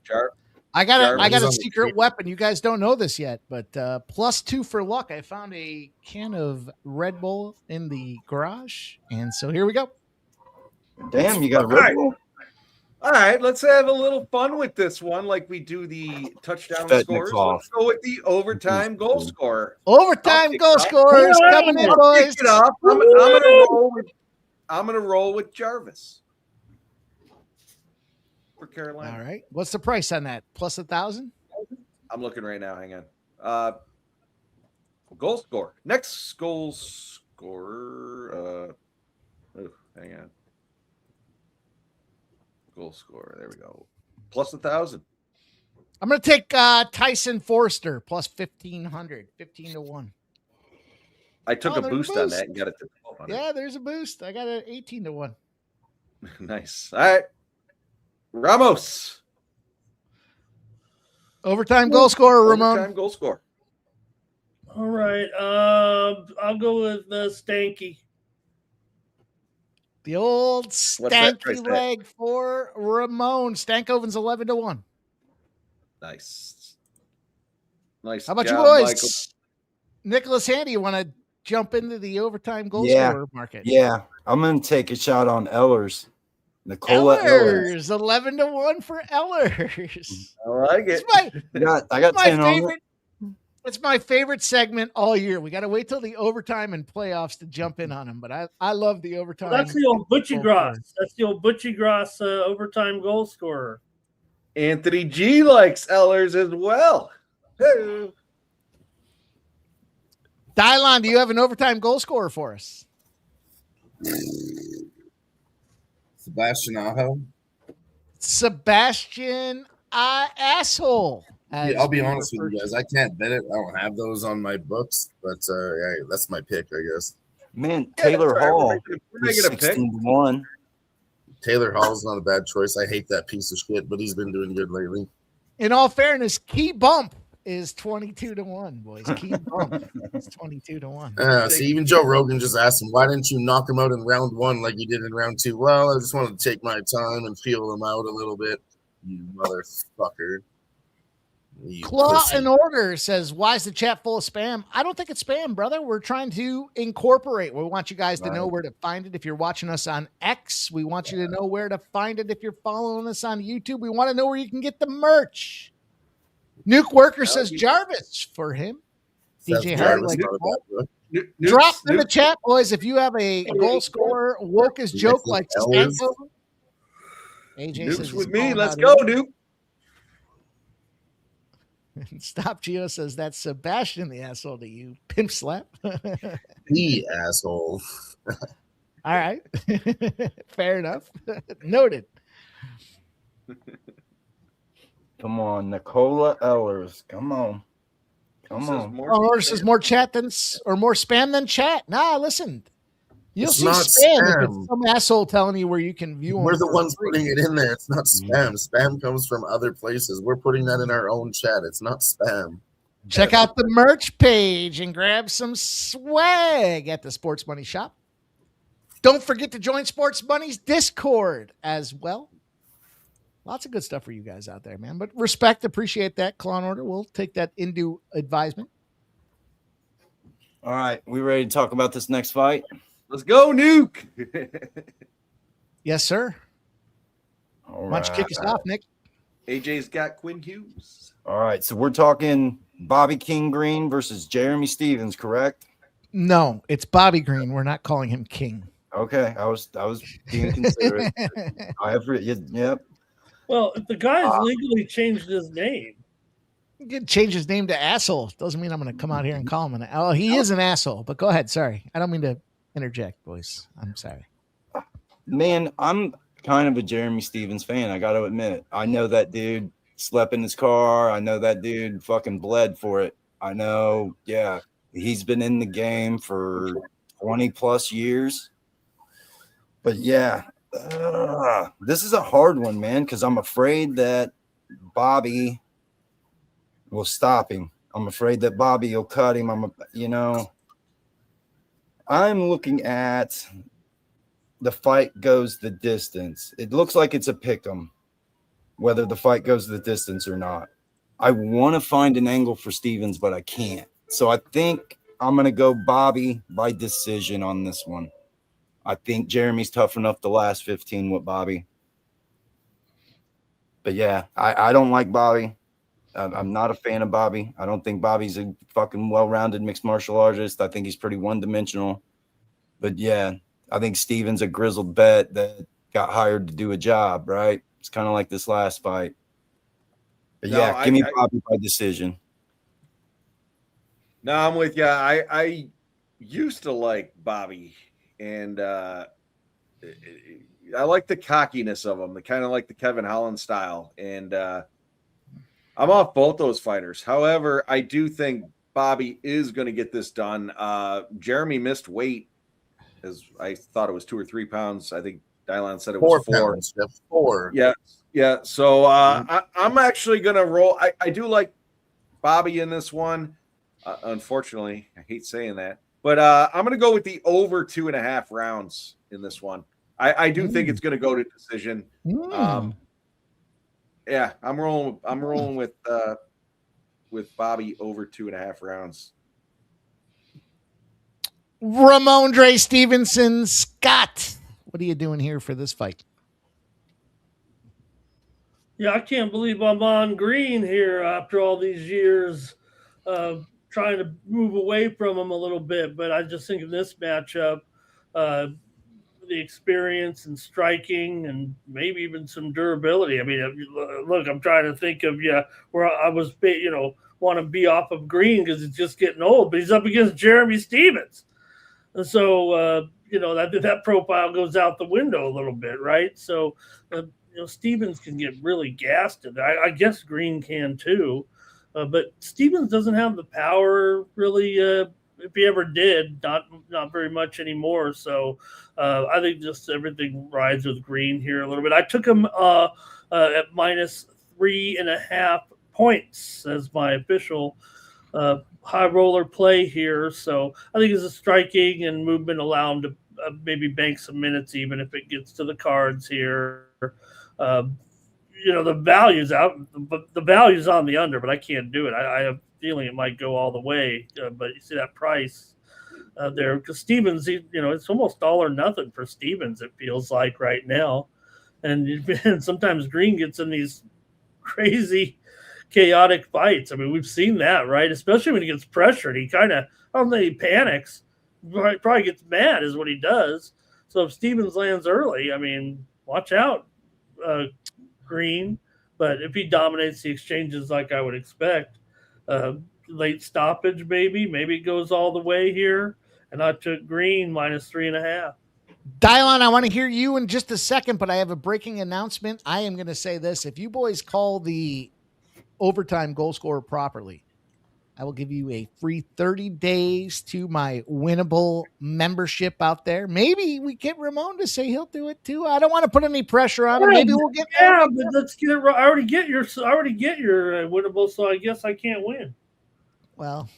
I got Jarvis a on the secret street. weapon. You guys don't know this yet, but plus 2 for luck. I found a can of Red Bull in the garage, and so here we go. Damn, you got a Red Bull? All right, let's have a little fun with this one, like we do the touchdown scores. Svetnikov. Let's go with the overtime goal scorer. Overtime goal scorers coming in, I'll boys. kick it off. I'm gonna roll with Jarvis for Carolina. All right, what's the price on that? Plus 1,000. I'm looking right now. Hang on. Goal score. Next goal scorer. Hang on. Goal scorer. There we go. Plus 1,000. I'm going to take Tyson Forster plus 1,500, 15 to 1. I took a there's boost on that and got it to 1,200. Yeah, there's a boost. I got it 18 to 1. Nice. All right. Ramos. Overtime goal scorer, Ramon. Overtime goal scorer. All right. I'll go with Stanky. The old What's that price stanky tag? leg for Ramon. Stankoven's 11 to 1. Nice. Nice. How about job, you boys? Michael. Nicholas Handy, you want to jump into the overtime goal Yeah. scorer market? Yeah. I'm going to take a shot on Ellers. Nicola Ellers. Ellers, 11 to 1 for Ellers. I like it. I got my 10 on it. favorite. It's my favorite segment all year. We got to wait till the overtime and playoffs to jump in on them, but I love the overtime. That's the old Butchie Gross. That's the old Butchie Gross overtime goal scorer. Anthony G likes Ellers as well. Hey. Dylon, do you have an overtime goal scorer for us? Sebastian Aho. Sebastian asshole. I'll be honest with you guys. I can't bet it. I don't have those on my books, but yeah, that's my pick, I guess. Man, Taylor Hall. We're making a pick. 16 to 1. Taylor Hall's not a bad choice. I hate that piece of shit, but he's been doing good lately. In all fairness, Key Bump is 22 to 1, boys. Key Bump is 22 to 1. See, even Joe Rogan just asked him, why didn't you knock him out in round one like you did in round two? Well, I just wanted to take my time and feel him out a little bit. You motherfucker. You Claw pussy. in Order says, why is the chat full of spam? I don't think it's spam, brother. We're trying to incorporate. We want you guys to know where to find it. If you're watching us on X, we want you to know where to find it. If you're following us on YouTube, we want to know where you can get the merch. Nuke Worker says Jarvis for him. DJ Hart, like, drop in the chat, boys. If you have a goal scorer, woke as joke like Stankoven. AJ says with me. Let's go, Duke. Stop Geo says that's Sebastian the asshole to you. Pimp slap. The asshole. All right. Fair enough. Noted. Come on, Nicola Ellers. Come on. Come on. This is more chat than or more spam than chat. Nah, listen. You'll It's see not spam if spam. it's some asshole telling you where you can view them. We're the ones putting it in there. It's not spam. Spam comes from other places. We're putting that in our own chat. It's not spam. Check out the merch page and grab some swag at the Sports Money Shop. Don't forget to join Sports Money's Discord as well. Lots of good stuff for you guys out there, man. But respect, appreciate that. Clown Order. We'll take that into advisement. All right. We ready to talk about this next fight? Let's go, Nuke. Yes, sir. All Why don't you kick us off, Nick? AJ's got Quinn Hughes. All right. So we're talking Bobby King Green versus Jeremy Stevens, correct? No, it's Bobby Green. We're not calling him King. Okay. I was being considerate. I have yep. Well, if the guy's legally changed his name. You could change his name to asshole. Doesn't mean I'm going to come out here and call him he is an asshole, but go ahead. Sorry. I don't mean to interject, boys. I'm sorry. Man, I'm kind of a Jeremy Stevens fan. I got to admit. I know that dude slept in his car. I know that dude fucking bled for it. I know. Yeah. He's been in the game for 20 plus years. But yeah, this is a hard one, man, because I'm afraid that Bobby will stop him. I'm afraid that Bobby will cut him. I'm looking at the fight goes the distance. It looks like it's a pick 'em, whether the fight goes the distance or not. I want to find an angle for Stevens, but I can't. So I think I'm going to go Bobby by decision on this one. I think Jeremy's tough enough the last 15 with Bobby. But yeah, I don't like Bobby. I'm not a fan of Bobby. I don't think Bobby's a fucking well-rounded mixed martial artist. I think he's pretty one-dimensional. But yeah, I think Stevens a grizzled vet that got hired to do a job, right? It's kind of like this last fight. But yeah, give me Bobby by decision. No, I'm with you. I used to like Bobby, and I like the cockiness of him, the kind of like the Kevin Holland style. And I'm off both those fighters. However, I do think Bobby is going to get this done. Jeremy missed weight, as I thought it was 2 or 3 pounds. I think Dylan said it was 4. Pounds, 4. Yeah. So I'm actually going to roll. I do like Bobby in this one. Unfortunately, I hate saying that, but I'm going to go with the over 2.5 rounds in this one. I do think it's going to go to decision. Yeah, I'm rolling with Bobby over 2.5 rounds. Ramondre Stevenson Scott, what are you doing here for this fight? Yeah, I can't believe I'm on Green here after all these years, trying to move away from him a little bit. But I just think in this matchup, the experience and striking and maybe even some durability. I mean, look, I'm trying to think of where I was, want to be off of Green because it's just getting old. But he's up against Jeremy Stevens, and so that profile goes out the window a little bit, right? So. Stevens can get really gassed. I guess Green can too, but Stevens doesn't have the power really. If he ever did, not very much anymore. So I think just everything rides with Green here a little bit. I took him at -3.5 points as my official high roller play here. So I think his striking and movement allow him to maybe bank some minutes, even if it gets to the cards here. The value's out, but the value's on the under, but I can't do it. I have a feeling it might go all the way, but you see that price there because Stevens, it's almost all or nothing for Stevens. It feels like right now, and sometimes Green gets in these crazy, chaotic fights. I mean, we've seen that, right? Especially when he gets pressured, he kind of, I don't think he panics, probably gets mad is what he does. So if Stevens lands early, I mean, watch out. Green, but if he dominates the exchanges like I would expect, late stoppage maybe it goes all the way here, and I took Green -3.5. Dylon, I want to hear you in just a second, but I have a breaking announcement. I am going to say this. If you boys call the overtime goal scorer properly, I will give you a free 30 days to my winnable membership out there. Maybe we get Ramon to say he'll do it too. I don't want to put any pressure on him. Maybe we'll get. Yeah, but let's get it right. I already get your winnable, so I guess I can't win. Well,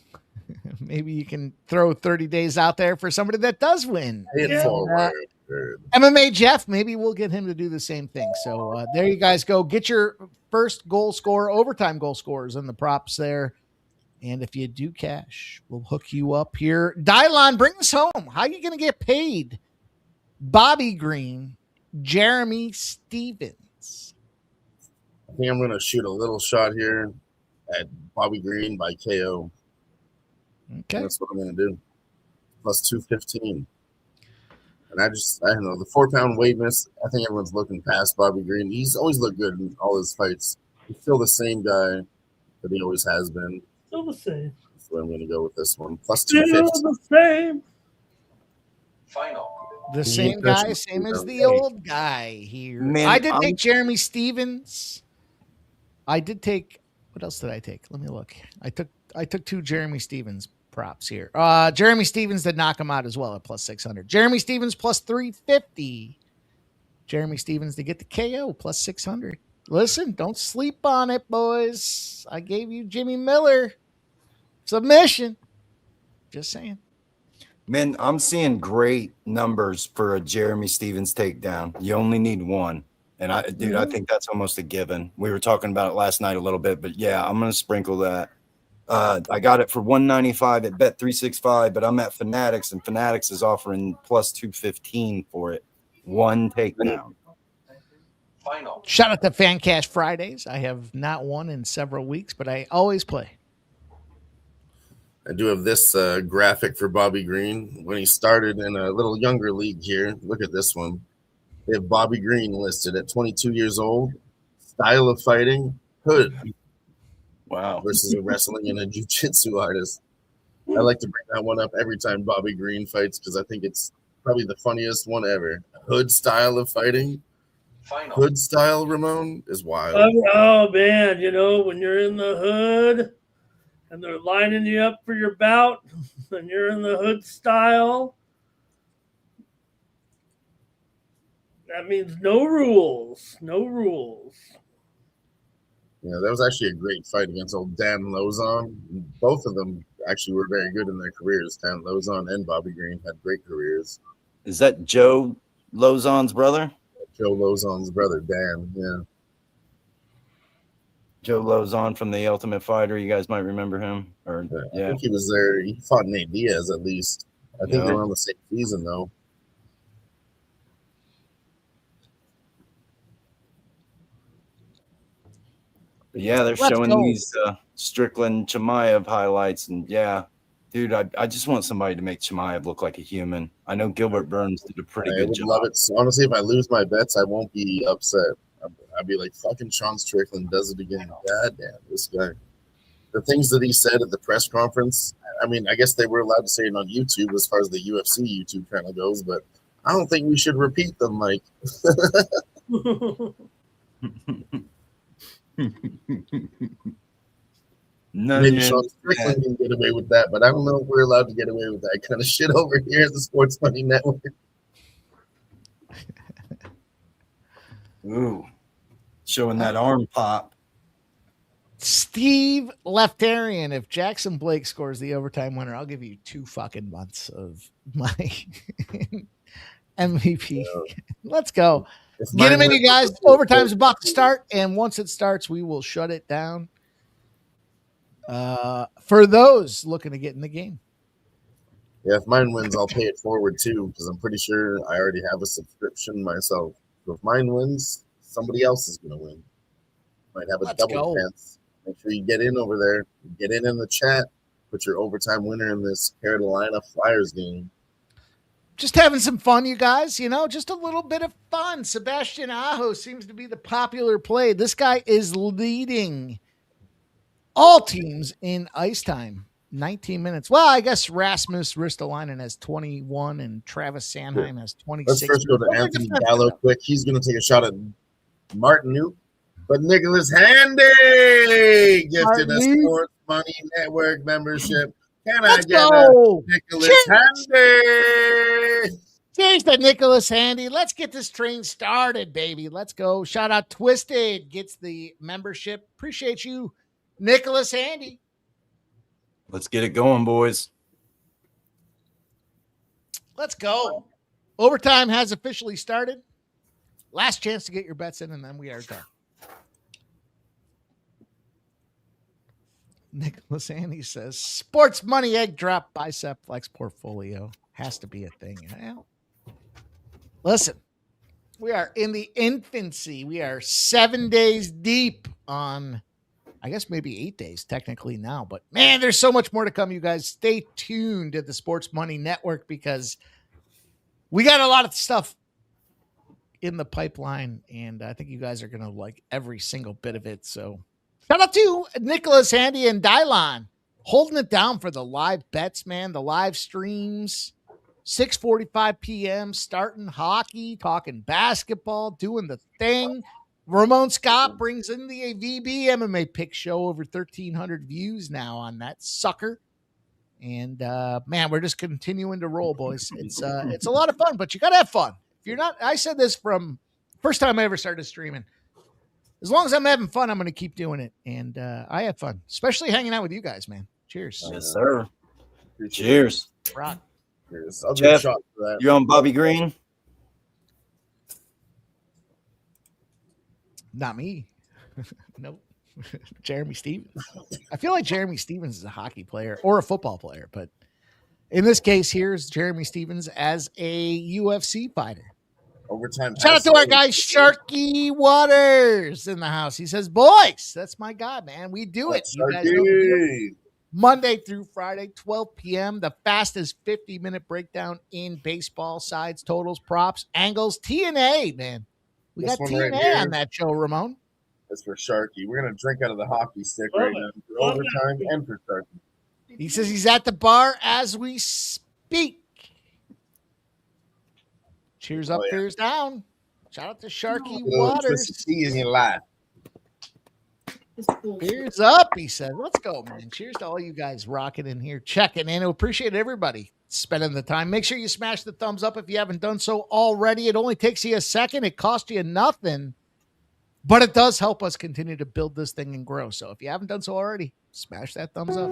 maybe you can throw 30 days out there for somebody that does win. MMA Jeff, maybe we'll get him to do the same thing. So there you guys go. Get your first goal scorer, overtime goal scorers in the props there. And if you do cash, we'll hook you up here. Dylon, bring us home. How are you going to get paid? Bobby Green, Jeremy Stevens. I think I'm going to shoot a little shot here at Bobby Green by KO. Okay. That's what I'm going to do. Plus 215. And I don't know, the 4-pound weight miss, I think everyone's looking past Bobby Green. He's always looked good in all his fights. He's still the same guy that he always has been. Still the same. So I'm going to go with this one. Plus Still 250. the same. Final. The same guy, same as the old guy here. Man, I did take Jeremy Stevens. I did take, what else did I take? Let me look. I took 2 Jeremy Stevens props here. Jeremy Stevens did knock him out as well at plus 600. Jeremy Stevens plus 350. Jeremy Stevens to get the KO plus 600. Listen, don't sleep on it, boys. I gave you Jimmy Miller submission. Just saying. Man, I'm seeing great numbers for a Jeremy Stevens takedown. You only need one. And I think that's almost a given. We were talking about it last night a little bit, but yeah, I'm going to sprinkle that. I got it for 195 at Bet365, but I'm at Fanatics, and Fanatics is offering plus 215 for it. One takedown. Final. Shout out to Fan Cash Fridays. I have not won in several weeks, but I always play. I do have this graphic for Bobby Green when he started in a little younger league here. Look at this one. They have Bobby Green listed at 22 years old. Style of fighting, hood. Wow. Versus a wrestling and a jiu-jitsu artist. I like to bring that one up every time Bobby Green fights because I think it's probably the funniest one ever. Hood style of fighting. Final. Hood style, Ramon, is wild. Oh, man, when you're in the hood and they're lining you up for your bout and you're in the hood style, that means no rules. No rules. Yeah, that was actually a great fight against old Dan Lozon. Both of them actually were very good in their careers. Dan Lozon and Bobby Green had great careers. Is that Joe Lozon's brother? Joe Lozon's brother, Dan, yeah. Joe Lozon from The Ultimate Fighter. You guys might remember him. I think he was there. He fought Nate Diaz at least. I think they were on the same season, though. But yeah, they're showing these Strickland Chimaev highlights. And yeah, dude, I just want somebody to make Chimaev look like a human. I know Gilbert Burns did a pretty good job. I would love it. So honestly, if I lose my bets, I won't be upset. I'd be like, fucking Sean Strickland does it again. God damn, this guy. The things that he said at the press conference, I mean, I guess they were allowed to say it on YouTube as far as the UFC YouTube channel goes, but I don't think we should repeat them, Mike. Maybe Sean Strickland can get away with that, but I don't know if we're allowed to get away with that kind of shit over here at the Sports Money Network. Ooh, showing that arm pop. Steve Leftarian, if Jackson Blake scores the overtime winner, I'll give you 2 fucking months of my MVP. Let's go. Get him in, you guys. Overtime's about to start, and once it starts, we will shut it down. For those looking to get in the game. Yeah, if mine wins, I'll pay it forward too, because I'm pretty sure I already have a subscription myself. So if mine wins, somebody else is going to win. Might have a double chance. Make sure you get in over there. Get in the chat. Put your overtime winner in this Carolina Flyers game. Just having some fun, you guys. Just a little bit of fun. Sebastian Aho seems to be the popular play. This guy is leading all teams in ice time 19 minutes. Well, I guess Rasmus Ristolainen has 21 and Travis Sanheim has 26. Let's first go to Anthony Gallo quick. He's going to take a shot at Martin Newt. But Nicholas Handy gifted a Sports Money Network membership. Can I get a Nicholas Handy? Cheers to Nicholas Handy. Let's get this train started, baby. Let's go. Shout out Twisted gets the membership. Appreciate you, Nicholas Handy. Let's get it going, boys. Let's go. Overtime has officially started. Last chance to get your bets in, and then we are done. Nicholas Handy says, sports money egg drop bicep flex portfolio. Has to be a thing. Well, listen, we are in the infancy. We are 7 days deep on, I guess maybe 8 days technically now. But, man, there's so much more to come, you guys. Stay tuned to the Sports Money Network because we got a lot of stuff in the pipeline, and I think you guys are going to like every single bit of it. So shout out to Nicholas Handy and Dylon holding it down for the live bets, man. The live streams, 6:45 p.m., starting hockey, talking basketball, doing the thing. Ramon Scott brings in the AVB MMA pick show, over 1,300 views now on that sucker. And, man, we're just continuing to roll, boys. It's a lot of fun, but you got to have fun. If you're not, I said this from first time I ever started streaming. As long as I'm having fun, I'm going to keep doing it. And I have fun, especially hanging out with you guys, man. Cheers. Yes, sir. Cheers. Rock. Cheers. I'll Jeff, do a shot for that. you on Bobby Green? Not me. Nope. Jeremy Stevens. I feel like Jeremy Stevens is a hockey player or a football player, but in this case, here's Jeremy Stevens as a UFC fighter. Overtime. Shout out to our guy Sharky Waters in the house. He says, boys, that's my guy, man. We do it. You guys know we do it. Monday through Friday, 12 p.m. The fastest 50-minute breakdown in baseball, sides, totals, props, angles, TNA, man. We got TNA on that show, Ramon. That's for Sharky. We're going to drink out of the hockey stick right now for overtime and for Sharky. He says he's at the bar as we speak. Cheers up, cheers down. Shout out to Sharky Waters. See in your life. Cheers up, he said. Let's go, man. Cheers to all you guys rocking in here, checking in. I appreciate everybody spending the time. Make sure you smash the thumbs up if you haven't done so already. It only takes you a second. It costs you nothing, but it does help us continue to build this thing and grow. So if you haven't done so already, smash that thumbs up.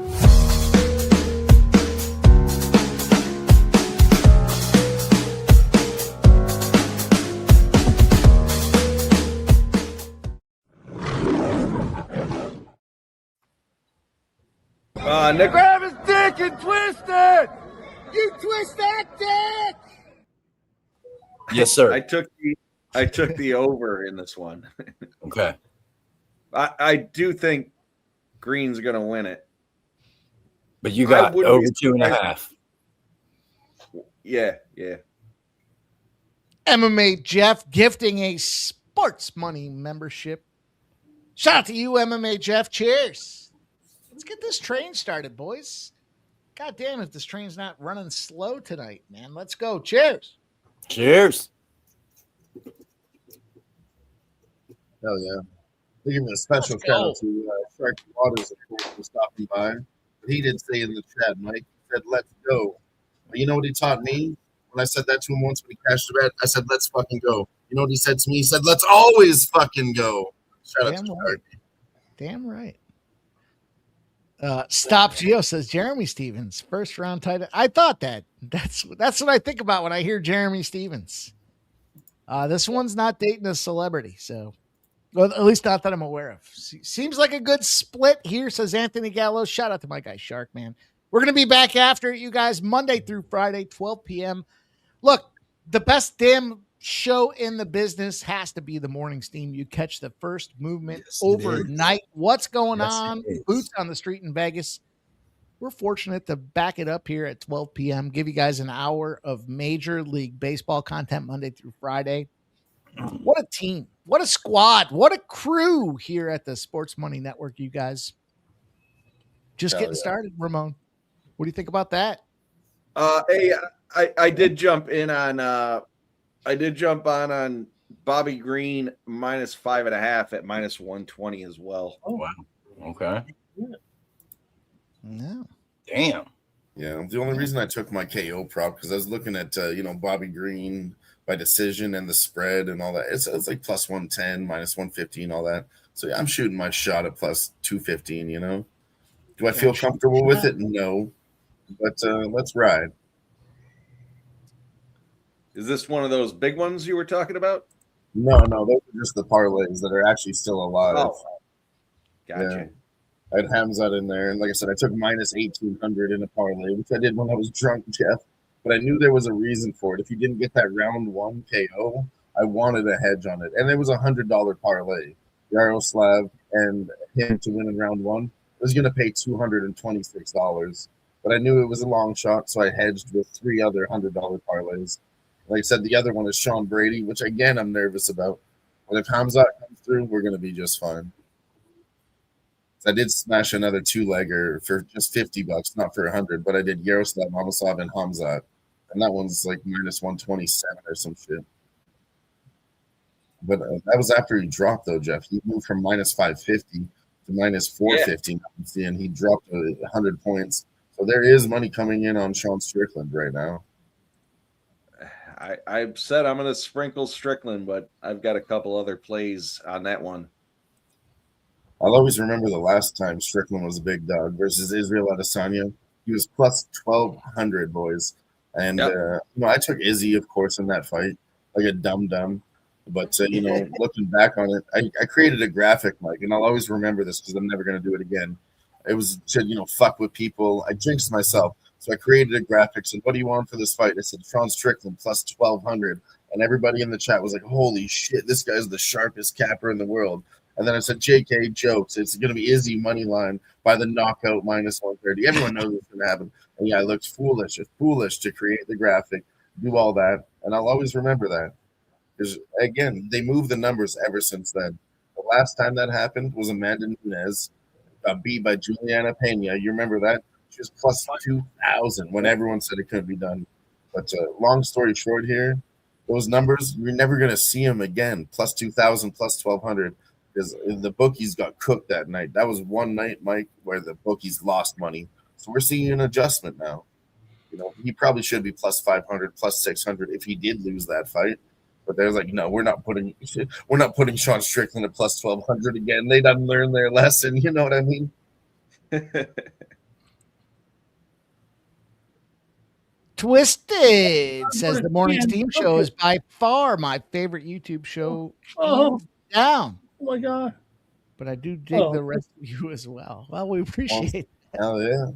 Nick, Grab his dick and twist it! You twist that dick! Yes, sir. I took the over in this one. Okay. I do think Green's going to win it. But you got over 2.5. Yeah. MMA Jeff gifting a sports money membership. Shout out to you, MMA Jeff. Cheers. Let's get this train started, boys. God damn if this train's not running slow tonight, man. Let's go. Cheers. Cheers. Hell yeah. They're giving a special shout out to Sharky Waters, of course, for stopping by. But he did say in the chat, Mike, he said, let's go. But you know what he taught me? When I said that to him once when he cashed the bet, I said, let's fucking go. You know what he said to me? He said, let's always fucking go. Shout out to Sharky. Damn right. Stop Geo says Jeremy Stevens, first round title. I thought that. That's what I think about when I hear Jeremy Stevens. This one's not dating a celebrity, so well, at least not that I'm aware of. Seems like a good split here, says Anthony Gallo. Shout out to my guy Shark, man. We're gonna be back after it, you guys, Monday through Friday, 12 p.m. Look, the best damn show in the business has to be the morning steam. You catch the first movement overnight. What's going on? Boots on the street in Vegas. We're fortunate to back it up here at 12 p.m. Give you guys an hour of Major League Baseball content Monday through Friday. What a team. What a squad. What a crew here at the Sports Money Network, you guys. Just getting started, Ramon. What do you think about that? Hey, I did jump in on on Bobby Green minus 5.5 at minus 120 as well. Oh wow. Okay. No. Damn. Yeah, the only reason I took my KO prop because I was looking at Bobby Green by decision and the spread and all that. It's like plus 110, minus 115, all that. So yeah, I'm shooting my shot at plus 215. Do I feel comfortable with it? No, but let's ride. Is this one of those big ones you were talking about? No, those are just the parlays that are actually still alive. Oh, gotcha. Yeah. I had Khamzat in there, and like I said, I took minus 1,800 in a parlay, which I did when I was drunk, Jeff. But I knew there was a reason for it. If you didn't get that round 1 KO, I wanted a hedge on it, and it was a $100 parlay. Yaroslav and him to win in round 1 was going to pay $226, but I knew it was a long shot, so I hedged with 3 other $100 parlays. Like I said, the other one is Sean Brady, which again I'm nervous about. But if Khamzat comes through, we're going to be just fine. I did smash another 2-legger for just $50, not for 100, but I did Yaroslav, Mamosov, and Khamzat, and that one's like minus 127 or some shit. But that was after he dropped, though, Jeff. He moved from minus 550 to minus 450, and he dropped 100 points. So there is money coming in on Sean Strickland right now. I've said I'm going to sprinkle Strickland, but I've got a couple other plays on that one. I'll always remember the last time Strickland was a big dog versus Israel Adesanya. He was plus 1,200, boys. And, I took Izzy, of course, in that fight, like a dum-dum. But, looking back on it, I created a graphic, Mike, and I'll always remember this because I'm never going to do it again. It was to, fuck with people. I jinxed myself. So I created a graphic. Said, what do you want for this fight? I said, Sean Strickland plus 1,200. And everybody in the chat was like, holy shit, this guy's the sharpest capper in the world. And then I said, JK jokes. It's going to be Izzy money line by the knockout minus 130. Everyone knows what's going to happen. And yeah, I looked foolish. It's foolish to create the graphic, do all that. And I'll always remember that. Because, again, they moved the numbers ever since then. The last time that happened was Amanda Nunes got beat by Juliana Pena. You remember that? She was plus 2,000 when everyone said it couldn't be done. But long story short here, those numbers, you're never going to see them again. Plus 2,000, plus 1,200. Because the bookies got cooked that night. That was one night, Mike, where the bookies lost money. So we're seeing an adjustment now. He probably should be plus 500, plus 600 if he did lose that fight. But they're like, no, we're not putting Sean Strickland at plus 1,200 again. They done learn their lesson. You know what I mean? Twisted says the morning steam show is by far my favorite YouTube show. Down. Oh my God. But I do dig the rest of you as well. Well, we appreciate it. Hell yeah.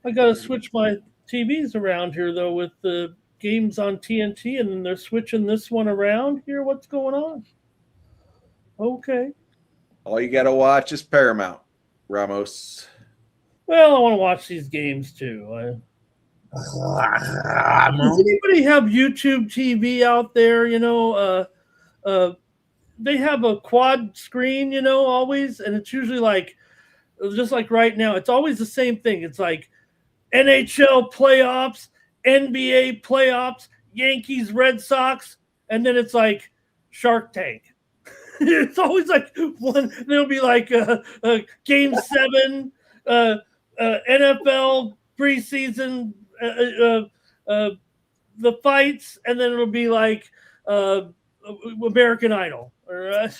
I got to switch my TVs around here, though, with the games on TNT, and then they're switching this one around here. What's going on? Okay. All you got to watch is Paramount, Ramos. Well, I want to watch these games, too. Does anybody have YouTube TV out there? They have a quad screen, always, and it's usually like, just like right now, it's always the same thing. It's like NHL playoffs, NBA playoffs, Yankees, Red Sox, and then it's like Shark Tank. It's always like one. There'll be like Game 7, NFL preseason, the fights, and then it'll be like American Idol. And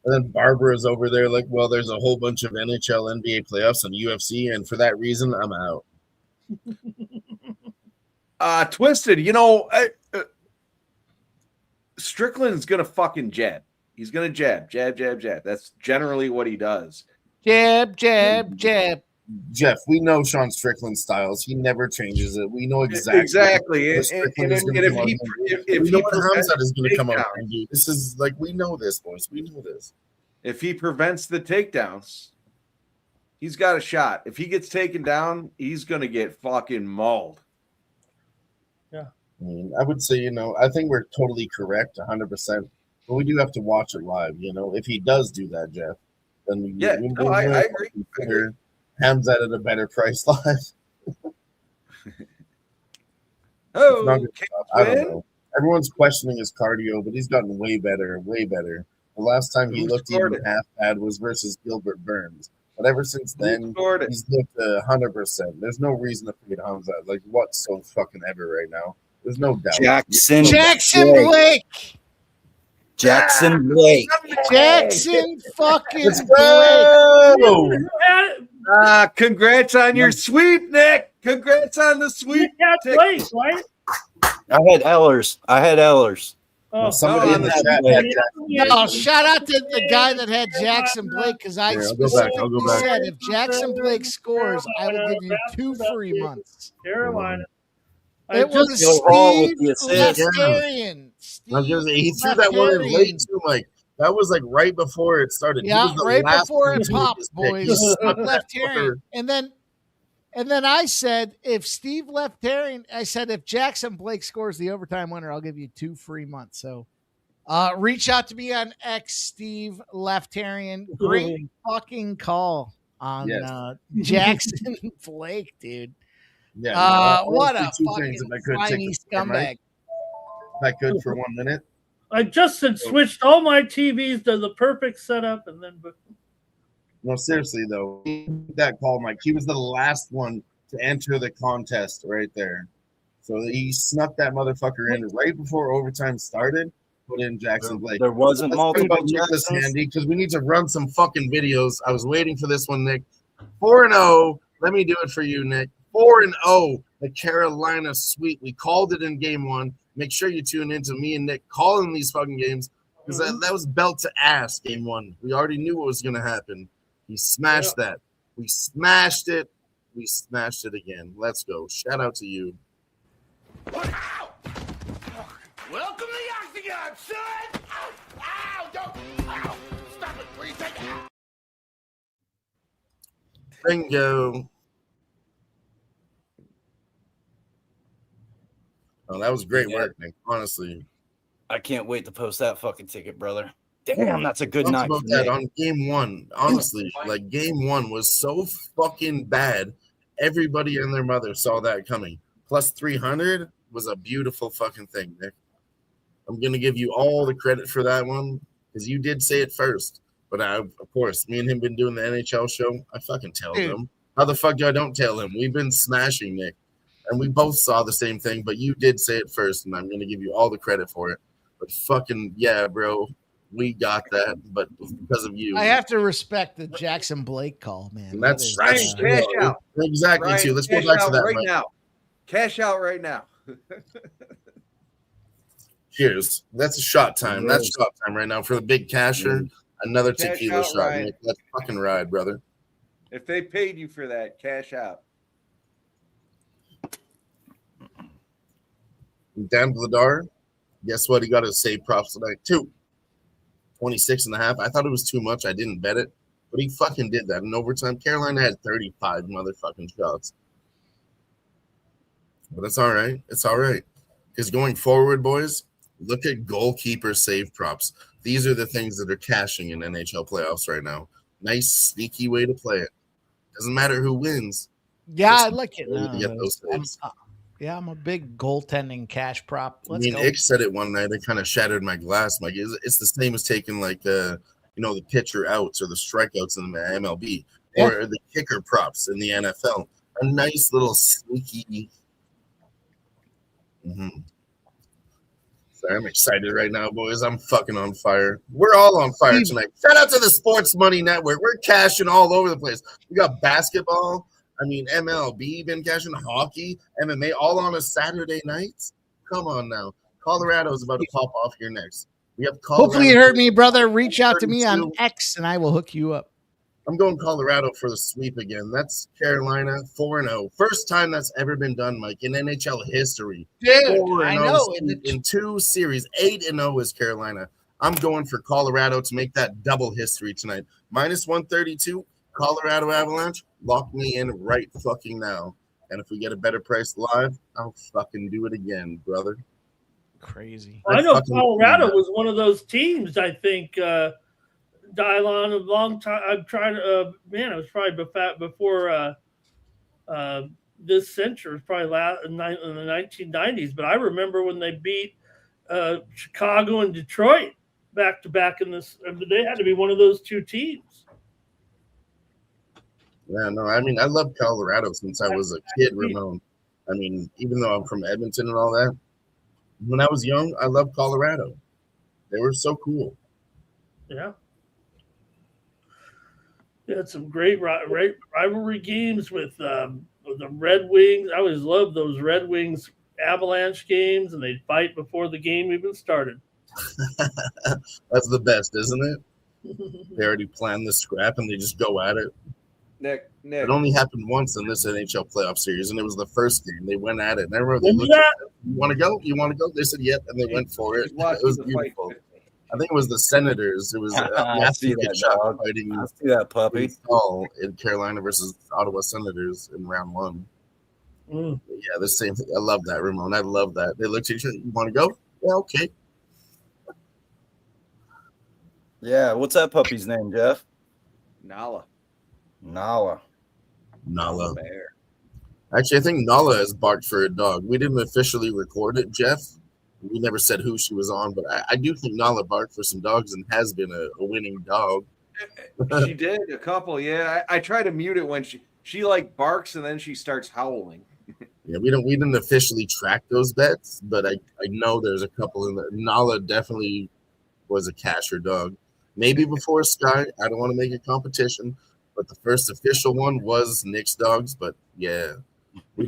then Barbara's over there like, well, there's a whole bunch of NHL, NBA playoffs, and UFC, and for that reason, I'm out. Twisted, Strickland's going to fucking jab. He's going to jab. That's generally what he does. Jab. Jeff, we know Sean Strickland's styles. He never changes it. We know exactly. And if Khamzat is going to come out and do this, is like, we know this, boys. We know this. If he prevents the takedowns, he's got a shot. If he gets taken down, he's going to get fucking mauled. Yeah. I would say, I think we're totally correct, 100%. But we do have to watch it live. If he does do that, Jeff, then I agree. Khamzat at a better price live. Oh, not good stuff. I don't know. Everyone's questioning his cardio, but he's gotten way better, way better. The last time he looked even half bad was versus Gilbert Burns. But ever since then, he's looked 100%. There's no reason to fade Khamzat. Like, what's so fucking ever right now? There's no doubt. Jackson Blake. Jackson Blake. Jackson fucking Let's Blake. go. Congrats on your sweep, Nick. Congrats on the sweep. Blake, right? I had Ellers. Oh, Somebody in the chat had Jackson. No, shout out to the guy that had Jackson Blake because I I'll go back. said if Jackson Blake scores, I will give you 2 free months. Carolina. It was Steve Leftarian. He threw that one in late too, Mike. That was like right before it started. Yeah, right before it popped, boys. Leftarian. And then I said, if Steve Leftarian, I said, if Jackson Blake scores the overtime winner, I'll give you 2 free months. So reach out to me on X, Steve Leftarian. Great fucking call on Jackson Blake, dude. Yeah. What a fucking slimy scumbag. If I could for 1 minute. I just had switched all my TVs to the perfect setup, and then. No, seriously though, that call, Mike. He was the last one to enter the contest right there, so he snuck that motherfucker in right before overtime started. Put in Jackson Blake. There wasn't multiple this handy because we need to run some fucking videos. I was waiting for this one, Nick. 4-0. Let me do it for you, Nick. 4-0. The Carolina sweep. We called it in game 1. Make sure you tune into me and Nick calling these fucking games because that was belt to ass game 1. We already knew what was going to happen. He smashed that. We smashed it. We smashed it again. Let's go. Shout out to you. Welcome to the Octagon, son! Ow! Ow! Don't! Ow! Stop it, please! Take it out! Bingo. Oh, that was great work, Nick. Honestly. I can't wait to post that fucking ticket, brother. Damn, that's a good Talked night. about that on game 1. Honestly, like game 1 was so fucking bad. Everybody and their mother saw that coming. Plus 300 was a beautiful fucking thing, Nick. I'm gonna give you all the credit for that one because you did say it first. But of course, me and him been doing the NHL show. I fucking tell him. How the fuck do I don't tell him? We've been smashing, Nick, and we both saw the same thing. But you did say it first, and I'm gonna give you all the credit for it. But fucking yeah, bro. We got that, but because of you. I have to respect the Jackson Blake call, man. And that's cash out. Exactly, Ryan, too. Let's go back to that right now. Cash out right now. Cheers. That's a shot time. That's shot time right now for the big casher. Another tequila shot. Ryan. Let's fucking ride, brother. If they paid you for that, cash out. Dan Vladar, guess what? He got his save props tonight, too. 26.5. I thought it was too much. I didn't bet it, but he fucking did that in overtime. Carolina had 35 motherfucking shots. But it's all right. It's all right. Because going forward, boys, look at goalkeeper save props. These are the things that are cashing in NHL playoffs right now. Nice, sneaky way to play it. Doesn't matter who wins. Yeah, I like it. To get those saves. I'm a big goaltending cash prop. Let's go. Ick said it one night. It kind of shattered my glass. Like it's the same as taking like the pitcher outs or the strikeouts in the MLB or the kicker props in the NFL. A nice little sneaky. So I'm excited right now, boys. I'm fucking on fire. We're all on fire tonight. Shout out to the Sports Money Network. We're cashing all over the place. We got basketball. I mean, MLB been cashing, hockey, MMA, all on a Saturday night. Come on now. Colorado's about to pop off here next. We have Colorado. Hopefully you heard me, brother. Reach out to me on X, and I will hook you up. I'm going Colorado for the sweep again. That's Carolina 4-0. First time that's ever been done, Mike, in NHL history. Dude, I know. In 2 series, 8-0 is Carolina. I'm going for Colorado to make that double history tonight. Minus 132. Colorado Avalanche, lock me in right fucking now. And if we get a better price live, I'll fucking do it again, brother. Crazy. I know Colorado was one of those teams, I think, Dylon, a long time. I've tried, it was probably before this century, probably in the 1990s. But I remember when they beat Chicago and Detroit back to back in this. They had to be one of those two teams. Yeah, no, I mean, I love Colorado since I was a kid, Ramon. I mean, even though I'm from Edmonton and all that, when I was young, I loved Colorado. They were so cool. Yeah. They had some great rivalry games with the Red Wings. I always loved those Red Wings Avalanche games, and they'd fight before the game even started. That's the best, isn't it? They already planned the scrap, and they just go at it. Nick. It only happened once in this NHL playoff series, and it was the first game. They went at it. And I remember they looked you want to go? You want to go? They said, yep, and they went for it. It was beautiful. I think it was the Senators. It was Matthew Tkachuk fighting that puppy in Carolina versus Ottawa Senators in round one. Mm. Yeah, the same thing. I love that, Ramon. I love that. They looked at each other. You want to go? Yeah, okay. Yeah, what's that puppy's name, Jeff? Nala. Bear. Actually, I think Nala has barked for a dog. We didn't officially record it, Jeff. We never said who she was on, but I do think Nala barked for some dogs and has been a winning dog. She did a couple, yeah. I try to mute it when she like barks and then she starts howling. Yeah, we didn't officially track those bets, but I know there's a couple in there. Nala definitely was a casher dog. Maybe before Sky. I don't want to make a competition, but the first official one was Nick's dogs. But yeah, we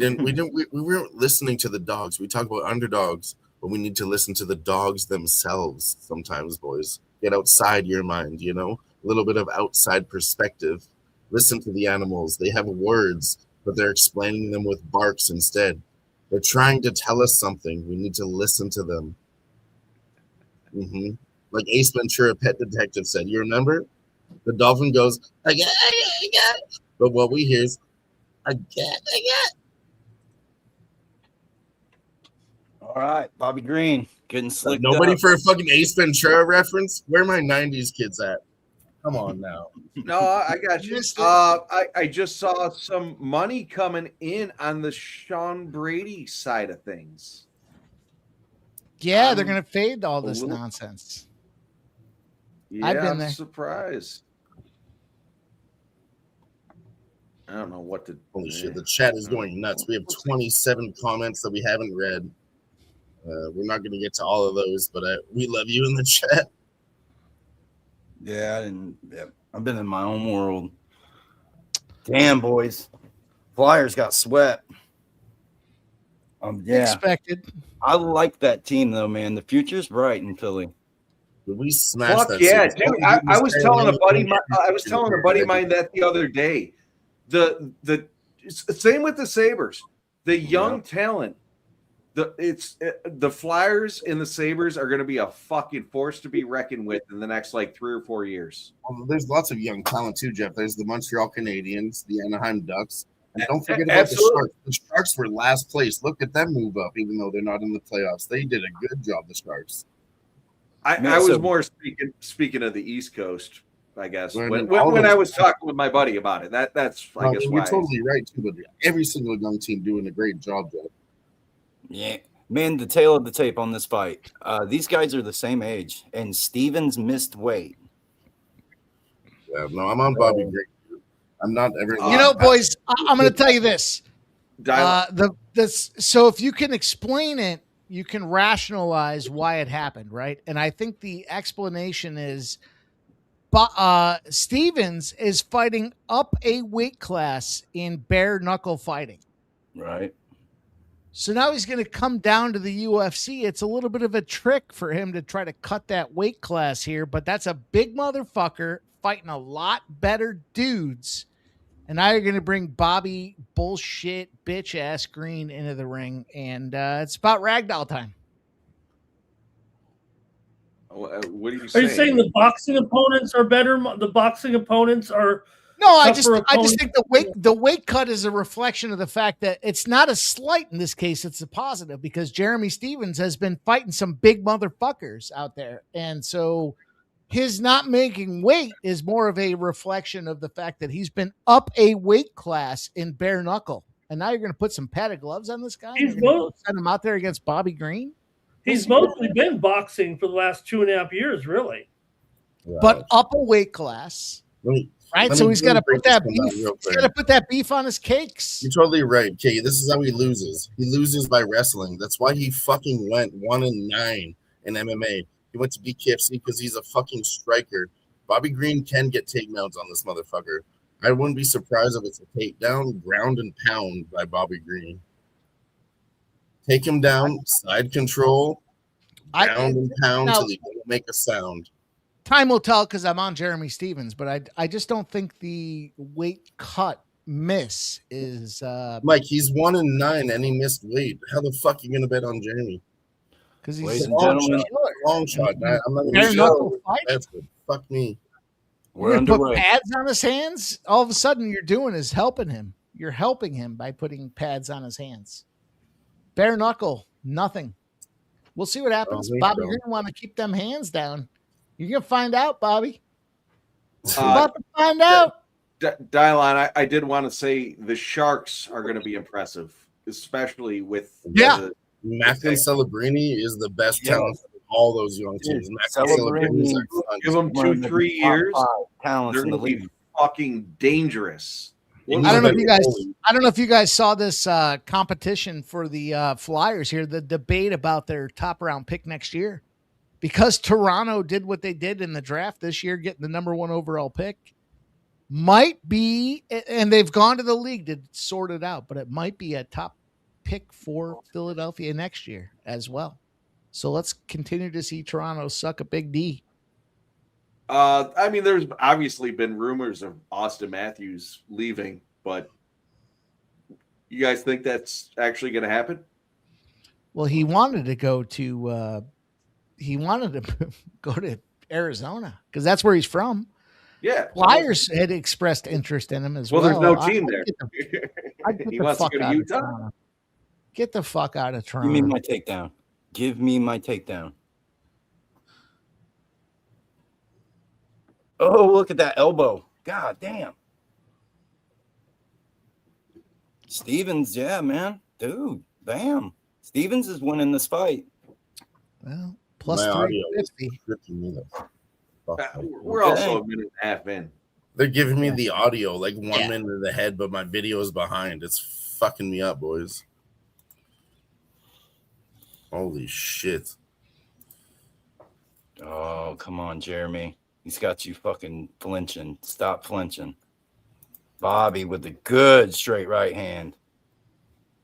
weren't listening to the dogs. We talk about underdogs, but we need to listen to the dogs themselves sometimes, boys. Get outside your mind, a little bit of outside perspective. Listen to the animals. They have words, but they're explaining them with barks instead. They're trying to tell us something. We need to listen to them. Like Ace Ventura, Pet Detective, said. You remember? The dolphin goes, I got. But what we hear is, I got. All right, Bobby Green getting slicked Nobody up. for a fucking Ace Ventura reference? Where are my 90s kids at? Come on now. No, I got you. I just saw some money coming in on the Sean Brady side of things. Yeah, they're going to fade all this nonsense. Yeah, I've been there. I'm surprised. I don't know what to. Holy shit, the chat is going nuts. We have 27 comments that we haven't read. We're not going to get to all of those, but we love you in the chat. Yeah, I've been in my own world. Damn, boys. Flyers got swept. Yeah. Expected. I like that team, though, man. The future's bright in Philly. We smashed that. Yeah, dude. I was telling a buddy of mine that the other day. The same with the Sabres. The young talent. The Flyers and the Sabres are going to be a fucking force to be reckoned with in the next 3 or 4 years. Well, there's lots of young talent too, Jeff. There's the Montreal Canadiens, the Anaheim Ducks, and don't forget about the Sharks. The Sharks were last place. Look at them move up, even though they're not in the playoffs. They did a good job. The Sharks. I was more speaking of the East Coast, I guess. When I was talking with my buddy about it, that's I guess you're why. Totally right too. But every single young team doing a great job, Jeff. Yeah, man, the tail of the tape on this fight. These guys are the same age, and Stevens missed weight. Yeah, no, I'm on Bobby Green. I'm not ever. Boys, I'm going to tell you this. So if you can explain it, you can rationalize why it happened, right? And I think the explanation is, Stevens is fighting up a weight class in bare knuckle fighting, right? So now he's going to come down to the UFC. It's a little bit of a trick for him to try to cut that weight class here, but that's a big motherfucker fighting a lot better dudes. And now you're going to bring Bobby bullshit bitch ass Green into the ring, and it's about ragdoll time. What are you saying? saying? Are you saying the boxing opponents are better? The boxing opponents are no. I just think the weight cut is a reflection of the fact that it's not a slight in this case. It's a positive because Jeremy Stevens has been fighting some big motherfuckers out there, and so his not making weight is more of a reflection of the fact that he's been up a weight class in bare knuckle. And now you're going to put some padded gloves on this guy? He's You're gonna both. send him out there against Bobby Green? He's mostly been boxing for the last 2.5 years, really. But up a weight class. Right, so he's got to put that beef. He's got to put that beef on his cakes. You're totally right, Kay. This is how he loses. He loses by wrestling. That's why he fucking went 1-9 in MMA. He went to BKFC because he's a fucking striker. Bobby Green can get takedowns on this motherfucker. I wouldn't be surprised if it's a takedown, ground and pound by Bobby Green. Take him down, side control, ground and pound till he don't make a sound. Time will tell because I'm on Jeremy Stevens, but I just don't think the weight cut miss is Mike, he's 1-9 and he missed weight. How the fuck are you gonna bet on Jeremy? Because he's Ladies and gentlemen, long shot. I'm not Bare gonna knuckle show. fight? That's good. Fuck me. we're You're gonna put underway. pads on his hands. All of a sudden, you're doing is helping him. You're helping him by putting pads on his hands. Bare knuckle, nothing. We'll see what happens. Bobby, you're gonna want to keep them hands down. You're gonna find out, Bobby. You're about to find out. Dylon, I did want to say the Sharks are going to be impressive, especially with Macklin Celebrini is the best talent of all those young teams. Give them 2-3 years. They're going to be fucking dangerous. I don't know if you guys saw this competition for the Flyers here, the debate about their top round pick next year. Because Toronto did what they did in the draft this year, getting the number 1 overall pick, might be, and they've gone to the league to sort it out, but it might be a top pick for Philadelphia next year as well. So let's continue to see Toronto suck a big D. I mean, there's obviously been rumors of Austin Matthews leaving, but you guys think that's actually going to happen? Well, he wanted to go to Arizona because that's where he's from. Yeah. Flyers had expressed interest in him as well. Well, there's no team there. He wants to go to Utah. Get the fuck out of Toronto. Give me my takedown. Give me my takedown. Oh, look at that elbow. God damn. Stevens, yeah, man. Dude, damn. Stevens is winning this fight. Well, plus 350. We're also a minute and a half in. They're giving me the audio like 1 minute ahead, but my video is behind. It's fucking me up, boys. Holy shit. Oh, come on, Jeremy. He's got you fucking flinching. Stop flinching. Bobby with the good straight right hand.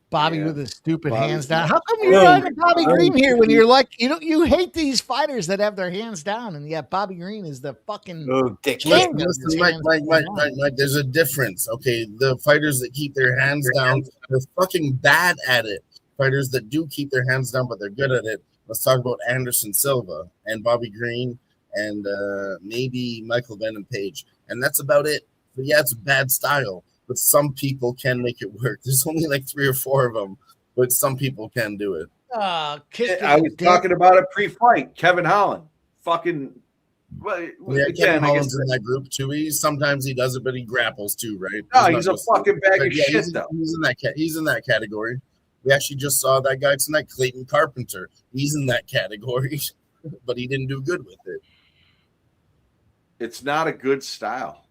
Bobby with his stupid hands down. How come you're on Bobby Green here when you're like, you hate these fighters that have their hands down, and yet Bobby Green is the fucking king. Listen, Mike, there's a difference. Okay, the fighters that keep their hands down, they're fucking bad at it. Fighters that do keep their hands down, but they're good at it. Let's talk about Anderson Silva and Bobby Green and maybe Michael Venom Page. And that's about it. But yeah, it's a bad style. But some people can make it work. There's only like 3 or 4 of them, but some people can do it. I was talking about it pre-fight. Kevin Holland. Fucking. Well, Kevin Holland's in that group too. Sometimes he does it, but he grapples too, right? No, he's a fucking bag of shit, though. He's in that category. We actually just saw that guy tonight, Clayton Carpenter. He's in that category, but he didn't do good with it. It's not a good style.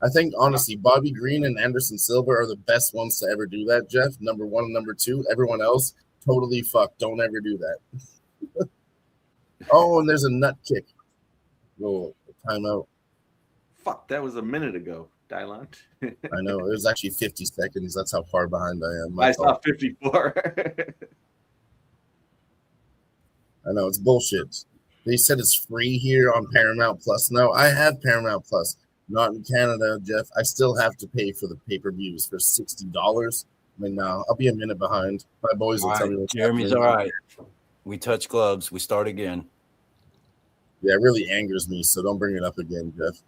I think, honestly, Bobby Green and Anderson Silva are the best ones to ever do that, Jeff. Number 1 and number 2. Everyone else, totally fucked. Don't ever do that. Oh, and there's a nut kick. Oh, timeout. Fuck, that was a minute ago, Dylon. I know. It was actually 50 seconds. That's how far behind I am. I saw 54. I know. It's bullshit. They said it's free here on Paramount Plus. No, I have Paramount Plus. Not in Canada, Jeff. I still have to pay for the pay-per-views for $60. I mean, now I'll be a minute behind. My boys will tell me what's Jeremy's all right. We touch gloves. We start again. Yeah, it really angers me, so don't bring it up again, Jeff.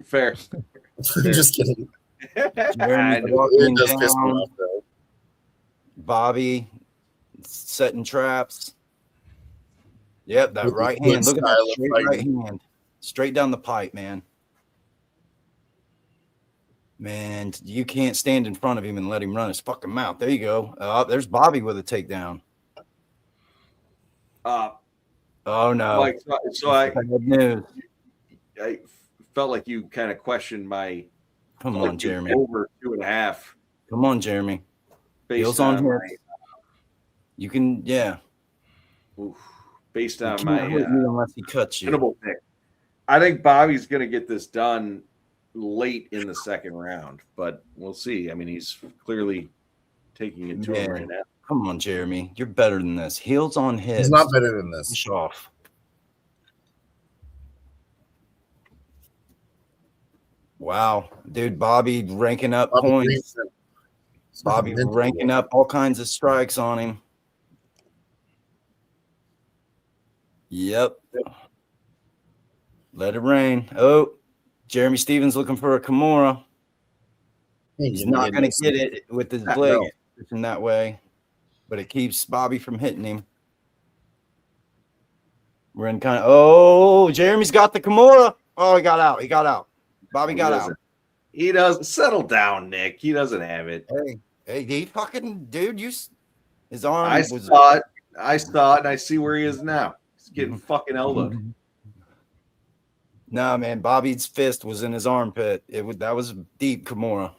Fair. Just kidding. Jeremy It does piss me off, though. Bobby setting traps. Yep, that right hand. Look at that straight right hand. Straight down the pipe, man. Man, you can't stand in front of him and let him run his fucking mouth. There you go. There's Bobby with a takedown. Oh no! Mike, so I felt like you kind of questioned my. Come on, Jeremy. Over 2.5. Come on, Jeremy. Heels on hits. You can, yeah. Oof, based on my unless he cuts you. Pick. I think Bobby's going to get this done late in the second round, but we'll see. I mean, he's clearly taking it to him right now. Come on, Jeremy. You're better than this. Heels on hits. He's not better than this. Push off. Wow. Dude, Bobby ranking up points. Bobby ranking up all kinds of strikes on him. Yep. Let it rain. Oh, Jeremy Stevens looking for a Kimura. He's not going to get it with his leg in that way, but it keeps Bobby from hitting him. We're in kind of, oh, Jeremy's got the Kimura. Oh, he got out. He got out. Bobby got out. He doesn't. Settle down, Nick. He doesn't have it. Hey, he fucking, dude, his arm I saw it, and I see where he is now. He's getting fucking elbowed. No, man, Bobby's fist was in his armpit. That was deep Kimura.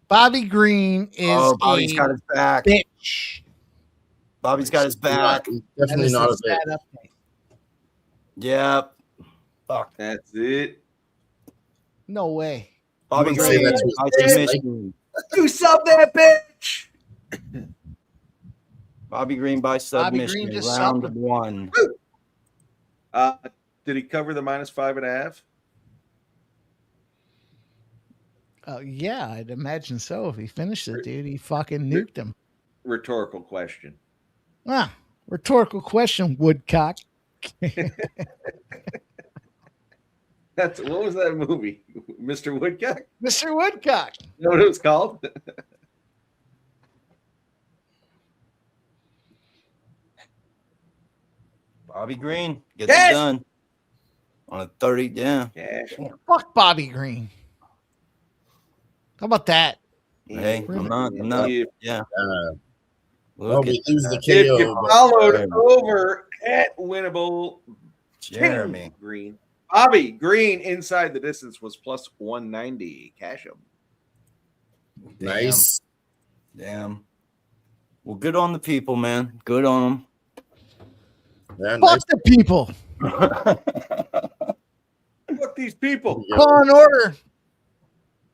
Bobby Green is Bobby's got his back. Bitch. Bobby's got his back. Definitely not a bitch. Yep. Fuck. That's it. No way. Bobby Green by submission. You sub that bitch. Bobby Green by submission. Green Round 1. Did he cover the -5.5? Yeah, I'd imagine so. If he finished it, dude, he fucking nuked him. Rhetorical question. Rhetorical question, Woodcock. What was that movie? Mr. Woodcock? Mr. Woodcock. You know what it was called? Bobby Green gets it done on a 30. Yeah. Fuck Bobby Green. How about that? Hey, I'm not. Yeah. We lose the KO. If you followed over at winnable, Jeremy Green. Bobby Green inside the distance was +190. Cash him. Nice. Damn. Well, good on the people, man. Good on them. Yeah, Fuck the people. Fuck these people. Call an order.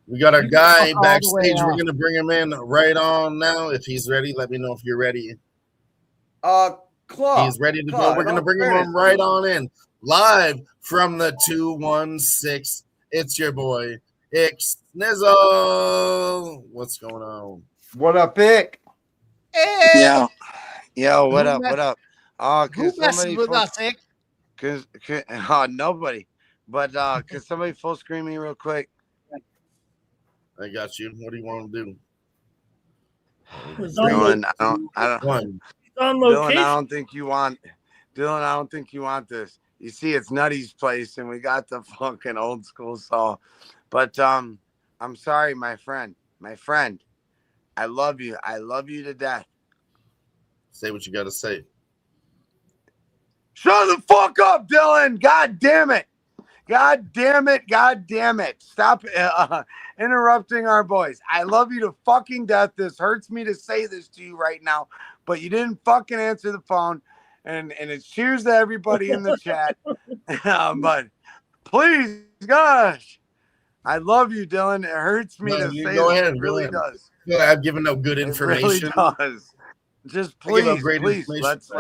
We got our guy backstage. We're going to bring him in right on now. If he's ready, let me know if you're ready. Claw. He's ready to go. We're going to bring him right on in. Live from the 216. It's your boy, Ix Nizzle. What's going on? What up, Ick? Hey. Yo, what up? What up? Who messes with us, Ick? Nobody. But can somebody full screen me real quick? I got you. What do you want to do? Dylan, I don't think you want this. You see, it's Nutty's place, and we got the fucking old school saw. But I'm sorry, my friend. I love you. I love you to death. Say what you got to say. Shut the fuck up, Dylan. God damn it. Stop interrupting our boys. I love you to fucking death. This hurts me to say this to you right now, but you didn't fucking answer the phone. And it's cheers to everybody in the chat. But please, gosh, I love you, Dylan. It hurts me to say go this. ahead, It really does. Yeah, I've given out good information. It really does. Just please, let's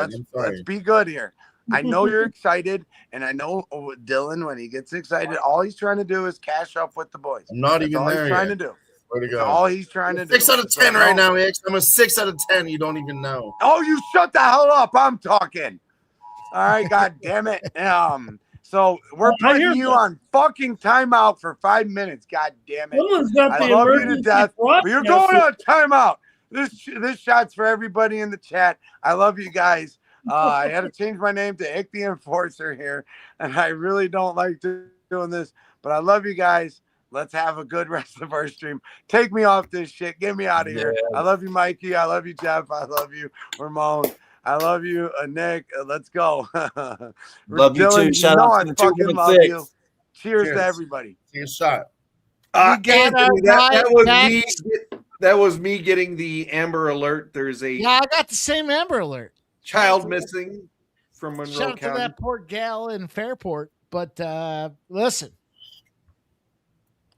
be good here. I know you're excited, and I know Dylan, when he gets excited, all he's trying to do is cash up with the boys. I'm not even there. He's trying to do. Where to go? That's all he's trying to do. 6 out of 10 right now, X. I'm a 6 out of 10. You don't even know. Oh, you shut the hell up. I'm talking. All right, God damn it. So we're putting you on fucking timeout for 5 minutes. God damn it. Someone's got I the love you to death. But you're going on timeout. This shot's for everybody in the chat. I love you guys. I had to change my name to Ick the Enforcer here, and I really don't like doing this, but I love you guys. Let's have a good rest of our stream. Take me off this shit. Get me out of here. I love you, Mikey. I love you, Jeff. I love you, Ramon. I love you, Nick. Let's go. Love you Dylan, too. Shout out I to the fucking love 216. you. Cheers to everybody. Cheers, shot. Anthony, that was me getting the Amber Alert. There's a I got the same Amber Alert. child missing from Monroe Shout out to County. that poor gal in Fairport. But listen.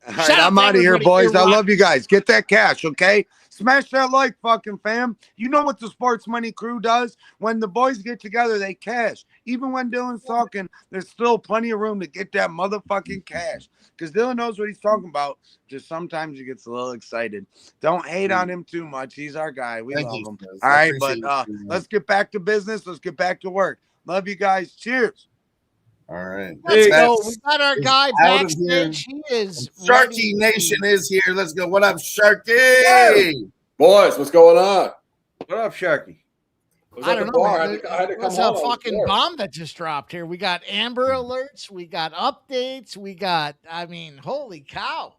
All right, I'm out of here, boys. I love you guys. Get that cash, okay? Smash that like, fucking fam. You know what the Sports Money crew does? When the boys get together, they cash. Even when Dylan's talking, there's still plenty of room to get that motherfucking cash. Because Dylan knows what he's talking about. Just sometimes he gets a little excited. Don't hate on him too much. He's our guy. We love him. All right, but let's get back to business. Let's get back to work. Love you guys. Cheers. All right. Let's go. We got our guy backstage. He is Sharky Nation is here. Let's go. What up, Sharky? Boys, what's going on? What up, Sharky? I don't know. Man. I had to come home. A fucking bomb that just dropped here. We got Amber Alerts. We got updates. We got, holy cow.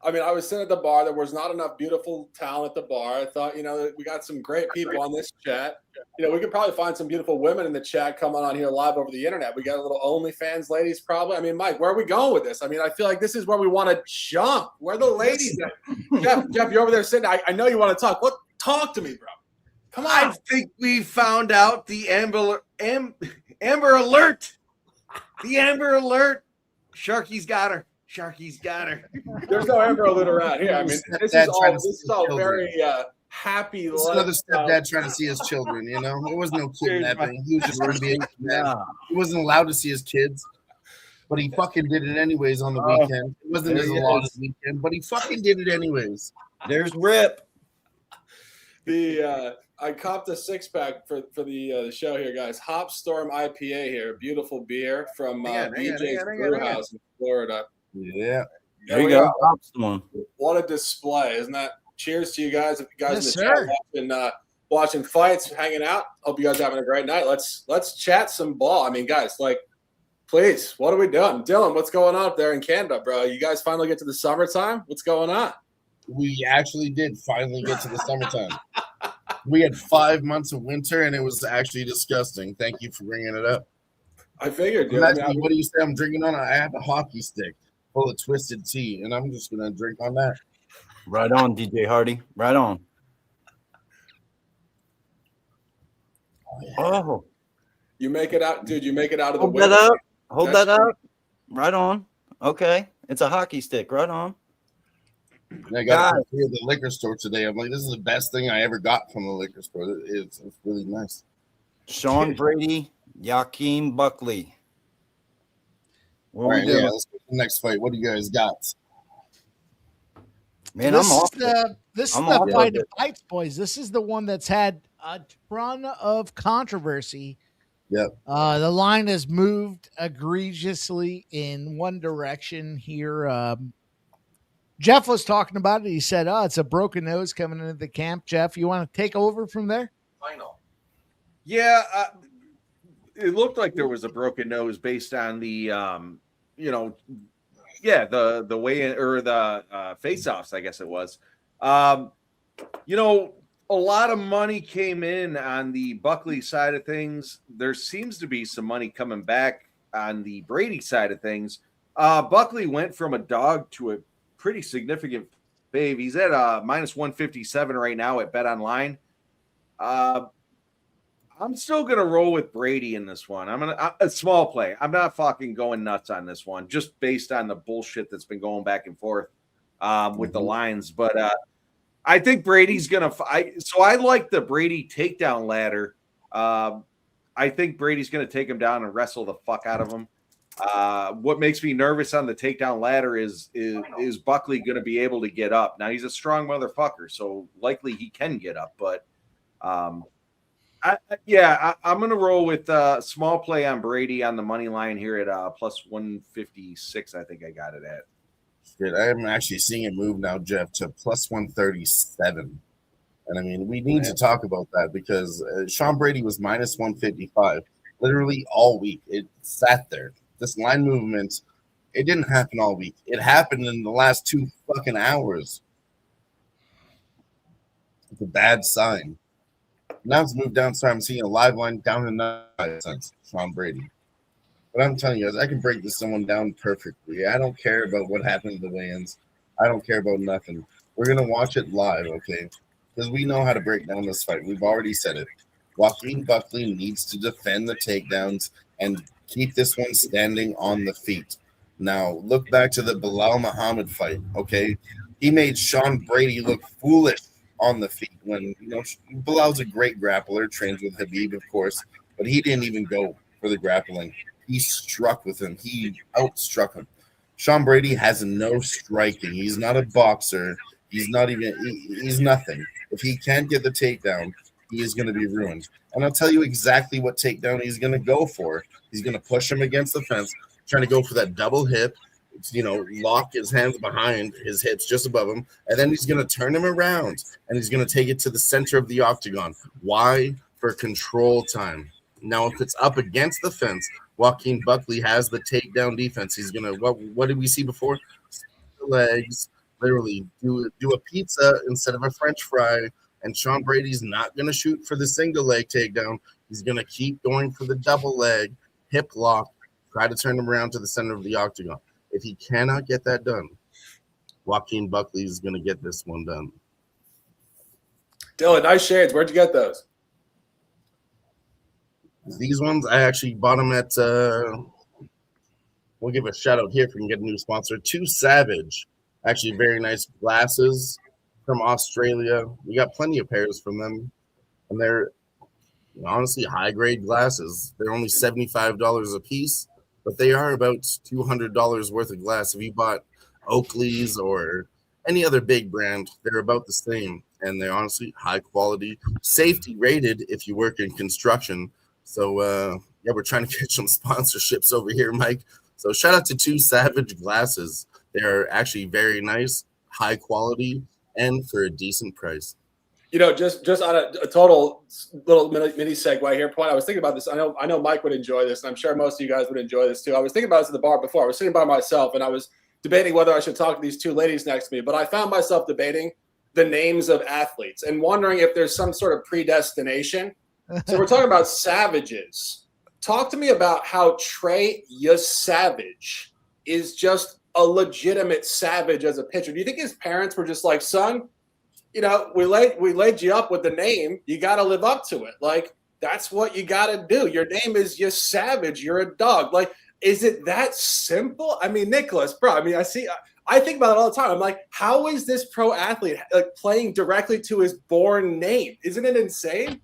I mean, I was sitting at the bar. There was not enough beautiful talent at the bar. I thought, we got some great people on this chat. We could probably find some beautiful women in the chat coming on here live over the internet. We got a little OnlyFans ladies probably. I mean, Mike, where are we going with this? I mean, I feel like this is where we want to jump. Where are the ladies at? Jeff, you're over there sitting. I know you want to talk. Talk to me, bro. Come on. I think we found out the Amber Alert. The Amber Alert. Sharky's got her. Sharky's got her. There's no Amber Alert around here. I mean, this is all very happy. It's another stepdad trying to see his children, There was no kidnapping. He was just going to be a kidnapped. He wasn't allowed to see his kids, but he fucking did it anyways on the weekend. It wasn't his allotted weekend, but he fucking did it anyways. There's Rip. I copped a 6-pack for the show here, guys. Hop Storm IPA here, beautiful beer from BJ's Brewhouse in Florida. Yeah, there you go. What a display, isn't that? Cheers to you guys. If you guys in the chat watching fights, hanging out. Hope you guys are having a great night. Let's chat some ball. I mean, guys, please, what are we doing? Dylan, what's going on up there in Canada, bro? You guys finally get to the summertime? What's going on? We actually did finally get to the summertime. We had 5 months of winter, and it was actually disgusting. Thank you for bringing it up. I figured, dude. What do you say I'm drinking on? I have a hockey stick full of twisted tea, and I'm just going to drink on that. Right on, DJ Hardy. Right on. Oh. You make it out, dude. You make it out of the winter. Hold that up. Hold that up. Right on. Okay. It's a hockey stick. Right on. And I got it here at the liquor store today. I'm like, this is the best thing I ever got from the liquor store. It's really nice. Sean Brady, Joaquin Buckley. All right, let's go to the next fight. What do you guys got? Man, this is the fight of fights, boys. This is the one that's had a ton of controversy. Yep. The line has moved egregiously in one direction here. Jeff was talking about it. He said, it's a broken nose coming into the camp. Jeff, you want to take over from there? Final. Yeah, it looked like there was a broken nose based on the, the weigh-in or the face-offs, I guess it was. A lot of money came in on the Buckley side of things. There seems to be some money coming back on the Brady side of things. Buckley went from a dog to a pretty significant fave. He's at minus 157 right now at Bet Online. I'm still gonna roll with Brady in this one. A small play. I'm not fucking going nuts on this one, just based on the bullshit that's been going back and forth with the lines. But I think Brady's gonna fight. So I like the Brady takedown ladder. I think Brady's gonna take him down and wrestle the fuck out of him. What makes me nervous on the takedown ladder is Buckley going to be able to get up? Now he's a strong motherfucker, so likely he can get up. But I'm going to roll with small play on Brady on the money line here at plus 156. I think I got it at. Shit, I am actually seeing it move now, Jeff, to plus 137. And I mean, we need to talk about that because Sean Brady was minus 155 literally all week. It sat there. This line movement It didn't happen all week. It happened in the last 2 fucking hours. It's a bad sign. Now it's moved down, so I'm seeing a live line down in 9 cents. Sean Brady. But I'm telling you guys, I can break this someone down perfectly. I don't care about what happened to the weigh-ins. I don't care about nothing. We're gonna watch it live, okay? Because we know how to break down this fight. We've already said it. Joaquin Buckley needs to defend the takedowns and keep this one standing on the feet. Now, look back to the Bilal Muhammad fight, okay? He made Sean Brady look foolish on the feet when, Bilal's a great grappler, trains with Habib, of course, but he didn't even go for the grappling. He struck with him. He outstruck him. Sean Brady has no striking. He's not a boxer. He's nothing. If he can't get the takedown, he is going to be ruined. And I'll tell you exactly what takedown he's going to go for. He's going to push him against the fence, trying to go for that double hip, lock his hands behind his hips just above him, and then he's going to turn him around, and he's going to take it to the center of the octagon. Why? For control time. Now, if it's up against the fence, Joaquin Buckley has the takedown defense. He's going to, what did we see before? The legs, literally do a pizza instead of a French fry, and Sean Brady's not going to shoot for the single leg takedown. He's going to keep going for the double leg, hip lock, try to turn him around to the center of the octagon. If he cannot get that done, Joaquin Buckley is going to get this one done. Dylan, nice shades. Where'd you get those? These ones, I actually bought them at, we'll give a shout out here if we can get a new sponsor, Too Savage. Actually, very nice glasses from Australia. We got plenty of pairs from them. And they're honestly high-grade glasses. They're only $75 a piece, but they are about $200 worth of glass. If you bought Oakley's or any other big brand, they're about the same. And they're honestly high quality, safety rated if you work in construction. So, we're trying to get some sponsorships over here, Mike. So shout out to Too Savage Glasses. They're actually very nice, high quality, and for a decent price. Just on a total little mini segue here point, I was thinking about this. I know Mike would enjoy this, and I'm sure most of you guys would enjoy this too. I was thinking about this at the bar before. I was sitting by myself, and I was debating whether I should talk to these two ladies next to me, but I found myself debating the names of athletes and wondering if there's some sort of predestination. So we're talking about savages. Talk to me about how Trey Savage is just a legitimate savage as a pitcher. Do you think his parents were just like, son, we laid you up with the name. You got to live up to it. Like, that's what you got to do. Your name is Savage. You're a dog. Like, is it that simple? I mean, Nicholas, bro, I think about it all the time. I'm like, how is this pro athlete playing directly to his born name? Isn't it insane?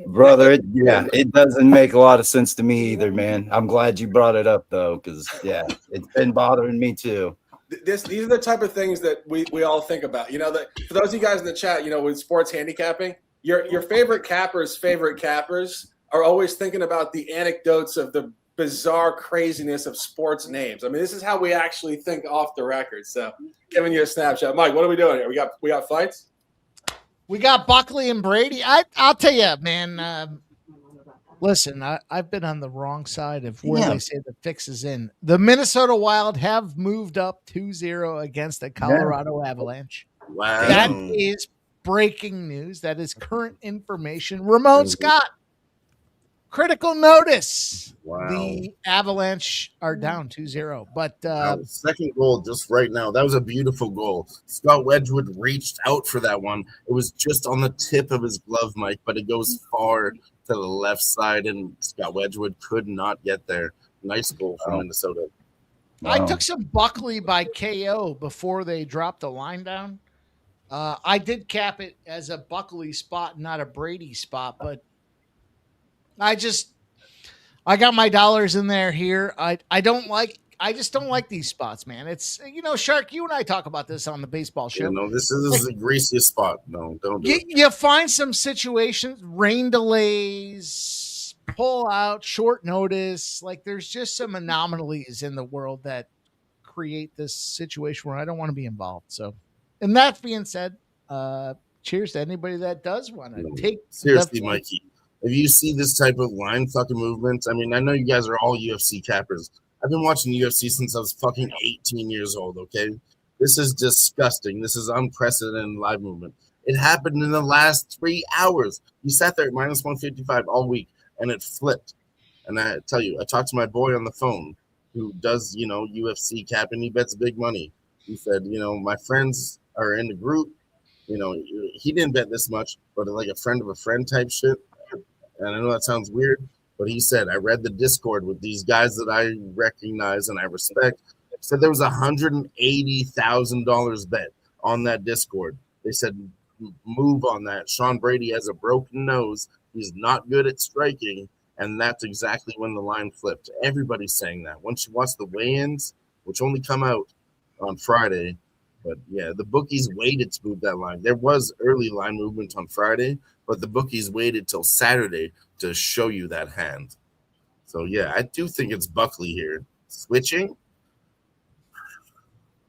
Brother, it doesn't make a lot of sense to me either, man. I'm glad you brought it up, though, because, it's been bothering me, too. These are the type of things that we all think about. That for those of you guys in the chat, with sports handicapping, your favorite cappers are always thinking about the anecdotes of the bizarre craziness of sports names. I mean, this is how we actually think off the record. So giving you a snapshot. Mike, what are we doing here? We got fights? We got Buckley and Brady. I'll tell you, man. Listen, I've been on the wrong side of where they say the fix is in. The Minnesota Wild have moved up 2-0 against the Colorado Avalanche. Wow. That is breaking news. That is current information. Ramon Scott, critical notice. Wow. The Avalanche are down 2-0. But second goal just right now. That was a beautiful goal. Scott Wedgwood reached out for that one. It was just on the tip of his glove, Mike, but it goes far to the left side, and Scott Wedgwood could not get there. Nice goal from Minnesota. Wow. I took some Buckley by KO before they dropped the line down. I did cap it as a Buckley spot, not a Brady spot, but I got my dollars in there here. I just don't like these spots, man. It's, Shark, you and I talk about this on the baseball show. This is the greasiest spot. No, don't do it. You find some situations, rain delays, pull out, short notice. Like, there's just some anomalies in the world that create this situation where I don't want to be involved. So, and that being said, cheers to anybody that does want to take. Seriously, Mikey. if you see this type of line fucking movement, I mean, I know you guys are all UFC cappers. I've been watching UFC since I was fucking 18 years old, okay? This is disgusting. This is unprecedented live movement. It happened in the last 3 hours. You sat there at minus 155 all week, and it flipped. And I tell you, I talked to my boy on the phone who does, UFC capping. He bets big money. He said, my friends are in the group. He didn't bet this much, but like a friend of a friend type shit. And I know that sounds weird, but he said, I read the Discord with these guys that I recognize and I respect. Said there was $180,000 bet on that Discord. They said, move on that. Sean Brady has a broken nose. He's not good at striking. And that's exactly when the line flipped. Everybody's saying that. Once you watch the weigh-ins, which only come out on Friday, but yeah, the bookies waited to move that line. There was early line movement on Friday, but the bookies waited till Saturday to show you that hand. So yeah, I do think it's Buckley here. Switching.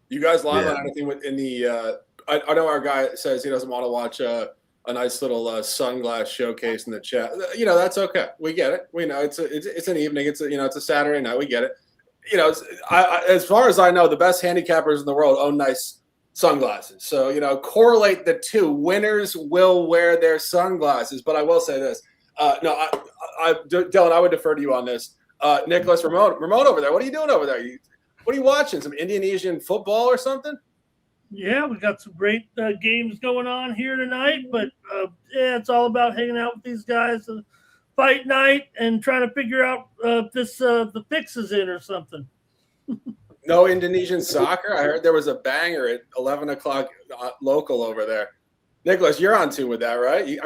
You guys live on anything within the I know our guy says he doesn't want to watch a nice little sunglass showcase in the chat. That's okay. We get it. We know it's an evening. It's a Saturday night. We get it. As far as I know, the best handicappers in the world own nice sunglasses. So, correlate the two. Winners will wear their sunglasses. But I will say this. Dylan, I would defer to you on this. Nicholas, Ramon over there. What are you doing over there? What are you watching? Some Indonesian football or something? Yeah, we got some great games going on here tonight, but it's all about hanging out with these guys, fight night, and trying to figure out if the fix is in or something. No Indonesian soccer? I heard there was a banger at 11 o'clock local over there. Nicholas, you're on tune with that, right?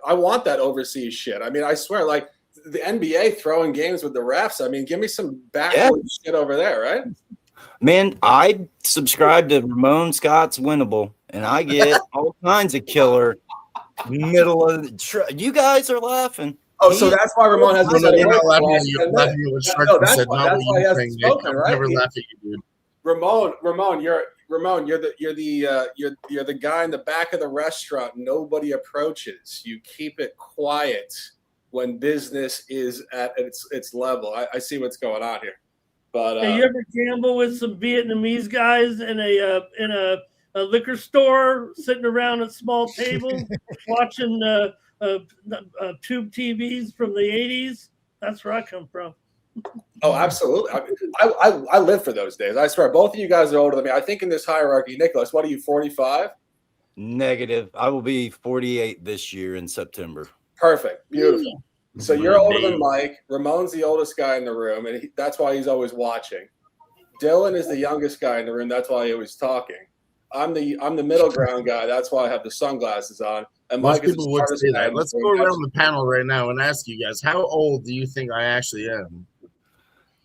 I want that overseas shit. I swear, like the NBA throwing games with the refs. Give me some backwards shit over there, right? Man, I subscribe to Ramon Scott's Winnable, and I get all kinds of killer middle of the you guys are laughing. Oh, so that's why Ramon has. We're not laughing at you. Laughing at what Strickland said. Not what you think, Nick. I'll never laugh at you, dude. Ramon, you're the guy in the back of the restaurant nobody approaches. You keep it quiet when business is at its level. I see what's going on here. But you ever gamble with some Vietnamese guys in a liquor store, sitting around at small tables, watching tube TVs from the 80s? That's where I come from. Oh, absolutely. I live for those days. I swear, both of you guys are older than me. I think in this hierarchy, Nicholas, what are you, 45? Negative. I will be 48 this year in September. Perfect. Beautiful. So you're older than Mike. Ramon's the oldest guy in the room, and that's why he's always watching. Dylan is the youngest guy in the room. That's why he was talking. I'm the middle ground guy. That's why I have the sunglasses on. And Most Mike is people the would smartest say guy that. in the Let's room. go around the panel right now and ask you guys, how old do you think I actually am?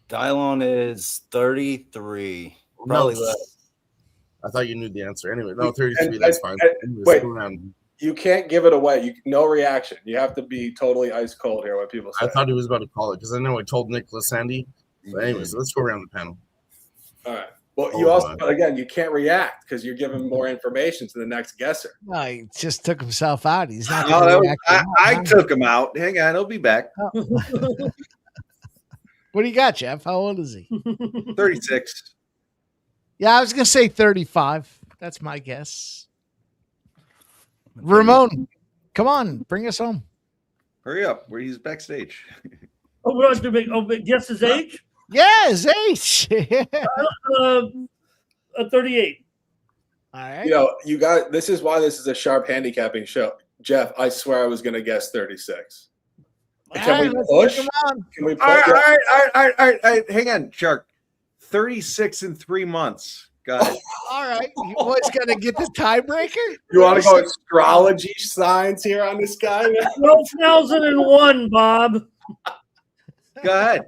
Dylon is 33. Probably less. I thought you knew the answer. Anyway, no, 33. And- That's fine. Anyways, wait. go around. You can't give it away. No reaction. You have to be totally ice cold here when people say. I thought he was about to call it because I know I told Nicholas Sandy. But anyways, let's go around the panel. All right. Well, you also, again, you can't react because you're giving more information to the next guesser. No, he just took himself out. He's not. No, I took him out. Hang on, he'll be back. What do you got, Jeff? How old is he? 36. Yeah, I was gonna say 35. That's my guess. Ramon, come on, bring us home. Hurry up, where he's backstage. Oh, we don't have to guess his age? Yeah, his age. 38. All right. You guys, this is why this is a sharp handicapping show. Jeff, I swear I was going to guess 36. Can we push? Can we push? All right. Hang on, Shark. 36 in 3 months. Got it. All right. You boys gonna get the tiebreaker? You want to go astrology signs here on this guy? 12,001, Bob. Go ahead.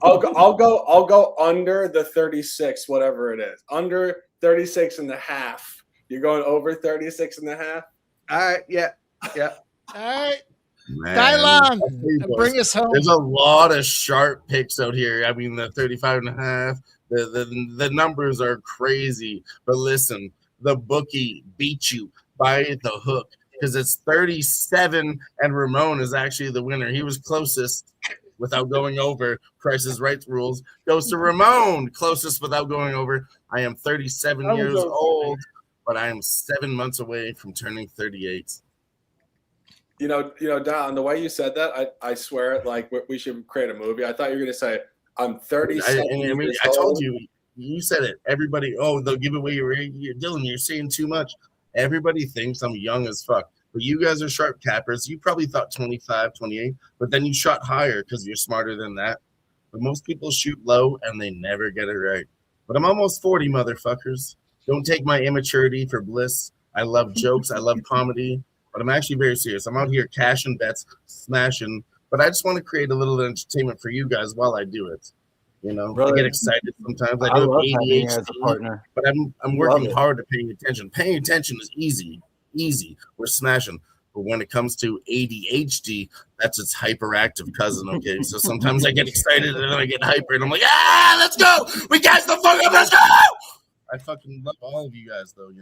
I'll go under the 36, whatever it is. Under 36 and a half. You're going over 36 and a half? All right. Yeah. All right. Man, Dylon, boys, bring us home. There's a lot of sharp picks out here. I mean, the 35 and a half, the numbers are crazy. But listen, the bookie beat you by the hook. because it's 37, and Ramon is actually the winner. He was closest without going over. Price is Right rules goes to Ramon, closest without going over. I am 37 years old, but I am 7 months away from turning 38. Don, the way you said that, I swear, like we should create a movie. I thought you were going to say, I'm 37 years old. I told you, you said it. Everybody, they'll give away your age. Dylan, you're saying too much. Everybody thinks I'm young as fuck. But you guys are sharp cappers. You probably thought 25, 28, but then you shot higher because you're smarter than that. But most people shoot low and they never get it right. But I'm almost 40, motherfuckers. Don't take my immaturity for bliss. I love jokes. I love comedy. But I'm actually very serious. I'm out here cashing bets, smashing. But I just want to create a little entertainment for you guys while I do it. I get excited sometimes. I do ADHD as a partner, but I'm working hard at paying attention. Paying attention is easy. We're smashing. But when it comes to ADHD, that's its hyperactive cousin. Okay, so sometimes I get excited and then I get hyper, and I'm like, let's go! We got the fuck up! Let's go! I fucking love all of you guys, though.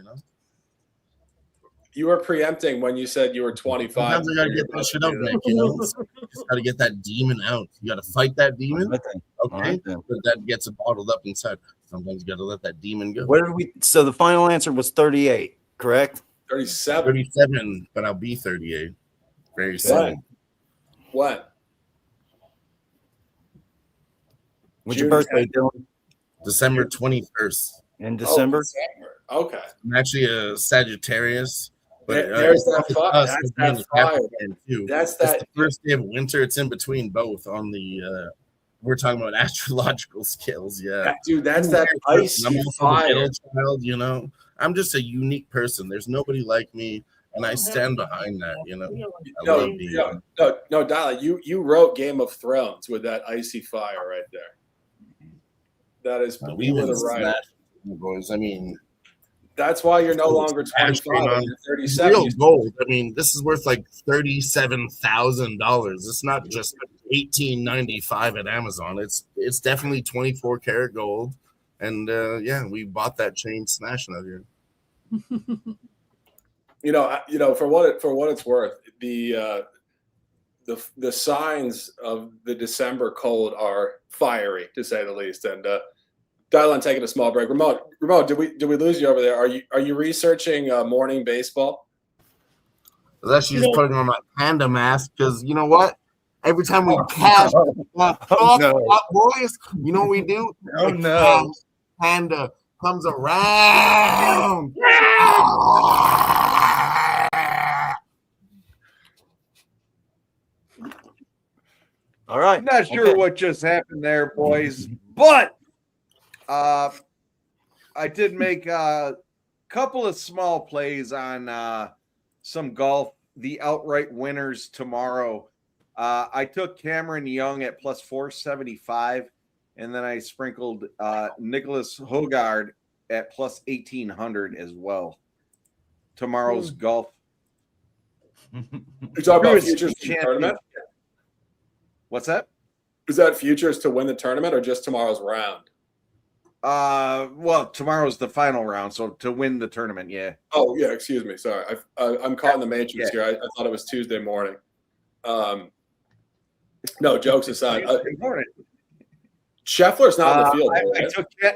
You were preempting when you said you were 25. Sometimes I gotta get that shit out, Nick. Just gotta get that demon out. You gotta fight that demon. Okay, but that gets it bottled up inside. Sometimes you gotta let that demon go. What did we? So the final answer was 38, correct? 37. 37, but I'll be 38 very soon. What? What's your birthday, Dylan? December 21st. In December? Okay. I'm actually a Sagittarius. But there's that fire. That's that fire. That's the first day of winter. It's in between both on the we're talking about astrological skills, yeah. Dude, that's that ice. I'm also a middle child, I'm just a unique person. There's nobody like me, and I stand behind that, I love being No, Dala, you wrote Game of Thrones with that icy fire right there. That is we were the right boys. I mean, that's why you're no longer 25. You're 37. Real gold. I mean, this is worth like $37,000. It's not just $18.95 at Amazon. It's definitely 24 karat gold. And we bought that chain smashing out here. For what it's worth, the signs of the December cold are fiery, to say the least. And Dylan taking a small break. Ramon, did we lose you over there? Are you researching morning baseball? I was actually just putting on my panda mask because you know what? Every time we cash boys, you know what we do? Oh no. Panda comes around. All right. I'm not sure what just happened there, boys, but I did make a couple of small plays on some golf, the outright winners tomorrow. I took Cameron Young at plus 475, and then I sprinkled Nicholas Hogard at plus 1,800 as well. Tomorrow's golf. You're talking about futures to the tournament? What's that? Is that futures to win the tournament or just tomorrow's round? Well, tomorrow's the final round, so to win the tournament, yeah. Oh, yeah, excuse me. Sorry. I'm caught in the matrix here. I thought it was Tuesday morning. No, jokes aside. Scheffler's not in the field.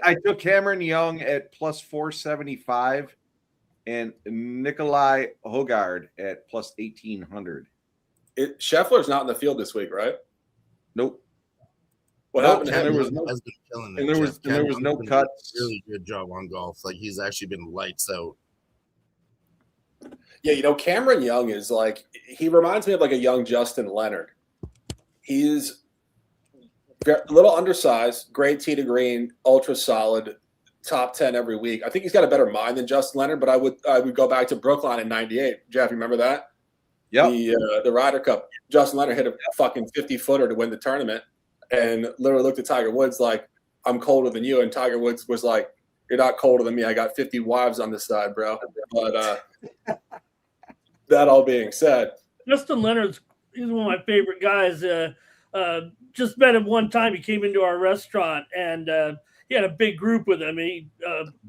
I took Cameron Young at plus 475 and Nikolai Hogard at plus 1,800. Scheffler's not in the field this week, right? Nope. What happened? There was no cuts. Really good job on golf. Like he's actually been lights out. Yeah, Cameron Young is he reminds me of like a young Justin Leonard. He's a little undersized, great tee to green, ultra solid, top 10 every week. I think he's got a better mind than Justin Leonard, but I would go back to Brookline in '98. Jeff, you remember that? Yeah. The Ryder Cup. Justin Leonard hit a fucking 50-footer to win the tournament, and literally looked at Tiger Woods like, "I'm colder than you," and Tiger Woods was like, "You're not colder than me. I got 50 wives on this side, bro." But that all being said, Justin Leonard's he's one of my favorite guys. Just met him one time. He came into our restaurant and he had a big group with him. He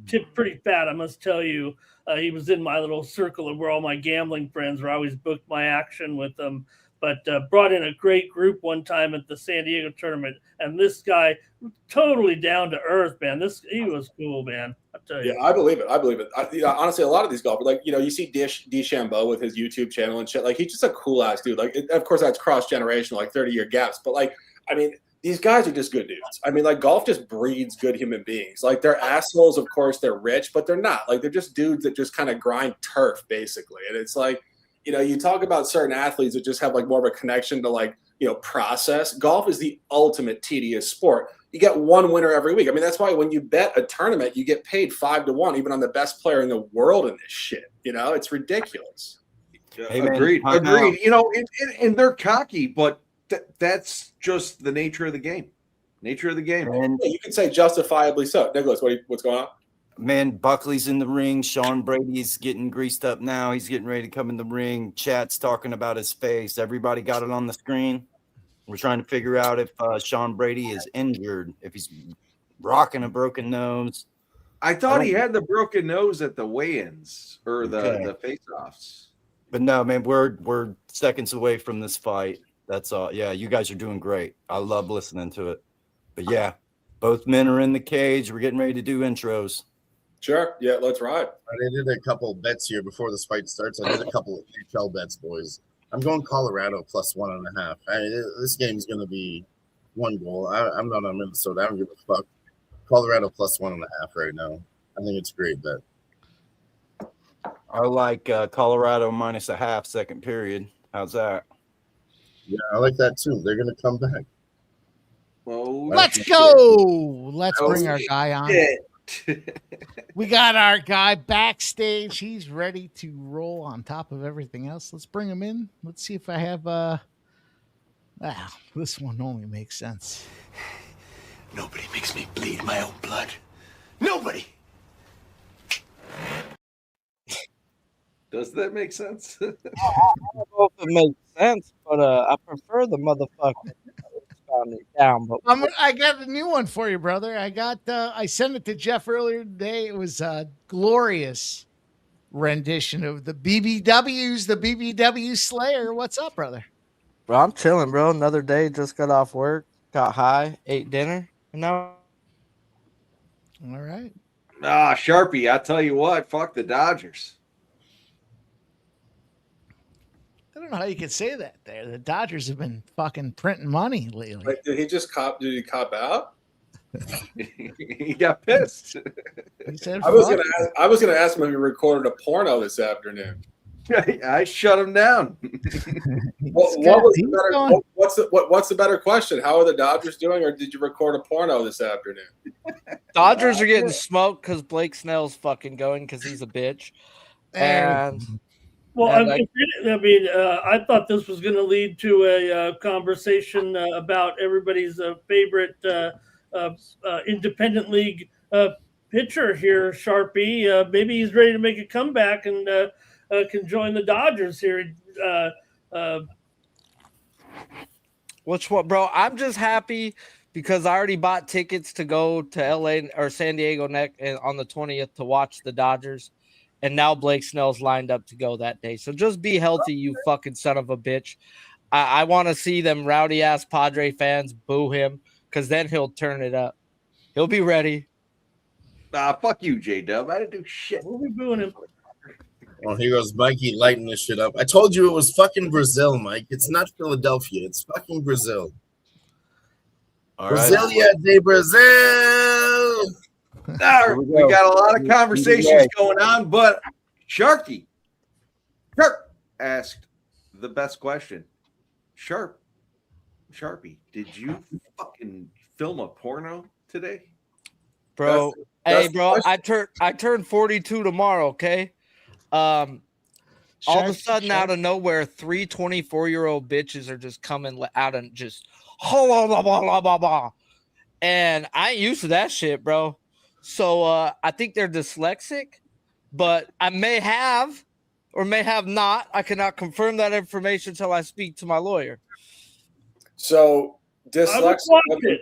tipped pretty fat, I must tell you. He was in my little circle of where all my gambling friends were. I always booked my action with them. But brought in a great group one time at the San Diego tournament. And this guy, totally down to earth, man. He was cool, man. I tell you. Yeah, I believe it. Honestly, a lot of these golfers, like, you see DeChambeau with his YouTube channel and shit. Like, he's just a cool ass dude. Like, of course, that's cross generational, like 30-year gaps. But like, I mean, these guys are just good dudes. I mean, like, golf just breeds good human beings. Like, they're assholes, of course, they're rich, but they're not. Like, they're just dudes that just kind of grind turf, basically. And it's like, you talk about certain athletes that just have like more of a connection to like, process. Golf is the ultimate tedious sport. You get one winner every week. I mean, that's why when you bet a tournament, you get paid 5-1, even on the best player in the world in this shit. It's ridiculous. Hey, man, Agreed. Agreed. And they're cocky, but that's just the nature of the game. And you can say justifiably so. Nicholas, what's going on? man, Buckley's in the ring. Sean Brady's getting greased up now. He's getting ready to come in the ring. Chat's talking about his face. Everybody got it on the screen. We're trying to figure out if Sean Brady is injured, if he's rocking a broken nose. I thought he had the broken nose at the weigh-ins or the face-offs. But no, man, we're seconds away from this fight. That's all. Yeah, you guys are doing great. I love listening to it. But yeah, both men are in the cage. We're getting ready to do intros. Sure. Yeah, let's ride. I did a couple bets here before this fight starts. I did a couple of NHL bets, boys. I'm going Colorado plus 1.5. This game's going to be one goal. I'm not on Minnesota. I don't give a fuck. Colorado plus 1.5 right now. I think it's a great bet. I like Colorado minus a half second period. How's that? Yeah, I like that too. They're going to come back. Well, let's go. Let's bring our guy on. We got our guy backstage. He's ready to roll on top of everything else. Let's bring him in. Let's see if I have this one only makes sense. Nobody makes me bleed my own blood. Nobody. Does that make sense? I don't know if it makes sense, but I prefer the motherfucker down. But I got a new one for you, brother. I sent it to Jeff earlier today. It was a glorious rendition of the BBWs, the BBW Slayer. What's up, brother? Bro, I'm chilling, bro. Another day, just got off work, got high, ate dinner, and now. All right. Sharpie, I tell you what, fuck the Dodgers. I don't know how you could say that there. The Dodgers have been fucking printing money lately. Like, did he cop out? He got pissed. He said, I was gonna ask him if he recorded a porno this afternoon. I shut him down. What's the better question? How are the Dodgers doing, or did you record a porno this afternoon? Dodgers are getting smoked because Blake Snell's fucking going because he's a bitch. And well, I thought this was going to lead to a conversation about everybody's favorite independent league pitcher here, Sharpie. Maybe he's ready to make a comeback and can join the Dodgers here. Which what, bro? I'm just happy because I already bought tickets to go to LA or San Diego on the 20th to watch the Dodgers. And now Blake Snell's lined up to go that day. So just be healthy, you fucking son of a bitch. I want to see them rowdy ass Padre fans boo him because then he'll turn it up. He'll be ready. Fuck you, J-Dub. I didn't do shit. We'll be booing him. Well, here goes Mikey lighting this shit up. I told you it was fucking Brazil, Mike. It's not Philadelphia. It's fucking Brazil. All Brasilia de Brazil. We got a lot of conversations going on, but Shark asked the best question. Sharpie, did you fucking film a porno today? Bro, I turn 42 tomorrow, okay? All of a sudden, out of nowhere, 3 24-year-old bitches are just coming out and just and I ain't used to that shit, bro. So I think they're dyslexic, but I may have or may have not. I cannot confirm that information until I speak to my lawyer. So dyslexic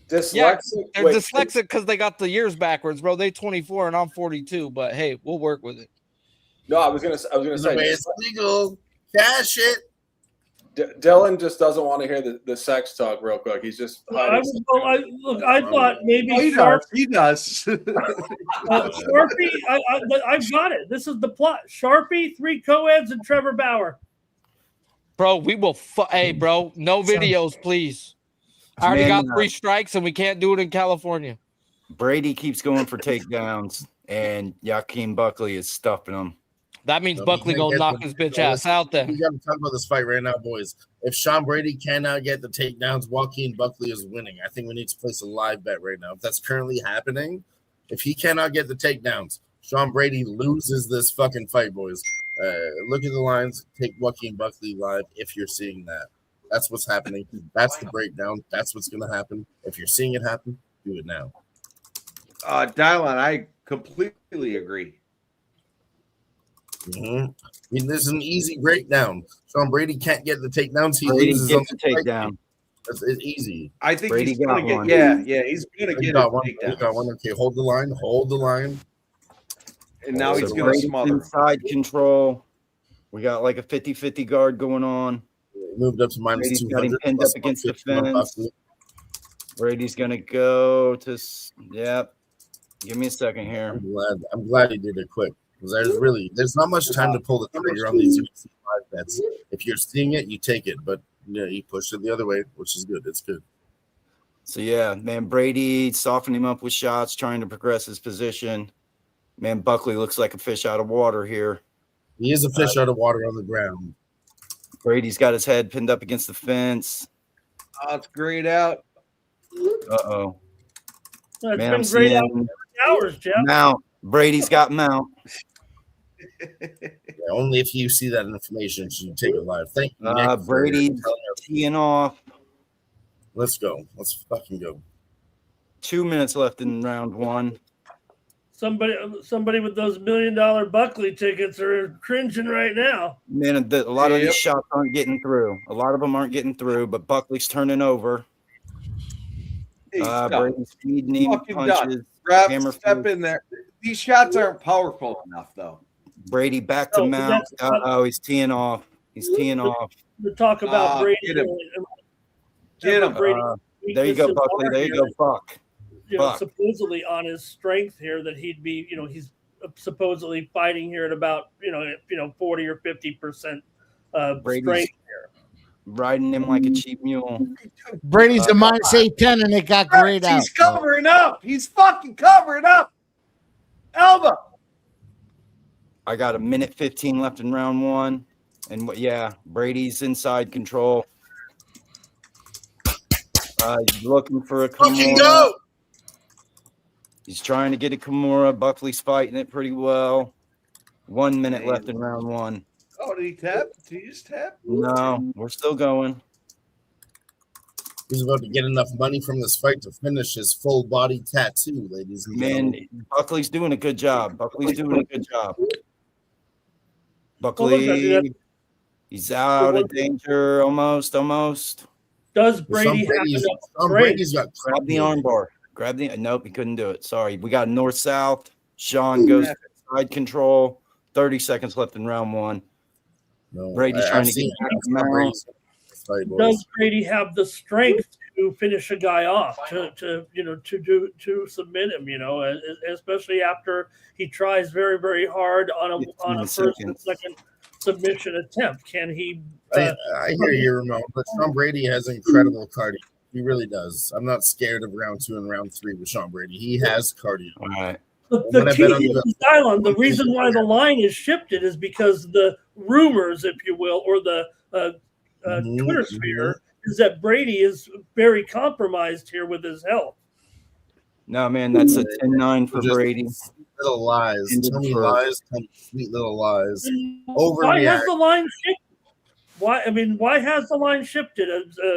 Dyslexic. They're dyslexic because they got the years backwards, bro. They 24 and I'm 42, but hey, we'll work with it. No, I was gonna say it's legal. Cash it. Dylan just doesn't want to hear the sex talk real quick. He's just. I thought maybe he does. He does. Sharpie. I've got it. This is the plot. Sharpie, 3 co-eds, and Trevor Bauer. Bro, we will. Hey, bro, no videos, please. I already got 3 strikes, and we can't do it in California. Brady keeps going for takedowns, and Joaquin Buckley is stuffing him. That means Buckley gonna knock his bitch ass out there. We got to talk about this fight right now, boys. If Sean Brady cannot get the takedowns, Joaquin Buckley is winning. I think we need to place a live bet right now. If that's currently happening, if he cannot get the takedowns, Sean Brady loses this fucking fight, boys. Look at the lines. Take Joaquin Buckley live if you're seeing that. That's what's happening. That's the breakdown. That's what's going to happen. If you're seeing it happen, do it now. Dylan, I completely agree. I mean, there's an easy breakdown. Sean Brady can't get the takedowns. He Brady loses gets on the takedown. It's easy. I think Brady he's going to got get. one. Yeah, he's going to He get got a one. He takedown. got one. Okay, hold the line. Hold the line. And now he's So going to Brady's smother him. inside control. We got like a 50-50 guard going on. Moved up to minus Brady's got him 200. pinned up against the fence. Brady's going to go to – yep. Give me a second here. I'm glad he did it quick. Because there's not much time to pull the trigger on these UFC live bets. If you're seeing it, you take it. But he pushed it the other way, which is good. It's good. So, yeah, man, Brady softening him up with shots, trying to progress his position. Man, Buckley looks like a fish out of water here. He is a fish out of water on the ground. Brady's got his head pinned up against the fence. Oh, it's grayed out. Uh-oh. It's Man, I'm been great seeing hours, Jeff. Mount. Brady's got Mount. Only if you see that information should you take it live. Thank you, Nick, Brady's teeing off. Let's go. Let's fucking go. 2 minutes left in round 1. Somebody with those $1 million Buckley tickets are cringing right now. Man, a lot of these shots aren't getting through. A lot of them aren't getting through, but Buckley's turning over. Brady's feeding him punches. Ref, step in there. These shots aren't powerful enough, though. Brady back to Mount. He's teeing off. He's teeing off. To talk about Brady. Get him. There you go, Buckley. There you go, Buck. Supposedly on his strength here that he'd be, he's supposedly fighting here at about, 40 or 50% strength here. Riding him like a cheap mule. Brady's a minus 810 and it got grayed out. He's covering up. He's fucking covering up. Elbow. I got 1:15 left in round 1. And yeah, Brady's inside control. He's looking for a Kimura. Go! He's trying to get a Kimura. Buckley's fighting it pretty well. 1 minute left in round 1. Oh, did he tap? Did he just tap? No, we're still going. He's about to get enough money from this fight to finish his full body tattoo, ladies and Man, gentlemen. Buckley's doing a good job. Buckley, he's out of danger almost. Does Brady have enough Brady's got grab the armbar. Nope, he couldn't do it. Sorry. We got north-south. Sean goes to side control. 30 seconds left in round 1. No, Brady's trying to get back to Mount. Does Brady have the strength to finish a guy off, to submit him, especially after he tries very, very hard on a first and second submission attempt? Can he? I hear you, Ramon, but Sean Brady has incredible cardio. He really does. I'm not scared of round 2 and round 3 with Sean Brady. He has cardio. All right. The key is Dylan. The reason why the line is shifted is because the rumors, if you will, or the Twitter sphere is that Brady is very compromised here with his health. No, man, that's a 10-9 for Brady. Little lies. Tell me lies. Tell me sweet little lies. Why has the line shifted? Why has the line shifted?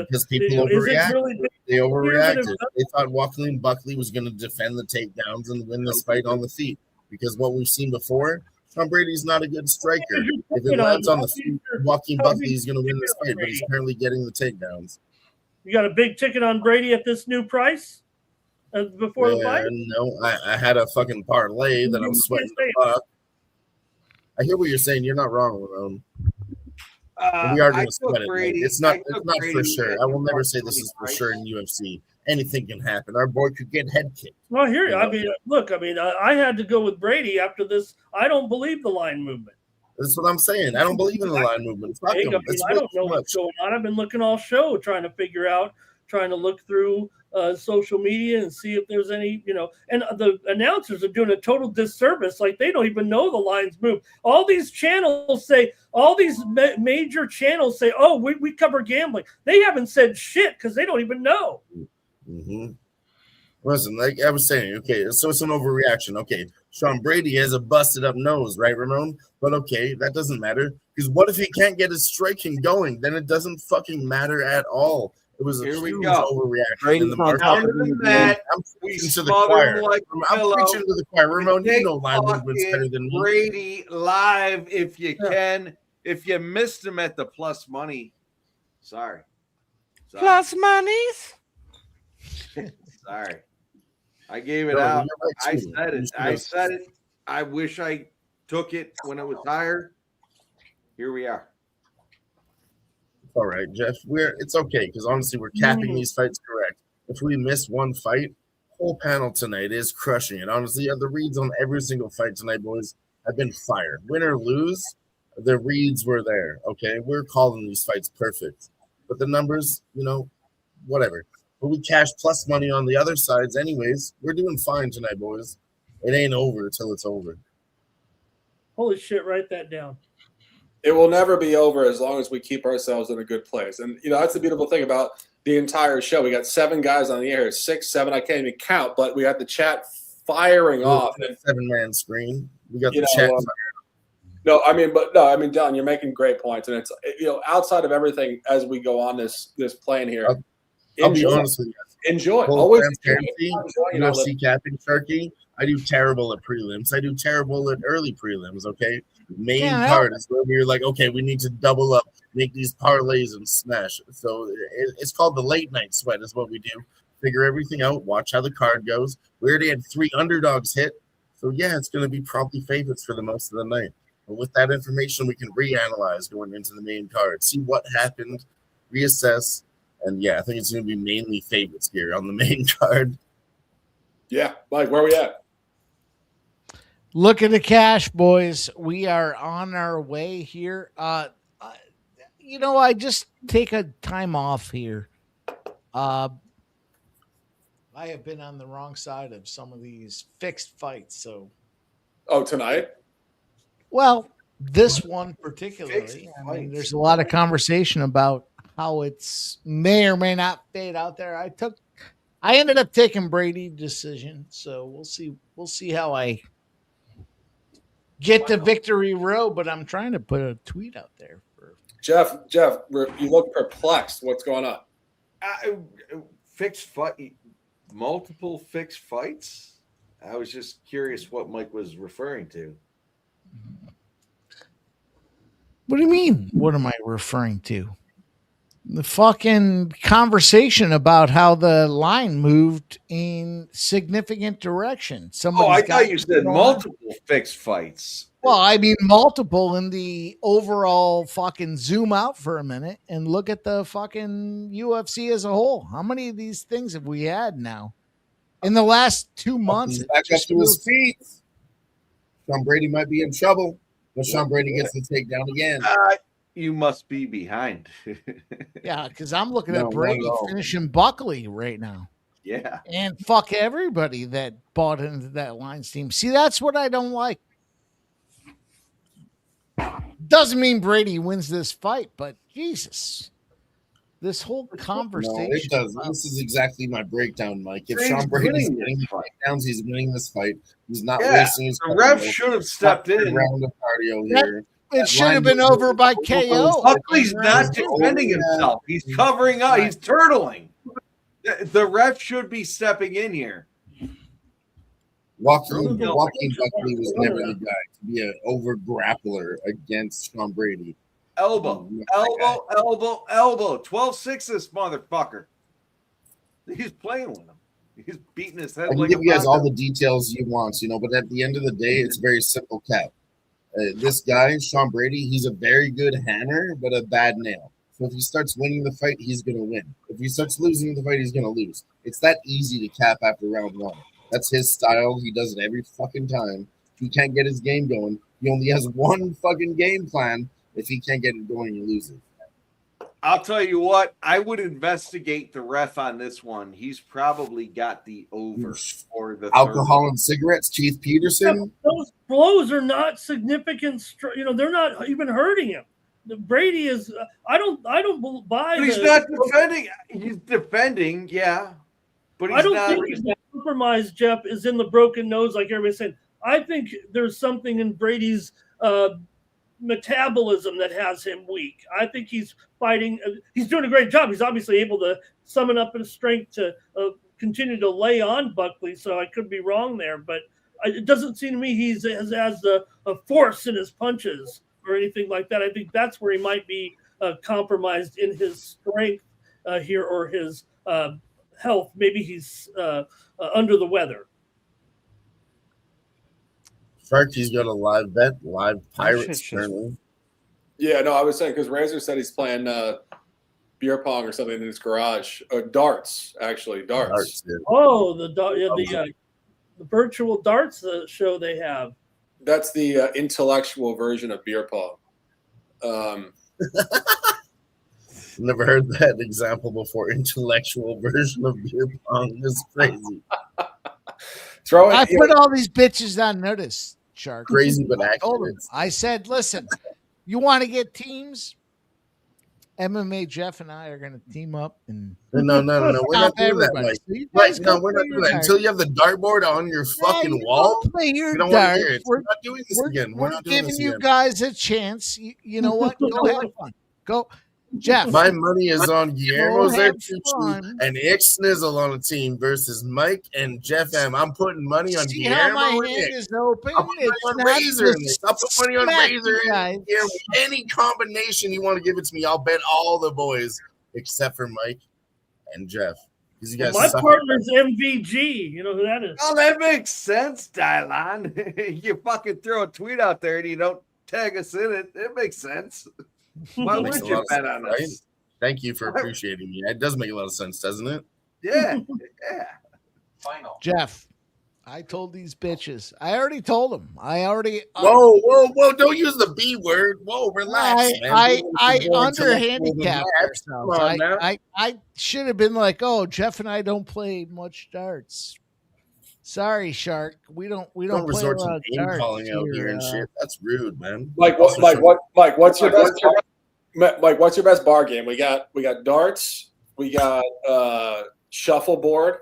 Because people overreacted. They overreacted. They thought Joaquin Buckley was going to defend the takedowns and win this fight on the feet. Because what we've seen before, Sean Brady's not a good striker. If it lands on the feet, Joaquin Buckley is going to win this fight, but he's currently getting the takedowns. You got a big ticket on Brady at this new price before the fight? No, I had a fucking parlay that I'm sweating the fuck. I hear what you're saying. You're not wrong, Ramon. We are going to sweat it. It's not for sure. I will never say this is for sure in UFC. Anything can happen. Our boy could get head kicked. Well, here you. I mean, look. I mean, I had to go with Brady after this. I don't believe the line movement. That's what I'm saying. I don't believe in the line movement. Fuck I them. don't know what's going on. I've been looking all show trying to figure out, trying to look through social media and see if there's any, and the announcers are doing a total disservice. Like they don't even know the lines move. All these channels say, all these major channels say, oh, we cover gambling. They haven't said shit because they don't even know. Mm-hmm. Listen, like I was saying, okay, so it's an overreaction. Okay, Sean Brady has a busted up nose, right, Ramon? But okay, that doesn't matter because what if he can't get his striking going? Then it doesn't fucking matter at all. It was a huge overreaction. In the market. I'm preaching to the choir. I'm preaching to the choir. Ramon, you know line movements better than me. Brady live if you can. If you missed him at the plus money, sorry. Plus monies. Sorry. I gave it out. I said it. I wish I took it when it was higher. Here we are. All right, Jeff. It's okay because honestly, we're capping these fights correct. If we miss one fight, whole panel tonight is crushing it. Honestly, the reads on every single fight tonight, boys, have been fire. Win or lose, the reads were there. Okay, we're calling these fights perfect, but the numbers, whatever. But we cash plus money on the other sides, anyways. We're doing fine tonight, boys. It ain't over till it's over. Holy shit! Write that down. It will never be over as long as we keep ourselves in a good place. And, that's the beautiful thing about the entire show. We got 7 guys on the air, 6, 7, I can't even count, but we got the chat firing off. 7-man screen. We got the chat Dylan, you're making great points. And it's, outside of everything as we go on this plane here, I'll be honest with you. Enjoy. Always UFC capping, Sharky. I do terrible at prelims. I do terrible at early prelims, okay? Main card is where we're like, okay, we need to double up, make these parlays and smash. So it's called the late night sweat is what we do. Figure everything out, watch how the card goes. We already had 3 underdogs hit. So, yeah, it's going to be probably favorites for the most of the night. But with that information, we can reanalyze going into the main card, see what happened, reassess. And, yeah, I think it's going to be mainly favorites here on the main card. Yeah, Mike, where are we at? Look at the cash, boys. We are on our way here. I just take a time off here. I have been on the wrong side of some of these fixed fights. So, tonight? Well, this one particularly. I mean, there's a lot of conversation about how it's may or may not fade out there. I ended up taking Brady decision, so we'll see how I get to victory row, but I'm trying to put a tweet out there for Jeff, you look perplexed. What's going on? Fixed fight, multiple fixed fights. I was just curious what Mike was referring to. What do you mean? What am I referring to? The fucking conversation about how the line moved in significant direction. I thought you said multiple fixed fights. Well, I mean multiple in the overall fucking zoom out for a minute and look at the fucking UFC as a whole. How many of these things have we had now? In the last 2 months. Back up to his feet. Sean Brady might be in trouble, but Sean Brady gets the takedown again. You must be behind. Yeah, because I'm looking at Brady finishing Buckley right now. Yeah. And fuck everybody that bought into that line team. See, that's what I don't like. Doesn't mean Brady wins this fight, but Jesus. This whole conversation. No, it does. This is exactly my breakdown, Mike. If Sean Brady's winning the takedowns, he's winning this fight. He's not wasting his time. The ref should have stepped in. Round of cardio here. It should have been over by KO. Buckley's not defending himself. He's covering up. He's turtling. The ref should be stepping in here. Joaquin Buckley was never the guy to be an over grappler against Sean Brady. Elbow. 12-6 this motherfucker. He's playing with him. He's beating his head. I can like give a you guys all bronco. the details you want, but at the end of the day, it's very simple, Cap. This guy, Sean Brady, he's a very good hammer, but a bad nail. So if he starts winning the fight, he's going to win. If he starts losing the fight, he's going to lose. It's that easy to cap after round one. That's his style. He does it every fucking time. If he can't get his game going, he only has one fucking game plan. If he can't get it going, he loses. I'll tell you what, I would investigate the ref on this one. He's probably got the over or the Alcohol and cigarettes, Keith Peterson. Those blows are not significant. They're not even hurting him. Brady is. I don't buy. But he's not defending. He's defending, yeah. But he's I don't not. think the compromise, Jeff, is in the broken nose like everybody's saying. I think there's something in Brady's metabolism that has him weak. I think he's fighting. He's doing a great job. He's obviously able to summon up his strength to continue to lay on Buckley. So I could be wrong there, but it doesn't seem to me he has a force in his punches or anything like that. I think that's where he might be compromised in his strength here or his health. Maybe he's under the weather. Sharky's got a live bet, live Pirates currently. Yeah, no, I was saying because Razor said he's playing beer pong or something in his garage. Darts, actually, darts. Oh, the virtual darts show they have. That's the intellectual version of beer pong. Never heard that example before. Intellectual version of beer pong is crazy. I put all these bitches on notice, Shark. Crazy but I told accurate. them. I said, listen, you want to get teams? MMA Jeff and I are going to team up and No. We're not doing that, Mike. Right, no, we're not doing that. Until you have the dartboard on your fucking wall, play your you don't want to hear darts. it. We're not doing this again. We're not doing giving this you again. guys a chance. You know what? Go have fun. Go, Jeff. My money is on Guillermo Go have Zertucci fun. and Ick Snizzle on a team versus Mike and Jeff M. I'm putting money on See how Guillermo my and hand Ick. is open? I'll put money It's on not Razor in this. I'll put money on smack Razor you guys. and Guillermo. Any combination you want to give it to me, I'll bet all the boys except for Mike and Jeff. Because you guys My suck. partner's MVG. You know who that is? Oh, that makes sense, Dylan. You fucking throw a tweet out there and you don't tag us in it. It makes sense. Why Makes would a you lot of bet sense, on right? us? Thank you for appreciating me. It does make a lot of sense, doesn't it? Yeah. Final. Jeff, I told these bitches. I already told them. I already. Whoa! Don't use the B word. Whoa, relax, man. I Don't listen to under-handicapped that. ourselves. Come on now. I should have been like, oh, Jeff and I don't play much darts. Sorry, Shark. We don't Don't play a resort to lot of name darts calling out here and here. shit. That's rude, man. Mike, what's your best? Mike, what's your best bar game? We got darts. We got shuffleboard.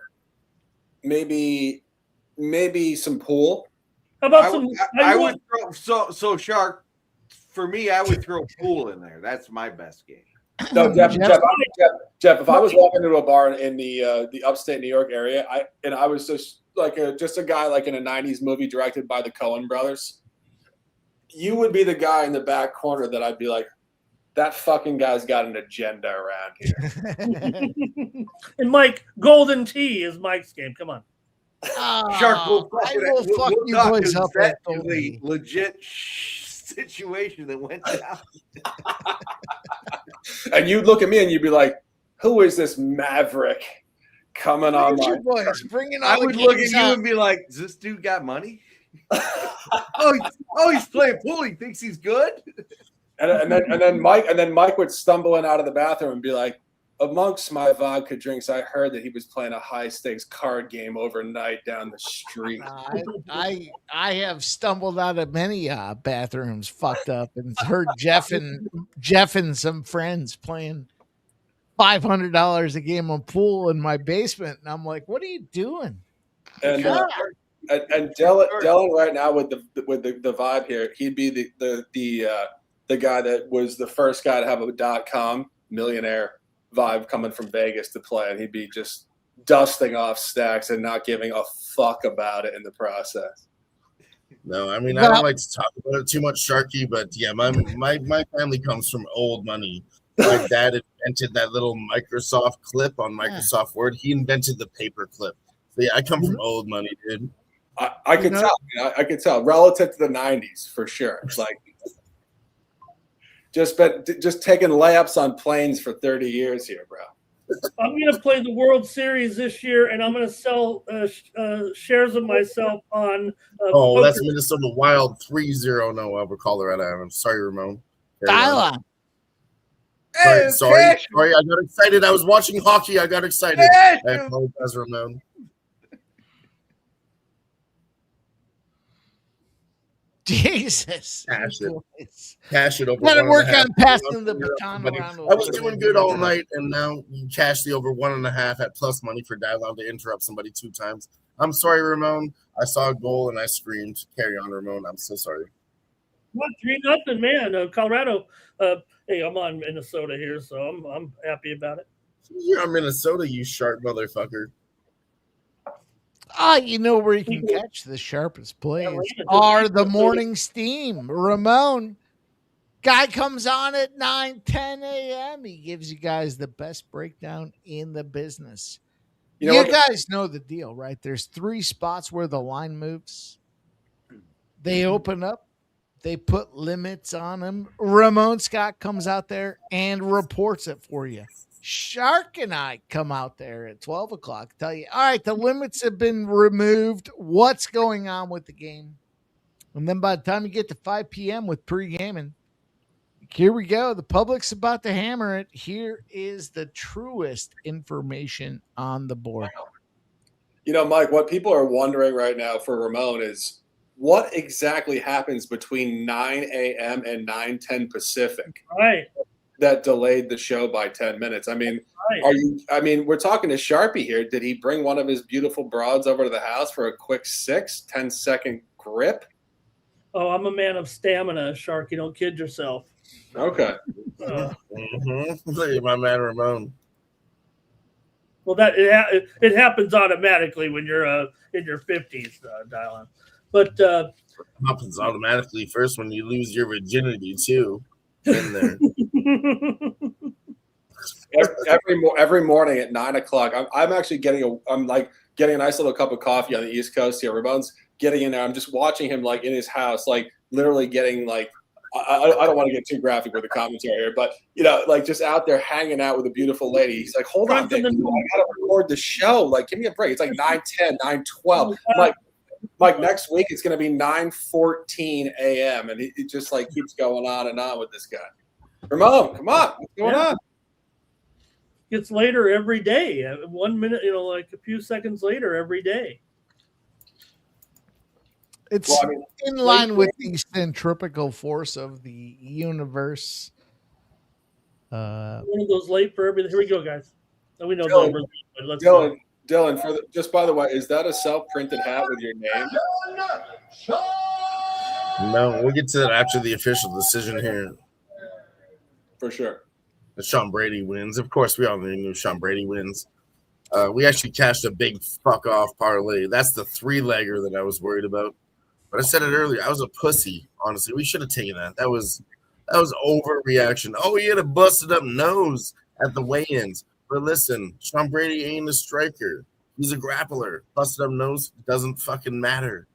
Maybe some pool. How about I would throw so Shark. For me, I would throw pool in there. That's my best game. No, Jeff. If I was walking into a bar in the upstate New York area, I was just like a guy like in a '90s movie directed by the Coen brothers, you would be the guy in the back corner that I'd be like, that fucking guy's got an agenda around here. And Mike, Golden Tea is Mike's game. Come on. Shark will I will fuck you boys up. That is a legit situation that went down. And you'd look at me and you'd be like, who is this maverick coming on my boys? Bringing I all would the look at games you out. and be like, does this dude got money? He's playing pool. He thinks he's good. And then Mike would stumble in out of the bathroom and be like, amongst my vodka drinks, I heard that he was playing a high stakes card game overnight down the street. I have stumbled out of many bathrooms, fucked up, and heard Jeff and some friends playing $500 a game of pool in my basement, and I'm like, "What are you doing?" And Dylan right now with the vibe here, he'd be the guy that was the first guy to have a .com millionaire vibe coming from Vegas to play, and he'd be just dusting off stacks and not giving a fuck about it in the process. No, I mean, I don't like to talk about it too much, Sharky, but yeah, my family comes from old money. My dad invented that little Microsoft clip on Microsoft Word. He invented the paper clip. So yeah, I come from old money, dude. I could tell. I could tell relative to the '90s for sure. It's like just taking layups on planes for 30 years here, bro. I'm going to play the World Series this year, and I'm going to sell shares of myself on. That's Minnesota Wild 3-0 no over Colorado. I'm sorry, Ramon. Taira. Sorry. I got excited. I was watching hockey. I got excited. I apologize, Ramon. Jesus. Cash it over. Gotta work on passing the baton around. I was doing good all night, and now you cash the over 1.5 at plus money for Dialogue to interrupt somebody 2 times. I'm sorry, Ramon. I saw a goal and I screamed. Carry on, Ramon. I'm so sorry. What 3-0, man? Colorado. Hey, I'm on Minnesota here, so I'm happy about it. You're on Minnesota, you sharp motherfucker. You know where you can catch the sharpest plays are the morning steam. Ramon, guy comes on at 9-10 a.m. He gives you guys the best breakdown in the business. You guys know the deal, right? There's 3 spots where the line moves. They open up. They put limits on them. Ramon Scott comes out there and reports it for you. Shark and I come out there at 12 o'clock, tell you, all right, the limits have been removed. What's going on with the game? And then by the time you get to 5 p.m. with pre-gaming, here we go. The public's about to hammer it. Here is the truest information on the board. You know, Mike, what people are wondering right now for Ramon is what exactly happens between 9 a.m. and 9:10 Pacific? Right. That delayed the show by 10 minutes. I mean, we're talking to Sharpie here. Did he bring one of his beautiful broads over to the house for a quick 10-second grip? Oh, I'm a man of stamina, Shark. You don't kid yourself. Okay. My man Ramon. Well, that it happens automatically when you're in your 50s, Dylan. But it happens automatically first when you lose your virginity too. In there. every morning at 9 o'clock, I'm actually getting a nice little cup of coffee on the East Coast here. Ramon's getting in there. I'm just watching him like in his house, like literally getting like I don't want to get too graphic with the commentary here, but you know, like just out there hanging out with a beautiful lady. He's like, hold on, Dick, I gotta record the show. Like, give me a break. It's like 9:10, 9:12. Like next week, it's going to be 9:14 a.m. and it just like keeps going on and on with this guy. Ramon, come on, what's going on? It's later every day. 1 minute, like a few seconds later every day. It's in line with the centripetal force of the universe. One of those late for everything. Here we go, guys. We know Dylan, just by the way, is that a self-printed hat with your name? No, we'll get to that after the official decision here. For sure. Sean Brady wins. Of course, we all knew Sean Brady wins. We actually cashed a big fuck-off parlay. That's the 3-legger that I was worried about. But I said it earlier. I was a pussy, honestly. We should have taken that. That was overreaction. Oh, he had a busted-up nose at the weigh-ins. But listen, Sean Brady ain't a striker. He's a grappler. Busted up nose doesn't fucking matter.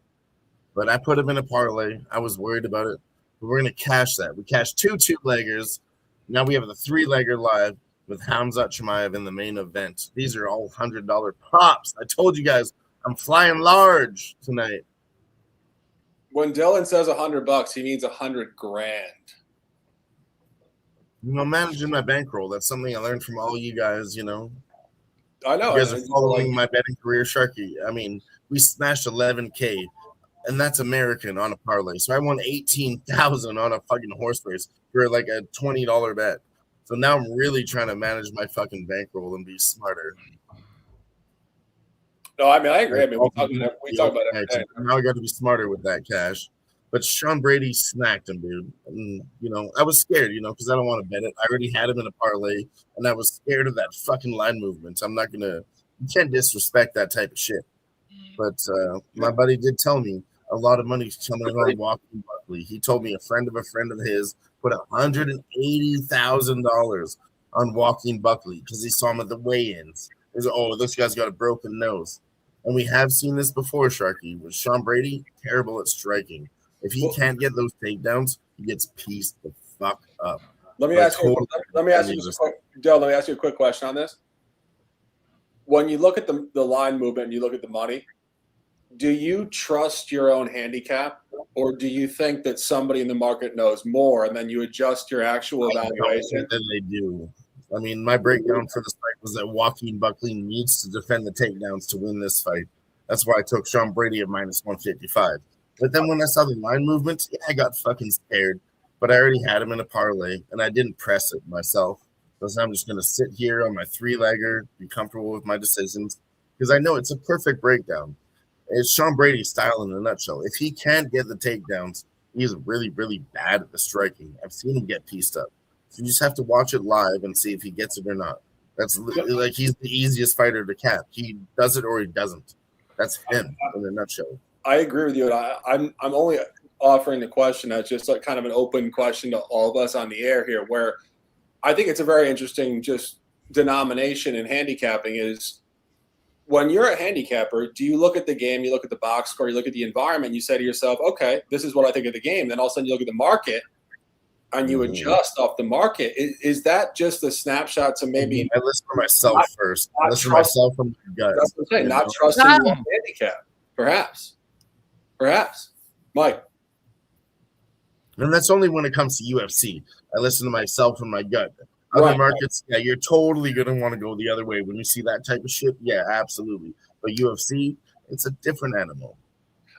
But I put him in a parlay. I was worried about it. But we're going to cash that. We cashed 2 2-leggers. Now we have the 3-legger live with Khamzat Chimaev in the main event. These are all $100 pops. I told you guys I'm flying large tonight. When Dylan says $100, he means $100,000. Managing my bankroll. That's something I learned from all you guys, I know. You guys are following my betting career, Sharky. I mean, we smashed 11K, and that's American on a parlay. So I won 18,000 on a fucking horse race for like a $20 bet. So now I'm really trying to manage my fucking bankroll and be smarter. No, I agree. We talk about it every day. Now I got to be smarter with that cash. But Sean Brady smacked him, dude. And, I was scared, because I don't want to bet it. I already had him in a parlay, and I was scared of that fucking line movement. I'm not going to – you can't disrespect that type of shit. But my buddy did tell me a lot of money's coming on Joaquin Buckley. He told me a friend of his put $180,000 on Joaquin Buckley because he saw him at the weigh-ins. He's oh, this guy's got a broken nose. And we have seen this before, Sharky. With Sean Brady, terrible at striking. If he can't get those takedowns, he gets pieced the fuck up. Let me ask you a quick question on this. When you look at the line movement and you look at the money, do you trust your own handicap, or do you think that somebody in the market knows more and then you adjust your actual evaluation? Then they do. I mean, my breakdown for this fight was that Joaquin Buckley needs to defend the takedowns to win this fight. That's why I took Sean Brady at -155. But then when I saw the line movements, I got fucking scared. But I already had him in a parlay, and I didn't press it myself. Because I'm just going to sit here on my three-legger, be comfortable with my decisions, because I know it's a perfect breakdown. It's Sean Brady's style in a nutshell. If he can't get the takedowns, he's really, really bad at the striking. I've seen him get pieced up. So you just have to watch it live and see if he gets it or not. That's like he's the easiest fighter to cap. He does it or he doesn't. That's him in a nutshell. I agree with you. And I'm only offering the question as just like kind of an open question to all of us on the air here, where I think it's a very interesting just denomination in handicapping is when you're a handicapper, do you look at the game, you look at the box score, you look at the environment, you say to yourself, okay, this is what I think of the game. Then all of a sudden you look at the market and you adjust off the market. Is that just a snapshot to maybe I listen to myself first. I listen to myself from my gut. That's what I'm saying, not trusting your own handicap. Perhaps. Mike. And that's only when it comes to UFC. I listen to myself and my gut. Other markets, yeah, you're totally going to want to go the other way. When you see that type of shit, yeah, absolutely. But UFC, it's a different animal.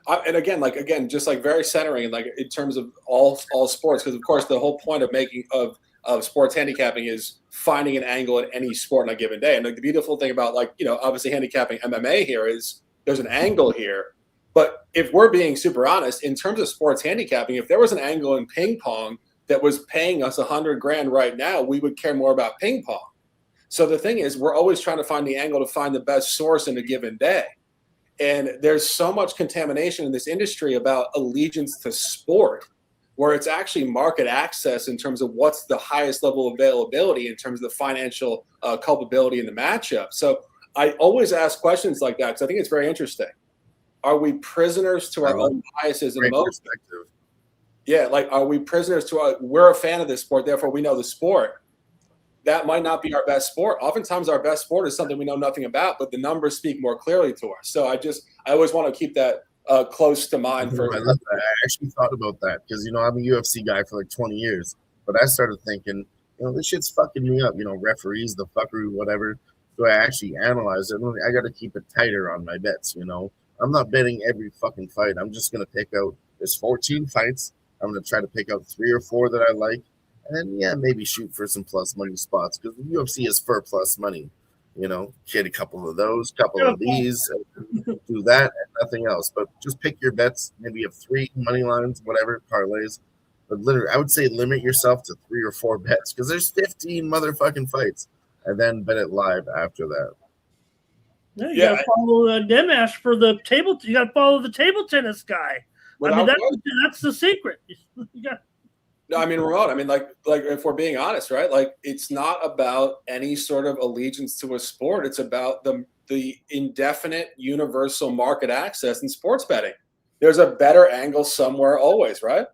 And again, just like very centering, like in terms of all sports, because of course the whole point of making of sports handicapping is finding an angle in any sport on a given day. And like the beautiful thing about obviously handicapping MMA here is there's an angle here. But if we're being super honest, in terms of sports handicapping, if there was an angle in ping pong that was paying us $100,000 right now, we would care more about ping pong. So the thing is, we're always trying to find the angle to find the best source in a given day. And there's so much contamination in this industry about allegiance to sport, where it's actually market access in terms of what's the highest level of availability in terms of the financial culpability in the matchup. So I always ask questions like that because I think it's very interesting. Are we prisoners to our own biases and emotions? Yeah, like are we prisoners to we're a fan of this sport, therefore we know the sport. That might not be our best sport. Oftentimes our best sport is something we know nothing about, but the numbers speak more clearly to us. So I always want to keep that close to mind. I love that. I actually thought about that because, I'm a UFC guy for like 20 years, but I started thinking, this shit's fucking me up, referees, the fuckery, whatever. So I actually analyzed it. I got to keep it tighter on my bets, I'm not betting every fucking fight. I'm just going to pick out, there's 14 fights. I'm going to try to pick out 3 or 4 that I like. And then, maybe shoot for some plus money spots because the UFC is for plus money. Get a couple of those, couple of these, do that and nothing else. But just pick your bets. Maybe you have 3 money lines, whatever, parlays. But literally, I would say limit yourself to 3 or 4 bets because there's 15 motherfucking fights. And then bet it live after that. Yeah, you got to follow Dimash for the table. You got to follow the table tennis guy. That's the secret. No, I mean, Ramon, like if we're being honest, right? Like it's not about any sort of allegiance to a sport. It's about the indefinite universal market access in sports betting. There's a better angle somewhere always, right?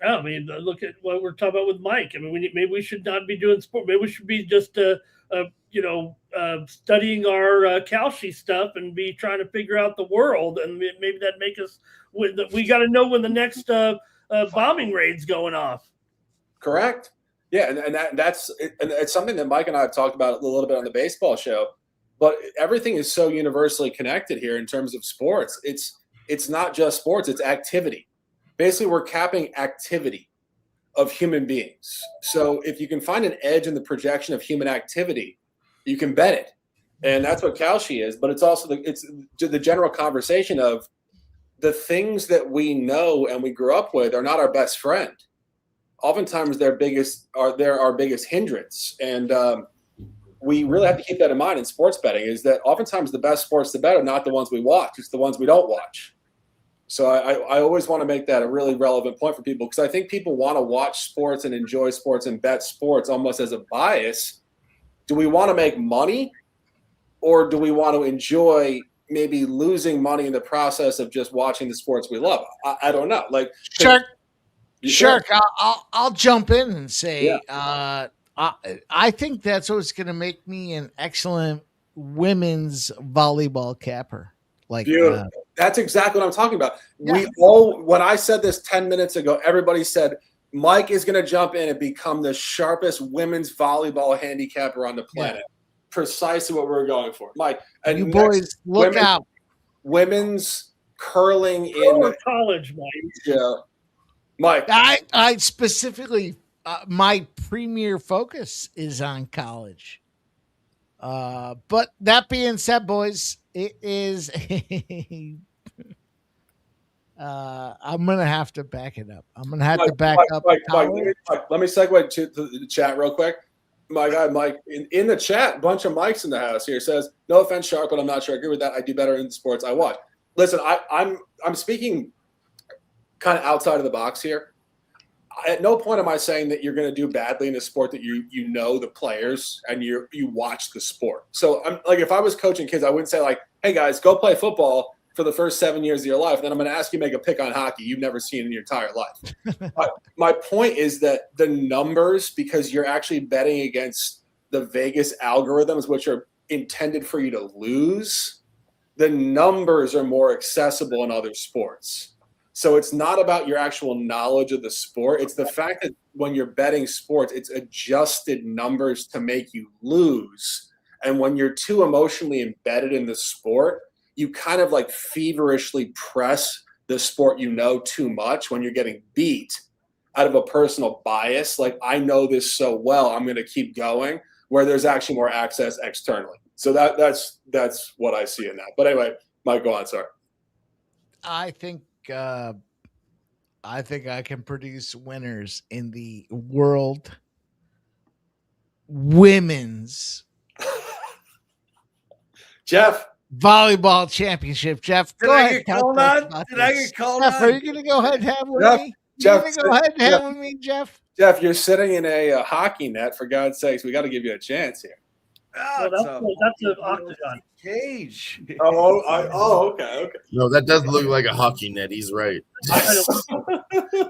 I mean, look at what we're talking about with Mike. I mean, maybe we should not be doing sport. Maybe we should be just studying our Kalshi stuff and be trying to figure out the world. And maybe that make us we got to know when the next bombing raid's going off. Correct. Yeah, and it's something that Mike and I have talked about a little bit on the baseball show. But everything is so universally connected here in terms of sports. It's not just sports; it's activity. Basically, we're capping activity of human beings. So if you can find an edge in the projection of human activity, you can bet it. And that's what Kalshi is. But it's also the general conversation of the things that we know and we grew up with are not our best friend. Oftentimes they're our biggest hindrance. And we really have to keep that in mind in sports betting is that oftentimes the best sports to bet are not the ones we watch. It's the ones we don't watch. So I always want to make that a really relevant point for people, because I think people want to watch sports and enjoy sports and bet sports almost as a bias. Do we want to make money, or do we want to enjoy maybe losing money in the process of just watching the sports we love? I don't know. Like, Shark, I'll jump in and say, I think that's what's going to make me an excellent women's volleyball capper. Like, beautiful. That's exactly what I'm talking about. Yeah. When I said this 10 minutes ago, everybody said Mike is going to jump in and become the sharpest women's volleyball handicapper on the planet. Yeah. Precisely what we're going for, Mike. And you boys, look out. Women's curling in college, Mike. Yeah, Mike. I specifically, my premier focus is on college. But that being said, boys, it is. I'm gonna have to back it up. I'm gonna have to back up. Mike, let me segue to the chat real quick. My guy Mike in the chat, bunch of Mikes in the house here, says, no offense, Sharp, but I'm not sure I agree with that. I do better in the sports I watch. Listen, I'm speaking kind of outside of the box here. At no point am I saying that you're going to do badly in a sport that you know the players and you watch the sport. So I'm like, if I was coaching kids, I wouldn't say like, hey guys, go play football for the first 7 years of your life. Then I'm going to ask you to make a pick on hockey you've never seen in your entire life. My point is that the numbers, because you're actually betting against the Vegas algorithms, which are intended for you to lose, the numbers are more accessible in other sports. So it's not about your actual knowledge of the sport. It's the fact that when you're betting sports, it's adjusted numbers to make you lose. And when you're too emotionally embedded in the sport, you kind of like feverishly press the sport you know too much when you're getting beat out of a personal bias. Like, I know this so well, I'm going to keep going, where there's actually more access externally. So that's what I see in that. But anyway, Mike, go on, sorry. I think I can produce winners in the world women's Jeff volleyball championship. Jeff, Did I get called on? Did I get called on? Jeff, are you going to go ahead and have with me? Jeff, go ahead and have with me, Jeff. Jeff, you're sitting in a hockey net. For God's sakes, we got to give you a chance here. Oh, that's an octagon cage. Okay. No, that does look like a hockey net. He's right.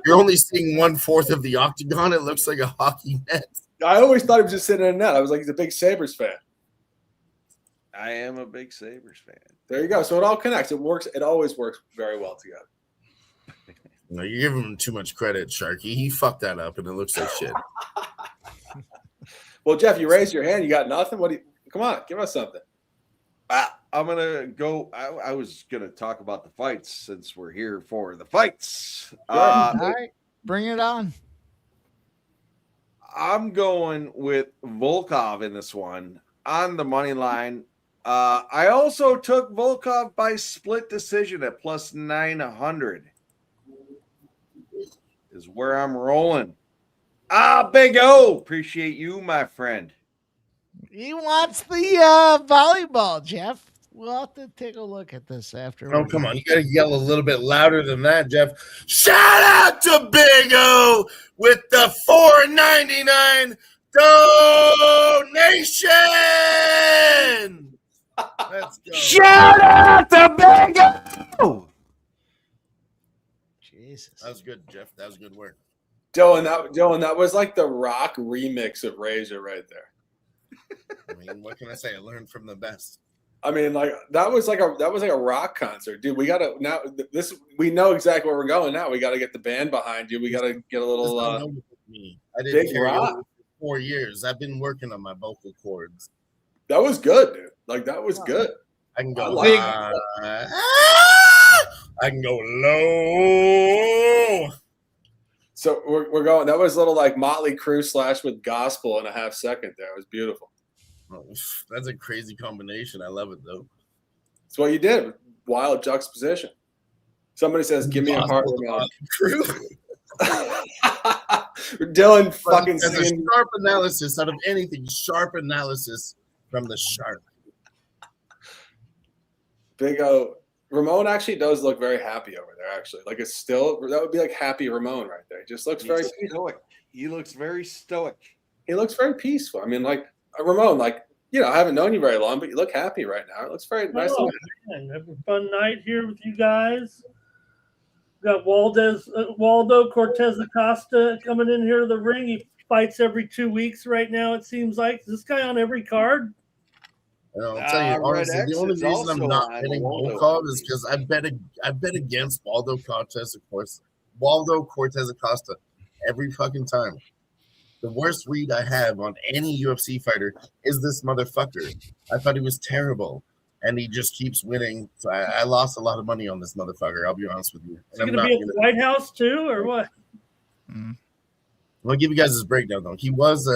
You're only seeing 1/4 of the octagon. It looks like a hockey net. I always thought he was just sitting in a net. I was like, he's a big Sabres fan. I am a big Sabres fan. There you go. So it all connects. It works. It always works very well together. No, you're giving him too much credit, Sharky. He fucked that up, and it looks like shit. Well, Jeff, you raised your hand. You got nothing? Come on, give us something. I'm going to go. I was going to talk about the fights since we're here for the fights. All right, bring it on. I'm going with Volkov in this one on the money line. I also took Volkov by split decision at plus 900. Is where I'm rolling. Big O. Appreciate you, my friend. He wants the volleyball, Jeff. We'll have to take a look at this after. Oh, come on. You got to yell a little bit louder than that, Jeff. Shout out to Big O with the $4.99 donation. Let's go. Shout out to Big O. Jesus. That was good, Jeff. That was good work. Dylan, that was like the Rock remix of Razor right there. I mean, what can I say? I learned from the best. I mean, like that was like a Rock concert, dude. We gotta now. We know exactly where we're going now. We got to get the band behind you. We got to get a little. I did karaoke for 4 years. I've been working on my vocal cords. That was good, dude. Like that was good. I can go high. I can go low. So we're going. That was a little like Motley Crue / with gospel in a half second there. It was beautiful. Oh, that's a crazy combination. I love it though. That's what you did. Wild juxtaposition. Somebody says, "Give me a heart." Dylan fucking that's a sharp analysis out of anything. Sharp analysis from the shark. Big O Ramon actually does look very happy over there. Actually, like it's still that would be like happy Ramon right there. He just looks very stoic. He looks very stoic. He looks very peaceful. I mean, like Ramon, like I haven't known you very long, but you look happy right now. It looks very nice. Man, having a fun night here with you guys. We got Waldo Cortes-Acosta coming in here to the ring. He fights every 2 weeks right now. It seems like is this guy on every card. I'll tell you honestly, the only reason I'm not betting Volkov is because I bet against Waldo Cortes-Acosta every fucking time. The worst read I have on any UFC fighter is this motherfucker. I thought he was terrible, and he just keeps winning. So I lost a lot of money on this motherfucker. I'll be honest with you. Is he going to be at the White House too, or what? I'll give you guys his breakdown though. He was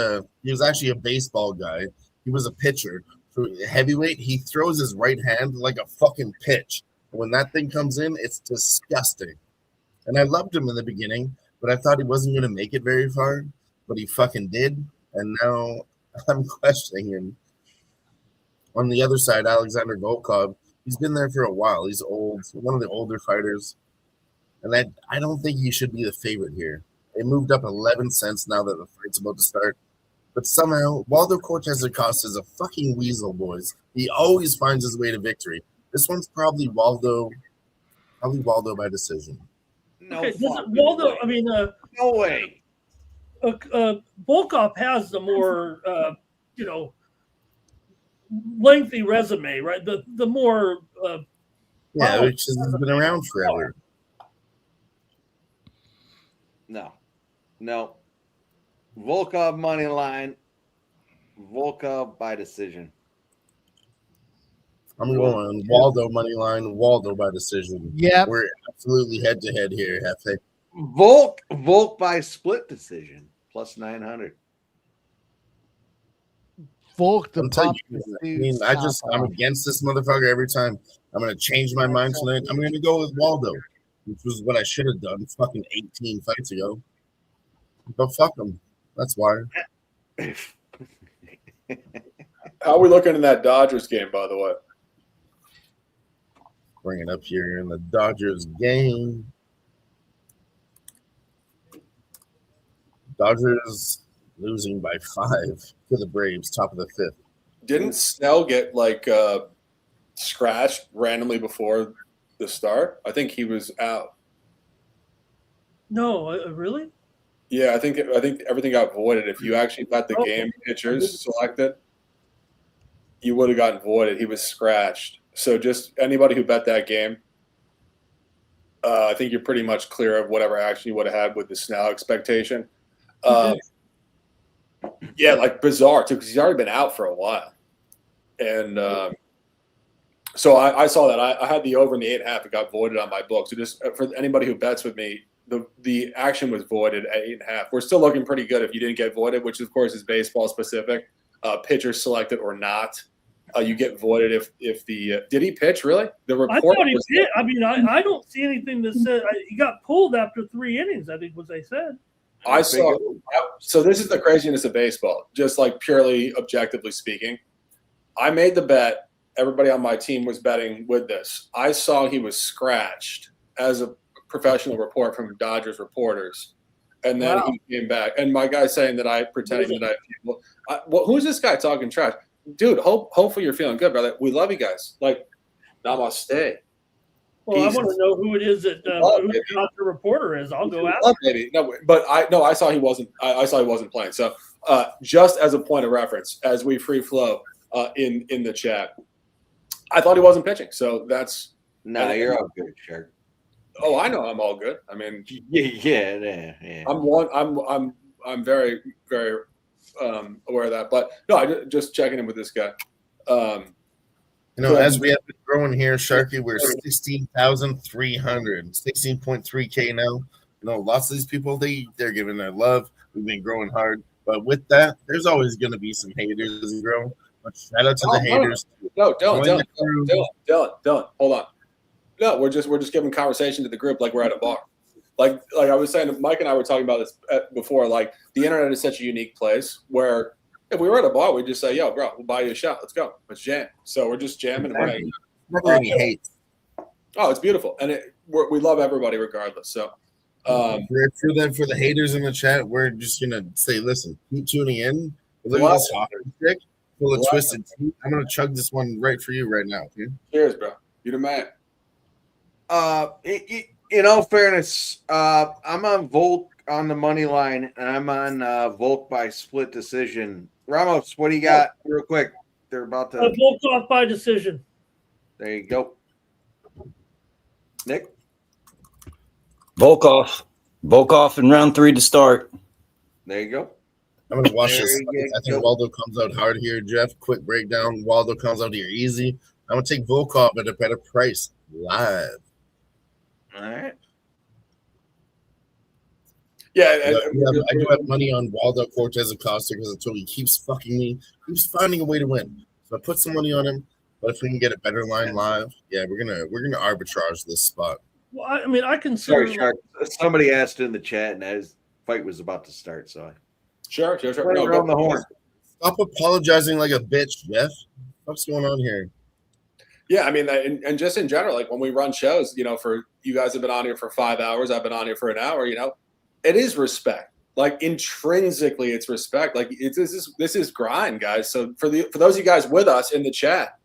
actually a baseball guy. He was a pitcher. So heavyweight, he throws his right hand like a fucking pitch. When that thing comes in, it's disgusting. And I loved him in the beginning, but I thought he wasn't going to make it very far. But he fucking did, and now I'm questioning him. On the other side, Alexander Volkov, he's been there for a while. He's old, one of the older fighters. And I don't think he should be the favorite here. It moved up 11 cents now that the fight's about to start. But somehow, Waldo Cortes-Acosta is a fucking weasel, boys. He always finds his way to victory. This one's probably Waldo by decision. No, okay, Waldo, I mean, no way. Volkov has the more, lengthy resume, right? The more, which has been around forever. No. Volkov money line. Volkov by decision. I'm going Waldo money line. Waldo by decision. Yeah, we're absolutely head to head here, Hefe. Volk by split decision plus 900. Volk the pop. I'm against this motherfucker every time. I'm gonna change my mind tonight. I'm gonna go with Waldo, which was what I should have done fucking 18 fights ago. But fuck him. That's why. How are we looking in that Dodgers game, by the way? Bring it up here in the Dodgers game. Dodgers losing by 5 to the Braves, top of the 5th. Didn't Snell get scratched randomly before the start? I think he was out. No, really? Yeah, I think everything got voided. If you actually got the game pitchers selected, you would have gotten voided. He was scratched. So just anybody who bet that game, I think you're pretty much clear of whatever action you would have had with the Snell expectation. Yeah, like bizarre too, because he's already been out for a while. And so I saw that. I had the over in the 8.5. It got voided on my book. So just for anybody who bets with me, the action was voided at 8.5. We're still looking pretty good if you didn't get voided, which of course is baseball specific. Pitcher selected or not, you get voided if the did he pitch really? The report I thought he did. I mean, I don't see anything that said he got pulled after 3 innings. I think what they said. I saw. So this is the craziness of baseball, just like purely objectively speaking. I made the bet. Everybody on my team was betting with this. I saw he was scratched as a professional report from Dodgers reporters, and then he came back. And my guy saying that I pretended that well, who's this guy talking trash, dude? Hopefully you're feeling good, brother. We love you guys. Like, namaste. Well, I want to know who it is that who the reporter is. I'll go out. Maybe no, but I saw he wasn't. I saw he wasn't playing. So just as a point of reference, as we free flow in the chat, I thought he wasn't pitching. So that's you're all good, sure. Oh, I know I'm all good. I mean, yeah. I'm very, very aware of that. But no, I just checking in with this guy. As we have been growing here, Sharky, we're 16,300, 16.3K now. Lots of these people, they're giving their love. We've been growing hard. But with that, there's always going to be some haters as we grow. But shout out to the haters. No, Dylan, hold on. No, we're just giving conversation to the group like we're at a bar. Like I was saying, Mike and I were talking about this before. Like, the internet is such a unique place where if we were at a bar, we'd just say, "Yo, bro, we'll buy you a shot. Let's go. Let's jam." So we're just jamming. Never any hate. Oh, it's beautiful, and we love everybody regardless. So, for the haters in the chat, we're just gonna say, listen, keep tuning in. Look at this hot stick full of twisted tea. I'm gonna chug this one right for you right now. Okay? Cheers, bro. You the man. In all fairness, I'm on Volk on the money line, and I'm on Volk by split decision. Ramos, what do you got, real quick? They're about to Volkov by decision. There you go. Nick? Volkov in round 3 to start. There you go. I'm gonna watch this. I think Waldo comes out hard here, Jeff. Quick breakdown. Waldo comes out here easy. I'm gonna take Volkov at a better price live. All right. Yeah, I do have money on Waldo Cortes-Acosta because I told you he keeps fucking me. He keeps finding a way to win. So I put some money on him. But if we can get a better line live, yeah, we're gonna arbitrage this spot. Well, I mean, I can Sorry, Shark. Somebody asked in the chat, and his fight was about to start. So sure. No, around the horn. Stop apologizing like a bitch, Jeff. What's going on here? Yeah, I mean, and just in general, like when we run shows, for you guys have been on here for 5 hours, I've been on here for an hour. It is respect. Like intrinsically, it's respect. Like this is grind, guys. So for those of you guys with us in the chat,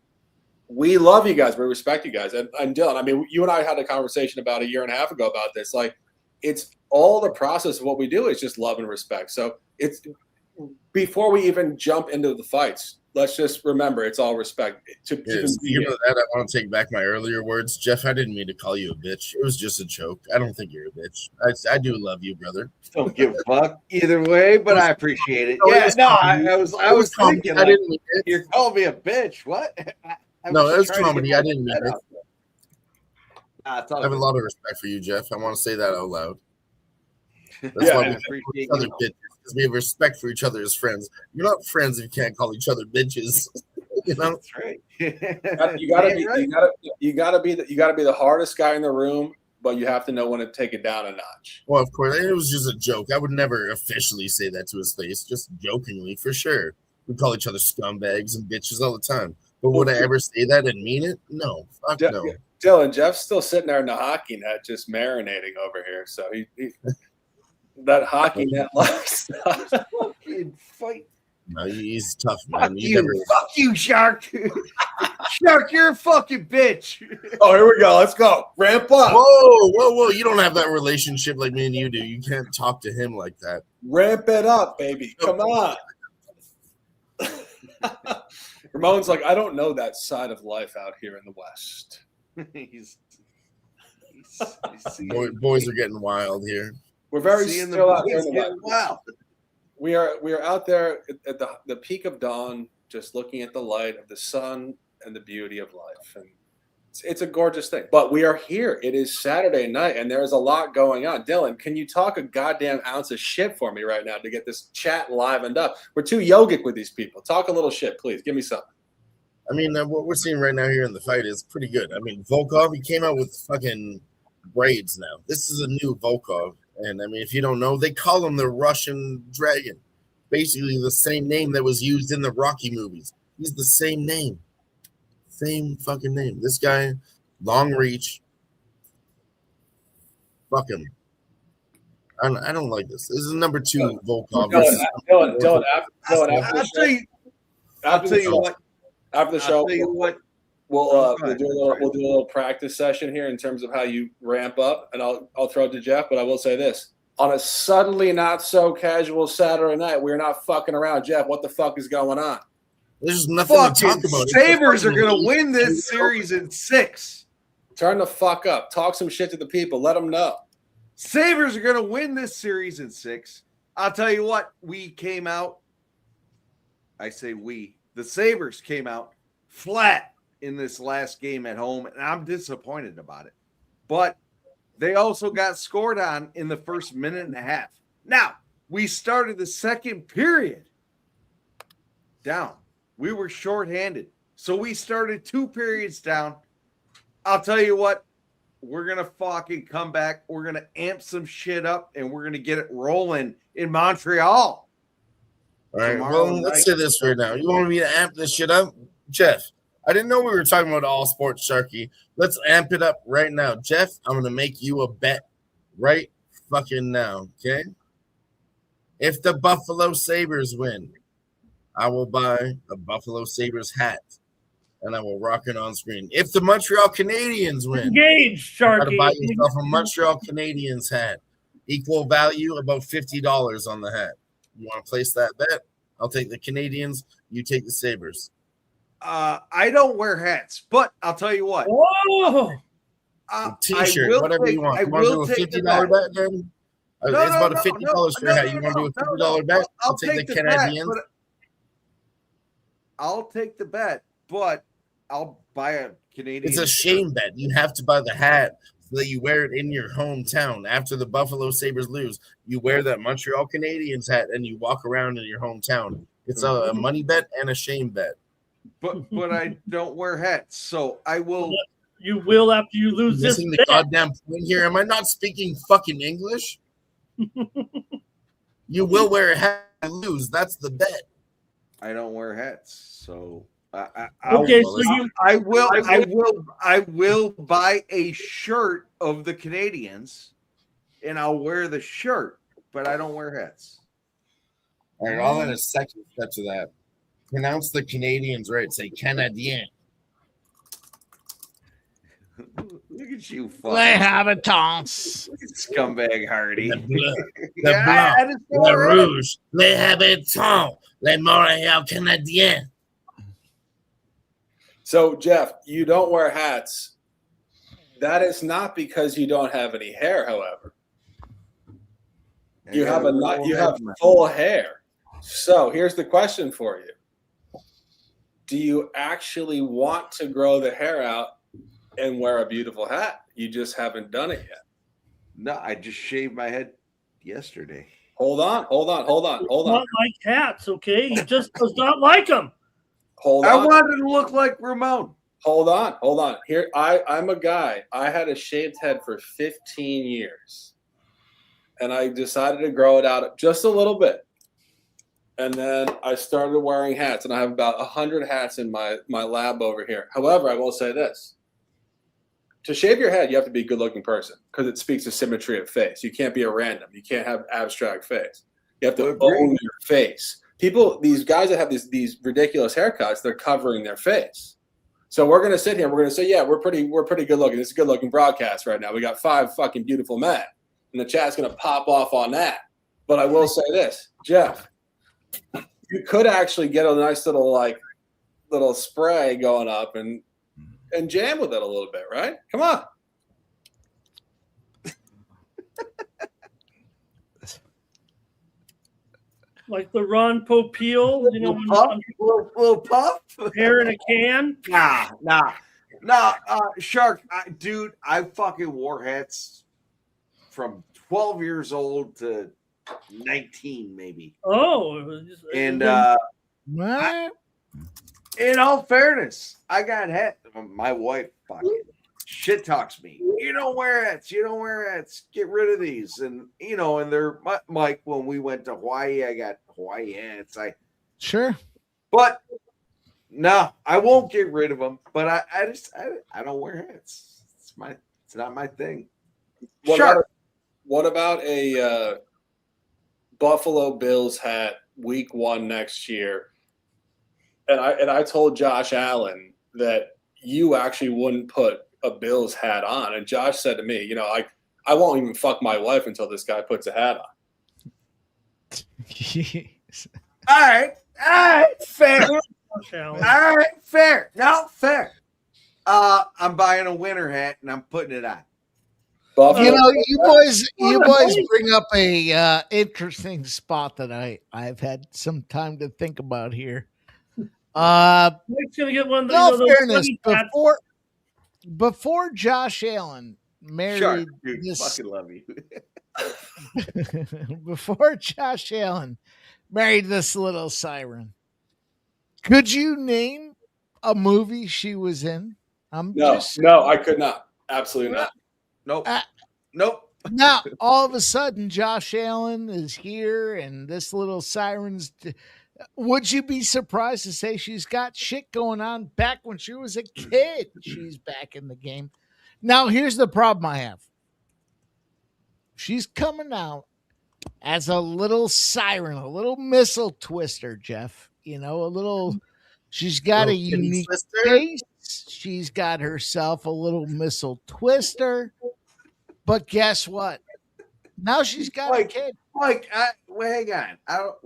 we love you guys. We respect you guys. And Dylan, I mean, you and I had a conversation about a year and a half ago about this. Like, it's all the process of what we do is just love and respect. So it's before we even jump into the fights, let's just remember it's all respect. Speaking of that, I want to take back my earlier words. Jeff, I didn't mean to call you a bitch. It was just a joke. I don't think you're a bitch. I do love you, brother. Don't give a fuck either way, but I appreciate it. I was thinking, I didn't mean it. You're calling me a bitch. What? No, it was comedy. I didn't mean it. I have a lot of respect for you, Jeff. I want to say that out loud. That's why we appreciate each other bitches, because we have respect for each other as friends. You're not friends if you can't call each other bitches. That's right. You gotta be the hardest guy in the room, but you have to know when to take it down a notch. Well, of course, it was just a joke. I would never officially say that to his face, just jokingly, for sure. We call each other scumbags and bitches all the time. But would I ever say that and mean it? No. Fuck no. Dylan, Jeff's still sitting there in the hockey net, just marinating over here. So he that hockey net lifestyle. Fight. No, he's tough, man. Fuck you, Shark. Shark, you're a fucking bitch. Oh, here we go. Let's go. Ramp up. Whoa. You don't have that relationship like me and you do. You can't talk to him like that. Ramp it up, baby. Come on. Ramon's like, I don't know that side of life out here in the West. Boys are getting wild here. We're very still out there in the West. Wow. We are out there at the peak of dawn, just looking at the light of the sun and the beauty of life. And it's a gorgeous thing. But we are here. It is Saturday night, and there is a lot going on. Dylan, can you talk a goddamn ounce of shit for me right now to get this chat livened up? We're too yogic with these people. Talk a little shit, please. Give me something. I mean, what we're seeing right now here in the fight is pretty good. I mean, Volkov, he came out with fucking braids now. This is a new Volkov. And, I mean, if you don't know, they call him the Russian Dragon. Basically the same name that was used in the Rocky movies. He's the same name. Same fucking name. This guy, long reach. Fuck him. I don't like this. This is number 2 Volkov. Dylan, I'll tell you what. After the show, we'll do a little practice session here in terms of how you ramp up, and I'll throw it to Jeff. But I will say this: on a suddenly not so casual Saturday night, we're not fucking around. Jeff, what the fuck is going on? There's nothing to talk about. Sabres are going to win this series in 6. Turn the fuck up. Talk some shit to the people. Let them know. Sabres are going to win this series in 6. I'll tell you what. We came out. I say we. The Sabres came out flat in this last game at home, and I'm disappointed about it. But they also got scored on in the first minute and a half. Now, we started the second period down. We were shorthanded. So we started 2 periods down. I'll tell you what, we're going to fucking come back. We're going to amp some shit up, and we're going to get it rolling in Montreal. All right, well, let's say this right now. You want me to amp this shit up? Jeff, I didn't know we were talking about all sports, Sharky. Let's amp it up right now. Jeff, I'm going to make you a bet right fucking now, okay? If the Buffalo Sabres win, I will buy a Buffalo Sabres hat, and I will rock it on screen. If the Montreal Canadiens win, engage, you got to Sharky. buy yourself a Montreal Canadiens hat. Equal value, about $50 on the hat. You want to place that bet? I'll take the Canadiens. You take the Sabres. I don't wear hats, but I'll tell you what. Whoa! T-shirt, whatever you want. You want to do a $50 bet, then? It's about a $50 for a hat. You want to do a $50 bet? I'll take the Canadiens. I'll take the bet, but I'll buy a Canadian. It's a shame bet. You have to buy the hat so that you wear it in your hometown. After the Buffalo Sabres lose, you wear that Montreal Canadiens hat and you walk around in your hometown. It's a money bet and a shame bet. But I don't wear hats, so I will. You will after you lose this Missing the bet. goddamn point here. Am I not speaking fucking English? You will wear a hat and lose. That's the bet. I don't wear hats, so I will buy a shirt of the Canadians, and I'll wear the shirt, but I don't wear hats. All right, I'll add a second step to that. Pronounce the Canadians right. Say Canadien. Look at you, Les habitants. Scumbag Hardy. The blanc, le rouge, les habitants, les Montréal Canadiens. So, Jeff, you don't wear hats. That is not because you don't have any hair, however. You have full hair. So here's the question for you. Do you actually want to grow the hair out and wear a beautiful hat? You just haven't done it yet. No, I just shaved my head yesterday. Hold on. Not like hats, okay? He just does not like them. Hold on. I wanted to look like Ramon. Hold on. Here, I'm a guy. I had a shaved head for 15 years. And I decided to grow it out just a little bit. And then I started wearing hats, and I have about 100 hats in my lab over here. However, I will say this. To shave your head, you have to be a good-looking person because it speaks to symmetry of face. You can't be a random. You can't have abstract face. You have to own your face. These guys that have these ridiculous haircuts, they're covering their face. So we're going to sit here and we're going to say, yeah, we're pretty good looking. This is a good looking broadcast right now. We got 5 fucking beautiful men. And the chat's going to pop off on that. But I will say this, Jeff, you could actually get a nice little spray going up and jam with it a little bit, right? Come on. Like the Ron Popeil, little puff, hair in a can. Nah. Shark, dude, I fucking wore hats from 12 years old to 19, maybe. Oh, and in all fairness, I got hat. My wife fucking shit talks me. You don't wear hats. Get rid of these. And and they're Mike. When we went to Hawaii, I got Hawaii hats. Sure, but no, I won't get rid of them. But I don't wear hats. It's not my thing. What about a Buffalo Bills hat week 1 next year? And I told Josh Allen that you actually wouldn't put a Bills hat on. And Josh said to me, I won't even fuck my wife until this guy puts a hat on. All right, fair. All right, fair. No, fair. I'm buying a winter hat and I'm putting it on. You boys bring up a interesting spot that I've had some time to think about here. Mike's gonna get one. Fairness, before Josh Allen married Shark, dude, fucking love you. Before Josh Allen married this little siren, could you name a movie she was in? No, I could not. Absolutely not. Nope. Now, all of a sudden, Josh Allen is here, and this little siren's Would you be surprised to say she's got shit going on back when she was a kid? She's back in the game. Now, here's the problem I have. She's coming out as a little siren, a little missile twister, Jeff. You know, a little, she's got a unique face. She's got herself a little missile twister. But guess what? Now she's got a kid. Like, hang on.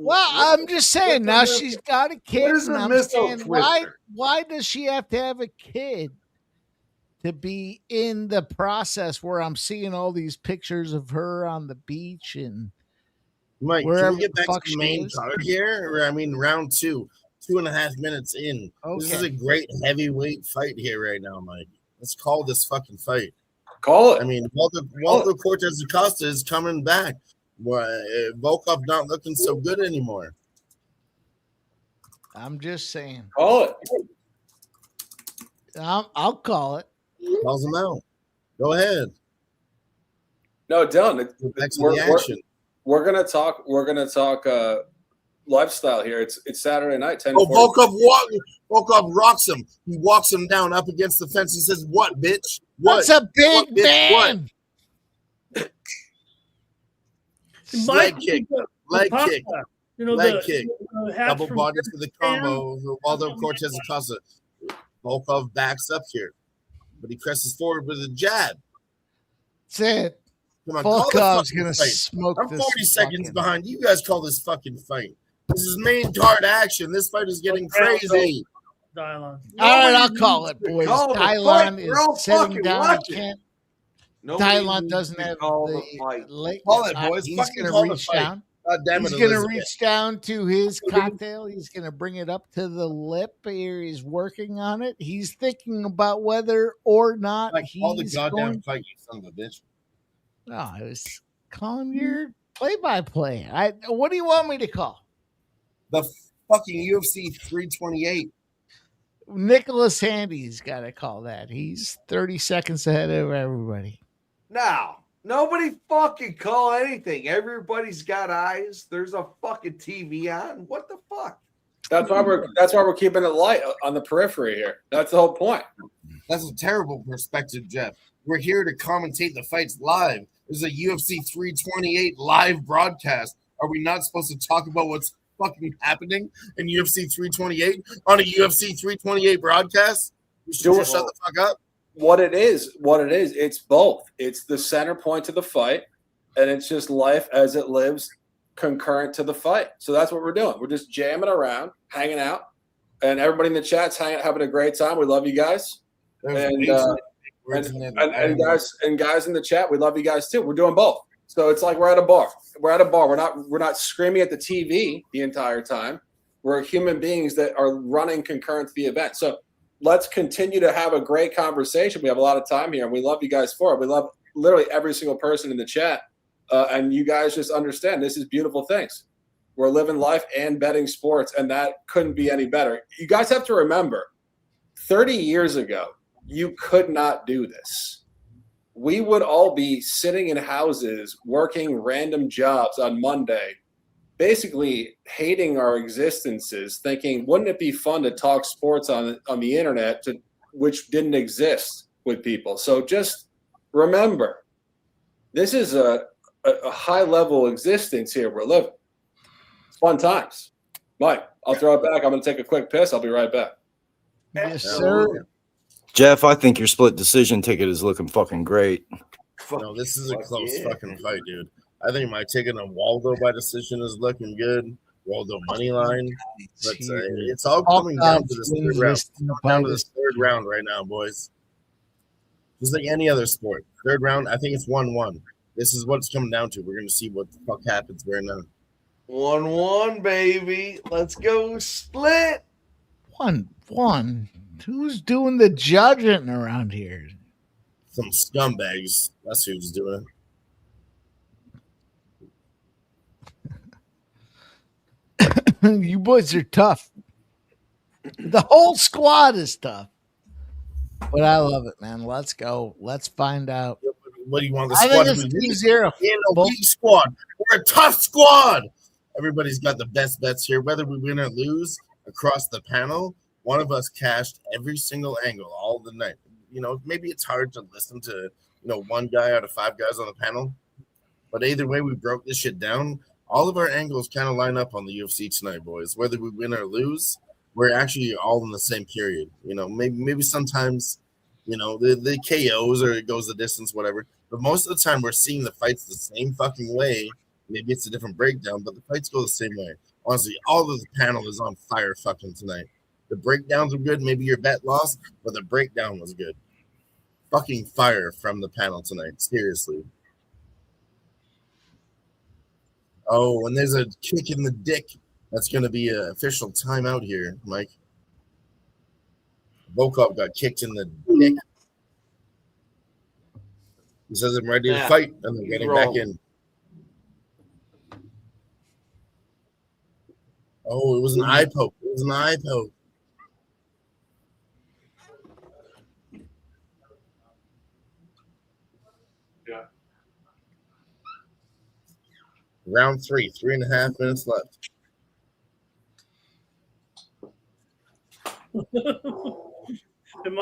I'm just saying, now she's got a kid. What is and a I'm missile saying, twister? why does she have to have a kid to be in the process where I'm seeing all these pictures of her on the beach and Mike, can wherever we get the back fuck to she the main is? card here? Or, I mean, round 2.5 minutes in. This is Okay. a great heavyweight fight here right now, Mike. Let's call this fucking fight. Call it. I mean, Waldo Cortes-Acosta is coming back. Volkov not looking so good anymore. I'm just saying. Call it. I'll call it. Calls him out. Go ahead. No, Dylan. Back to the action. We're gonna talk. We're gonna talk lifestyle here. It's Saturday night. 10. Volkov rocks him. He walks him down up against the fence. He says, "What, bitch? What? That's a big What, bitch? man." What?" Mike, Leg kick. the Leg pop kick. up, you know, Leg the- kick. the hats Double from body to the combo. Waldo Cortes-Acosta. Volkov backs up here, but he presses forward with a jab. That's it. Come on, call the Volkov's fucking gonna fight. smoke I'm this 40 seconds fucking- behind. You guys call this fucking fight. This is main card action. This fight is getting crazy. Dylon. All right, I'll call it, boys. Call the Dylon fight. We're all is sitting fucking down. watching. Can't. Nobody Dylon needs doesn't to have call the the fight. late. Call it, boys. He's Fucking gonna call the reach fight. down. God damn it, He's gonna Elizabeth. reach down to his cocktail. He's gonna bring it up to the lip. Here, he's working on it. He's thinking about whether or not Like, call the he's goddamn going. fight, you son of a bitch. No, I was calling your play-by-play. What do you want me to call? The fucking UFC 328. Nicholas Handy's got to call that. He's 30 seconds ahead of everybody. Now, nobody fucking call anything. Everybody's got eyes. There's a fucking TV on. What the fuck? That's why we're keeping it light on the periphery here. That's the whole point. That's a terrible perspective, Jeff. We're here to commentate the fights live. This is a UFC 328 live broadcast. Are we not supposed to talk about what's fucking happening in UFC 328 on a UFC 328 broadcast? We should just shut the fuck up. What it is, it's both. It's the center point to the fight, and it's just life as it lives concurrent to the fight. So that's what we're doing. We're just jamming around, hanging out, and everybody in the chat's having a great time. We love you guys. And guys in the chat, we love you guys too. We're doing both. So it's like we're at a bar. We're at a bar. We're not screaming at the TV the entire time. We're human beings that are running concurrent to the event. So let's continue to have a great conversation. We have a lot of time here, and we love you guys for it. We love literally every single person in the chat. And you guys just understand this is beautiful things. We're living life and betting sports, and that couldn't be any better. You guys have to remember, 30 years ago, you could not do this. We would all be sitting in houses, working random jobs on Monday, basically hating our existences, thinking, wouldn't it be fun to talk sports on the internet, which didn't exist with people? So just remember, this is a high-level existence here we're living. It's fun times. Mike, I'll throw it back. I'm going to take a quick piss. I'll be right back. Yes, sir. Jeff, I think your split decision ticket is looking fucking great. No, this is a close fucking fight, dude. I think my ticket on Waldo by decision is looking good. Waldo money line. But it's all coming down to this third round. Down to this third round right now, boys. Just like any other sport. Third round, I think it's 1-1. This is what it's coming down to. We're going to see what the fuck happens right now. 1-1, baby. Let's go split. 1-1. Who's doing the judging around here? Some scumbags. That's who's doing it. You boys are tough. The whole squad is tough. But I love it, man. Let's go. Let's find out. What do you want the I squad think to it's be? 2-0. In a weak squad. We're a tough squad. Everybody's got the best bets here. Whether we win or lose across the panel, one of us cashed every single angle all the night. You know, maybe it's hard to listen to, one guy out of 5 guys on the panel. But either way, we broke this shit down. All of our angles kind of line up on the UFC tonight, boys. Whether we win or lose, we're actually all in the same period. Maybe sometimes, the KOs or it goes the distance, whatever. But most of the time, we're seeing the fights the same fucking way. Maybe it's a different breakdown, but the fights go the same way. Honestly, all of the panel is on fire fucking tonight. The breakdowns were good. Maybe your bet lost, but the breakdown was good. Fucking fire from the panel tonight. Seriously. Oh, and there's a kick in the dick. That's going to be an official timeout here, Mike. Volkov got kicked in the dick. He says, I'm ready to fight, and they're getting back in. Oh, it was an eye poke. It was an eye poke. Yeah. Round 3, 3.5 minutes left. Am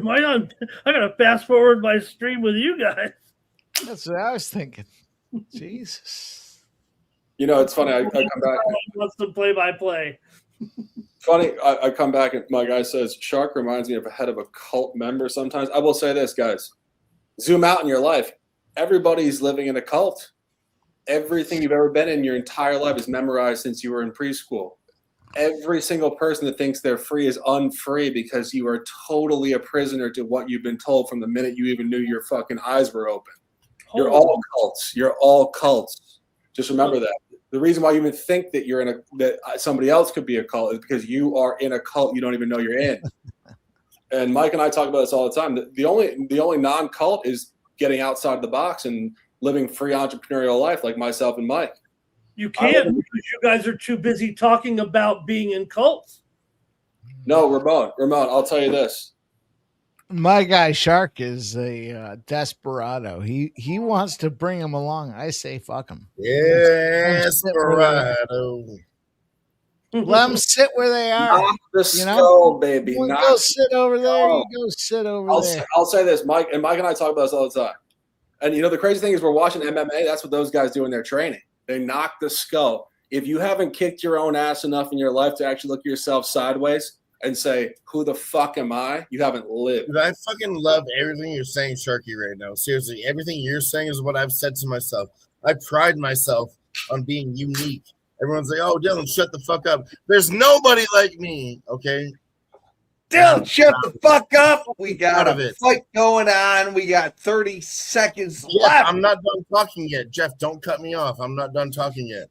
I on? I gotta fast forward my stream with you guys. That's what I was thinking. Jesus. It's funny. I come back. What's the play-by-play? Funny. I come back and my guy says Shark reminds me of a head of a cult member. Sometimes I will say this, guys. Zoom out in your life. Everybody's living in a cult. Everything you've ever been in your entire life is memorized since you were in preschool. Every single person that thinks they're free is unfree because you are totally a prisoner to what you've been told from the minute you even knew your fucking eyes were open. You're all cults. You're all cults. Just remember that. The reason why you even think that you're in that somebody else could be a cult is because you are in a cult you don't even know you're in. And Mike and I talk about this all the time. The only non-cult is getting outside the box and living free entrepreneurial life like myself and Mike. You can't because you guys are too busy talking about being in cults. No, Ramon, I'll tell you this. My guy Shark is a desperado. He wants to bring him along. I say fuck him. Desperado. Let them sit where they are. Knock the skull, baby. Go sit over there. You go sit over there. I'll say this, Mike and I talk about this all the time. And the crazy thing is we're watching MMA. That's what those guys do in their training. They knock the skull. If you haven't kicked your own ass enough in your life to actually look at yourself sideways and say, who the fuck am I? You haven't lived. Dude, I fucking love everything you're saying, Sharky, right now. Seriously, everything you're saying is what I've said to myself. I pride myself on being unique. Everyone's like, oh, Dylan, shut the fuck up. There's nobody like me, okay? Dylan, shut the fuck up. We got a fight going on. We got 30 seconds Jeff, left. I'm not done talking yet. Jeff, don't cut me off. I'm not done talking yet.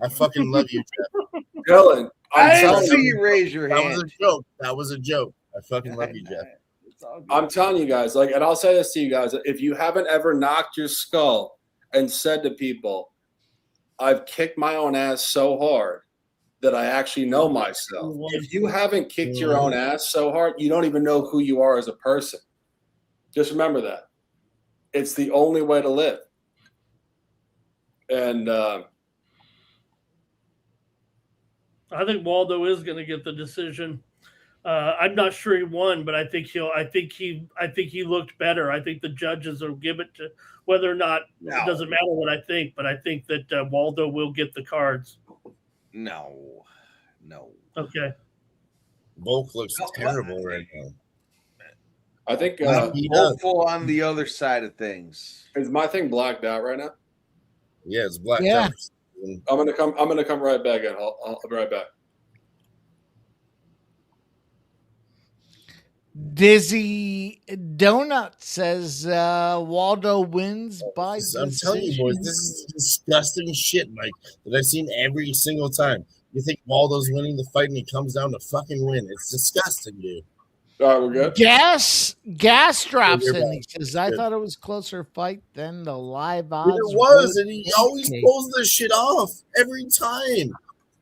I fucking love you, Jeff. Dylan, I didn't see you raise your hand. That was a joke. That was a joke. I fucking love you, Jeff. I'm telling you guys, and I'll say this to you guys, if you haven't ever knocked your skull and said to people, I've kicked my own ass so hard that I actually know myself. If you haven't kicked your own ass so hard, you don't even know who you are as a person. Just remember that. It's the only way to live. And I think Waldo is going to get the decision. I'm not sure he won, but I think he looked better. I think the judges will give it to whether or not it doesn't matter what I think, but I think that Waldo will get the cards. No. Okay. Volk looks terrible right now. I think hopeful on the other side of things. Is my thing blacked out right now? Yeah, it's blacked Yeah. out. I'm gonna come right back in. I'll be right back. Dizzy Donut says Waldo wins by I'm telling you, boys, this is disgusting shit, Mike, that I've seen every single time. You think Waldo's winning the fight and he comes down to fucking win. It's disgusting, dude. All right, we're good. Gas drops You're in. back. He says, I Good. thought it was closer fight than the live odds. It was, would and he always indicate. pulls this shit off every time.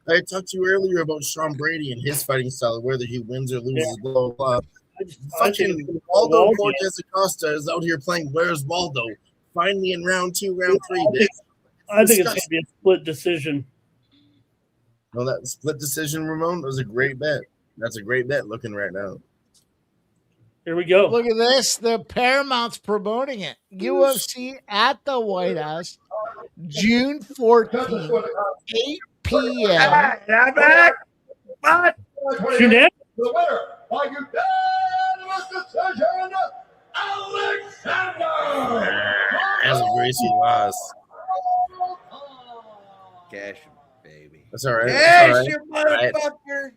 I talked to you earlier about Sean Brady and his fighting style, whether he wins or loses, blah, blah, blah. Fucking Waldo Cortes-Acosta is out here playing Where's Waldo? Find me in round 2, round 3, bitch. I think it's going to be a split decision. No, that split decision, Ramon, was a great bet. That's a great bet looking right now. Here we go. Look at this. The Paramount's promoting it. UFC at the White House, June 14th, 8 p.m. Unanimous. The winner by unanimous decision, Alexander. As a Gracie loss. Cash him, baby. That's all right. Cash That's him, all right. motherfucker.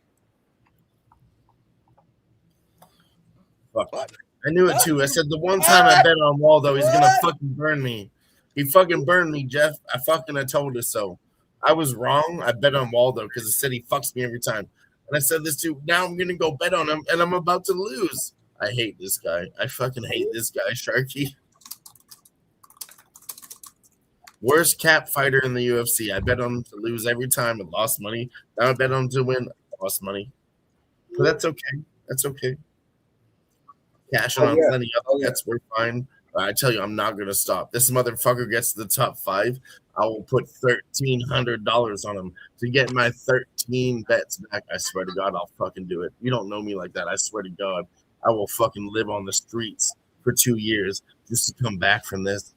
Fuck. I knew it too. I said the one time I bet on Waldo, he's gonna fucking burn me. He fucking burned me, Jeff. I told you so. I was wrong. I bet on Waldo because I said he fucks me every time. And I said this too. Now I'm gonna go bet on him, and I'm about to lose. I hate this guy. I fucking hate this guy, Sharky. Worst cap fighter in the UFC. I bet on him to lose every time and lost money. Now I bet on him to win, lost money. But that's okay. That's okay. Cashing on plenty of bets. We're fine. But I tell you, I'm not going to stop. This motherfucker gets to the top 5. I will put $1,300 on him to get my 13 bets back. I swear to God, I'll fucking do it. You don't know me like that. I swear to God, I will fucking live on the streets for 2 years just to come back from this.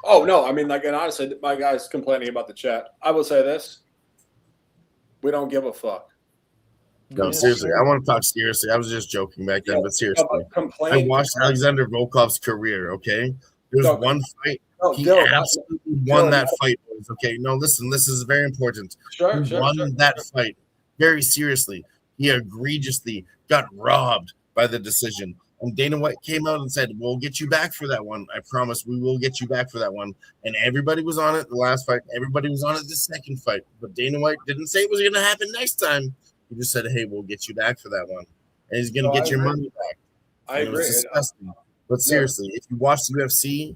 Oh, no. I mean, like, and honestly, my guy's complaining about the chat. I will say this. We don't give a fuck. No, seriously. I want to talk seriously. I was just joking back then, but seriously. I watched Alexander Volkov's career, okay? There was one fight. He absolutely won that fight, boys, okay? No, listen. This is very important. He won that fight very seriously. He egregiously got robbed by the decision. And Dana White came out and said, we'll get you back for that one. I promise we will get you back for that one. And everybody was on it the last fight. Everybody was on it the second fight. But Dana White didn't say it was going to happen next time. He just said, hey, we'll get you back for that one. And he's going to get your money back. I agree. It's disgusting. But seriously, if you watched UFC,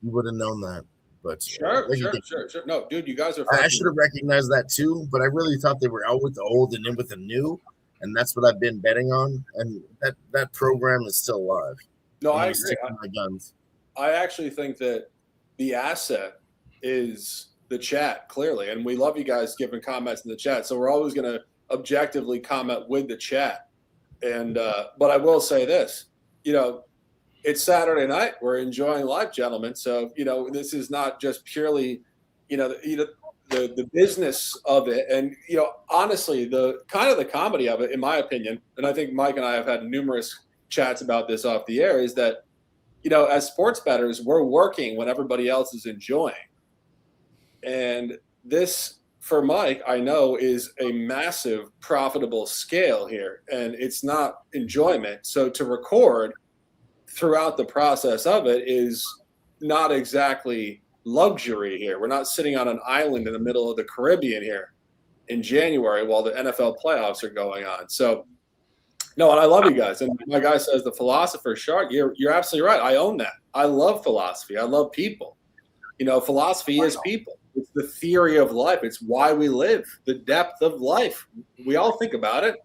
you would have known that. But Sure. No, dude, you guys are. I should have recognized that too, but I really thought they were out with the old and in with the new. And that's what I've been betting on. And that program is still alive. No, I I'm agree. sticking to my guns. I actually think that the asset is the chat, clearly. And we love you guys giving comments in the chat. So we're always going to objectively comment with the chat. And but I will say this, it's Saturday night. We're enjoying life, gentlemen. So, this is not just purely, the business of it. And, honestly, the kind of the comedy of it, in my opinion, and I think Mike and I have had numerous chats about this off the air, is that, as sports bettors, we're working when everybody else is enjoying. And this, for Mike, I know is a massive profitable scale here, and it's not enjoyment. So to record throughout the process of it is not exactly luxury here. We're not sitting on an island in the middle of the Caribbean here in January while the NFL playoffs are going on. So, no, and I love you guys. And my guy says the philosopher shark. You're absolutely right. I own that. I love philosophy. I love people. Philosophy is people. It's the theory of life. It's why we live, the depth of life. We all think about it.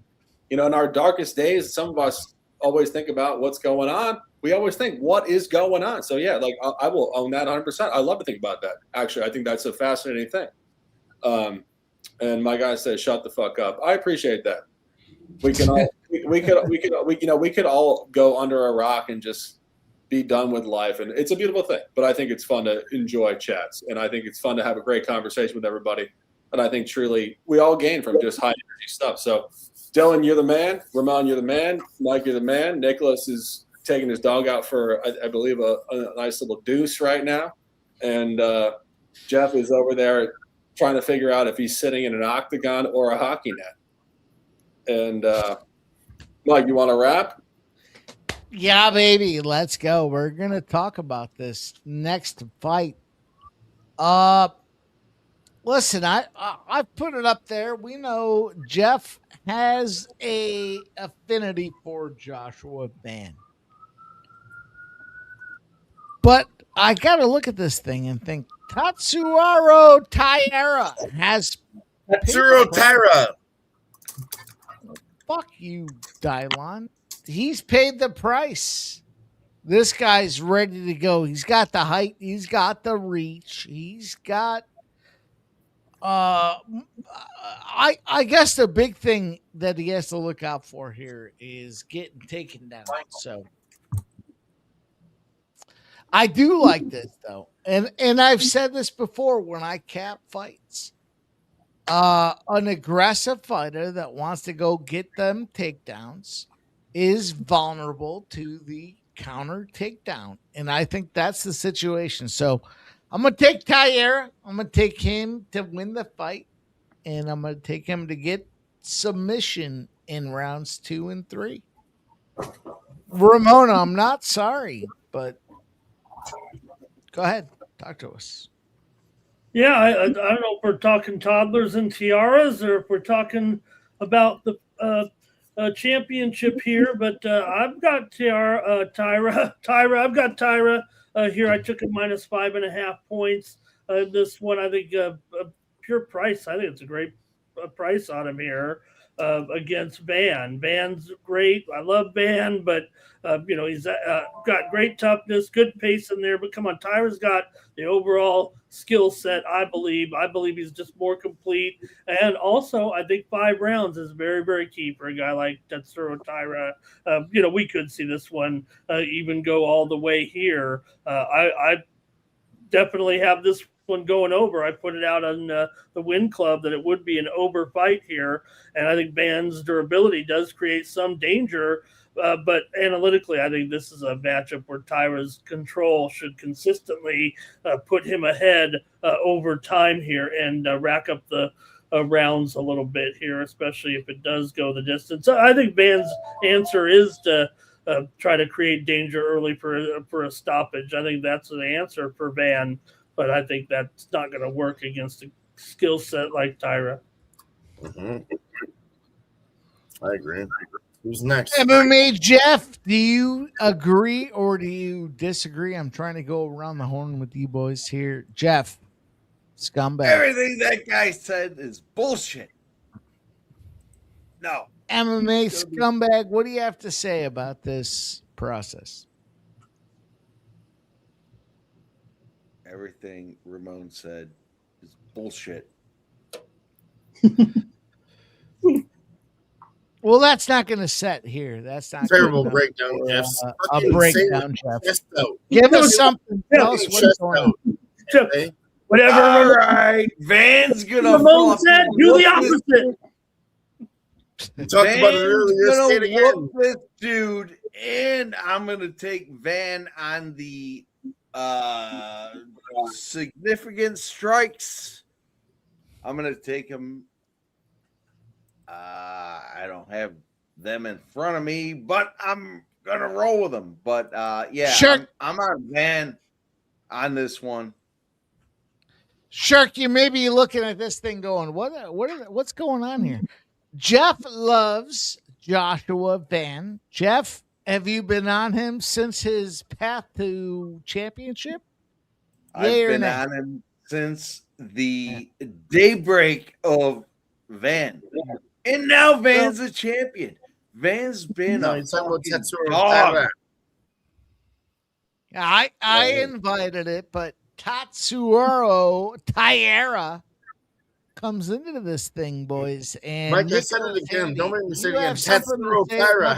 In our darkest days, some of us always think about what's going on. We always think, what is going on? So, yeah, like I will own that 100%. I love to think about that. Actually, I think that's a fascinating thing. And my guy says, shut the fuck up. I appreciate that. We can all, we could all go under a rock and just be done with life. And it's a beautiful thing. But I think it's fun to enjoy chats. And I think it's fun to have a great conversation with everybody. And I think truly we all gain from just high energy stuff. So, Dylan, you're the man. Ramon, you're the man. Mike, you're the man. Nicholas is taking his dog out for, I believe, a nice little deuce right now. And Jeff is over there trying to figure out if he's sitting in an octagon or a hockey net. And Mike, you want to wrap? Yeah, baby. Let's go. We're going to talk about this next fight. Listen, I put it up there. We know Jeff has a affinity for Joshua Ban. But I got to look at this thing and think Tatsuro Taira has Tatsuro Taira. Fuck you, Dylon. He's paid the price. This guy's ready to go. He's got the height. He's got the reach. He's got. I guess the big thing that he has to look out for here is getting taken down. So I do like this though, and I've said this before when I cap fights. An aggressive fighter that wants to go get them takedowns is vulnerable to the counter takedown. And I think that's the situation. So I'm going to take Taira. I'm going to take him to win the fight. And I'm going to take him to get submission in rounds 2 and 3. Ramona, I'm not sorry, but go ahead. Talk to us. Yeah, I don't know if we're talking toddlers and tiaras or if we're talking about the championship here, but I've got Taira. I've got Taira here. I took a minus 5.5 points. This one, I think, pure price. I think it's a great price on him here against Van. Van's great. I love Van, but he's got great toughness, good pace in there. But come on, Taira's got the overall skill set. I believe he's just more complete. And also, I think 5 rounds is very, very key for a guy like Tatsuro Taira. We could see this one even go all the way here. I definitely have this one going over. I put it out on the Win Club that it would be an over fight here. And I think Van's durability does create some danger. But analytically, I think this is a matchup where Taira's control should consistently put him ahead over time here and rack up the rounds a little bit here, especially if it does go the distance. So I think Van's answer is to try to create danger early for a stoppage. I think that's the answer for Van, but I think that's not going to work against a skill set like Taira. Mm-hmm. I agree. Who's next? MMA Jeff, do you agree or do you disagree? I'm trying to go around the horn with you boys here. Jeff, scumbag. Everything that guy said is bullshit. No. MMA scumbag, what do you have to say about this process? Everything Ramon said is bullshit. Well, that's not going to set here. That's not terrible breakdown, Jeff. A breakdown, Jeff. Give us something else. What's going on? Whatever. All right, Van's gonna. Ramon said, do the opposite. We talked about it earlier. Say it again. This dude, and I'm gonna take Van on the significant strikes. I'm gonna take him. I don't have them in front of me, but I'm gonna roll with them. But yeah, sure. I'm on Van on this one. Shirk, you may be looking at this thing going, what's going on here? Jeff loves Joshua Van. Jeff, have you been on him since his path to championship? I've been on him since the daybreak of Van. And now Van's a champion. Van's been a fucking dog. I invited it, but Tatsuro Taira comes into this thing, boys. And Mike, I said it again. Don't make me say it again. Tatsuro Taira.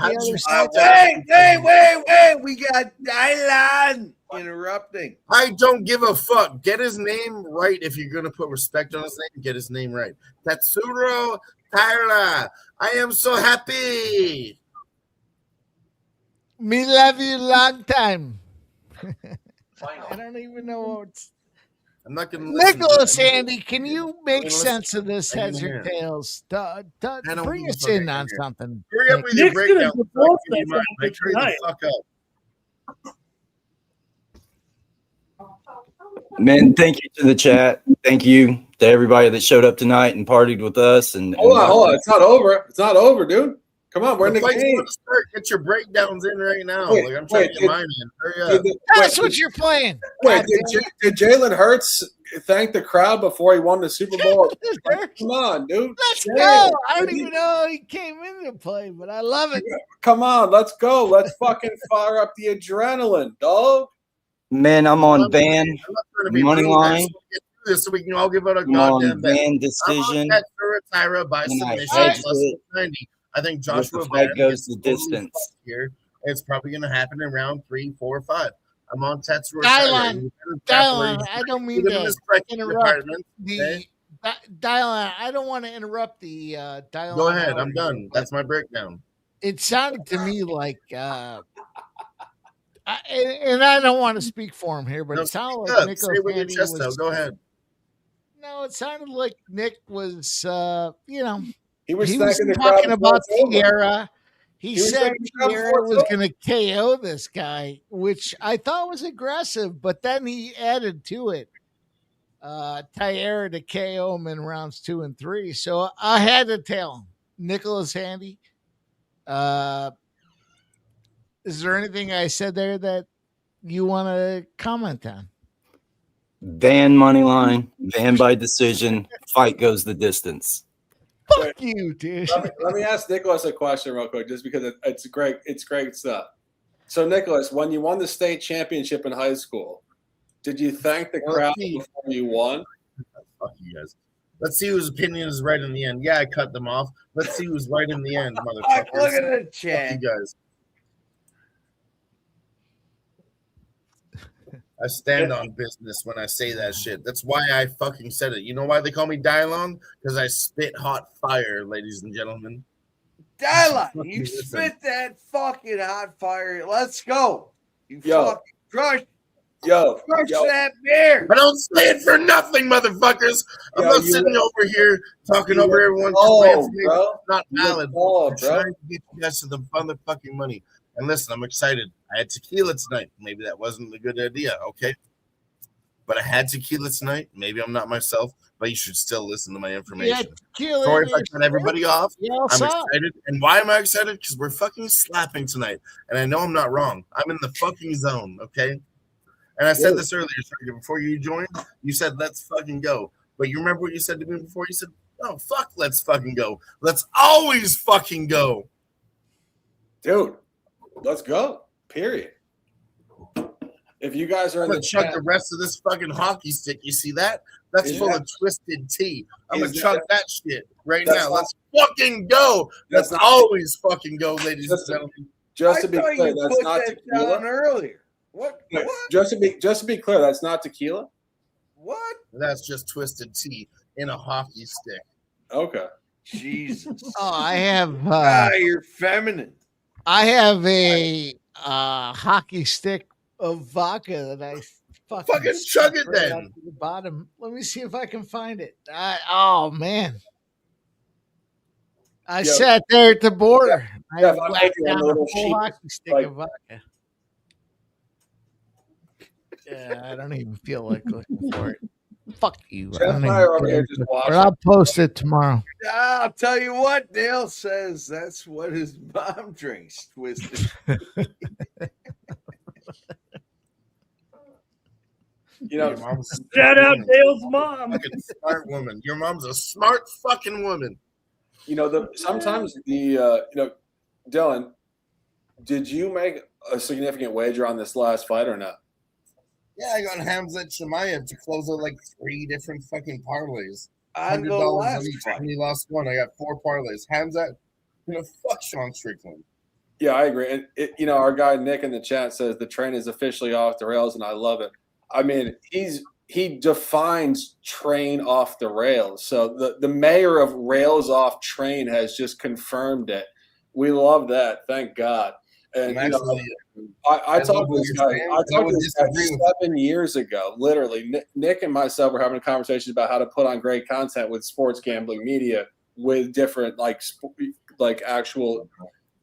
Wait. We got Dylan interrupting. I don't give a fuck. Get his name right. If you're going to put respect on his name, get his name right. Tatsuro Taira. I am so happy. Me love you long time. I don't even know what's. I'm not going to Nicholas, Andy, can you make sense of this heads or tails? Bring us in on something. Hurry up with your breakdown. I trade the fuck up. Man, thank you to the chat. Thank you to everybody that showed up tonight and partied with us. And hold on. It's not over. It's not over, dude. Come on, we're in the fight's game. gonna start. Get your breakdowns in right now. Wait, like I'm trying to wait, get mine in. Hurry up. That's what you're playing. Wait, God damn it. did Jalen Hurts thank the crowd before he won the Super Bowl? Come on, dude. Let's Damn. go. I don't even know he came into play, but I love it. Come on, let's go. Let's fucking fire up the adrenaline, dog. Man, I'm on Van money line. This so we can all give out a I'm goddamn on Van bet. I'm decision. on Taira by And I submission hedged plus it 90. I think with Joshua the fight Van goes is the totally distance. fucked here. It's probably going to happen in round 3, 4, or 5. I'm on Tatsuro. Dylan, I don't mean to interrupt Dylan, I don't want to interrupt the Dylan. Go ahead. I'm done. That's my breakdown. It sounded to me like and I don't want to speak for him here, but it sounded like Nick O'Fanny was. Go ahead. No, it sounded like Nick was, he was talking about Taira. He said Taira was going to KO this guy, which I thought was aggressive, but then he added to it Taira to KO him in rounds 2 and 3. So I had to tell him, Nicholas Handy. Is there anything I said there that you want to comment on? Van money line, Van by decision. Fight goes the distance. Fuck you, dude. Let me ask Nicholas a question real quick, just because it's great. It's great stuff. So, Nicholas, when you won the state championship in high school, did you thank the crowd before you won? Fuck you guys. Let's see whose opinion is right in the end. Yeah, I cut them off. Let's see who's right in the end, motherfuckers. Look at the chat. Fuck you guys. I stand on business when I say that shit. That's why I fucking said it. You know why they call me Dylon? Because I spit hot fire, ladies and gentlemen. Dylan, you spit that fucking hot fire. Let's go. You fucking crush that beer. I don't say it for nothing, motherfuckers. I'm not sitting over here talking over everyone's information. It's not valid. I'm trying to get you guys to the motherfucking money. And listen, I'm excited. I had tequila tonight. Maybe that wasn't a good idea, okay? But I had tequila tonight. Maybe I'm not myself, but you should still listen to my information. Sorry if I cut everybody off. I'm excited. And why am I excited? Because we're fucking slapping tonight. And I know I'm not wrong. I'm in the fucking zone, okay? And I said this earlier, Sergey, before you joined. You said, let's fucking go. But you remember what you said to me before? You said, oh, fuck, let's fucking go. Let's always fucking go. Dude, let's go. Period. If you guys are in the chug chat, the rest of this fucking hockey stick, you see that? That's full of twisted tea. I'm gonna chug that shit right now. Let's fucking go. Let's always fucking go, ladies and gentlemen. Just to be clear, that's not tequila. Earlier. What? Just to be clear, that's not tequila. What? That's just twisted tea in a hockey stick. Okay. Jesus. Oh, I have. You're feminine. I have a hockey stick of vodka that I fucking chug it then. To the bottom. Let me see if I can find it. Oh man, I sat there at the border. I whacked down a full hockey stick of vodka. Yeah, I don't even feel like looking for it. Fuck you. I'll post it tomorrow. I'll tell you what, Dale says that's what his mom drinks, twisted. Shout out Dale's mom. Fucking smart woman. Your mom's a smart fucking woman. Sometimes Dylan, did you make a significant wager on this last fight or not? Yeah, I got Khamzat Chimaev to close out like 3 different fucking parlays. On the $100 last each. fight. And he lost one. I got 4 parlays. Khamzat, fuck Sean Strickland. Yeah, I agree. And our guy Nick in the chat says the train is officially off the rails, and I love it. I mean, he defines train off the rails. So the mayor of Rails Off Train has just confirmed it. We love that. Thank God. And I talked to this guy. I talked to this guy 7 years ago. Literally, Nick and myself were having a conversation about how to put on great content with sports gambling media with different like actual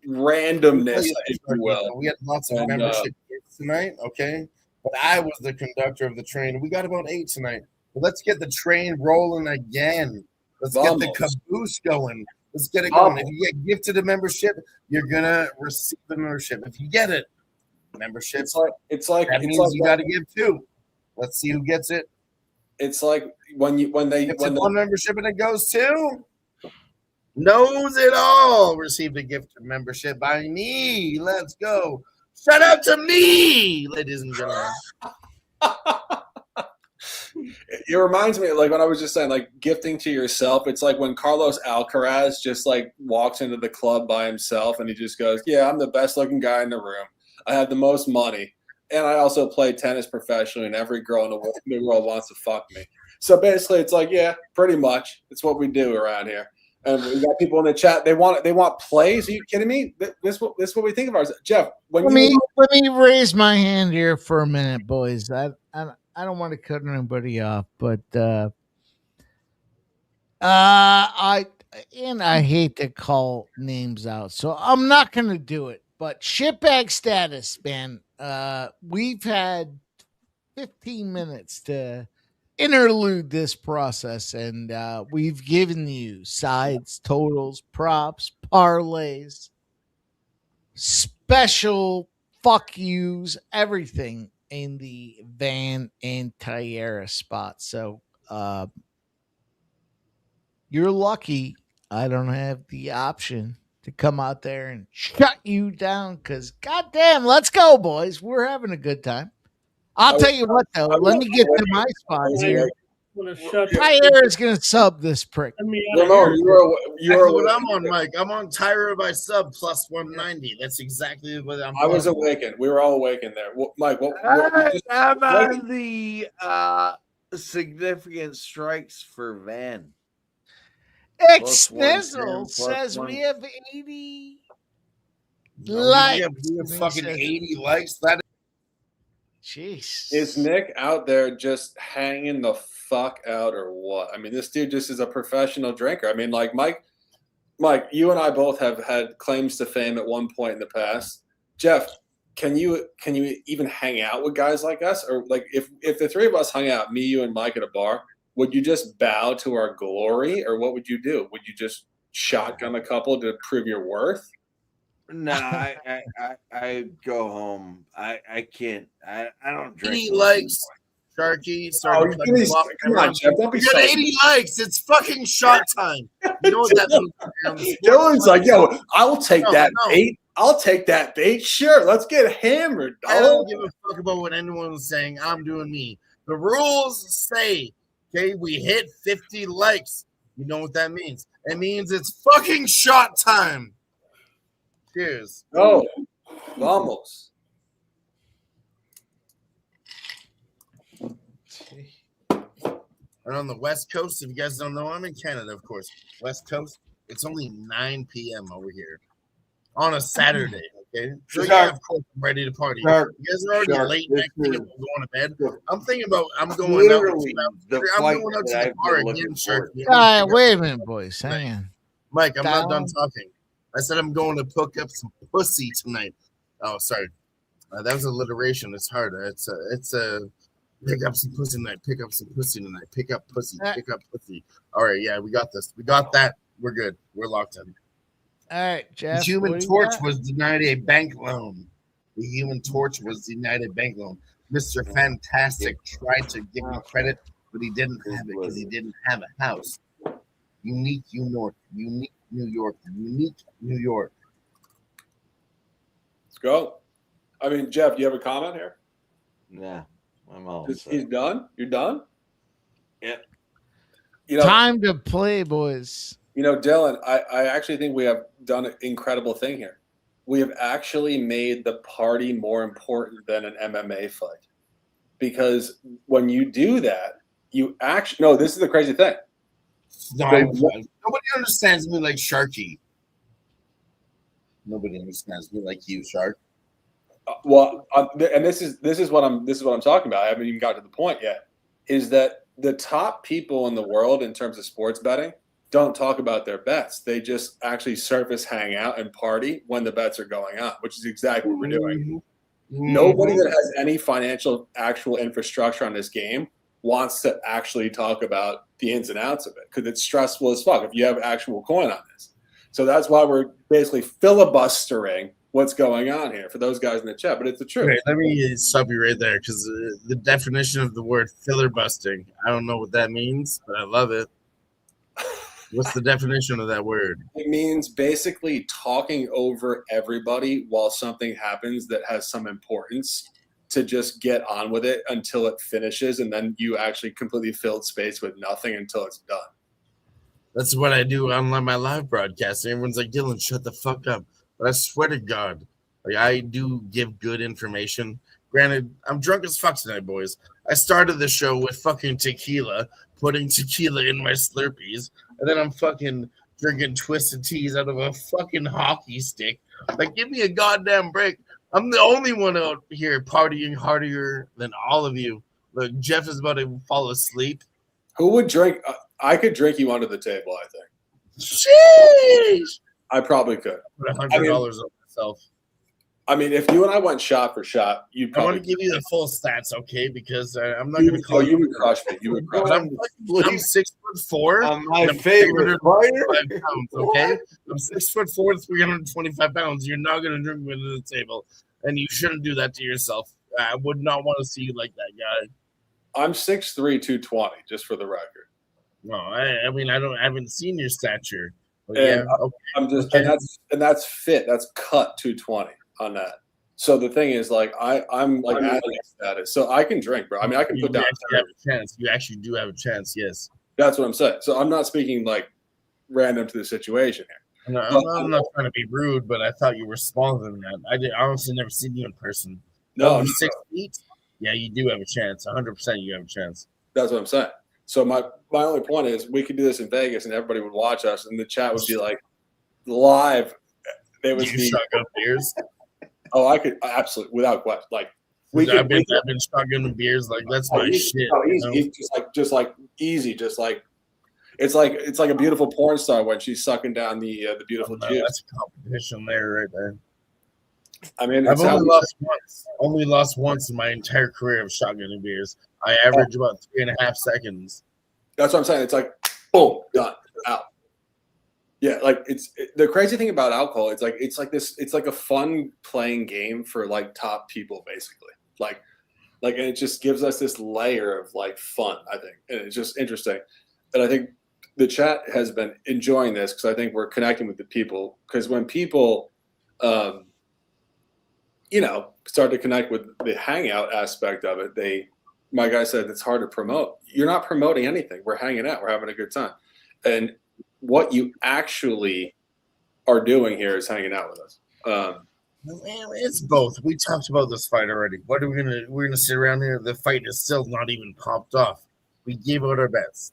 randomness, if you will. We had lots of membership tonight, okay? But I was the conductor of the train. We got about 8 tonight. But let's get the train rolling again. Let's get the caboose going. Let's get it going. If you get gifted a membership, you're gonna receive a membership. If you get it, membership. That means you got to give 2. Let's see who gets it. It's like when one membership and it goes to Knows It All received a gift membership by me. Let's go. Shout out to me, ladies and gentlemen. It reminds me, like when I was just saying, like gifting to yourself. It's like when Carlos Alcaraz just like walks into the club by himself and he just goes, "Yeah, I'm the best looking guy in the room. I have the most money, and I also play tennis professionally, and every girl in the world wants to fuck me." So basically, it's like, yeah, pretty much. It's what we do around here. And we got people in the chat. They want plays. Are you kidding me? This what we think of ourselves. Jeff, let me raise my hand here for a minute, boys. I don't want to cut anybody off, but I hate to call names out, so I'm not going to do it. But shitbag status, man. We've had 15 minutes to interlude this process, and we've given you sides, totals, props, parlays, special fuck yous, everything in the Van and Taira spot. So you're lucky I don't have the option to come out there and shut you down, because goddamn, let's go, boys. We're having a good time. I'll tell you what, though. Let me get to my spots here. Taira is going to sub this prick. You're what I'm on, Mike. I'm on Taira by sub plus 190. That's exactly what I was awakened. We were all awakened there. Mike, how about the significant strikes for Van? X-Nizzle says we have 80 likes. We have fucking 80 likes. That Jeez. Is Nick out there just hanging the fuck out or what? I mean, this dude just is a professional drinker. I mean, like Mike, you and I both have had claims to fame at one point in the past. Jeff, can you even hang out with guys like us? Or like if the three of us hung out, me, you, and Mike at a bar, would you just bow to our glory, or what would you do? Would you just shotgun a couple to prove your worth? No, I go home. I can't. I don't drink. 80 likes, Sharky. Sorry, come on, Jeff. Don't be you got 80 likes. It's fucking shot time. You know what that means? Dylan's like, yo, I'll take that bait. I'll take that bait. Sure, let's get hammered. I don't give a fuck about what anyone's saying. I'm doing me. The rules say, okay, we hit 50 likes. You know what that means? It means it's fucking shot time. Cheers. Oh, vamos. And on the West Coast, if you guys don't know, I'm in Canada, of course. West Coast, it's only 9 p.m. over here on a Saturday. Okay, so yeah, of course, I'm ready to party. You guys are already late night thinking about going to bed. I'm thinking about I'm going out to the bar again. Wait a minute, boys. Hang on. Mike, I'm not done talking. I said I'm going to pick up some pussy tonight. Oh, sorry. That was alliteration. It's hard. It's a pick up some pussy tonight. Pick up some pussy tonight. Pick up pussy. Pick up pussy. All right, yeah, we got this. We got that. We're good. We're locked in. All right, Jeff. The Human Torch was denied a bank loan. The Human Torch was denied a bank loan. Mr. Fantastic tried to give me credit, but he didn't have it because he didn't have a house. Unique New York. Unique New York. Unique New York. Let's go. I mean, Jeff, do you have a comment here? Nah, I'm all He's done? You're done? Yeah. You know, time to play, boys. You know, Dylan, I actually think we have done an incredible thing here. We have actually made the party more important than an MMA fight. Because when you do that, you actually – no, this is the crazy thing. Nobody understands me like Sharky. Nobody understands me like you, Shark. And this is what I'm talking about. I haven't even got to the point yet. Is that the top people in the world in terms of sports betting don't talk about their bets. They just actually surface, hang out, and party when the bets are going on, which is exactly what we're doing. Mm-hmm. Nobody that has any financial actual infrastructure on this game wants to actually talk about the ins and outs of it because it's stressful as fuck if you have actual coin on this. So that's why we're basically filibustering what's going on here for those guys in the chat. But it's the truth. Wait, let me stop you right there because the definition of the word filibustering, I don't know what that means, but I love it. What's the definition of that word? It means basically talking over everybody while something happens that has some importance to just get on with it until it finishes, and then you actually completely filled space with nothing until it's done. That's what I do on my live broadcast. Everyone's like, Dylan, shut the fuck up. But I swear to God, like I do give good information. Granted, I'm drunk as fuck tonight, boys. I started the show with fucking tequila, putting tequila in my Slurpees, and then I'm fucking drinking twisted teas out of a fucking hockey stick. Like, give me a goddamn break. I'm the only one out here partying harder than all of you. Look, Jeff is about to fall asleep. Who would drink? I could drink you under the table, I think. Sheesh! I probably could. Put $100 on myself. I mean, if you and I went shot for shot, you'd I probably. want to give you the full stats, okay? Because I'm not going to call you would crush me. You would crush I'm me. 6'4". I'm my and I'm favorite 325 pounds, okay? I'm 6'4", 325 pounds. You're not going to drink me to the table, and you shouldn't do that to yourself. I would not want to see you like that, guy. I'm 6'3", 220, just for the record. No, I mean I haven't seen your stature. But And yeah, okay. I'm just, Okay. and that's fit. That's cut 220 on that. So the thing is, like, I'm like athlete status, so I can drink, bro. I mean, I can You put down. actually have a chance. You actually do have a chance. Yes. That's what I'm saying. So I'm not speaking like random to the situation here. I'm not trying to be rude, but I thought you were smaller than that. I honestly never seen you in person. No, Over no. 6 feet. Yeah, you do have a chance. 100%, you have a chance. That's what I'm saying. So my only point is, we could do this in Vegas, and everybody would watch us, and the chat would be like live. They would Do you be shotgun beers? Oh, I could absolutely, without question. Like I've been shotgunning beers. Like that's my shit. Oh, you easy, know? just like easy, just like it's like a beautiful porn star when she's sucking down the beautiful juice. That's a competition there, right there. I mean, I've only lost once. Only lost once in my entire career of shotgunning beers. I average about 3.5 seconds. That's what I'm saying. It's like boom, done, out. Yeah, like the crazy thing about alcohol. It's like this. It's like a fun playing game for like top people, basically. Like, and it just gives us this layer of like fun. I think, and it's just interesting. And I think the chat has been enjoying this because I think we're connecting with the people. Because when people, start to connect with the hangout aspect of it, my guy said it's hard to promote. You're not promoting anything. We're hanging out. We're having a good time. And what you actually are doing here is hanging out with us. It's both. We talked about this fight already. What are we're gonna sit around here? The fight is still not even popped off. We gave out our bets.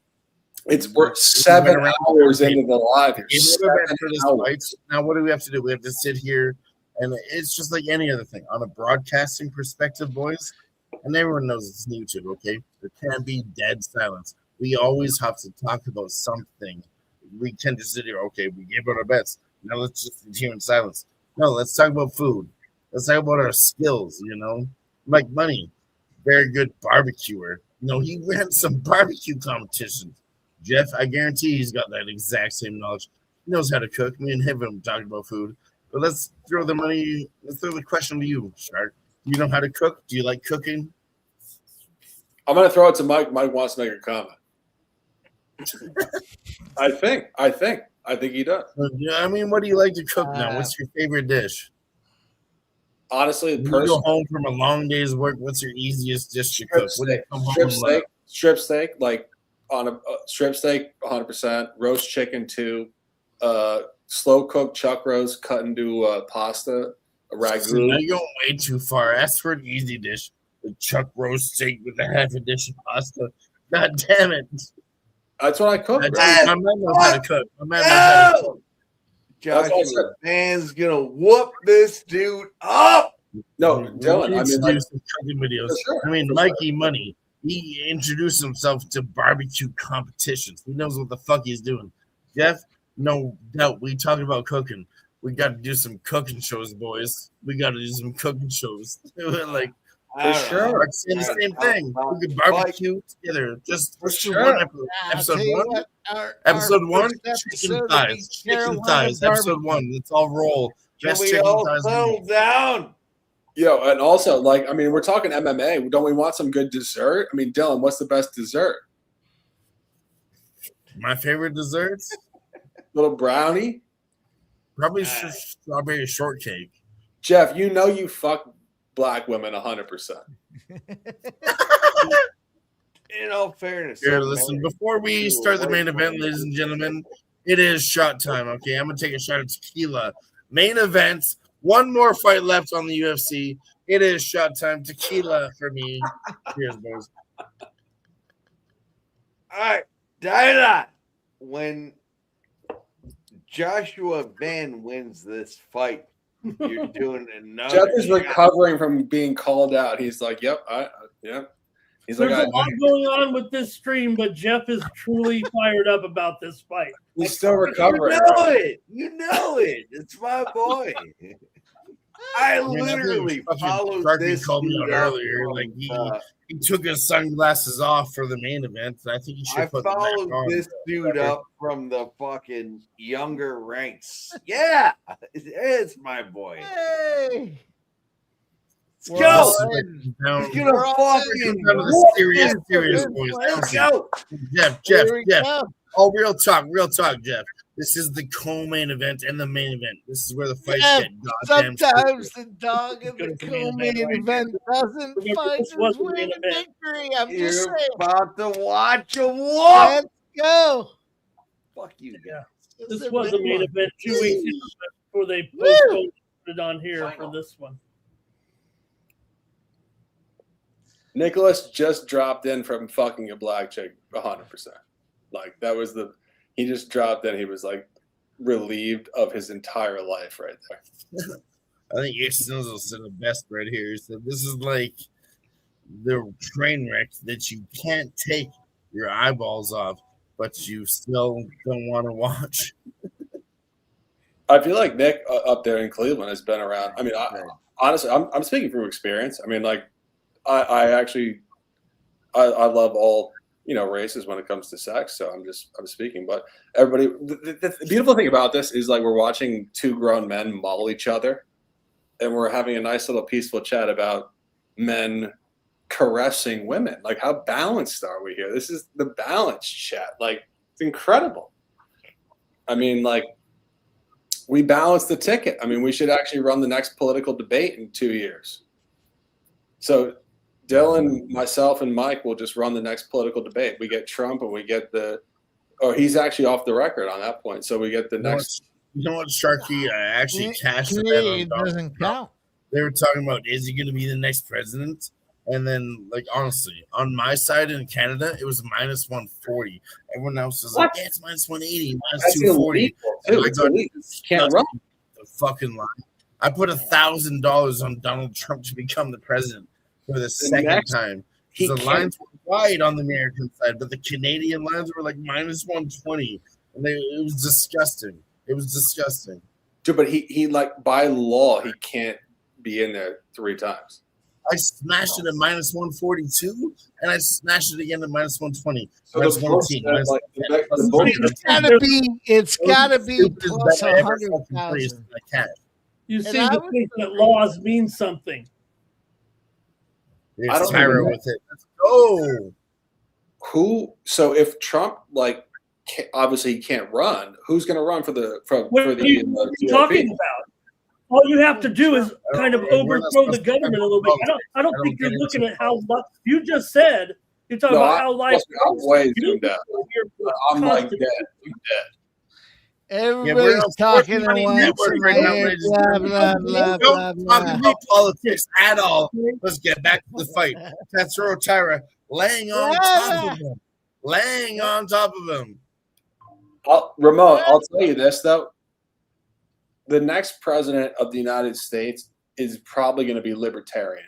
We're 7 hours into the live. Now what do we have to do? We have to sit here, and it's just like any other thing. On a broadcasting perspective, boys, and everyone knows it's YouTube, okay? There can't be dead silence. We always have to talk about something. We can't just sit here, okay, we gave out our bets. Now let's just sit here in silence. No, let's talk about food. Let's talk about our skills, Like Money, very good barbecuer. He ran some barbecue competitions. Jeff, I guarantee he's got that exact same knowledge. He knows how to cook. Me and him have talked about food. But let's throw the question to you, Shark. Do you know how to cook? Do you like cooking? I'm going to throw it to Mike. Mike wants to make a comment. I think he does. I mean, what do you like to cook now? What's your favorite dish? Honestly, when you go home from a long day's work, what's your easiest dish to cook? Strip steak, like on a strip steak, 100%. Roast chicken, 2. Slow cooked chuck roast cut into pasta, a ragu. So now you're going way too far. Ask for an easy dish. The chuck roast steak with a half a dish of pasta. God damn it. That's what I cook. My man knows how to cook. My man knows how to cook. Joshua, man's gonna whoop this dude up. No, Dylan. I mean, do some cooking videos. Mikey Money. He introduced himself to barbecue competitions. He knows what the fuck he's doing. Jeff, no doubt. We talking about cooking. We got to do some cooking shows, boys. We got to do some cooking shows. Like For sure. I'm saying the same thing. We could barbecue together. Just For do sure. one episode tell you one. what, Episode one, first chicken episode will thighs. be Chicken Carolina thighs. Episode barbecue. one. Let's all roll. Can Best we chicken all thighs. settle down? Yo, and also, like, I mean, we're talking MMA. Don't we want some good dessert? I mean, Dylan, what's the best dessert? My favorite desserts? Little brownie? Probably strawberry shortcake. Jeff, you know you fuck black women 100%. In all fairness. Here, listen, before we start the main event, ladies and gentlemen, it is shot time, okay? I'm going to take a shot of tequila. Main event, one more fight left on the UFC. It is shot time. Tequila for me. Cheers, boys. All right, Taira, when Joshua Van wins this fight, you're doing another. Jeff is recovering from being called out. He's like, yep, yep. He's There's like, a lot going on with this stream, but Jeff is truly fired up about this fight. He's still recovering. You know it. It's my boy. I literally followed this. Called me out earlier. Like he took his sunglasses off for the main event. I think he should put them back on. I followed this dude up from the fucking younger ranks. Yeah, it's my boy. Hey. Let's go. He's gonna fucking serious boys. Let's go. Jeff. Oh, real talk, Jeff. This is the co-main event and the main event. This is where the fights get goddamn sometimes stupid. the dog in the co-main event doesn't find his way to victory. I'm just You're saying. about to watch a whoop. Let's go. Fuck you guys. This was a main event 2 weeks ago before they postponed it on here for this one. Nicholas just dropped in from fucking a black chick 100%. Like that was he just dropped in. He was like relieved of his entire life right there. I think Snowzell said the best right here. He said this is like the train wreck that you can't take your eyeballs off, but you still don't want to watch. I feel like Nick up there in Cleveland has been around. I mean, honestly, I'm speaking from experience. I mean, like I actually love all races when it comes to sex. So I'm speaking, but everybody, the beautiful thing about this is like we're watching two grown men maul each other, and we're having a nice little peaceful chat about men caressing women. Like, how balanced are we here? This is the balanced chat. Like, it's incredible. I mean, like, we balanced the ticket. I mean, we should actually run the next political debate in 2 years. So Dylan, myself, and Mike will just run the next political debate. We get Trump and we get he's actually off the record on that point. So we get the next. You know what, Sharky? I actually cashed the bet on Donald doesn't count. They were talking about, is he going to be the next president? And then, like, honestly, on my side in Canada, it was minus 140. Everyone else was like, yeah, it's minus 180, minus 240. You can't run the fucking line. I put $1,000 on Donald Trump to become the president for the second time. The lines were wide on the American side, but the Canadian lines were like minus 120. And it was disgusting. It was disgusting. Dude, but he like, by law, he can't be in there 3 times. I smashed it at minus 142, and I smashed it again at minus 120. So minus the 118. bullshit, Minus like, It's gotta be plus 100,000. You seem to think that laws mean something. I don't Taira know. with it. Let's go. So if Trump, like, obviously he can't run, who's going to run for the What are you talking about? All you have to do is kind of overthrow the government a little bit. I don't think you're looking at how you just said. You're talking about how life. I'm way zoomed out. I'm like dead. I'm dead. Everybody's talking at once. Blah, blah, blah, blah, Don't talk about politics at all. Let's get back to the fight. Tatsuro Taira laying on top of him. Laying on top of him. Ramon, I'll tell you this, though. The next president of the United States is probably going to be libertarian.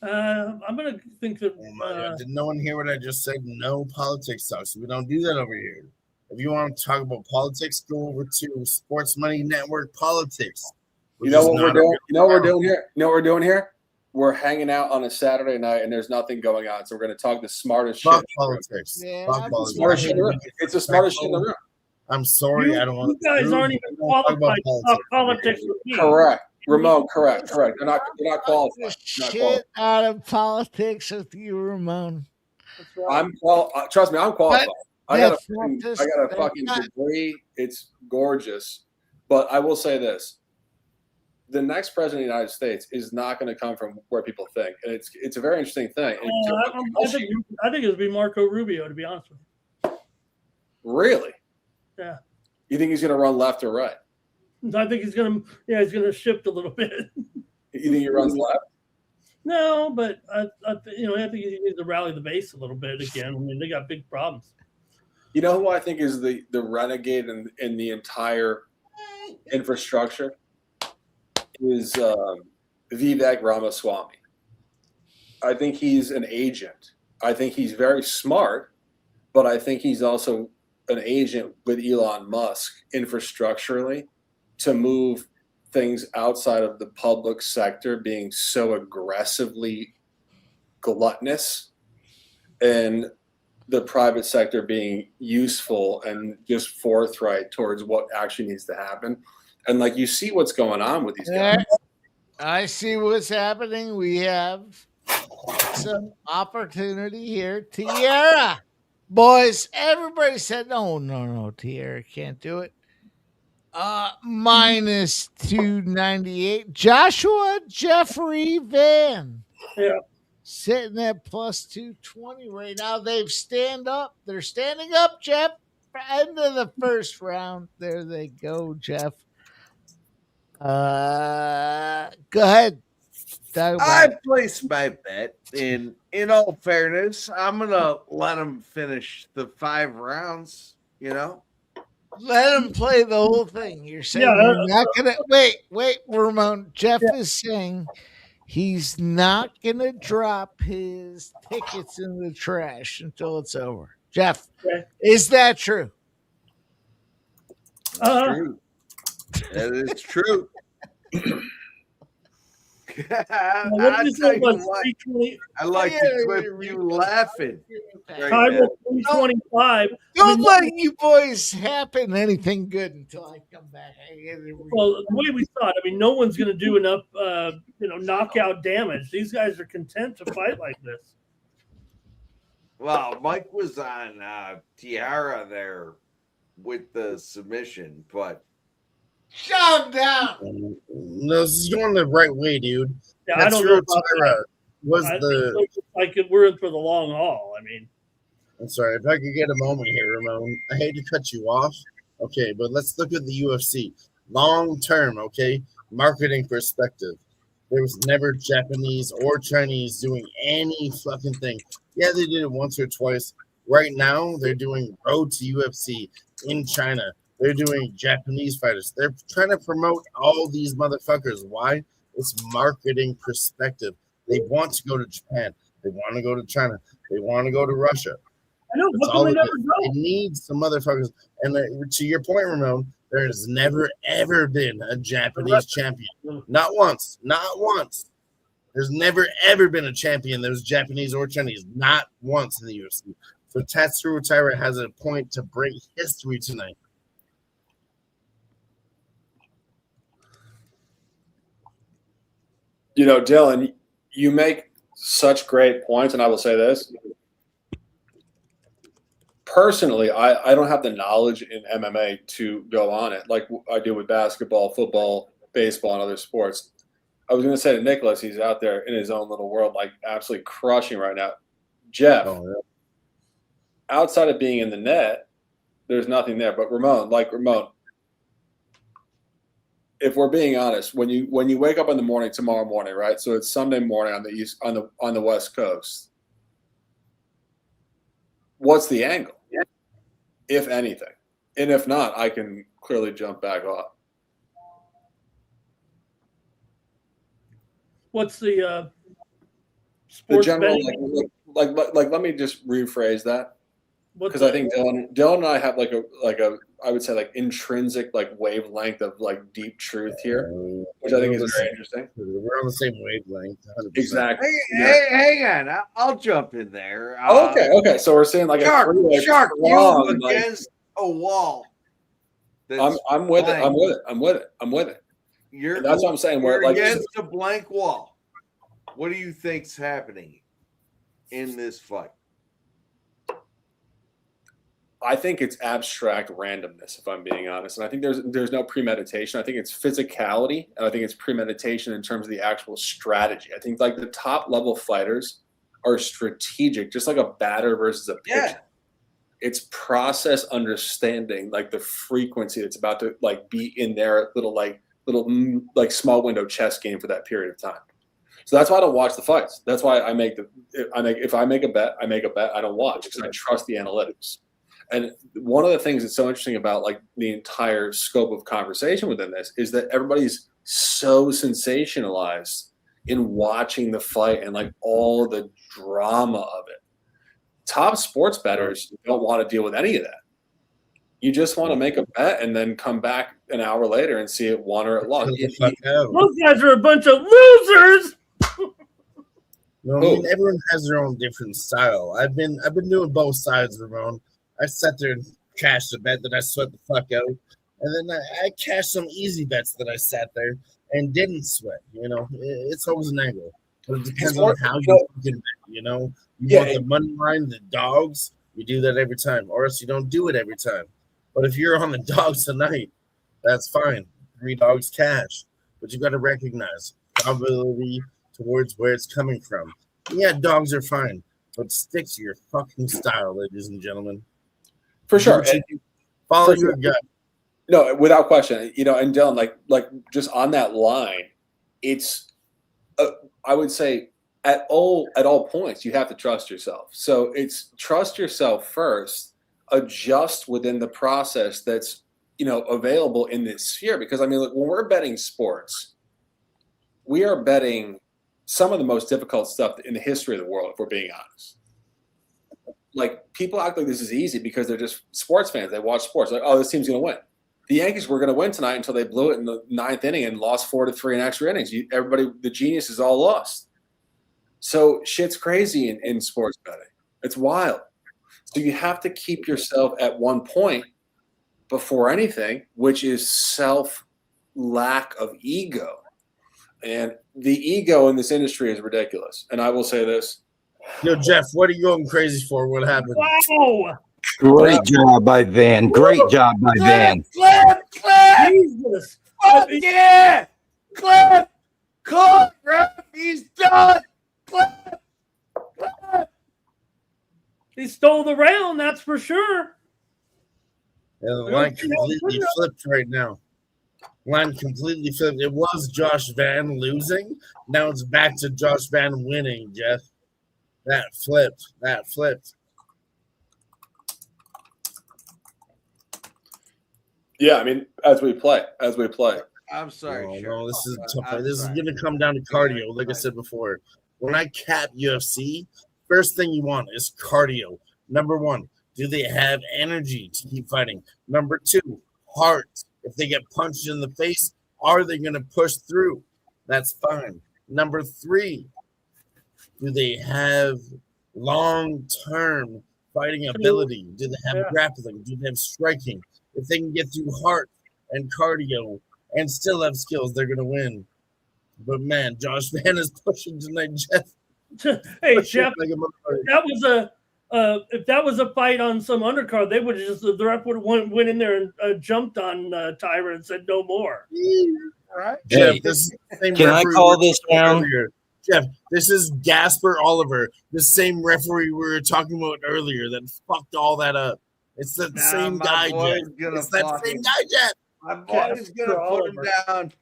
I'm going to think that. Did no one hear what I just said? No politics talk. So we don't do that over here. If you want to talk about politics, go over to Sports Money Network Politics. You know what we're doing? You know what we're doing here? You know what we're doing here? we're hanging out on a Saturday night and there's nothing going on, so we're going to talk the smartest Fuck shit. politics. Yeah, Fuck I'm politics. Smartest shit in the room. It's the smartest shit in the room. I'm sorry, I don't want You guys aren't even qualified to talk politics with me. Correct. Ramon, correct. They're not qualified. Shit out of politics with you, Ramon. Trust me, I'm qualified. I got a That's fucking not- degree. It's gorgeous. But I will say this. The next president of the United States is not going to come from where people think. And it's a very interesting thing. I think it would be Marco Rubio, to be honest with you. Really? Yeah. You think he's going to run left or right? I think he's going to shift a little bit. You think he runs left? No, but I think he needs to rally the base a little bit again. I mean, they got big problems. You know who I think is the renegade in the entire infrastructure? Is Vivek Ramaswamy. I think he's an agent. I think he's very smart, but I think he's also an agent with Elon Musk infrastructurally to move things outside of the public sector being so aggressively gluttonous and the private sector being useful and just forthright towards what actually needs to happen. And like you see what's going on with these guys. I see what's happening. We have some opportunity here. Taira. Boys, everybody said, no, Taira can't do it. Minus 298. Joshua Jeffrey Van. Yeah. Sitting at plus 220 right now. They're standing up, Jeff. End of the first round. There they go, Jeff. Go ahead. I placed my bet. In all fairness, I'm gonna let him finish the 5 rounds. Let him play the whole thing. You're saying you're not gonna wait, Ramon. Jeff is saying he's not gonna drop his tickets in the trash until it's over. Jeff, is that true? True. That is true. I like to clip you laughing. Time 325. Don't let you boys happen anything good until I come back. Well, the way we thought, I mean, no one's going to do enough, knockout damage. These guys are content to fight like this. Well, Mike was on Taira there with the submission, but shut him down. No, this is going the right way, dude. Yeah, I don't know about Taira was I the. think we're in for the long haul. I mean, I'm sorry if I could get a moment here, Ramon. I hate to cut you off. Okay, but let's look at the UFC long term. Okay, marketing perspective. There was never Japanese or Chinese doing any fucking thing. Yeah, they did it once or twice. Right now, they're doing Road to UFC in China. They're doing Japanese fighters. They're trying to promote all these motherfuckers. Why? It's marketing perspective. They want to go to Japan. They want to go to China. They want to go to Russia. I know. That's all it is. It needs some motherfuckers. And to your point, Ramon, there has never, ever been a Japanese champion. Not once. Not once. There's never, ever been a champion that was Japanese or Chinese. Not once in the UFC. So Tatsuro Taira has a point to break history tonight. Dylan, you make such great points, and I will say this. Personally, I don't have the knowledge in MMA to go on it like I do with basketball, football, baseball, and other sports. I was going to say to Nicholas, he's out there in his own little world, like absolutely crushing right now. Jeff, outside of being in the net, there's nothing there. But Ramon, if we're being honest, when you wake up in the morning tomorrow morning, right? So it's Sunday morning on the West Coast. What's the angle, if anything? And if not, I can clearly jump back off. What's the The sports general, betting? like, let me just rephrase that. because I think Dylan and I have like a I would say like intrinsic like wavelength of like deep truth here, which I think is very interesting. We're on the same wavelength. 100%. Exactly. Hey, hang on. I'll jump in there. Okay. So we're saying like Shark, a three-way Shark, prong, you like- against a wall. I'm with it. I'm with it. And that's what I'm saying. Where You're like against a blank wall. What do you think's happening in this fight? I think it's abstract randomness, if I'm being honest. And I think there's no premeditation. I think it's physicality, and I think it's premeditation in terms of the actual strategy. I think like the top level fighters are strategic, just like a batter versus a pitcher. Yeah. It's process understanding, like the frequency that's about to like be in their little small window chess game for that period of time. So that's why I don't watch the fights. That's why if I make a bet, I don't watch because I trust the analytics. And one of the things that's so interesting about like the entire scope of conversation within this is that everybody's so sensationalized in watching the fight and like all the drama of it. Top sports bettors don't want to deal with any of that. You just want to make a bet and then come back an hour later and see it won or it lost. Those guys are a bunch of losers. No, I mean, everyone has their own different style. I've been doing both sides, Ramon. I sat there and cashed a bet that I sweat the fuck out, and then I cashed some easy bets that I sat there and didn't sweat. You know, it's always an angle, but it depends on how you fucking bet. You know, you want the money line, the dogs, you do that every time, or else you don't do it every time. But if you're on the dogs tonight, that's fine. 3 dogs cash, but you got to recognize probability towards where it's coming from. Yeah, dogs are fine, but stick to your fucking style, ladies and gentlemen. For sure. Follow your gut. No, without question. You know, and Dylan, like just on that line, it's I would say at all points you have to trust yourself. So it's trust yourself first, adjust within the process that's available in this sphere. Because I mean, look, when we're betting sports, we are betting some of the most difficult stuff in the history of the world, if we're being honest. Like, people act like this is easy because they're just sports fans. They watch sports. Like, oh, this team's going to win. The Yankees were going to win tonight until they blew it in the 9th inning and lost 4-3 in extra innings. Everybody, the genius is all lost. So shit's crazy in sports betting. It's wild. So you have to keep yourself at one point before anything, which is lack of ego. And the ego in this industry is ridiculous. And I will say this. Yo, Jeff, what are you going crazy for? What happened? Wow. Great job by Van. Great job by Van. Clip! Jesus. Fuck yeah! Clip! Call, ref, he's done! Clip! He stole the round, that's for sure. Yeah, the line completely flipped right now. Line completely flipped. It was Josh Van losing. Now it's back to Josh Van winning, Jeff. That flipped. Yeah, I mean, as we play. I'm sorry. No, this is tough. This is going to come down to cardio, like I said before. When I cap UFC, first thing you want is cardio. Number 1, do they have energy to keep fighting? Number 2, heart. If they get punched in the face, are they going to push through? That's fine. Number 3, do they have long-term fighting ability? Do they have grappling? Do they have striking? If they can get through heart and cardio and still have skills, they're going to win. But, man, Josh Van is pushing tonight, Jeff. Hey, Jeff, if that was a fight on some undercard, they would have just the ref would have went in there and jumped on Taira and said no more. Right? Jeff, this is the same Can I call this round? Jeff, this is Gasper Oliver, the same referee we were talking about earlier that fucked all that up. It's the same guy, Jeff. It's that same guy, Jeff. My boy's gonna put him down.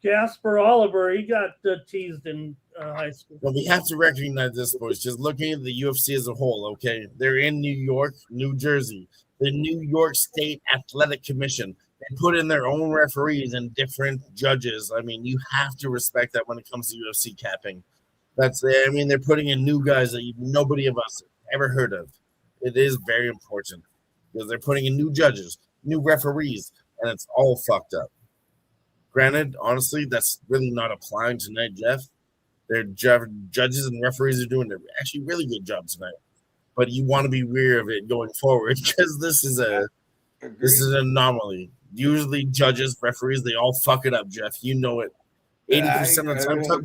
Gasper Oliver, he got teased in high school. Well, we have to recognize this, boys. Just looking at the UFC as a whole, okay? They're in New York, New Jersey. The New York State Athletic Commission. They put in their own referees and different judges. I mean, you have to respect that when it comes to UFC capping. They're putting in new guys that nobody of us ever heard of. It is very important because they're putting in new judges, new referees, and it's all fucked up. Granted, honestly, that's really not applying tonight, Jeff. Their judges and referees are doing actually really good job tonight. But you want to be wary of it going forward because this is an anomaly. Usually, judges, referees, they all fuck it up, Jeff. You know it. 80% of the time, talk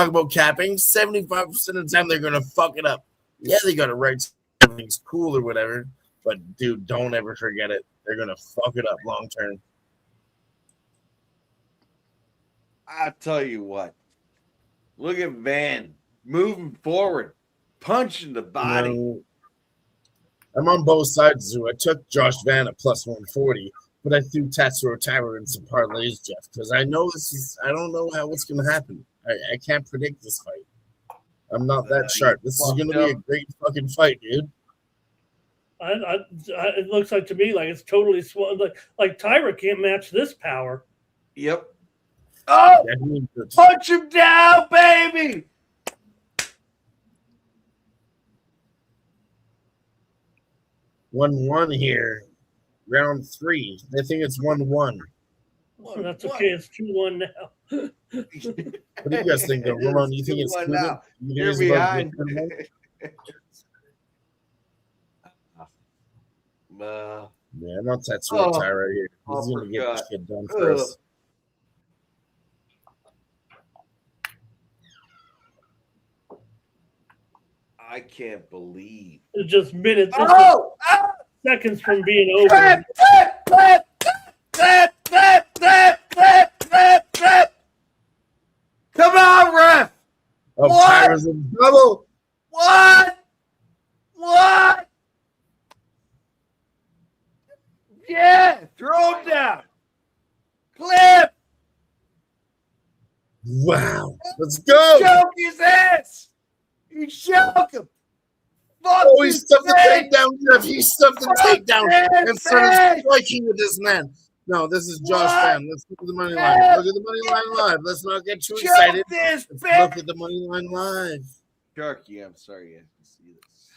about capping. 75% of the time, they're gonna fuck it up. Yeah, they got it right. Everything's cool or whatever. But dude, don't ever forget it. They're gonna fuck it up long term. I'll tell you what. Look at Van moving forward, punching the body. I'm on both sides, Zoo. I took Josh Van at plus 140, but I threw Tatsuro Taira in some parlays, Jeff, because I know I don't know what's going to happen. I can't predict this fight. I'm not that sharp. This is going to be a great fucking fight, dude. It looks like to me like it's totally like Taira can't match this power. Yep. Oh, punch him down, baby. 1-1 here. Round 3. I think it's 1-1. Well, that's okay. It's 2-1 now. What do you guys think, though? Ramon, you think it's cool? You're behind. Yeah, I'm not Tatsuro Taira here. He's going to get this shit done first. I can't believe. It's just minutes. Seconds from being over. Come on, ref. Oh, Taira's in trouble. What? Yeah, throw him down. Clip. Wow. Let's go. Choke his ass. You choke him. Oh, he stuffed the takedown, Jeff. He stuffed the takedown and started striking with this man. No, this is Josh Van. Let's look at the money line. Look at the money line live. Let's not get too excited. Let's look at the money line live. Sharky, I'm sorry you have to see this.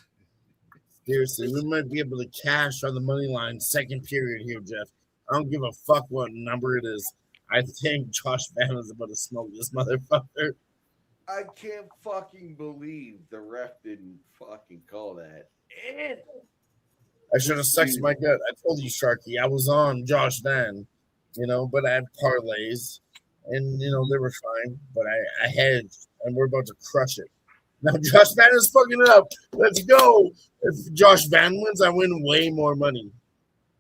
Seriously, we might be able to cash on the money line second period here, Jeff. I don't give a fuck what number it is. I think Josh Van is about to smoke this motherfucker. I can't fucking believe the ref didn't fucking call that. I should have sucked my gut. I told you, Sharky, I was on Josh Van, but I had parlays, and, they were fine, but I hedged, and we're about to crush it. Now, Josh Van is fucking it up. Let's go. If Josh Van wins, I win way more money.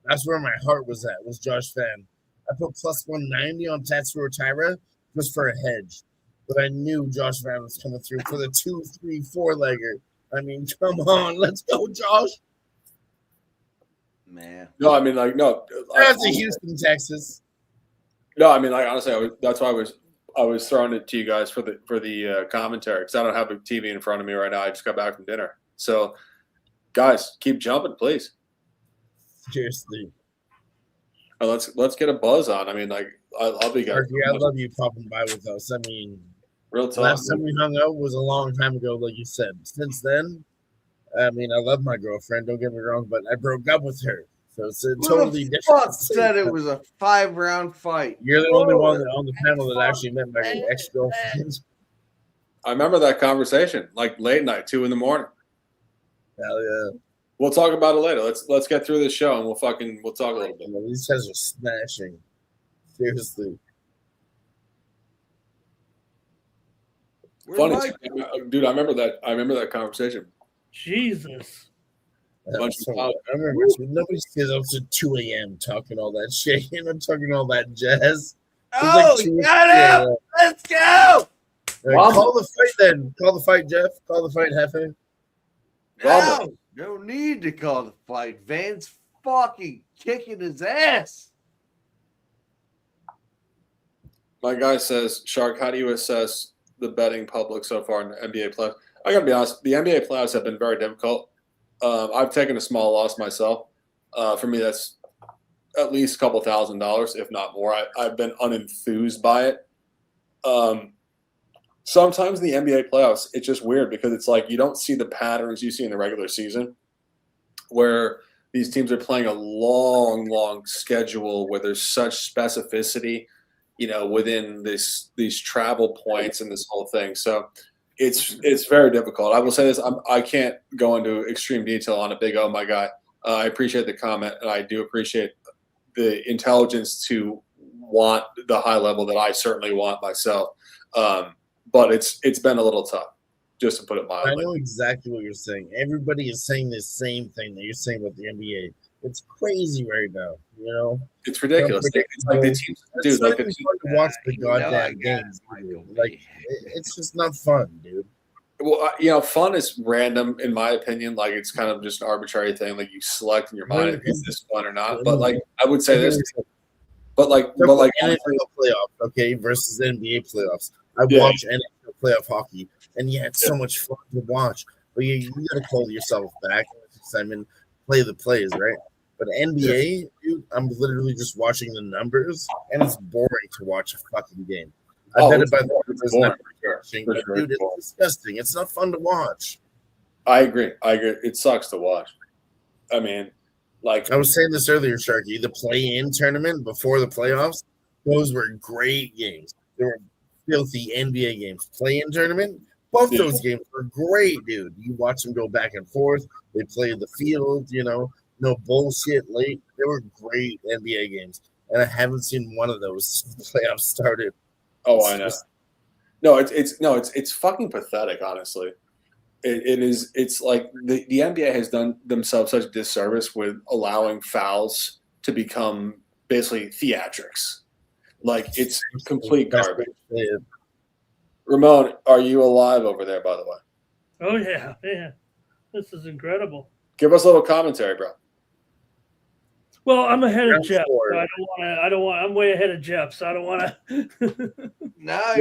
That's where my heart was at, was Josh Van. I put plus 190 on Tatsuro Taira just for a hedge. But I knew Josh Van was coming through for the 2, 3, 4-legger. I mean, come on. Let's go, Josh. Man. No, I mean, no. That's in Houston, Texas. No, I mean, honestly, that's why I was throwing it to you guys for the commentary because I don't have a TV in front of me right now. I just got back from dinner. So, guys, keep jumping, please. Seriously. Let's get a buzz on. I mean, I'll be guys. I love you popping by with us. I mean, real talk. Last time we hung out was a long time ago, like you said. Since then, I mean, I love my girlfriend. Don't get me wrong, but I broke up with her, so it's a totally different. Fuck said it was a 5-round fight. You're the only one on the panel that actually met my ex-girlfriend. I remember that conversation, late night, 2 a.m. Hell yeah. We'll talk about it later. Let's get through this show and we'll talk a little bit. These guys are smashing. Seriously. Funny, dude. I remember that conversation. Jesus. I remember nobody stays up to 2 a.m. talking all that shit. Talking all that jazz. Got him! Let's go! Call the fight then. Call the fight, Jeff. Call the fight, Hefe. No need to call the fight. Van's fucking kicking his ass. My guy says, Shark, how do you assess the betting public so far in the NBA playoffs? I got to be honest, the NBA playoffs have been very difficult. I've taken a small loss myself. For me, that's at least a couple $1,000s, if not more. I've been unenthused by it. sometimes in the NBA playoffs, it's just weird because it's like you don't see the patterns you see in the regular season where these teams are playing a long schedule where there's such specificity, within these travel points and this whole thing. So it's very difficult. I will say this: I can't go into extreme detail on a big oh my guy. I appreciate the comment, and I do appreciate the intelligence to want the high level that I certainly want myself. But it's been a little tough, just to put it mildly. I know exactly what you're saying. Everybody is saying the same thing that you're saying about the NBA. It's crazy right now, It's ridiculous. It's like the teams, dude. Like to watch the goddamn games, dude. Like it's just not fun, dude. Well, fun is random in my opinion. Like it's kind of just an arbitrary thing. Like you select in your mind if it's this fun or not. But like I would say this. But like NFL playoffs, okay, versus NBA playoffs. I watch NFL playoff hockey, and it's so much fun to watch. But you got to call yourself back. Play the plays, right? But NBA, dude, I'm literally just watching the numbers, and it's boring to watch a fucking game. I bet about the numbers never catching, but dude, it's disgusting. It's not fun to watch. I agree. It sucks to watch. I mean, like I was saying this earlier, Sharky, the play-in tournament before the playoffs, those were great games. They were filthy NBA games. Play-in tournament, both those games were great, dude. You watch them go back and forth. They played the field, no bullshit late. They were great NBA games, and I haven't seen one of those since the playoffs started. Oh, I know. It's fucking pathetic, honestly. It is. It's like the NBA has done themselves such a disservice with allowing fouls to become basically theatrics. Like it's complete garbage. Ramon, are you alive over there, by the way? Oh yeah. This is incredible. Give us a little commentary, bro. Well, I'm ahead of Jeff. So I don't want. I'm way ahead of Jeff, so I don't want to. No,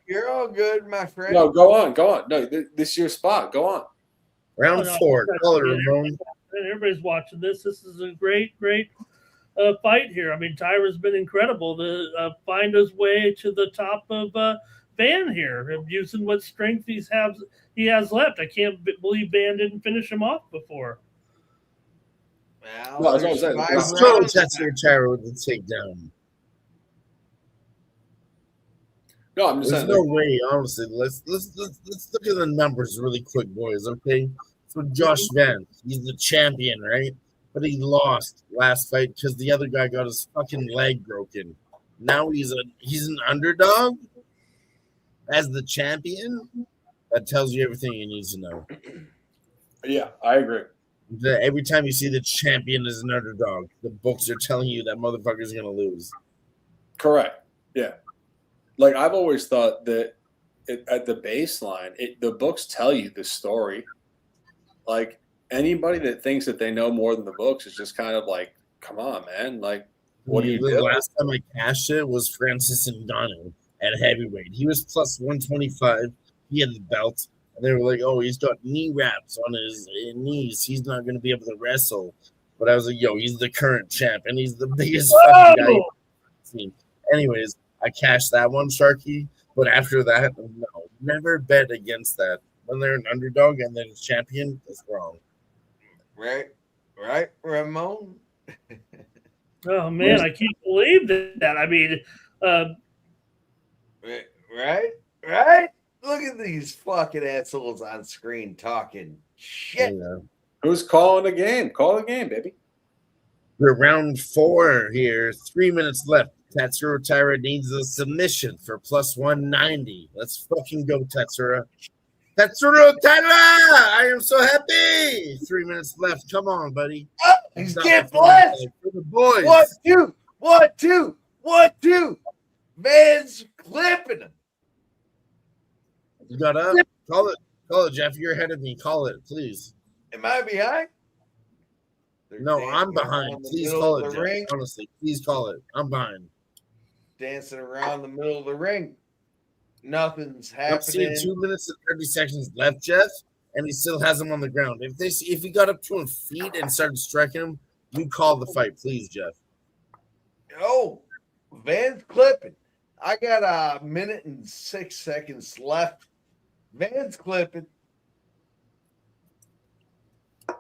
you're all good, my friend. No, go on. No, this is your spot. Go on. Round 4. Call it, Ramon. Everybody's watching this. This is a great fight here. I mean, Taira's been incredible to find his way to the top of Van here, using what strength he has left. I can't believe Van didn't finish him off before. Well, that's what I'm saying. Let's throw Tatsuro Taira with the takedown. No, I'm just There's saying. No way, honestly. Let's look at the numbers really quick, boys. Okay, so Josh Van, he's the champion, right? But he lost last fight because the other guy got his fucking leg broken. Now he's an underdog as the champion. That tells you everything you need to know. Yeah, I agree. Every time you see the champion as an underdog, the books are telling you that motherfucker's gonna lose. Correct. Yeah. Like I've always thought that at the baseline, the books tell you the story. Like anybody that thinks that they know more than the books is just kind of like, come on, man. Like, what do you do? The last time I cashed it was Francis Ngannou at heavyweight. He was plus 125. He had the belt. And they were like, oh, he's got knee wraps on his knees. He's not going to be able to wrestle. But I was like, yo, he's the current champ, and he's the biggest fucking guy I've seen. Anyways, I cashed that one, Sharky. But after that, no, never bet against that. When they're an underdog and then a champion, that's wrong. Right, Ramon? Oh, man, I can't believe that. I mean, Right? Look at these fucking assholes on screen talking shit. Yeah. Who's calling the game? Call the game, baby. We're round 4 here. 3 minutes left. Tatsuro Taira needs a submission for plus 190. Let's fucking go, Tatsuro. Tatsuro Taira! I am so happy. 3 minutes left. Come on, buddy. He's getting blessed. For the boys. 1, 2. Man's clipping him. You got up? Call it, Jeff. You're ahead of me. Call it, please. Am I behind? No, I'm behind. Please call it, Jeff. Honestly, please call it. I'm behind. Dancing around the middle of the ring. Nothing's Let's see, happening. 2 minutes and 30 seconds left, Jeff, and he still has him on the ground. If he got up to his feet and started striking him, you call the fight, please, Jeff. Oh, Van's clipping. I got a minute and 6 seconds left. Van's clipping.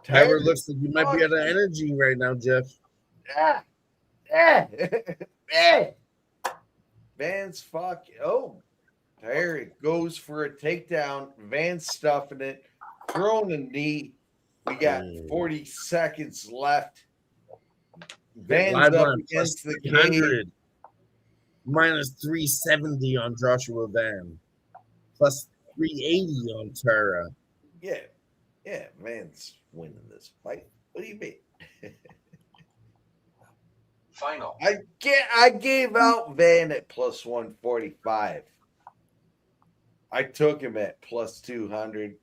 Taira looks like you might be out of energy right now, Jeff. Van's Taira goes for a takedown. Van's stuffing it, throwing a knee. We got 40 seconds left. Van's Live up on against the plus 300. cage. Minus 370 on Joshua Van. Plus 380 on Taira. Yeah, Van's winning this fight. What do you mean? Final. I gave out Van at plus 145. I took him at plus 200,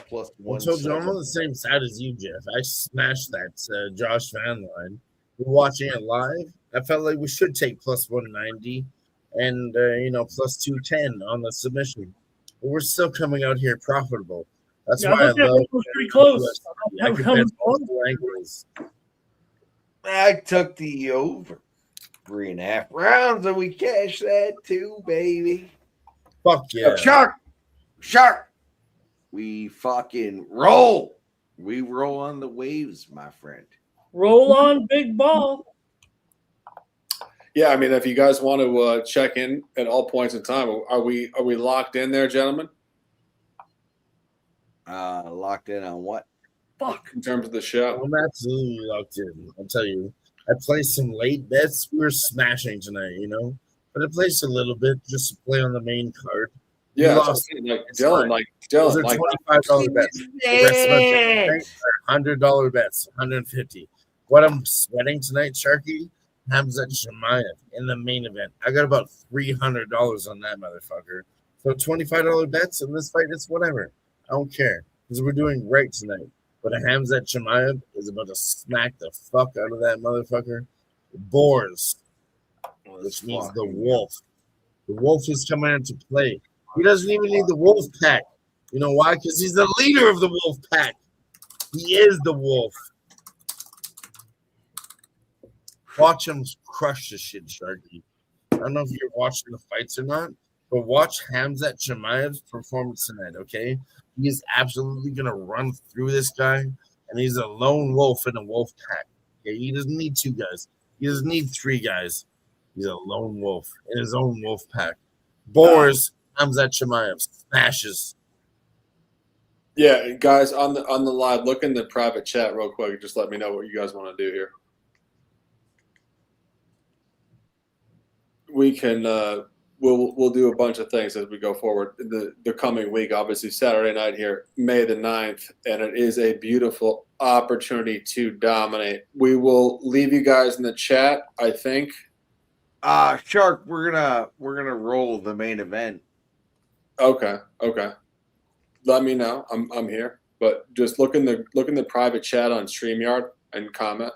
plus I told you I'm on the same side as you, Jeff. I smashed that Josh Van line. We're watching it live. I felt like we should take plus 190 and plus 210 on the submission. But we're still coming out here profitable. That's why I love it was pretty close. I could bet multiple angles. I took the over 3.5 rounds and we cashed that too, baby. Fuck yeah. Shark. We fucking roll. We roll on the waves, my friend. Roll on, big ball. Yeah, I mean, if you guys want to check in at all points in time, are we locked in there, gentlemen? Locked in on what? Fuck. In terms of the show. I'm absolutely locked in. I'll tell you. I placed some late bets. We were smashing tonight, But I placed a little bit just to play on the main card. Yeah, Dylan, Those are $25 bets. The rest of our bets are $100 bets, $150. What I'm sweating tonight, Sharky, Khamzat Chimaev in the main event. I got about $300 on that motherfucker. So $25 bets in this fight, it's whatever. I don't care because we're doing great tonight. But a Khamzat Chimaev is about to smack the fuck out of that motherfucker. Boars, which means the wolf. The wolf is coming into play. He doesn't even need the wolf pack. You know why? Because he's the leader of the wolf pack. He is the wolf. Watch him crush this shit, Sharky. I don't know if you're watching the fights or not, but watch Khamzat Chimaev's performance tonight, okay? He is absolutely going to run through this guy, and he's a lone wolf in a wolf pack. Okay? He doesn't need 2 guys. He doesn't need 3 guys. He's a lone wolf in his own wolf pack. Boars, Khamzat Chimaev smashes. Yeah, guys, on the live, look in the private chat real quick. Just let me know what you guys want to do here. We can we'll do a bunch of things as we go forward the coming week. Obviously, Saturday night here, May the 9th, and it is a beautiful opportunity to dominate. We will leave you guys in the chat, I think. Shark, we're gonna roll the main event. Okay. Let me know. I'm here, but just look in the private chat on StreamYard and comment,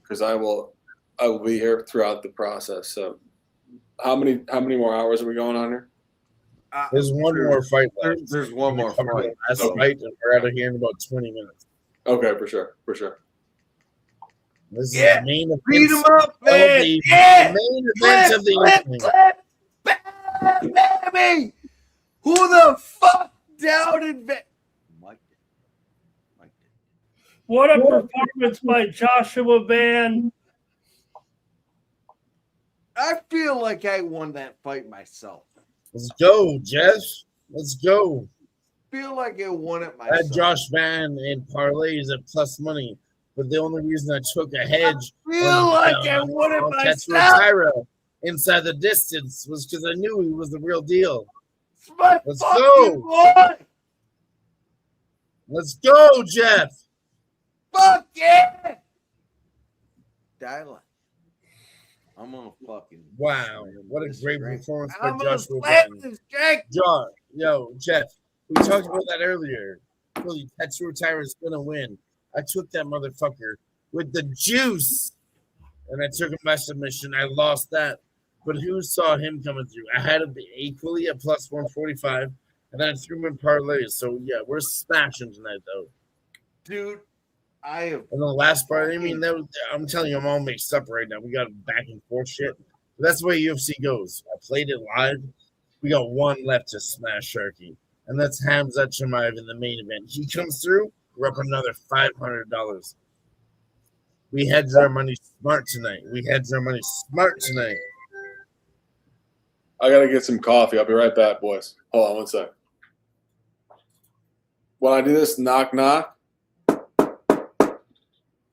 because I will be here throughout the process. So, how many more hours are we going on here? There's one more fight left. There's one more fight. Last fight, and we're out of here in about 20 minutes. Okay, for sure. This is the main event. Beat him up, man. The main event of the evening. Baby, who the fuck doubted Mike? What a performance by Joshua Van. I feel like I won that fight myself. Let's go, Jeff. Let's go. Feel like I won it I myself. had Josh Van and parlays at plus money, but the only reason I took a hedge I won it Tatsuro myself. Taira inside the distance was because I knew he was the real deal. Let's go. Boy. Let's go, Jeff. Fuck yeah. Dial. I'm gonna fucking wow! What a great performance by I'm Joshua. Jeff, we talked about that earlier. Really, Tatsuro Taira is gonna win. I took that motherfucker with the juice, and I took him by submission. I lost that, but who saw him coming through? I had him equally at plus 145, and then I threw him in parlays. So yeah, we're smashing tonight, though, dude. And the last part, I'm telling you, I'm all mixed up right now. We got back and forth shit. That's the way UFC goes. I played it live. We got one left to smash Sharky, and that's Khamzat Chimaev in the main event. He comes through, we're up another $500. We hedged our money smart tonight. I gotta get some coffee. I'll be right back, boys. Hold on one sec. When I do this knock knock,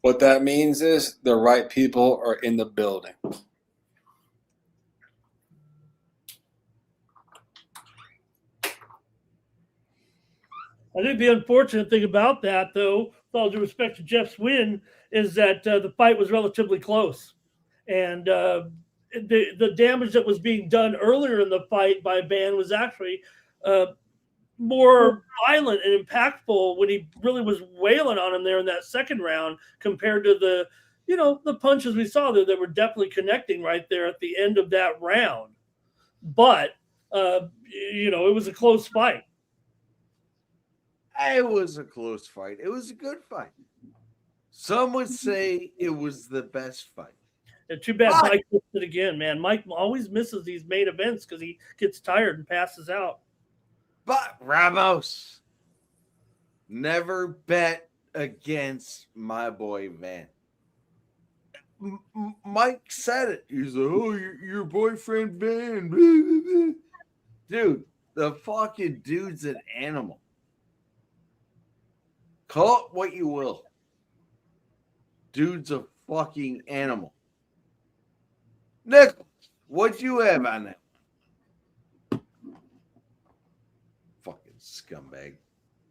what that means is the right people are in the building. I think the unfortunate thing about that, though, with all due respect to Jeff's win, is that the fight was relatively close. And the damage that was being done earlier in the fight by Van was actually more violent and impactful when he really was wailing on him there in that second round compared to the punches we saw there that were definitely connecting right there at the end of that round. But, it was a close fight. It was a close fight. It was a good fight. Some would say it was the best fight. And too bad Mike missed it again, man. Mike always misses these main events because he gets tired and passes out. But Ramos, never bet against my boy Van. Mike said it. He's like, "Oh, your boyfriend Van." Dude, the fucking dude's an animal. Call it what you will. Dude's a fucking animal. Nick, what'd you have on that? Fucking scumbag.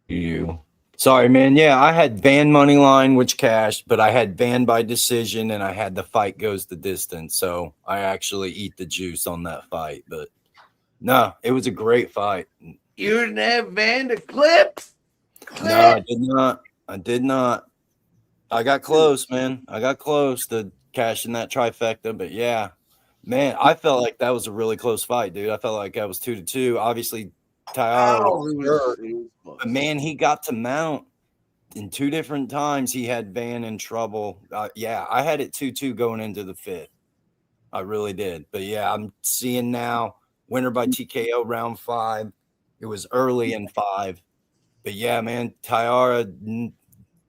You. Sorry, man. Yeah, I had Van money line, which cashed, but I had Van by decision, and I had the fight goes the distance. So I actually eat the juice on that fight. But no, it was a great fight. You didn't have Van to clip? No, I did not. I got close, man. I got close to cashing that trifecta, but yeah, man, I felt like that was a really close fight, dude. I felt like I was 2-2. Obviously, Taira was hurt, but man, he got to mount in two different times. He had Van in trouble. Yeah, I had it 2-2 going into the fifth. I really did. But yeah, I'm seeing now winner by TKO round 5. It was early in 5. But yeah, man, Taira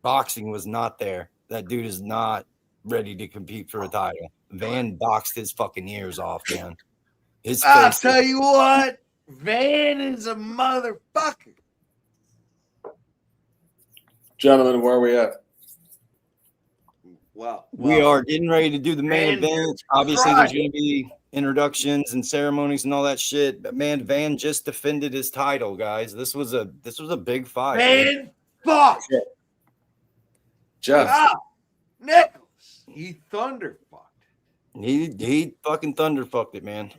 boxing was not there. That dude is not ready to compete for a title. Van boxed his fucking ears off, man. I'll tell you what, Van is a motherfucker. Gentlemen, where are we at? Well, we are getting ready to do the main event. Obviously, there's going to be introductions and ceremonies and all that shit. But man, Van just defended his title, guys. This was a big fight. Van, fuck. Jeff. Nicholas, he thunder fucked. He fucking thunder fucked it, man.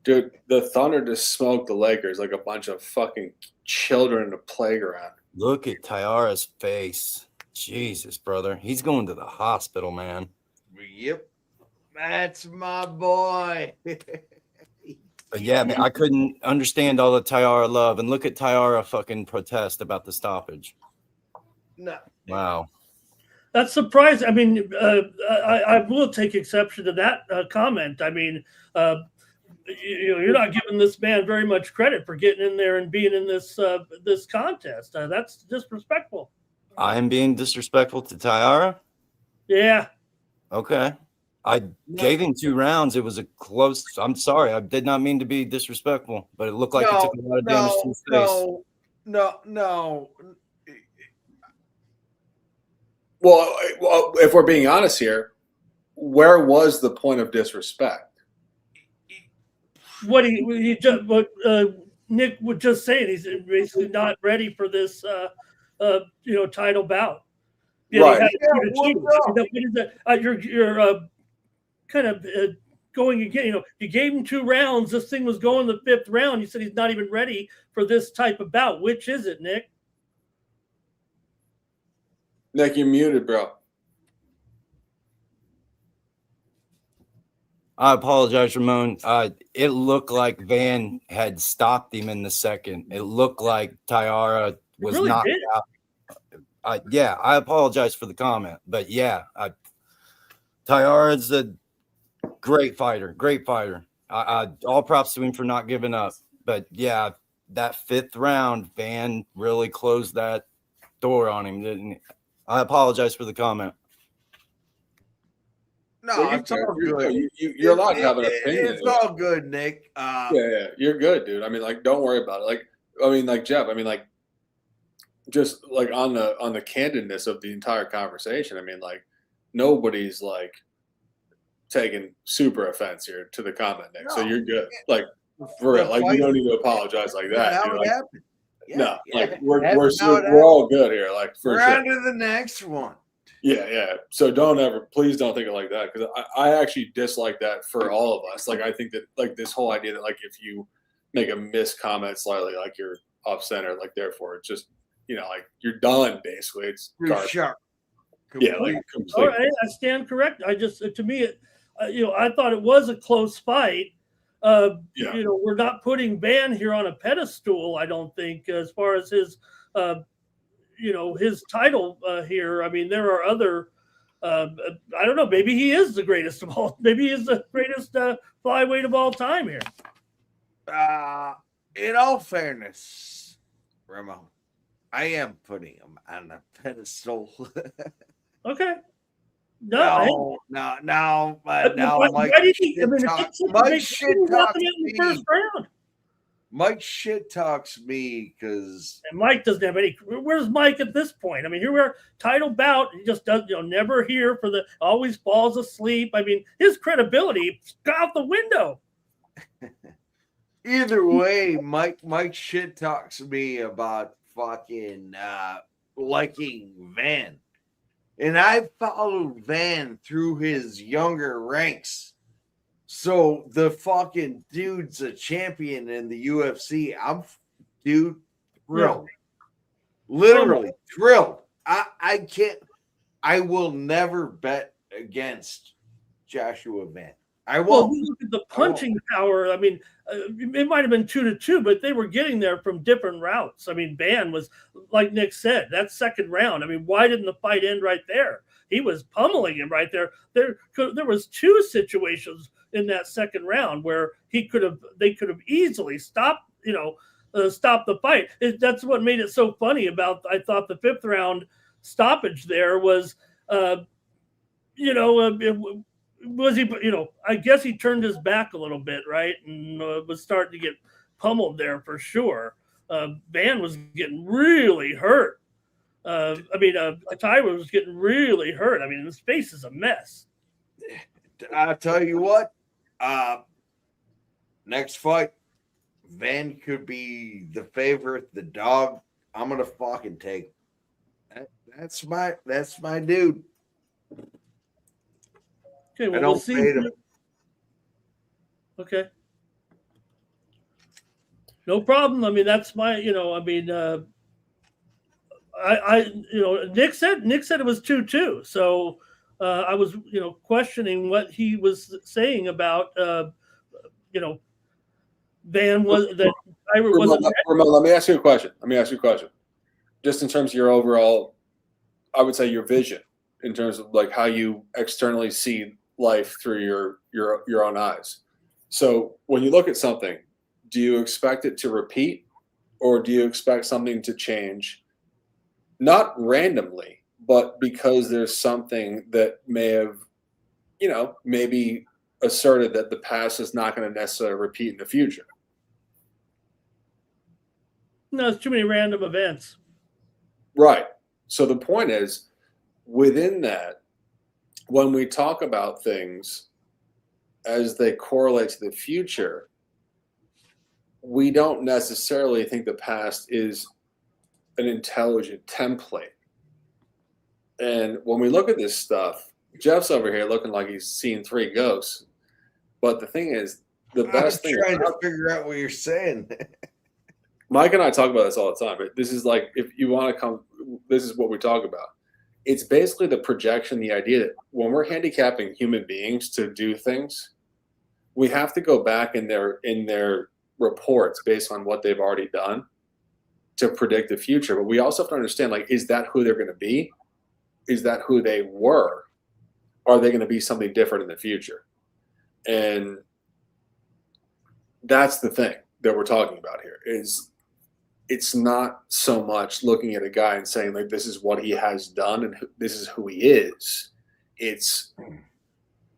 Dude, the Thunder just smoked the Lakers like a bunch of fucking children in a playground. Look at Taira's face. Jesus, brother. He's going to the hospital, man. Yep. That's my boy. But yeah, man, I couldn't understand all the Taira love. And look at Taira fucking protest about the stoppage. No. Wow. That's surprising. I mean, I will take exception to that comment. I mean, you're not giving this man very much credit for getting in there and being in this this contest. That's disrespectful. I am being disrespectful to Taira? Yeah. Okay. I gave him 2 rounds. It was a close. I'm sorry. I did not mean to be disrespectful, but it looked like it took a lot of damage to his face. No. Well, if we're being honest here, where was the point of disrespect? What Nick was just saying, he's basically not ready for this, title bout. Right. You're kind of going again. You gave him 2 rounds. This thing was going the 5th round. You said he's not even ready for this type of bout. Which is it, Nick? Nick, you're muted, bro. I apologize, Ramon. It looked like Van had stopped him in the second. It looked like Taira was really knocked did. out. Yeah, I apologize for the comment, but yeah, Taira's a Great fighter. All props to him for not giving up. But yeah, that 5th round, Van really closed that door on him, didn't he? I apologize for the comment. No, Well, it's all good. You're allowed to have an opinion. It's all good, Nick. Yeah, you're good, dude. I mean, like, don't worry about it. Jeff, I mean, like, just like on the candidness of the entire conversation. I mean, like, nobody's like taking super offense here to the comment, Nick. So you're good. Like, for real. Like, you don't need to apologize like that. How it happened. No, like we're all good here. Like, for we're sure. on to the next one. Yeah. So please don't think it like that, because I actually dislike that for all of us. Like, I think that, like, this whole idea that, like, if you make a missed comment slightly, like, you're off center, like, therefore it's just, like, you're done basically. It's sharp. Yeah, like, completely. All right, I stand correct. I just, to me, I thought it was a close fight. We're not putting Van here on a pedestal, I don't think, as far as his his title here. I mean, there are other, I don't know, maybe he is the greatest of all. Maybe he is the greatest flyweight of all time here. In all fairness, Ramon, I am putting him on a pedestal. Okay. No, Mike shit talks me because Mike doesn't have any. Where's Mike at this point? I mean, here we are, title bout. He just does, never here for always falls asleep. I mean, his credibility out the window. Either way, Mike shit talks me about fucking liking Van. And I followed Van through his younger ranks. So the fucking dude's a champion in the UFC. I'm thrilled. Yeah. Literally thrilled. I will never bet against Joshua Van. I won't. Well, look at the punching power. I mean, it might have been 2-2, but they were getting there from different routes. I mean, Van was, like Nick said, that second round. I mean, why didn't the fight end right there? He was pummeling him right there. There was 2 situations in that second round where they could have easily stopped, stop the fight. That's what made it so funny about, I thought, the 5th round stoppage there was, was he, I guess he turned his back a little bit, right? And was starting to get pummeled there for sure. Van was getting really hurt. Taira was getting really hurt. I mean, his face is a mess. I'll tell you what, next fight, Van could be the favorite, the dog. I'm going to fucking take him. That's my dude. Okay, well, we'll see. Okay. No problem. I mean, that's my, Nick said it was 2-2. So I was, questioning what he was saying about, Van was that Taira wasn't. Ramon, let me ask you a question. Just in terms of your overall, I would say your vision in terms of like how you externally see life through your own eyes. So when you look at something, do you expect it to repeat, or do you expect something to change? Not randomly, but because there's something that may have, maybe asserted that the past is not going to necessarily repeat in the future. No, it's too many random events. Right. So the point is, within that, when we talk about things as they correlate to the future, we don't necessarily think the past is an intelligent template. And when we look at this stuff, Jeff's over here looking like he's seen 3 ghosts. But the thing is, the best thing. I'm trying to figure out what you're saying. Mike and I talk about this all the time. But this is like, if you want to come, this is what we talk about. It's basically the projection, the idea that when we're handicapping human beings to do things, we have to go back in their reports based on what they've already done to predict the future. But we also have to understand, like, is that who they're going to be? Is that who they were? Or are they going to be something different in the future? And that's the thing that we're talking about here is it's not so much looking at a guy and saying like, this is what he has done and this is who he is. It's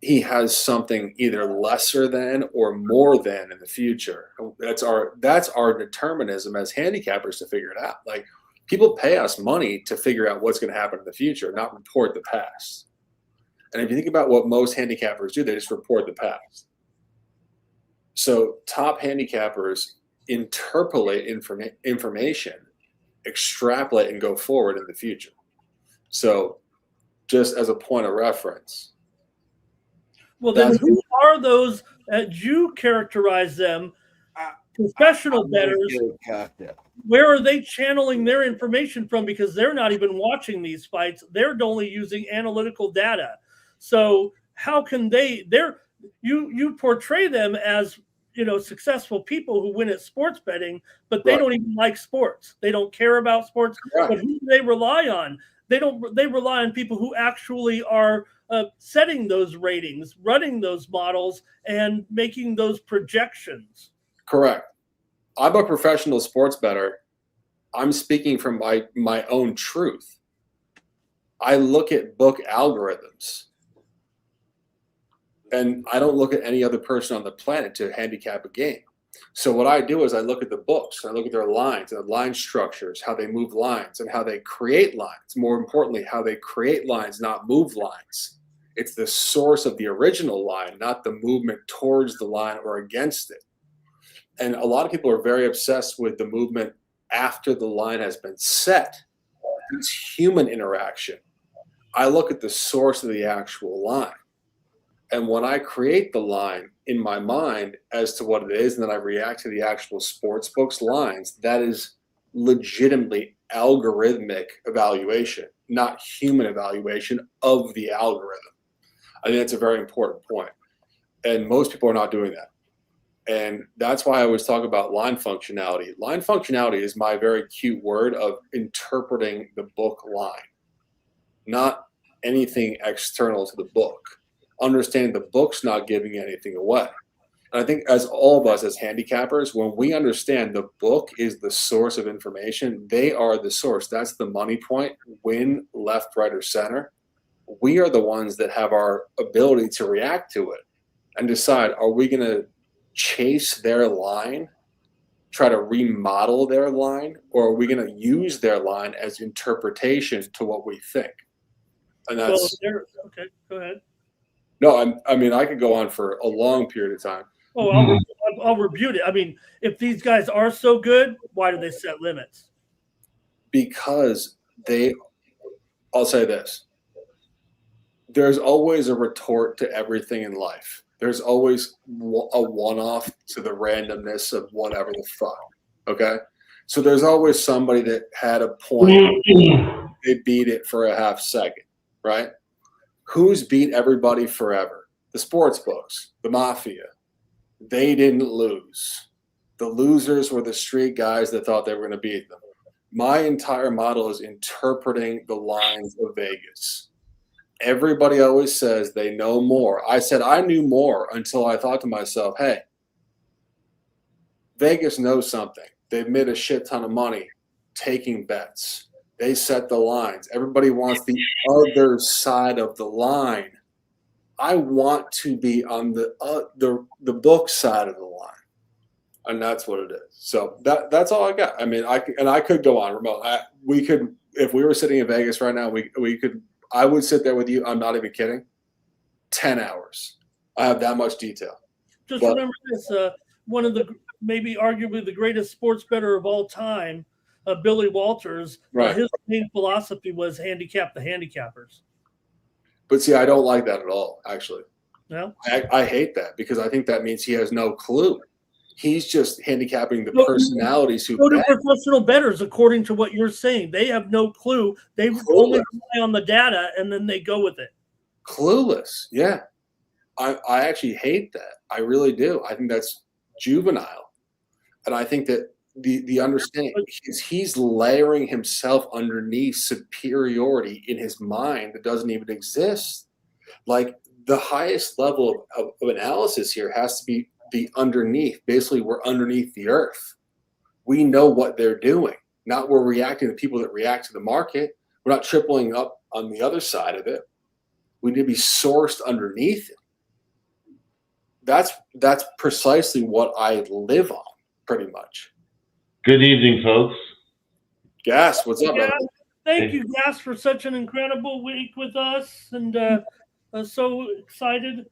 he has something either lesser than or more than in the future. That's our determinism as handicappers to figure it out. Like people pay us money to figure out what's going to happen in the future, not report the past. And if you think about what most handicappers do, they just report the past. So top handicappers interpolate information, extrapolate, and go forward in the future. So just as a point of reference. Well, then who are those, as you characterize them, professional bettors? Where are they channeling their information from? Because they're not even watching these fights. They're only using analytical data. So how can you portray them as, successful people who win at sports betting, but they don't even like sports. They don't care about sports. Right. But who do they rely on? They rely on people who actually are setting those ratings, running those models, and making those projections. Correct. I'm a professional sports bettor. I'm speaking from my own truth. I look at book algorithms. And I don't look at any other person on the planet to handicap a game. So what I do is I look at the books, I look at their lines and the line structures, how they move lines and how they create lines. More importantly, how they create lines, not move lines. It's the source of the original line, not the movement towards the line or against it. And a lot of people are very obsessed with the movement after the line has been set. It's human interaction. I look at the source of the actual line. And when I create the line in my mind as to what it is, and then I react to the actual sports books lines, that is legitimately algorithmic evaluation, not human evaluation of the algorithm. I think that's a very important point. And most people are not doing that. And that's why I always talk about line functionality. Line functionality is my very cute word of interpreting the book line, not anything external to the book. Understanding the book's not giving anything away. And I think as all of us as handicappers, when we understand the book is the source of information, they are the source. That's the money point, win, left, right, or center. We are the ones that have our ability to react to it and decide, are we going to chase their line, try to remodel their line, or are we going to use their line as interpretation to what we think? And that's okay. Go ahead. No, I mean, I could go on for a long period of time. Oh, I'll rebuke it. I mean, if these guys are so good, why do they set limits? Because I'll say this. There's always a retort to everything in life. There's always a one-off to the randomness of whatever the fuck. Okay? So there's always somebody that had a point. They beat it for a half second, right? Who's beat everybody forever? The sports books, the mafia. They didn't lose. The losers were the street guys that thought they were going to beat them. My entire model is interpreting the lines of Vegas. Everybody always says they know more. I said I knew more until I thought to myself, hey, Vegas knows something. They've made a shit ton of money taking bets. They set the lines. Everybody wants the other side of the line. I want to be on the book side of the line, and that's what it is. So that's all I got. I mean, I could go on remote. We could, if we were sitting in Vegas right now, we could. I would sit there with you. I'm not even kidding. 10 hours. I have that much detail. Just remember this: one of the maybe arguably the greatest sports bettor of all time. Billy Walters, right. His main philosophy was handicap the handicappers. But see, I don't like that at all, actually. No? I hate that because I think that means he has no clue. He's just handicapping the personalities who go to professional bettors, according to what you're saying. They have no clue. They only rely on the data, and then they go with it. Clueless, yeah. I actually hate that. I really do. I think that's juvenile. And I think that the understanding is he's layering himself underneath superiority in his mind that doesn't even exist. Like the highest level of analysis here has to be underneath. Basically, we're underneath the earth. We know what they're doing. Not we're reacting to people that react to the market. We're not tripling up on the other side of it. We need to be sourced underneath it. That's precisely what I live on, pretty much. Good evening, folks. Gas, what's up, Yeah, brother? thank you, Gas, for such an incredible week with us, and so excited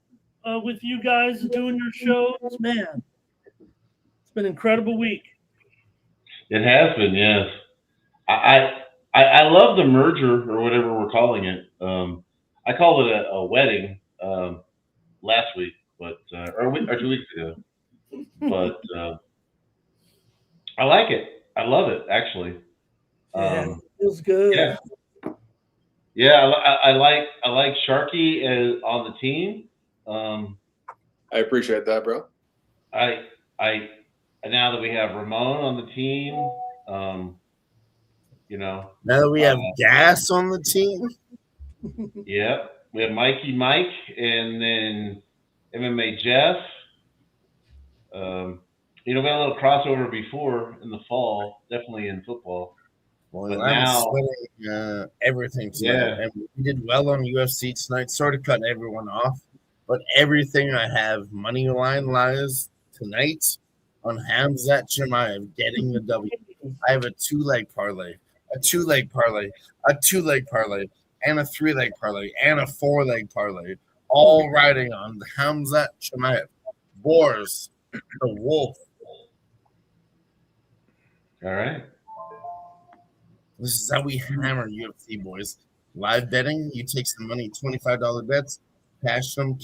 with you guys doing your shows. Man, it's been an incredible week. It has been, yes. I love the merger or whatever we're calling it. I called it a wedding last week, but or 2 weeks ago. But I like it. I love it, actually. Feels good. Yeah. I like Sharky on the team. I appreciate that, bro. I now that we have Ramon on the team, now that we have Gas on the team. Yeah, we have Mikey Mike, and then MMA Jeff. We had a little crossover before in the fall, definitely in football. Well, but I'm now sweating everything tonight. And we did well on UFC tonight, sort of cutting everyone off. But everything I have money line lies tonight on Khamzat Chimaev getting the W. I have a 2-leg parlay, a 2-leg parlay, a 2-leg parlay, and a 3-leg parlay, and a 4-leg parlay, all riding on the Khamzat Chimaev. Boars, the wolf. All right. This is how we hammer UFC, boys. Live betting, you take some money, $25 bets, cash them.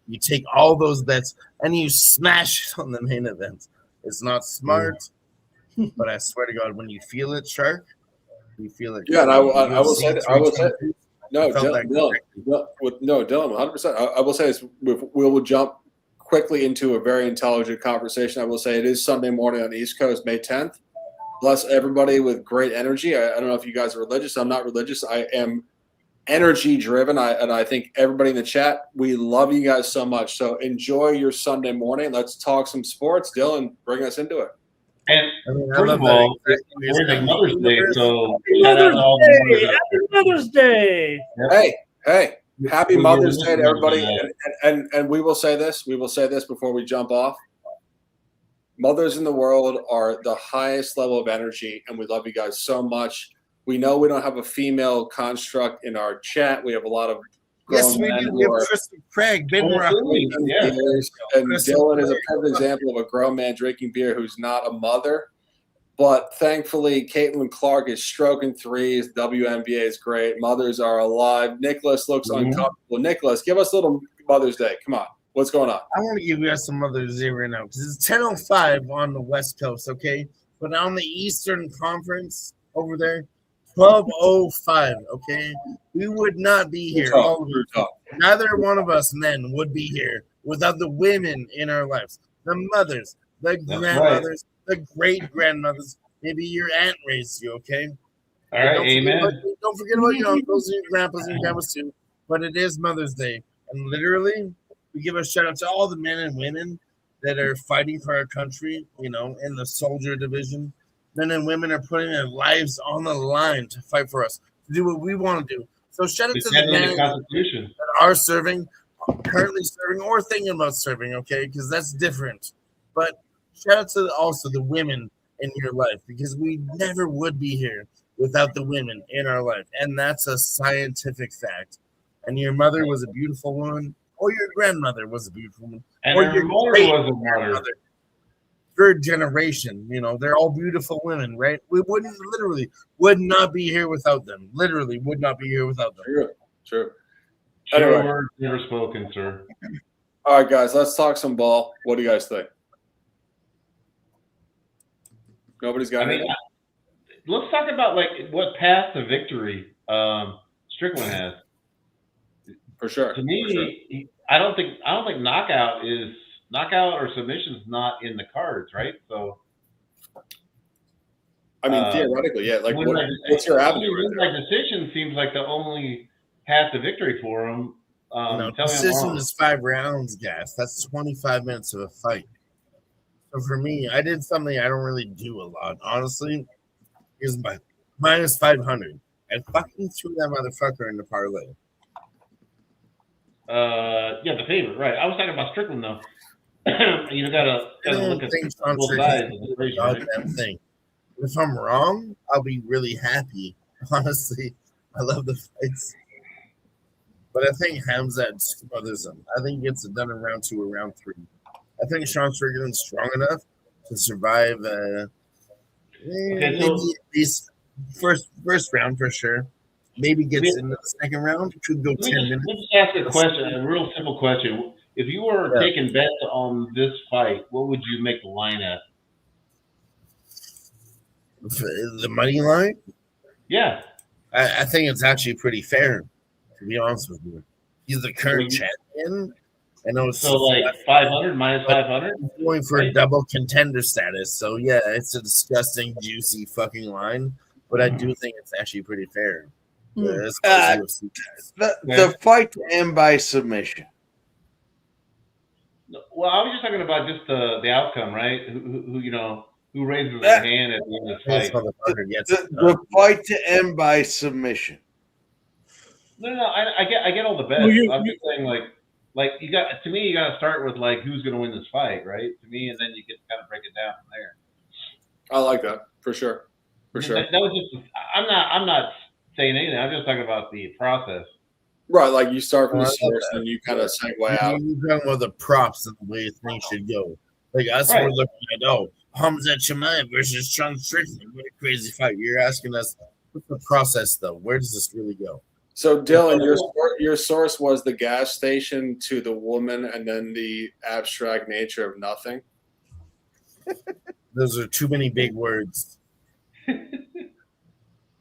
You take all those bets and you smash it on the main event. It's not smart, but I swear to God, when you feel it, Shark, you feel it. Yeah, and I will say that. No, Dylan, 100%. I will say this. We will jump quickly into a very intelligent conversation. I will say it is Sunday morning on the East Coast, May 10th. Bless everybody with great energy. I don't know if you guys are religious. I'm not religious. I am energy driven. And I think everybody in the chat, we love you guys so much. So enjoy your Sunday morning. Let's talk some sports. Dylan, bring us into it. And first of all, we're Mother's Day, so Mother's Day. Hey, happy Mother's Day to everybody. And we will say this. We will say this before we jump off. Mothers in the world are the highest level of energy, and we love you guys so much. We know we don't have a female construct in our chat. We have a lot of yes, we do. We have Tristan Craig, been around. And Dylan is a perfect example of a grown man drinking beer who's not a mother. But thankfully, Caitlin Clark is stroking threes. WNBA is great. Mothers are alive. Nicholas looks uncomfortable. Nicholas, give us a little Mother's Day. Come on. What's going on? I want to give you guys some Mother's Day right now because it's 10:05 on the West Coast, okay? But on the Eastern Conference over there, 12:05, okay? We would not be here. Neither one of us men would be here without the women in our lives. The mothers, the grandmothers, the great-grandmothers. Maybe your aunt raised you, okay? All right, amen. Don't forget about your uncles and your grandpas and your grandmas too. But it is Mother's Day. And literally, we give a shout-out to all the men and women that are fighting for our country, in the soldier division. Men and women are putting their lives on the line to fight for us, to do what we want to do. So shout out to the men that are serving, currently serving, or thinking about serving, okay? Because that's different. But shout out to also the women in your life, because we never would be here without the women in our life. And that's a scientific fact. And your mother was a beautiful woman, or your grandmother was a beautiful woman, and or your mother was a mother. Third generation, they're all beautiful women, right? We would not be here without them. Literally would not be here without them. True. Anyway, words never spoken, sir. All right, guys, let's talk some ball. What do you guys think? Nobody's got anything? Let's talk about what path to victory Strickland has. For sure. To me, I don't think knockout or submission's not in the cards, right? So, I mean, theoretically, yeah. What's your avenue? Decision seems like the only path to victory for him. Tell me I'm decision wrong. is 5 rounds, guys. That's 25 minutes of a fight. So for me, I did something I don't really do a lot. Honestly, is my minus 500. I fucking threw that motherfucker in the parlay. Yeah, the favorite, right? I was talking about Strickland though. You gotta look at both sides of the equation, right? Goddamn thing. If I'm wrong, I'll be really happy. Honestly, I love the fights. But I think Khamzat smothers him. I think he gets it done in round 2 or round 3. I think Sean Strickland's strong enough to survive maybe at least first round for sure. Maybe gets into the second round. Could go 10 minutes. Let me ask a question, a real simple question. If you were taking bets on this fight, what would you make the line at? The money line? Yeah. I think it's actually pretty fair, to be honest with you. He's the current champion. I know it's so like 500 minus 500. Going for a double contender status. So yeah, it's a disgusting, juicy fucking line. But I do think it's actually pretty fair. The fight to end by submission. Well, I was just talking about just the outcome, right? Who raises their hand at the end of the fight? The fight to end by submission. No, I get all the bets. I'm just saying, like you got to start with like who's going to win this fight, right? To me, and then you get to kind of break it down from there. I like that for sure. That was just. I'm not saying anything. I'm just talking about the process. Right, like you start from the source and you kind of segue out. You're talking about the props and the way things should go. Like us, we're looking at Khamzat Chimaev versus Sean Strickland. What a crazy fight! You're asking us what's the process though? Where does this really go? So Dylan, your source was the gas station to the woman, and then the abstract nature of nothing. Those are too many big words.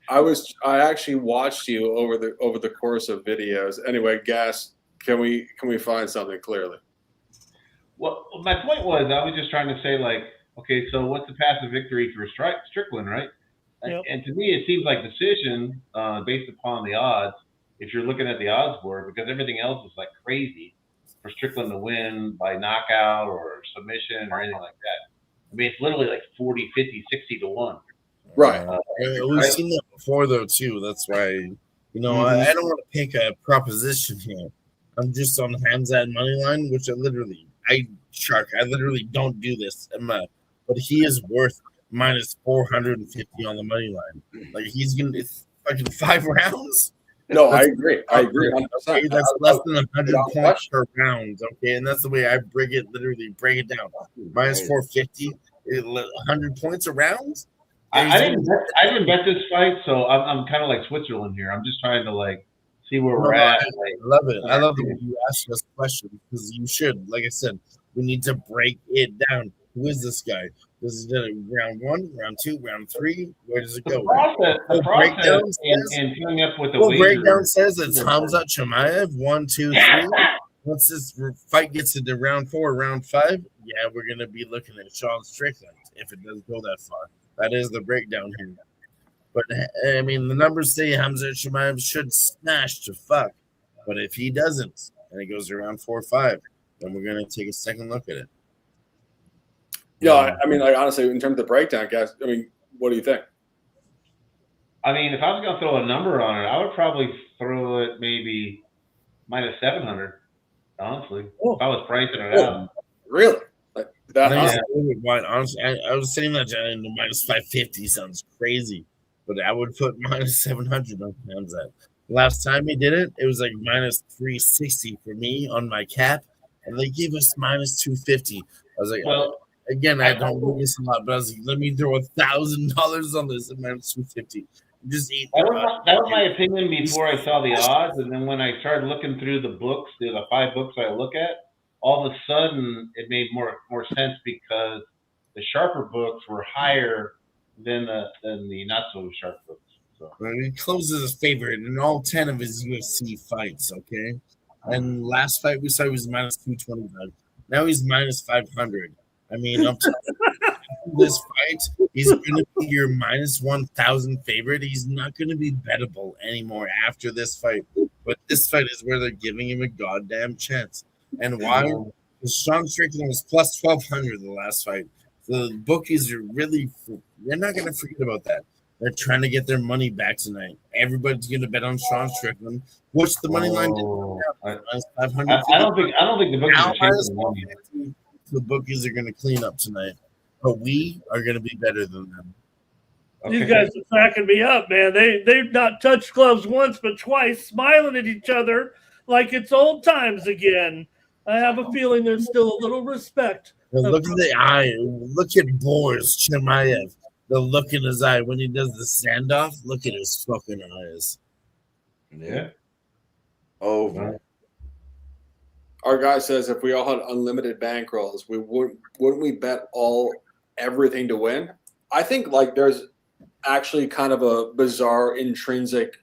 I actually watched you over the course of videos. Anyway, Gas, can we find something clearly? Well, my point was I was just trying to say like, okay, so what's the path to victory for Strickland, right? Yep. And to me, it seems like decision based upon the odds. If you're looking at the odds board, because everything else is like crazy for Strickland to win by knockout or submission or anything like that. I mean, it's literally like 40, 50, 60 to 1. Right. We've seen that before, though, too. That's why, I don't want to pick a proposition here. I'm just on Khamzat money line, which I literally don't do this. But he is worth minus 450 on the money line. Like, he's going to fucking 5 rounds? No, I agree. 100%. That's less than 100 points per round, okay? And that's the way I break it down. Minus 450, 100 points a round? I didn't bet this fight, so I'm kind of like Switzerland here. I'm just trying to like see where we're at. I love it. I love that you ask us questions because you should. Like I said, we need to break it down. Who is this guy? This is round 1, round 2, round 3. Where does it go? The process and coming up with the breakdown says it's Khamzat Chimaev 1, 2, 3. Once this fight gets into round 4, round 5, yeah, we're gonna be looking at Sean Strickland if it does go that far. That is the breakdown here. But I mean, the numbers say Khamzat Chimaev should smash to fuck. But if he doesn't, and it goes around 4 or 5, then we're gonna take a second look at it. Yeah, I mean, like honestly, in terms of the breakdown, guys, I mean, what do you think? I mean, if I was gonna throw a number on it, I would probably throw it maybe minus 700. Honestly, if I was pricing it out. Really? Like that? Honestly, I was saying that in minus 550 sounds crazy, but I would put minus 700 on Khamzat. Last time he did it, it was like minus 360 for me on my cap, and they gave us minus 250. I was like, well. Again, I don't do this a lot, but I was like, let me throw $1,000 on this at minus 250. Just eat. That was my opinion before I saw the odds, and then when I started looking through the books, the 5 books I look at, all of a sudden it made more sense because the sharper books were higher than the not so sharp books. So he closes his favorite in all 10 of his UFC fights. Okay, and last fight we saw he was minus 225. Now he's minus 500. I mean, up to this fight, he's going to be your minus 1,000 favorite. He's not going to be bettable anymore after this fight But this fight is where they're giving him a goddamn chance. And why? Because Sean Strickland was plus 1,200 the last fight. The bookies are really, they're not going to forget about that. They're trying to get their money back tonight. Everybody's going to bet on Sean Strickland. What's the money line? I don't think the bookies are changing the money. The bookies are going to clean up tonight, but we are going to be better than them. You guys are cracking me up, man. They've not touched gloves once but twice, smiling at each other like it's old times again. I have a feeling there's still a little respect. Now look at the eye. Look at Boris Chimaev. The look in his eye when he does the standoff. Look at his fucking eyes. Yeah. Over. Our guy says if we all had unlimited bankrolls, wouldn't we bet everything to win? I think like there's actually kind of a bizarre intrinsic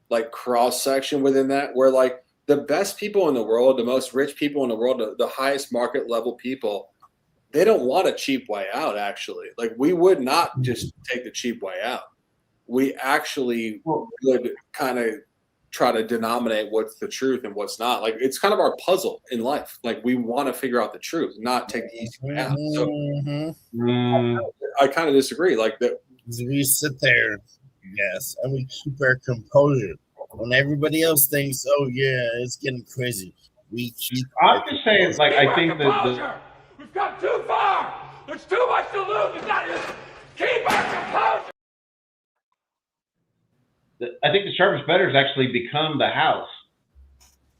like cross section within that where like the best people in the world, the most rich people in the world, the highest market level people, they don't want a cheap way out, actually. Like, we would not just take the cheap way out. We actually would kind of try to denominate what's the truth and what's not. Like, it's kind of our puzzle in life. Like, we want to figure out the truth, not take the easy way out. So I kind of disagree. Like, that we sit there, yes, and we keep our composure. When everybody else thinks, oh, yeah, it's getting crazy, we keep. I'm just saying, like, I think that We've gone too far. There's too much to lose. We've got to just keep our composure. I think the sharpest bettors actually become the house.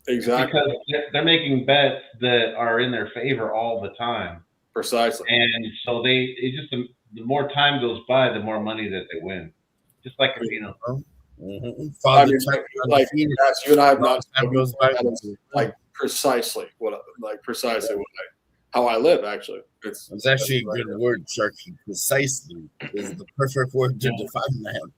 Exactly. Because they're making bets that are in their favor all the time. Precisely. And so the more time goes by, the more money that they win. Just like, you know. I mean, like you and I have not like precisely how I live. Actually, it's actually a good word, Sharky. Precisely is the perfect word to define that.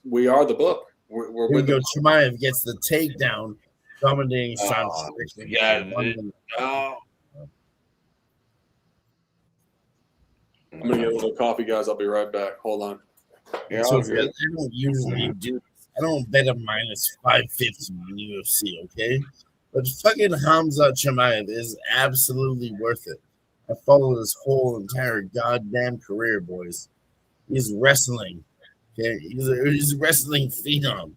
We are the book. We're with go. Chimaev gets the takedown, dominating Sean Strickland. Yeah. I'm gonna get a little coffee, guys. I'll be right back. Hold on. Yeah, so I don't usually do this. I don't bet a minus 550 in UFC, okay? But fucking Khamzat Chimaev is absolutely worth it. I follow his whole entire goddamn career, boys. He's wrestling. Okay, he's a wrestling phenom.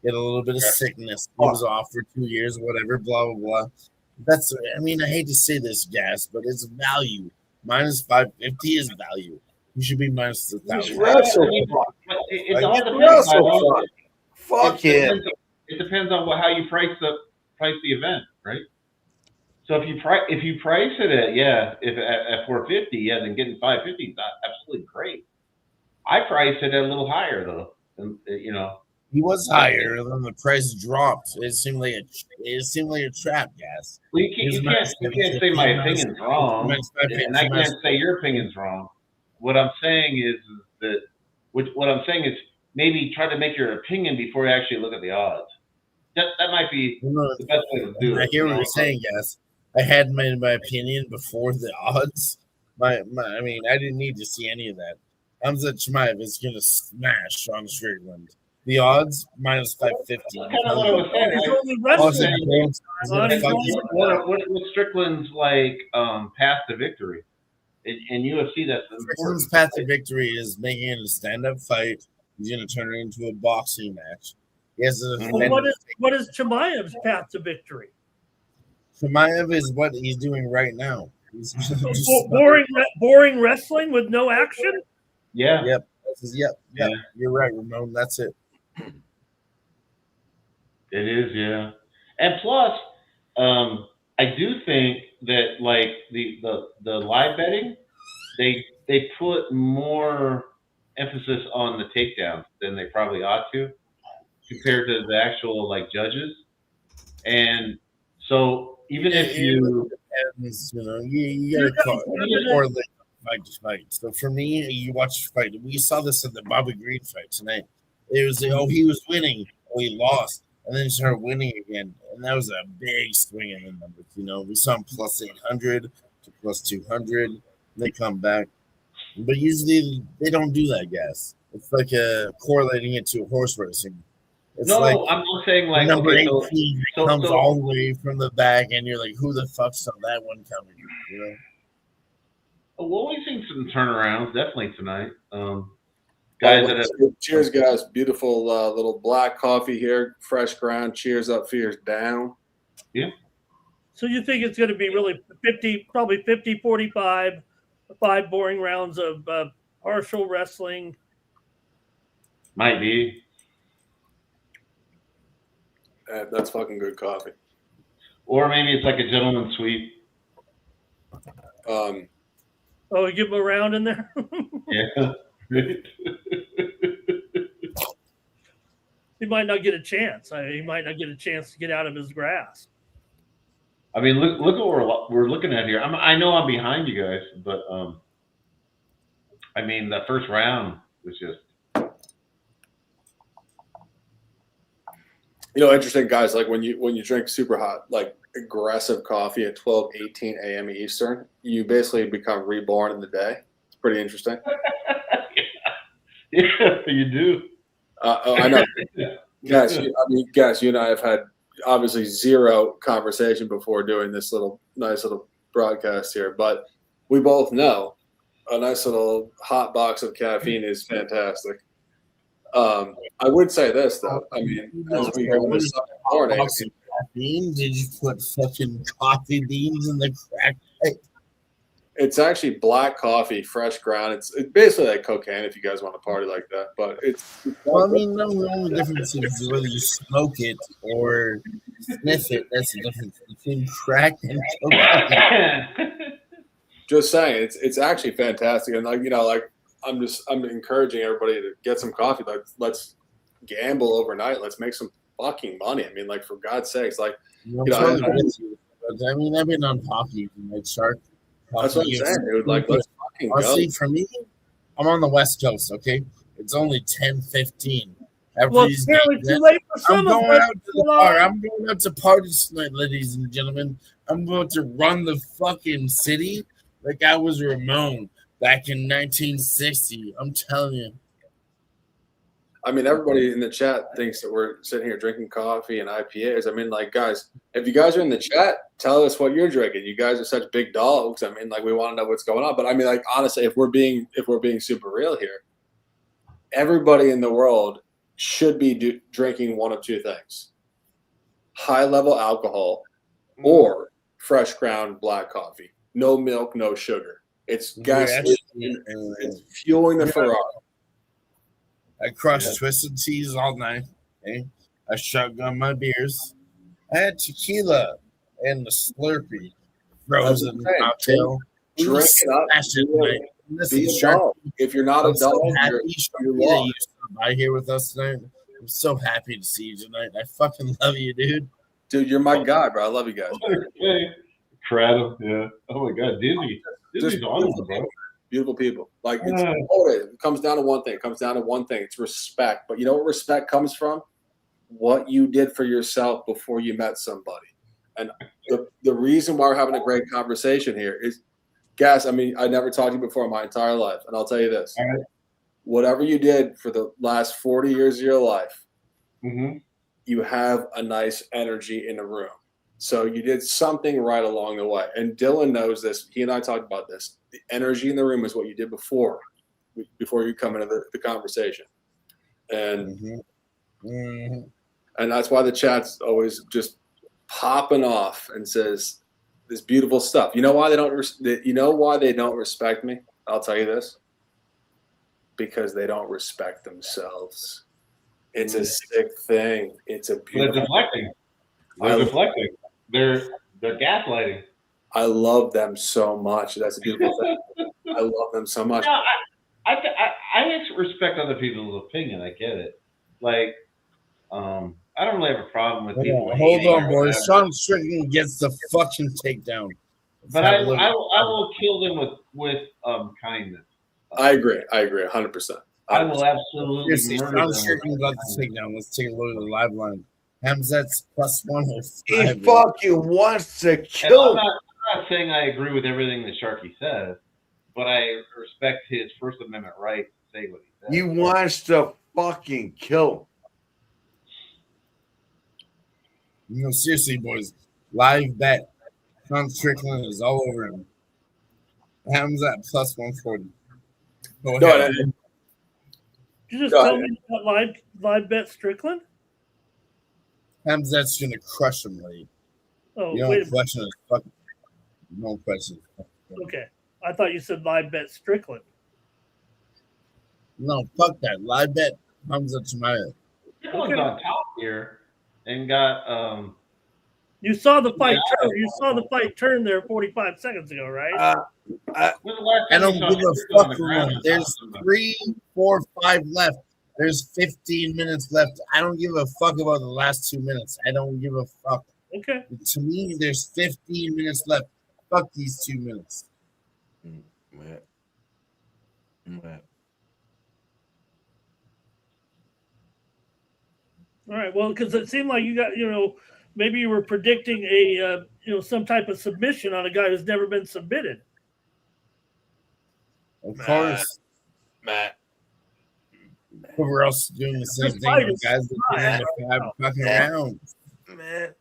Get a little bit of sickness. He was off for 2 years, whatever, blah, blah, blah. I hate to say this, Gas, but it's value. Minus 550 is value. You should be minus 1,000. It all depends. Fuck him. It depends on how you price the event, right? So if you price it at 450, then getting 550 is absolutely great. I priced it a little higher though, you know. He was higher, and then the price dropped. It seemed like a trap, Gas. Well, you can't say my opinion's wrong, and I can't say your opinion's wrong. What I'm saying is that maybe try to make your opinion before you actually look at the odds. That might be the best way to do it. I hear what you're saying, Gas. I had made my opinion before the odds. I didn't need to see any of that. Khamzat Chimaev is going to smash Sean Strickland. The odds minus 550. That's kind of what I was saying. What's Strickland's path to victory? In UFC, that's Strickland's path to victory is making it a stand-up fight. He's going to turn it into a boxing match. He has what is Chimaev's path to victory? Chimaev is what he's doing right now. He's boring wrestling with no action. Yeah. Yep. Yeah. You're right, Ramon. That's it. It is, yeah. And plus, I do think that like the live betting, they put more emphasis on the takedowns than they probably ought to, compared to the actual like judges. And so even if you gotta fight to fight. So for me, you watch the fight. We saw this in the Bobby Green fight tonight. It was he was winning, he lost, and then he started winning again, and that was a big swing in the numbers. You know, we saw him plus 800 to plus 200. They come back, but usually they don't do that, guys. It's like correlating it to horse racing. It's No, like I'm not saying like number okay, 18 comes all the way from the back, and you're like, who the fuck saw that one coming? You know? Well, we've seen some turnarounds definitely tonight. Guys that have, cheers, guys! Beautiful little black coffee here, fresh ground. Cheers up, fears down. Yeah. So you think it's going to be really 50, probably 50, 45, 5 boring rounds of partial wrestling? Might be. That's fucking good coffee. Or maybe it's like a gentleman's sweep. Oh, you give him a round in there? Yeah. He might not get a chance. He might not get a chance to get out of his grasp. I mean, look what we're looking at here. I know I'm behind you guys, but I mean, the first round was just. Interesting, guys. Like when you drink super hot, like aggressive coffee at 12:18 a.m. Eastern, you basically become reborn in the day. It's pretty interesting. Yeah, you do. I know. Guys, you and I have had obviously zero conversation before doing this nice little broadcast here, but we both know a nice little hot box of caffeine is fantastic. I would say this though. I mean, as we go this morning, caffeine? Did you put fucking coffee beans in the crack pipe? It's actually black coffee, fresh ground. It's basically like cocaine if you guys want to party like that. But it's well, I mean, no, the only difference is whether you smoke it or sniff it. That's the difference between crack and cocaine. Just saying, it's actually fantastic. And I'm encouraging everybody to get some coffee. Like, let's gamble overnight. Let's make some fucking money. I mean, like, for God's sakes, like, I mean, I've been on coffee, like Shark. That's what I'm saying, dude. Like, let's fucking go. Honestly, for me, I'm on the West Coast, okay? It's only 10:15. Well, it's barely too late for some I'm going out to the bar. I'm going out to party tonight, ladies and gentlemen. I'm going to run the fucking city like I was Ramon back in 1960. I'm telling you. I mean, everybody in the chat thinks that we're sitting here drinking coffee and IPAs. I mean, like, guys, if you guys are in the chat, tell us what you're drinking. You guys are such big dogs. I mean, like, we want to know what's going on. But I mean, like, honestly, if we're being super real here, everybody in the world should be drinking one of two things: high-level alcohol or fresh ground black coffee. No milk, no sugar. It's gasoline. It's fueling the Ferrari. I crushed twisted teas all night. Okay? I shotgun my beers. I had tequila and the Slurpee, frozen cocktail. Drink it up. If you're not a dog, you're lost. By here with us tonight. I'm so happy to see you tonight. I fucking love you, dude. Dude, you're my guy, bro. I love you guys. Crowd, yeah. Oh my God, Disney's awesome, bro. Beautiful people. Like, it comes down to one thing. It's respect. But you know what respect comes from? What you did for yourself before you met somebody. And the reason why we're having a great conversation here is, guys, I mean, I never talked to you before in my entire life. And I'll tell you this. All right. Whatever you did for the last 40 years of your life, mm-hmm. you have a nice energy in the room. So you did something right along the way. And Dylan knows this. He and I talked about this. The energy in the room is what you did before you come into the conversation. And and that's why the chat's always just popping off and says this beautiful stuff. You know why they don't respect me? I'll tell you this. Because they don't respect themselves. It's a sick thing. It's a beautiful. They're deflecting. They're gaslighting. I love them so much. That's a beautiful thing. I love them so much. No, I respect other people's opinion. I get it. Like, I don't really have a problem with people. Hold on, boys. Sean Strickland gets the fucking takedown. But I will kill them with kindness. I agree 100%. I will absolutely murder them. Sean Strickland got the takedown. Let's take a look at the live line. Khamzat's +105. He fucking wants to kill. I'm not saying I agree with everything that Sharky says, but I respect his First Amendment right to say what he says. He wants to fucking kill. No, seriously, boys. Live bet. Sean Strickland is all over him. Khamzat plus 140. Go ahead. Did you just tell me about live bet Strickland? Khamzat's gonna crush him, lady. Oh, You wait a don't question it. Fucking, no question. Okay. I thought you said live bet Strickland. No, fuck that. Live bet Khamzat Chimaev. Strickland's on top here and got You saw the fight turn. You saw the fight turn there 45 seconds ago, right? I don't give a fuck for one. There's 3, 4, 5 left. There's 15 minutes left. I don't give a fuck about the last 2 minutes. I don't give a fuck. Okay. To me, there's 15 minutes left. Fuck these 2 minutes. All right. Well, because it seemed like you got, maybe you were predicting a, some type of submission on a guy who's never been submitted. Of course. Matt. Whoever else is doing the same This thing. fight The is guys that not get in the 5 fucking rounds. Man.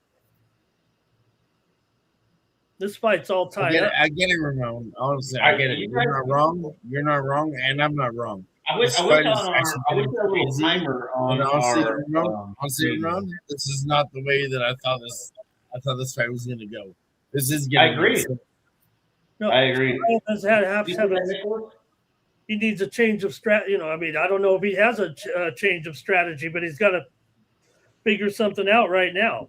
This fight's all tied up. I get it, Ramon. Honestly, I get it. You're not wrong. You're not wrong, and I'm not wrong. I wish This I fight wish is on actually I wish getting there was a little crazy. timer on And honestly, our Ramon, this is not the way that I thought this fight was going to go. This is I getting agree. insane. No, I agree. He needs a change of strategy. I mean, I don't know if he has a change of strategy, but he's got to figure something out right now.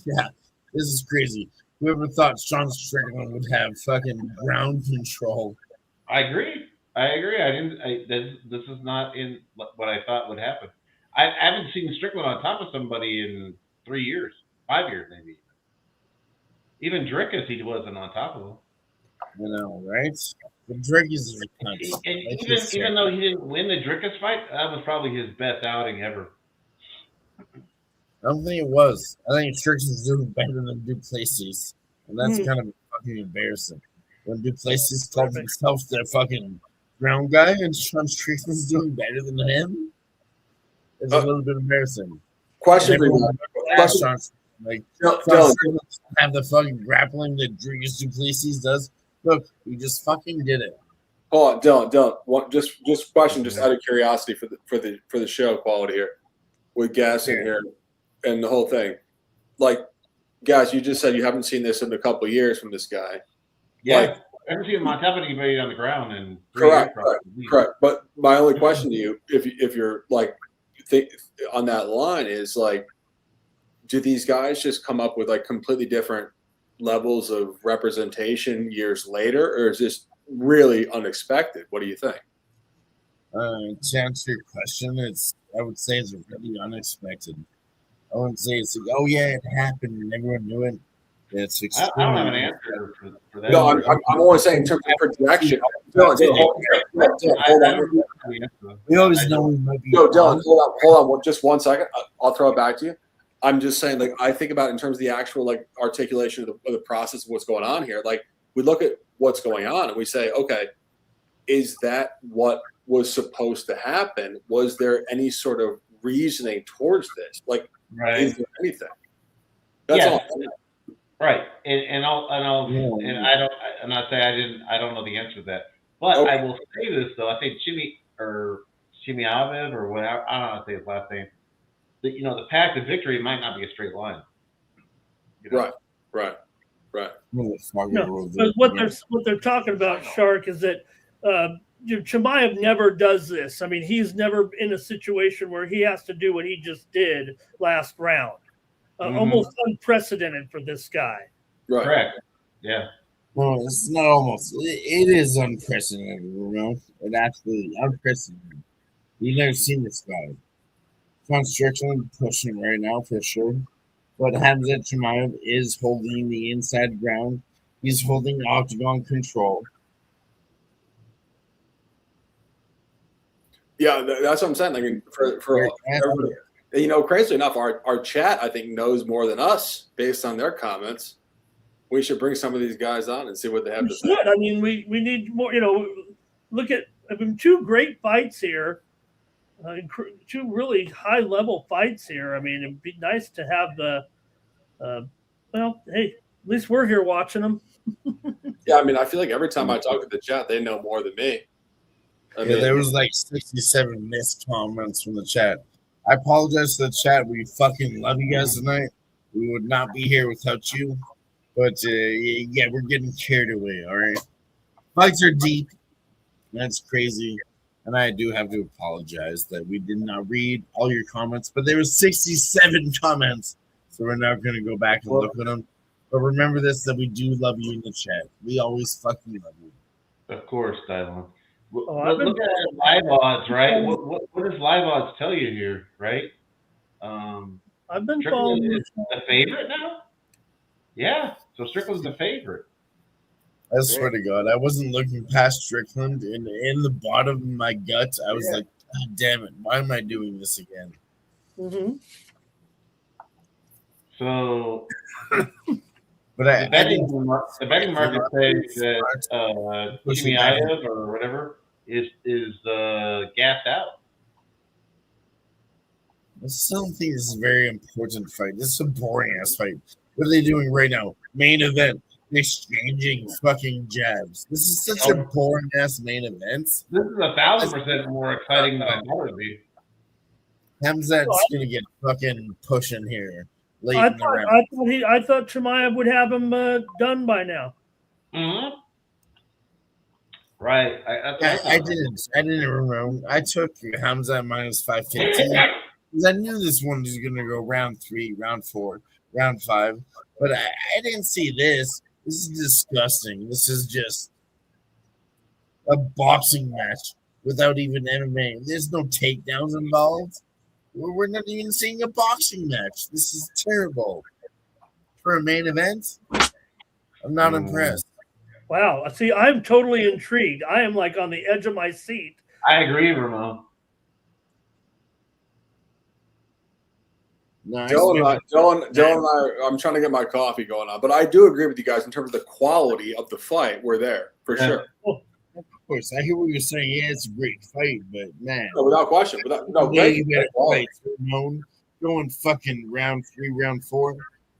Yeah, this is crazy. Whoever thought Sean Strickland would have fucking ground control? I agree. I didn't. This is not in what I thought would happen. I haven't seen Strickland on top of somebody in 3 years, 5 years, maybe. Even Drickus, he wasn't on top of him. You know, right? The Drickus is a cunt. And even though he didn't win the Drickus fight, that was probably his best outing ever. I don't think it was. I think Strickland is doing better than Duplessis, and that's kind of fucking embarrassing. When Duplessis calls himself the fucking ground guy, and Sean Strickland's doing better than him, it's a little bit embarrassing. Question for you. Sean, like, Sean Strickland have the fucking grappling that Drickus Duplessis does. Look, we just fucking did it. Hold on, Dylan. Just question, just out of curiosity for the show quality here, with Gas in here and the whole thing. Like, guys, you just said you haven't seen this in a couple of years from this guy. Yeah, Like, I haven't seen him on top of anybody on the ground in 3 correct. years. Correct. But my only question to you, if you're like on that line, is like, do these guys just come up with like completely different levels of representation years later, or is this really unexpected? What do you think? To answer your question, I would say it's really unexpected. I wouldn't say it's like, oh yeah, it happened and everyone knew it. It's I don't have an answer for that. No, I'm only saying in terms of projection. Hold on. We always know we might be. No, Dylan, hold on, just 1 second. I'll throw it back to you. I'm just saying, like, I think about it in terms of the actual like articulation of the process of what's going on here. Like, we look at what's going on and we say, okay, is that what was supposed to happen? Was there any sort of reasoning towards this? Like, is there anything? That's all. Right, and I'm not saying I don't know the answer to that, but Okay. I will say this though. I think Chimaev or whatever, I don't know how to say his last name. The path to victory might not be a straight line. Right. No, but what they're talking about, Shark, is that Chimaev never does this. I mean, he's never in a situation where he has to do what he just did last round. Almost unprecedented for this guy. Right. Correct. Yeah. No, it's not almost. It is unprecedented, you know. It absolutely unprecedented. You've never seen this guy. Sean Strickland pushing right now for sure. But Khamzat Chimaev is holding the inside ground. He's holding octagon control. Yeah, that's what I'm saying. I mean, for everybody, crazy enough, our chat, I think, knows more than us based on their comments. We should bring some of these guys on and see what they have to say. I mean, we need more. Look at two great fights here, two really high level fights here. I mean, it'd be nice to have the Well, hey, at least we're here watching them. Yeah, I mean, I feel like every time I talk to the chat, they know more than me. I mean, there was like 67 missed comments from the chat. I apologize to the chat. We fucking love you guys tonight. We would not be here without you. But yeah, we're getting carried away. All right, fights are deep. That's crazy, and I do have to apologize that we did not read all your comments. But there was 67 comments, so we're not going to go back and look at them. But remember this: that we do love you in the chat. We always fucking love you. Of course, Dylan. I've Look at live odds, right? What does live odds tell you here, right? I've been Strickland following is the favorite now. Yeah, so Strickland's the favorite. I swear to God, I wasn't looking past Strickland, and in the bottom of my gut, I was like, God damn it, why am I doing this again? Mm-hmm. So, but the betting market says that Chimaev or whatever is gassed out. I still think this is a very important fight. This is a boring ass fight. What are they doing right now? Main event. Exchanging fucking jabs. This is such a boring ass main event. This is 1,000% more exciting than I thought it would be. Khamzat's gonna get fucking pushing here. I thought Chimaev would have him done by now. Mm-hmm. Right. I didn't remember. I took Khamzat minus 515 because I knew this one was gonna go round 3, round 4, round 5, but I didn't see this. This is disgusting. This is just a boxing match without even MMA. There's no takedowns involved. We're not even seeing a boxing match. This is terrible. For a main event, I'm not impressed. Wow. See, I'm totally intrigued. I am like on the edge of my seat. I agree, Ramon. Nice. Dylan and I, I'm trying to get my coffee going on, but I do agree with you guys in terms of the quality of the fight. We're there for sure. Of course, I hear what you're saying. Yeah, it's a great fight, but man, no, without question, great fight. Going fucking round 3, round 4.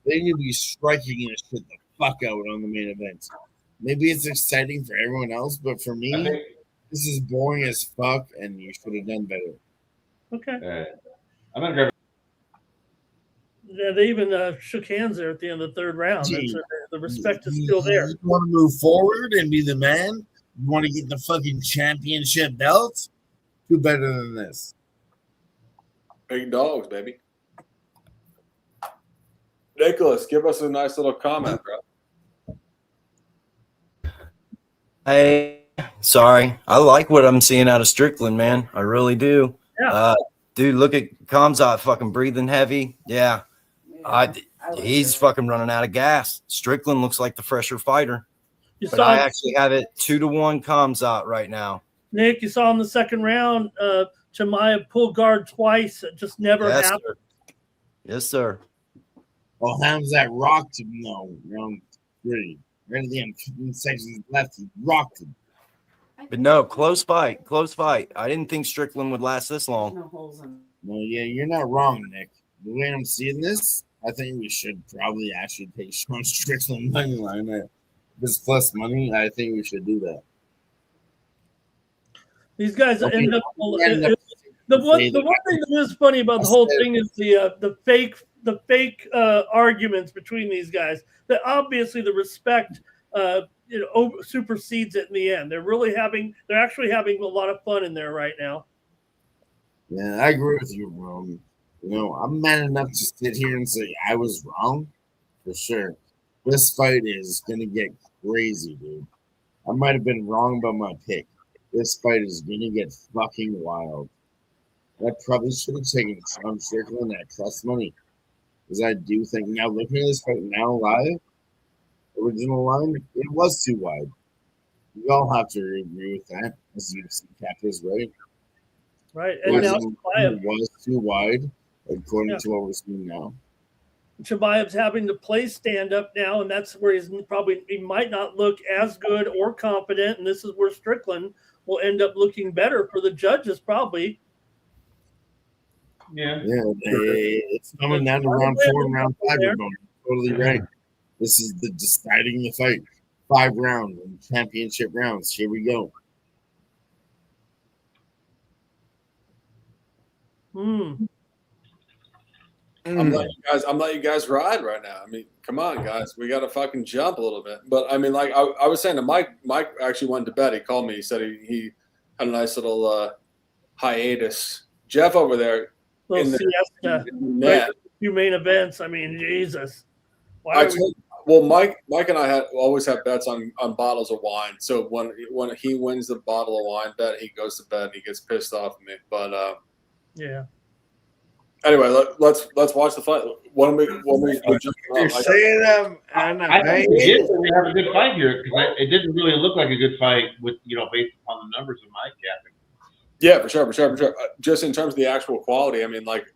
They need to be striking and shit the fuck out on the main event. Maybe it's exciting for everyone else, but for me, this is boring as fuck, and you should have done better. Okay. I'm gonna grab. Yeah, they even shook hands there at the end of the third round. The respect is still there. You want to move forward and be the man? You want to get the fucking championship belt? Do better than this. Big dogs, baby. Nicholas, give us a nice little comment, bro. Hey, sorry. I like what I'm seeing out of Strickland, man. I really do. Yeah. Dude, look at Khamzat fucking breathing heavy. Yeah. He's fucking running out of gas. Strickland looks like the fresher fighter. But I actually have it 2-1 Khamzat right now. Nick, you saw in the second round, Chimaev pull guard twice. It just never happened. Sir. Yes, sir. Well, Khamzat rocked him, though, round 3. Right at the end, 15 seconds left, he rocked him. But no, close fight. Close fight. I didn't think Strickland would last this long. Well, yeah, you're not wrong, Nick. The way I'm seeing this, I think we should probably actually take Sean Strickland money line. This plus money, I think we should do that. These guys end up. The one thing that is funny about the whole thing is the fake arguments between these guys. That obviously the respect supersedes it in the end. They're actually having a lot of fun in there right now. Yeah, I agree with you, bro. I'm man enough to sit here and say I was wrong, for sure. This fight is gonna get crazy, dude. I might have been wrong about my pick. This fight is gonna get fucking wild. I probably should have taken Sean Strickland at plus money, because I do think now looking at this fight now live, original line, it was too wide. We all have to agree with that as UFC captors, right? Right, and now it was too wide, according to what we're seeing now. Chimaev's having to play stand up now, and that's where he might not look as good or confident, and this is where Strickland will end up looking better for the judges, probably. Yeah. It's coming down to round 4 and round 5. We're going totally right. This is the deciding the fight. 5 rounds and championship rounds. Here we go. I'm letting you guys ride right now. I mean, come on, guys. We got to fucking jump a little bit. But I mean, like I was saying to Mike actually went to bed. He called me. He said he had a nice little hiatus. Jeff over there. Little siesta. Right, few main events. I mean, Jesus. Mike and I always have bets on bottles of wine. So when he wins the bottle of wine bet, he goes to bed and he gets pissed off at me. But yeah. Anyway, let's watch the fight. When we You're saying I think we have a good fight here because it didn't really look like a good fight with based upon the numbers of my capping. Yeah, for sure. Just in terms of the actual quality, I mean, like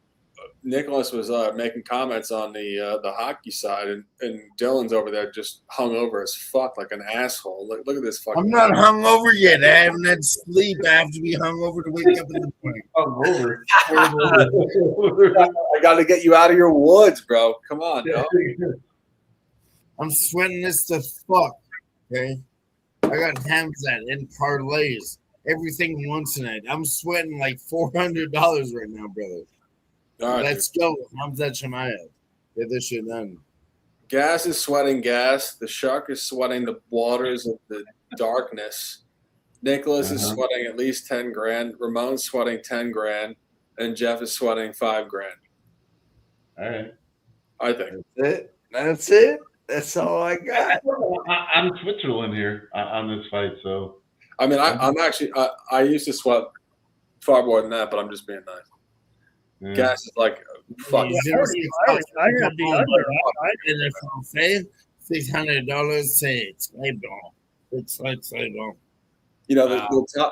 Nicholas was making comments on the hockey side, and Dylan's over there just hung over as fuck like an asshole. Look at this fucking. I'm not hung over yet. I haven't had sleep. I have to be hung over to wake up in the morning. Hungover. I got to get you out of your woods, bro. Come on, dog. I'm sweating this to fuck. Okay, I got Khamzat and parlays. Everything once tonight. I'm sweating like $400 right now, brother. All right, let's go. Khamzat Chimaev. Get this shit done. Gas is sweating gas. The shark is sweating the waters of the darkness. Nicholas is sweating at least 10 grand. Ramon's sweating 10 grand. And Jeff is sweating 5 grand. All right. I think. That's it. That's all I got. I'm Switzerland here on this fight, so. I mean, I'm actually I used to sweat far more than that, but I'm just being nice. Yeah. Gas is like fuck. I had the under. $600 say it's bon. You know,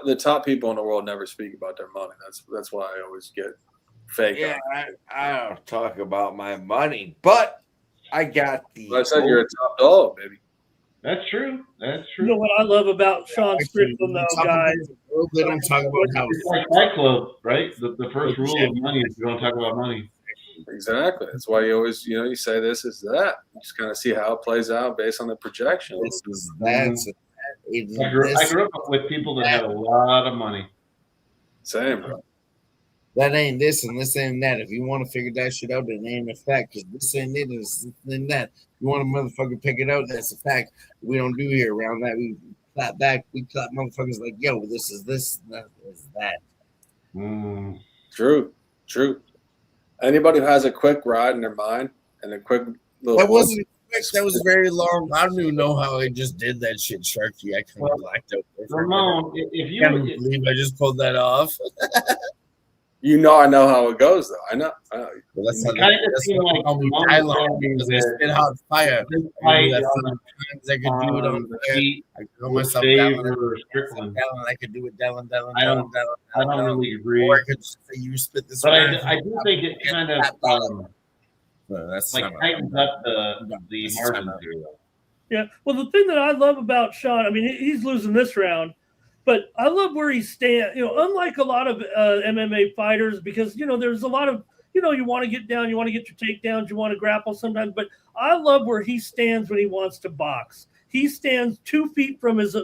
the top people in the world never speak about their money. That's why I always get fake. Yeah, I don't talk about my money, but I got the. I said you're a top dog, baby. That's true. You know what I love about Sean Strickland, though, guys? They don't talk about how it's like Fight Club, right? The first rule of money is you don't talk about money. Exactly. That's why you always, you say this is that. You just kind of see how it plays out based on the projection. This is that. I grew up with people that had a lot of money. Same, bro. That ain't this and this ain't that. If you want to figure that shit out, then ain't a fact. Because this ain't it, this ain't that. You want to motherfucker pick it out, that's a fact. We don't do here around that. We clap back. We clap motherfuckers like, yo, this is this, that is that. True. Anybody who has a quick ride in their mind and a quick little. That wasn't quick. That was very long. I don't even know how I just did that shit, Sharky. I kind of blacked out. Ramon, if you can't believe I just pulled that off. You know, I know how it goes, though. I know. Well, that's not kind of seem like spit hot fire. I could do it on fire. I throw myself down. I could do it down. I don't really agree. Or I could just say you spit this. But I do think it kind of that's like tightens up the margins here. Yeah. Well, the thing that I love about Sean, I mean, he's losing this round. But I love where he stands, unlike a lot of MMA fighters, because, there's a lot of, you want to get down, you want to get your takedowns, you want to grapple sometimes. But I love where he stands when he wants to box. He stands 2 feet from his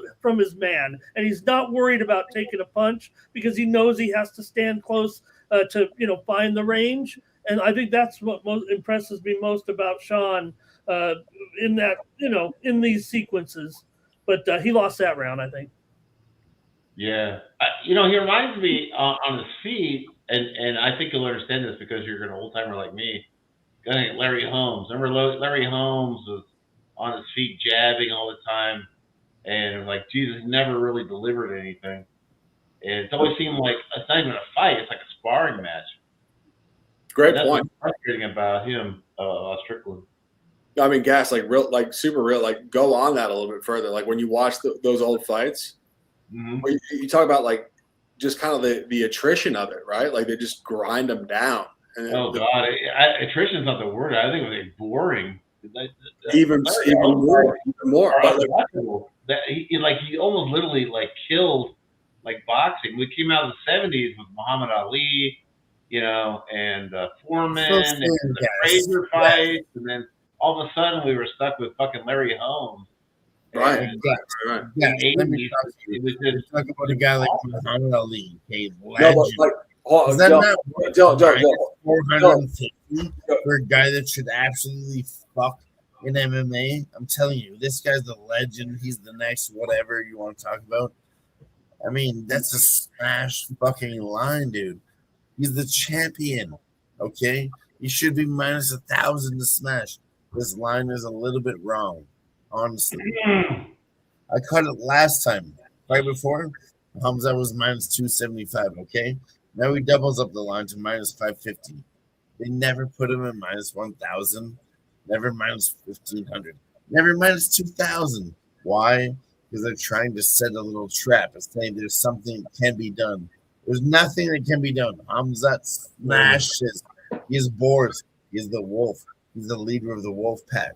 man, and he's not worried about taking a punch because he knows he has to stand close to, find the range. And I think that's what impresses me most about Sean in that, in these sequences. But he lost that round, I think. Yeah. He reminds me on his feet, and I think you'll understand this because you're an old timer like me. Larry Holmes. Remember Larry Holmes was on his feet jabbing all the time, and it was like, Jesus, he never really delivered anything. And it always seemed like it's not even a fight; it's like a sparring match. Great That's point. What's frustrating about him, Strickland. I mean, Gas, super real. Like, go on that a little bit further. Like when you watch those old fights. Mm-hmm. You talk about just kind of the attrition of it, right? Like they just grind them down. And God, attrition's not the word. I think it was boring. Even more. But he almost literally killed boxing. We came out of the '70s with Muhammad Ali, and Foreman and the Frazier fights, and then all of a sudden we were stuck with fucking Larry Holmes. Right. And Yeah. in the Let me 80s, talk to you. it was You're just talking about a guy like Muhammad Ali, a No, legend. but like, hold Is on, that Joe, not Joe, Joe, worth Joe, 450 for a guy that should absolutely fuck in MMA? I'm telling you, this guy's the legend. He's the next whatever you want to talk about. I mean, that's a smash fucking line, dude. He's the champion. Okay, he should be minus 1,000 to smash. This line is a little bit wrong, honestly. I cut it last time, right before. Khamzat was minus 275. Okay, now he doubles up the line to minus 550. They never put him in minus 1,000, never minus 1,500, never minus 2,000. Why? Because they're trying to set a little trap and saying there's something that can be done. There's nothing that can be done. Khamzat smashes. He's bored. He's the wolf. He's the leader of the wolf pack.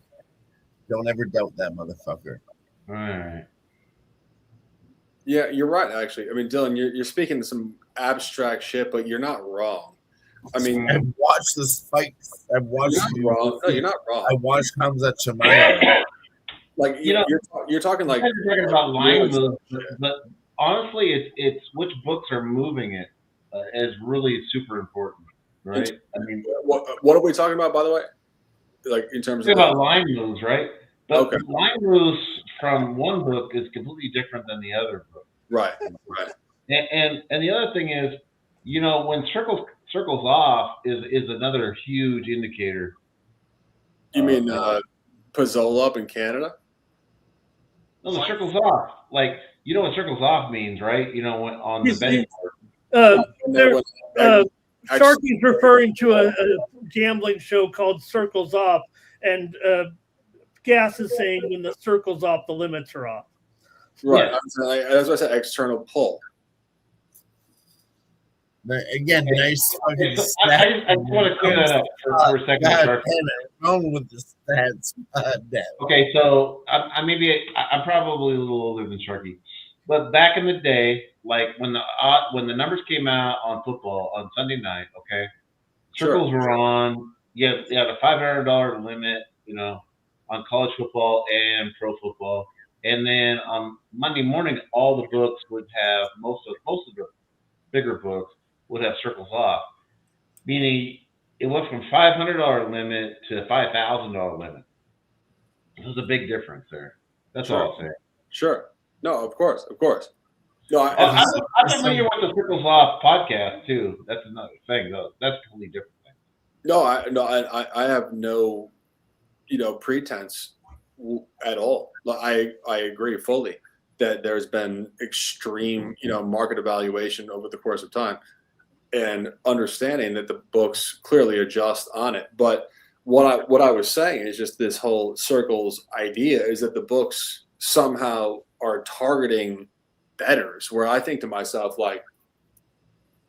Don't ever doubt that motherfucker. all right. Yeah, you're right. Actually, I mean, Dylan, you're speaking some abstract shit, but you're not wrong. I mean, I've watched this fight. I've watched. You're not wrong. No, you're not wrong. I watched Khamzat Chimaev. Like you're talking like you're talking about line moves, but honestly, it's which books are moving it is really super important, right? I mean, what are we talking about, by the way? Like in terms of about line moves, right? But okay, line moves from one book is completely different than the other book, right? And the other thing is, you know, when circles off is another huge indicator. You mean Pizzola up in Canada? No, the circles off. Like, you know what circles off means, right? You know, when on the betting Sharky's referring to a gambling show called Circles Off, and Gas is saying when the circle's off, the limits are off. Right. Yeah. That's why I said external pull. Again, nice fucking stats. I just want to clear that up for a second. God damn it. Wrong with the stats. Okay, so I'm probably a little older than Sharky, but back in the day, like when the numbers came out on football on Sunday night, okay, circles were on. You had a $500 limit, you know, on college football and pro football, and then on Monday morning, all the books would have most of the bigger books would have circles off, meaning it went from $500 limit to $5,000 limit. There's a big difference there. That's all I'll say. Sure. No, of course. No, I'm familiar with the Circles Off podcast too. That's another thing, though. That's a completely different thing. No, I have no, pretense at all. I agree fully that there's been extreme, market evaluation over the course of time, and understanding that the books clearly adjust on it. But what I was saying is just this whole circles idea is that the books somehow are targeting bettors, where I think to myself, like,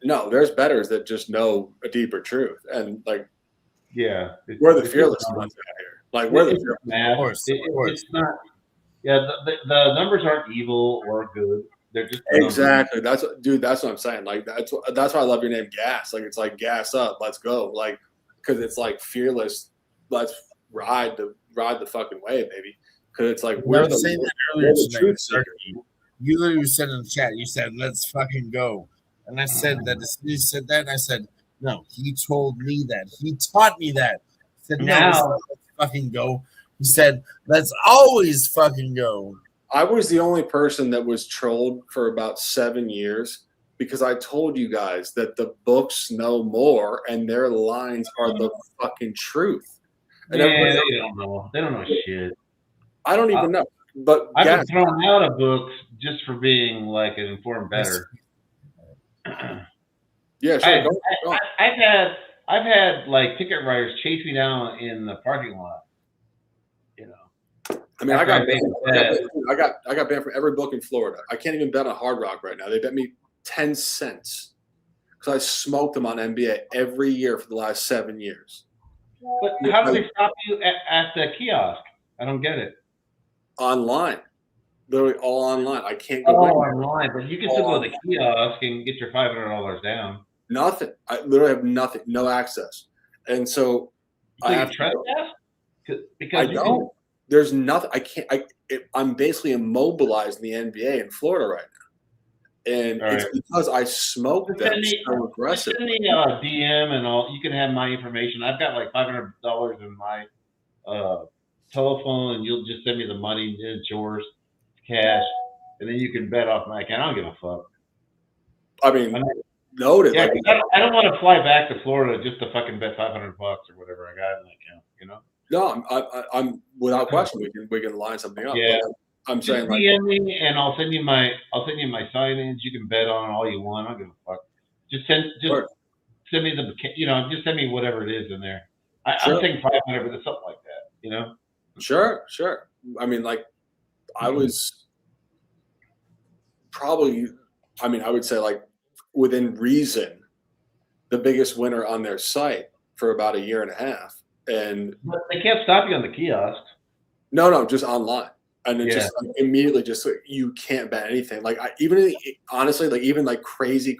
no, there's bettors that just know a deeper truth. And like, yeah, we're the fearless ones out here. Like, we're the fearless. It's not. Yeah, the numbers aren't evil or good. They're just exactly. That's what I'm saying. Like, that's why I love your name, Gas. Like, it's like gas up, let's go. Like, because it's like fearless. Let's ride the fucking wave, baby. Because it's like we're the saying that earlier tonight. You literally said in the chat, you said, "Let's fucking go," and I said that. As soon as you said that, I said, "No." He told me that. He taught me that. I said, "No, let's fucking go." He said, "Let's always fucking go." I was the only person that was trolled for about 7 years because I told you guys that the books know more and their lines are the fucking truth. And they don't know. They don't know shit. I don't even know. But I've been thrown out of books just for being like an informed bettor. Yeah, sure. I've had like ticket writers chase me down in the parking lot. I mean, I got banned from every book in Florida. I can't even bet on Hard Rock right now. They bet me 10 cents because I smoked them on NBA every year for the last 7 years. But how do they stop you at the kiosk? I don't get it. Online. Literally all online. I can't go online, but you can still go to the kiosk and get your $500 down. Nothing. I literally have nothing. No access. And so I have trespass? Because I don't. There's nothing. I can't. I'm basically immobilized in the NBA in Florida right now, and it's because I smoked them so aggressive. Send me a DM and you can have my information. I've got like $500 in my telephone, and you'll just send me the money. It's yours, cash, and then you can bet off my account. I don't give a fuck. I mean, noted. Yeah, I don't want to fly back to Florida just to fucking bet $500 or whatever I got in that account. You know? No, I'm without question. We can line something up. Yeah, I'm just saying DM me, and I'll send you my signings. You can bet on it all you want. I don't give a fuck. Just send me just send me whatever it is in there. I'm saying 500, but it's something like that. You know? Sure. I mean, like, I was probably. I mean, I would say like within reason, the biggest winner on their site for about a year and a half. And but they can't stop you on the kiosks. No, just online, and it just immediately you can't bet anything. Like honestly, like even like crazy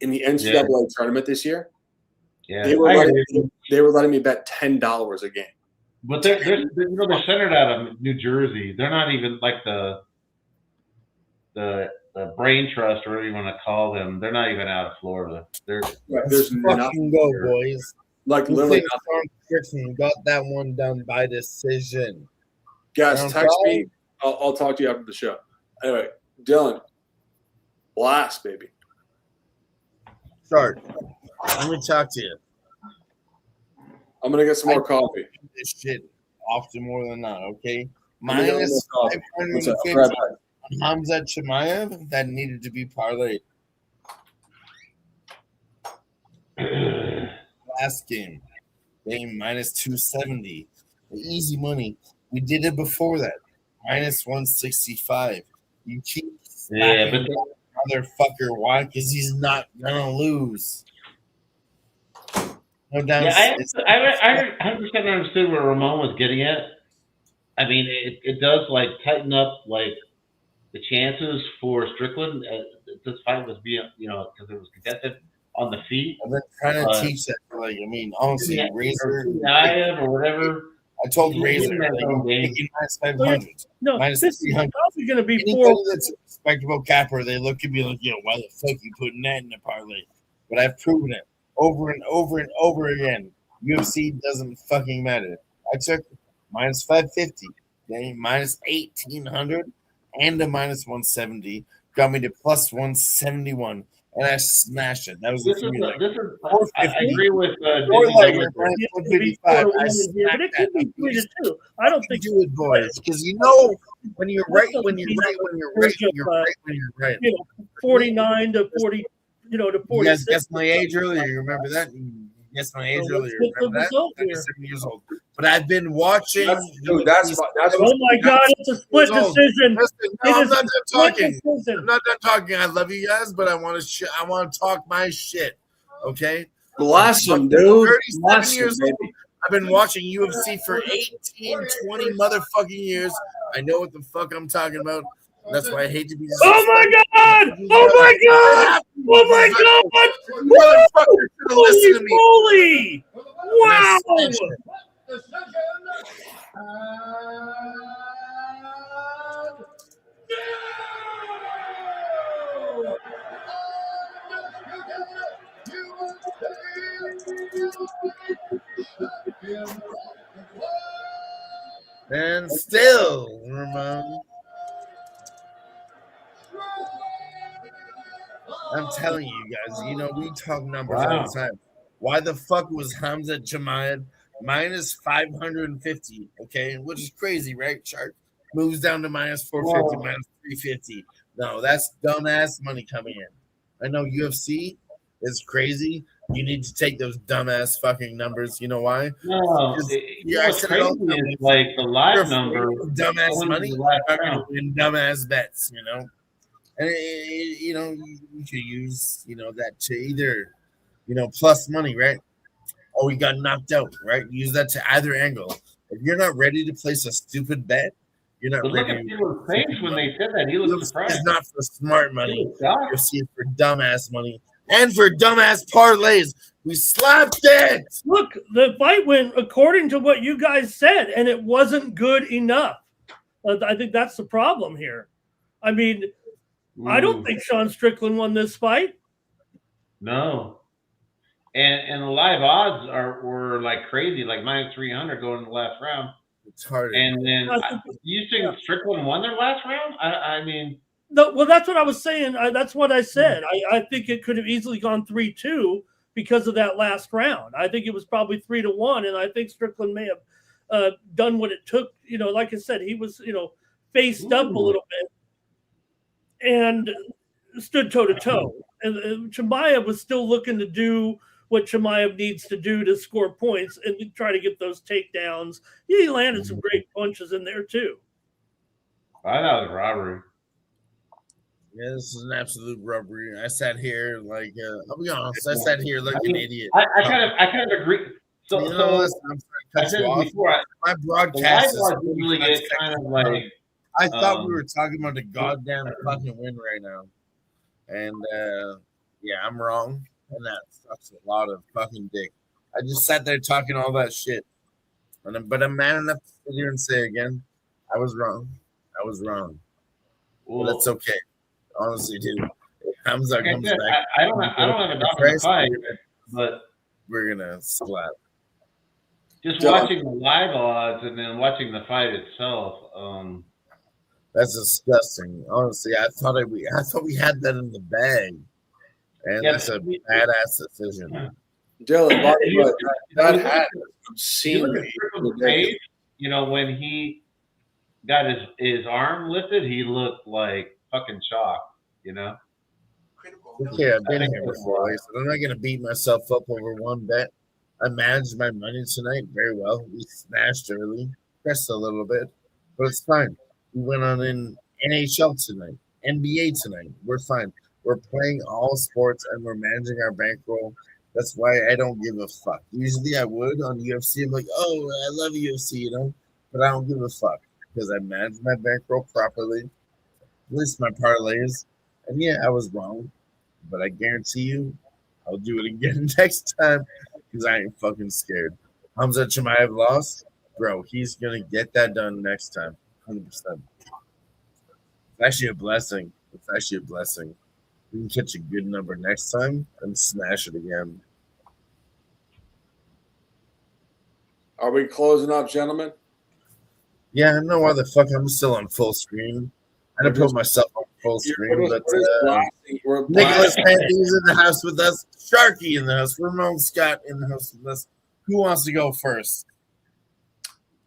in the NCAA tournament this year. Yeah, they were letting me bet $10 a game. But they're centered out of New Jersey. They're not even like the brain trust or whatever you want to call them. They're not even out of Florida. There's fucking go, boys. Like literally, Sean Strickland got that one done by decision. Guys, text me. I'll talk to you after the show. Anyway, Dylan, blast, baby. Start. Let me talk to you. I'm gonna get some more coffee. This shit often more than not. Okay, Minus -550 on Khamzat Chimaev that needed to be parlayed. Last game -270. Easy money. We did it before that. -165. You keep slapping motherfucker. Why? Because he's not gonna lose. No doubt. Yeah, I 100% understood where Ramon was getting at. I mean, it does like tighten up like the chances for Strickland. This fight was being, because it was contested on the feet. I've been trying to teach that. Like, I mean, honestly, Razor or whatever. I told Razor, -500, no, -300. this is probably going to be Anybody that's a respectable capper, they look at me like, why the fuck you putting that in the parlay? But I've proven it over and over and over again. UFC doesn't fucking matter. I took -550, then -1800, and a -170 got me to +171. And I smashed it. That was I agree with $155. But it could be 3-2. I don't think do it, boys, because when you're right, when you're right. 49 to 40, to 46. You guys guessed my age earlier. You remember that? Guessed my age earlier. Remember that? 37 years old. But I've been watching. That's oh my God! It's a split decision. Listen, no, I'm not done talking. I'm not done talking. I love you guys, but I want to talk my shit. Okay. Bless him, dude. 37 years old. I've been watching UFC for 18, 20 motherfucking years. I know what the fuck I'm talking about. That's why I hate to be. Oh my God! Oh my God! Oh my God! Motherfucker, listen to me. Holy! Wow! And still, Ramon. I'm telling you guys, we talk numbers all the time. Why the fuck was Khamzat Chimaev -550? Okay, which is crazy, right? Shark moves down to -450, -350. No, that's dumbass money coming in. I know UFC is crazy. You need to take those dumbass fucking numbers. You know why? No, what's crazy is like the live number. Dumbass money. Win dumbass bets. And you could use that to either plus money, right? Or we got knocked out, right? Use that to either angle. If you're not ready to place a stupid bet, you're not ready. Look at people's face when they said that. He looked surprised. It's not for smart money. You see it for dumbass money. and for dumbass parlays. We slapped it. Look, the fight went according to what you guys said, and it wasn't good enough. I think that's the problem here. I mean, I don't think Sean Strickland won this fight. No. And the live odds were like crazy, like -300 going in the last round. It's hard. And then you think Strickland won their last round? I mean, no. Well, that's what I was saying. That's what I said. I think it could have easily gone 3-2 because of that last round. I think it was probably 3-1, and I think Strickland may have done what it took. You know, like I said, he was faced up a little bit and stood toe to toe. And Chimaev was still looking to do what Chimaev needs to do to score points and try to get those takedowns. He landed some great punches in there too. I thought it was robbery. Yeah, this is an absolute robbery. I sat here like I'll be honest. I sat here like an idiot. I kind of agree. So, I'm sorry to cut you off. My broadcast is usually get kind of like. I thought we were talking about the goddamn fucking win right now, and yeah, I'm wrong, and that sucks a lot of fucking dick. I just sat there talking all that shit, but I'm man enough to sit here and say again, I was wrong. I was wrong. Well, that's okay. Honestly, dude. Khamzat comes back. I don't have a doubt in the fight, but we're gonna slap. Just watching the live odds and then watching the fight itself. That's disgusting. Honestly, I thought we had that in the bag, and that's a badass decision. Dylan, that had obscenely. You know, when he got his arm lifted, he looked like fucking shocked. You know. Okay, I've been here before. So I'm not gonna beat myself up over one bet. I managed my money tonight very well. We smashed early, pressed a little bit, but it's fine. We went on in NHL tonight, NBA tonight. We're fine. We're playing all sports and we're managing our bankroll. That's why I don't give a fuck. Usually I would on UFC. I'm like, oh, I love UFC, you know, but I don't give a fuck because I manage my bankroll properly. At least my parlays. And yeah, I was wrong, but I guarantee you I'll do it again next time because I ain't fucking scared. Khamzat Chimaev lost. Bro, he's going to get that done next time. 100%. It's actually a blessing. It's actually a blessing. We can catch a good number next time and smash it again. Are we closing up, gentlemen? Yeah, I don't know why the fuck I'm still on full screen. I didn't put myself on full screen, but Nicholas Panty's in the house with us. Sharky in the house. Ramon Scott in the house with us. Who wants to go first?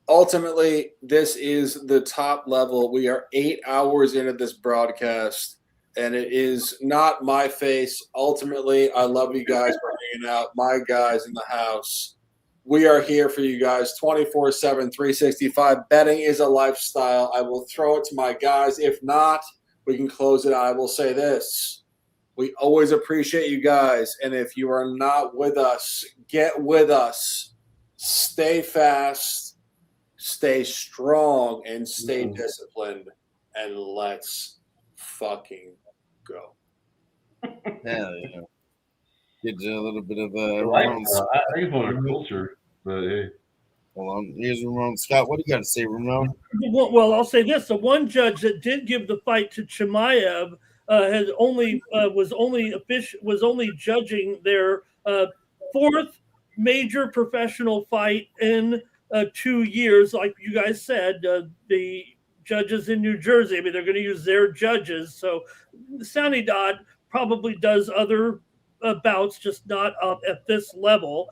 Ultimately, this is the top level. We are 8 hours into this broadcast, and it is not my face. Ultimately, I love you guys for hanging out. My guys in the house. We are here for you guys 24/7, 365. Betting is a lifestyle. I will throw it to my guys. If not, we can close it out. I will say this. We always appreciate you guys. And if you are not with us, get with us. Stay fast, stay strong, and stay disciplined. And let's fucking go. Hell yeah. Get you a little bit of a I think it's culture, but hey. Hold on. Here's Ramon Scott. What do you got to say, Ramon? Well, I'll say this: the one judge that did give the fight to Chimaev was only judging their fourth major professional fight in 2 years. Like you guys said, the judges in New Jersey. I mean, they're going to use their judges. So Sanidad probably does other bouts, just not up at this level.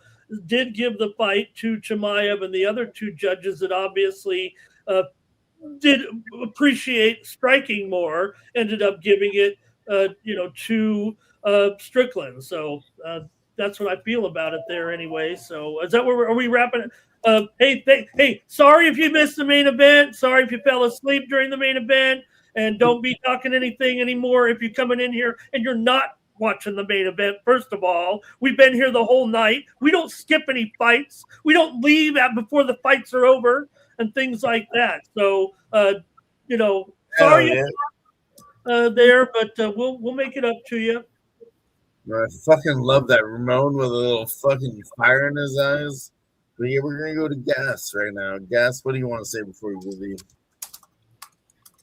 Did give the fight to Chimaev, and the other two judges that obviously did appreciate striking more ended up giving it to Strickland. So that's what I feel about it there anyway. So is that where are we wrapping it? Hey, sorry if you missed the main event. Sorry if you fell asleep during the main event, and don't be talking anything anymore if you're coming in here and you're not watching the main event. First of all, we've been here the whole night. We don't skip any fights. We don't leave before the fights are over and things like that. So, sorry there, but we'll make it up to you. I fucking love that Ramon with a little fucking fire in his eyes. But yeah, we're gonna go to Gas right now. Gas, what do you want to say before we leave?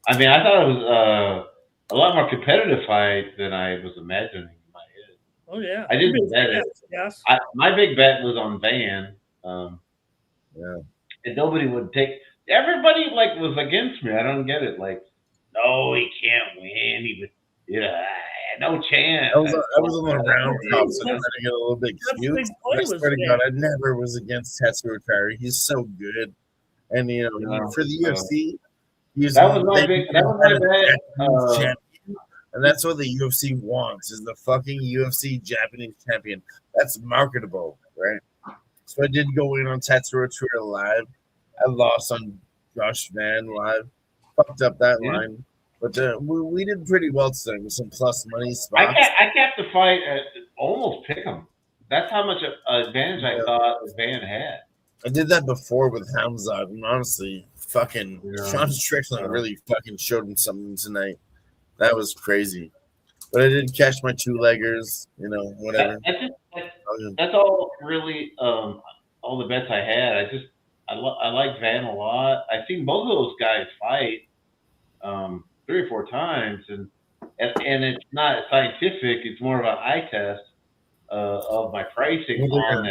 I mean, I thought it was a lot more competitive fight than I was imagining in my head. Oh yeah, I didn't bet it. Yes. My big bet was on Van. Yeah. And nobody would take. Everybody like was against me. I don't get it. Like, no, he can't win. He was, no chance. I was on the round top, so I'm gonna get a little bit cute. I swear to God, I never was against Tatsuro Taira. He's so good, and for the UFC, he's that was my big. That was my bet. And that's what the UFC wants: is the fucking UFC Japanese champion. That's marketable, right? So I did go in on Tatsuro Taira live. I lost on Josh Van live. Fucked up that line. But we did pretty well today with some plus money spots. I kept the fight at almost pick 'em. That's how much advantage I thought Van had. I did that before with Khamzat, and honestly, fucking Sean Strickland really fucking showed him something tonight. That was crazy. But I did catch my 2-leggers, whatever. That's all really all the bets I had. I like Van a lot. I've seen both of those guys fight 3 or 4 times, and it's not scientific. It's more of an eye test of my pricing on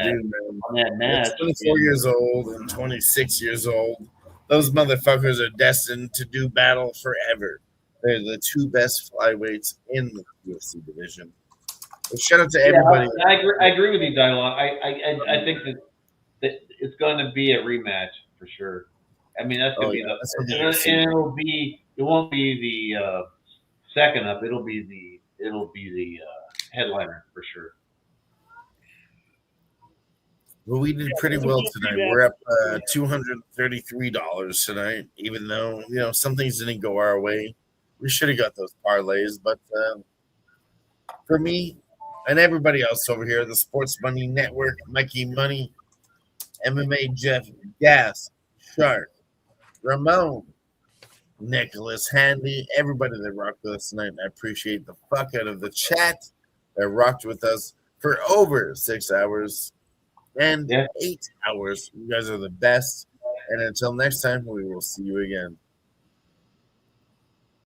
that match. 24 years old and 26 years old. Those motherfuckers are destined to do battle forever. They're the 2 best flyweights in the UFC division. So shout out to everybody. I agree with you, Dialogue. I think that it's going to be a rematch for sure. I mean, that's going to be and it won't be the second up. It'll be the headliner for sure. Well, we did pretty well tonight. We're up $233 tonight, even though some things didn't go our way. We should have got those parlays, but for me and everybody else over here, the Sports Money Network, Mikey Money, MMA Jeff, Gas, Shark, Ramon, Nicholas Handy, everybody that rocked with us tonight. I appreciate the fuck out of the chat that rocked with us for over 6 hours and 8 hours. You guys are the best. And until next time, we will see you again.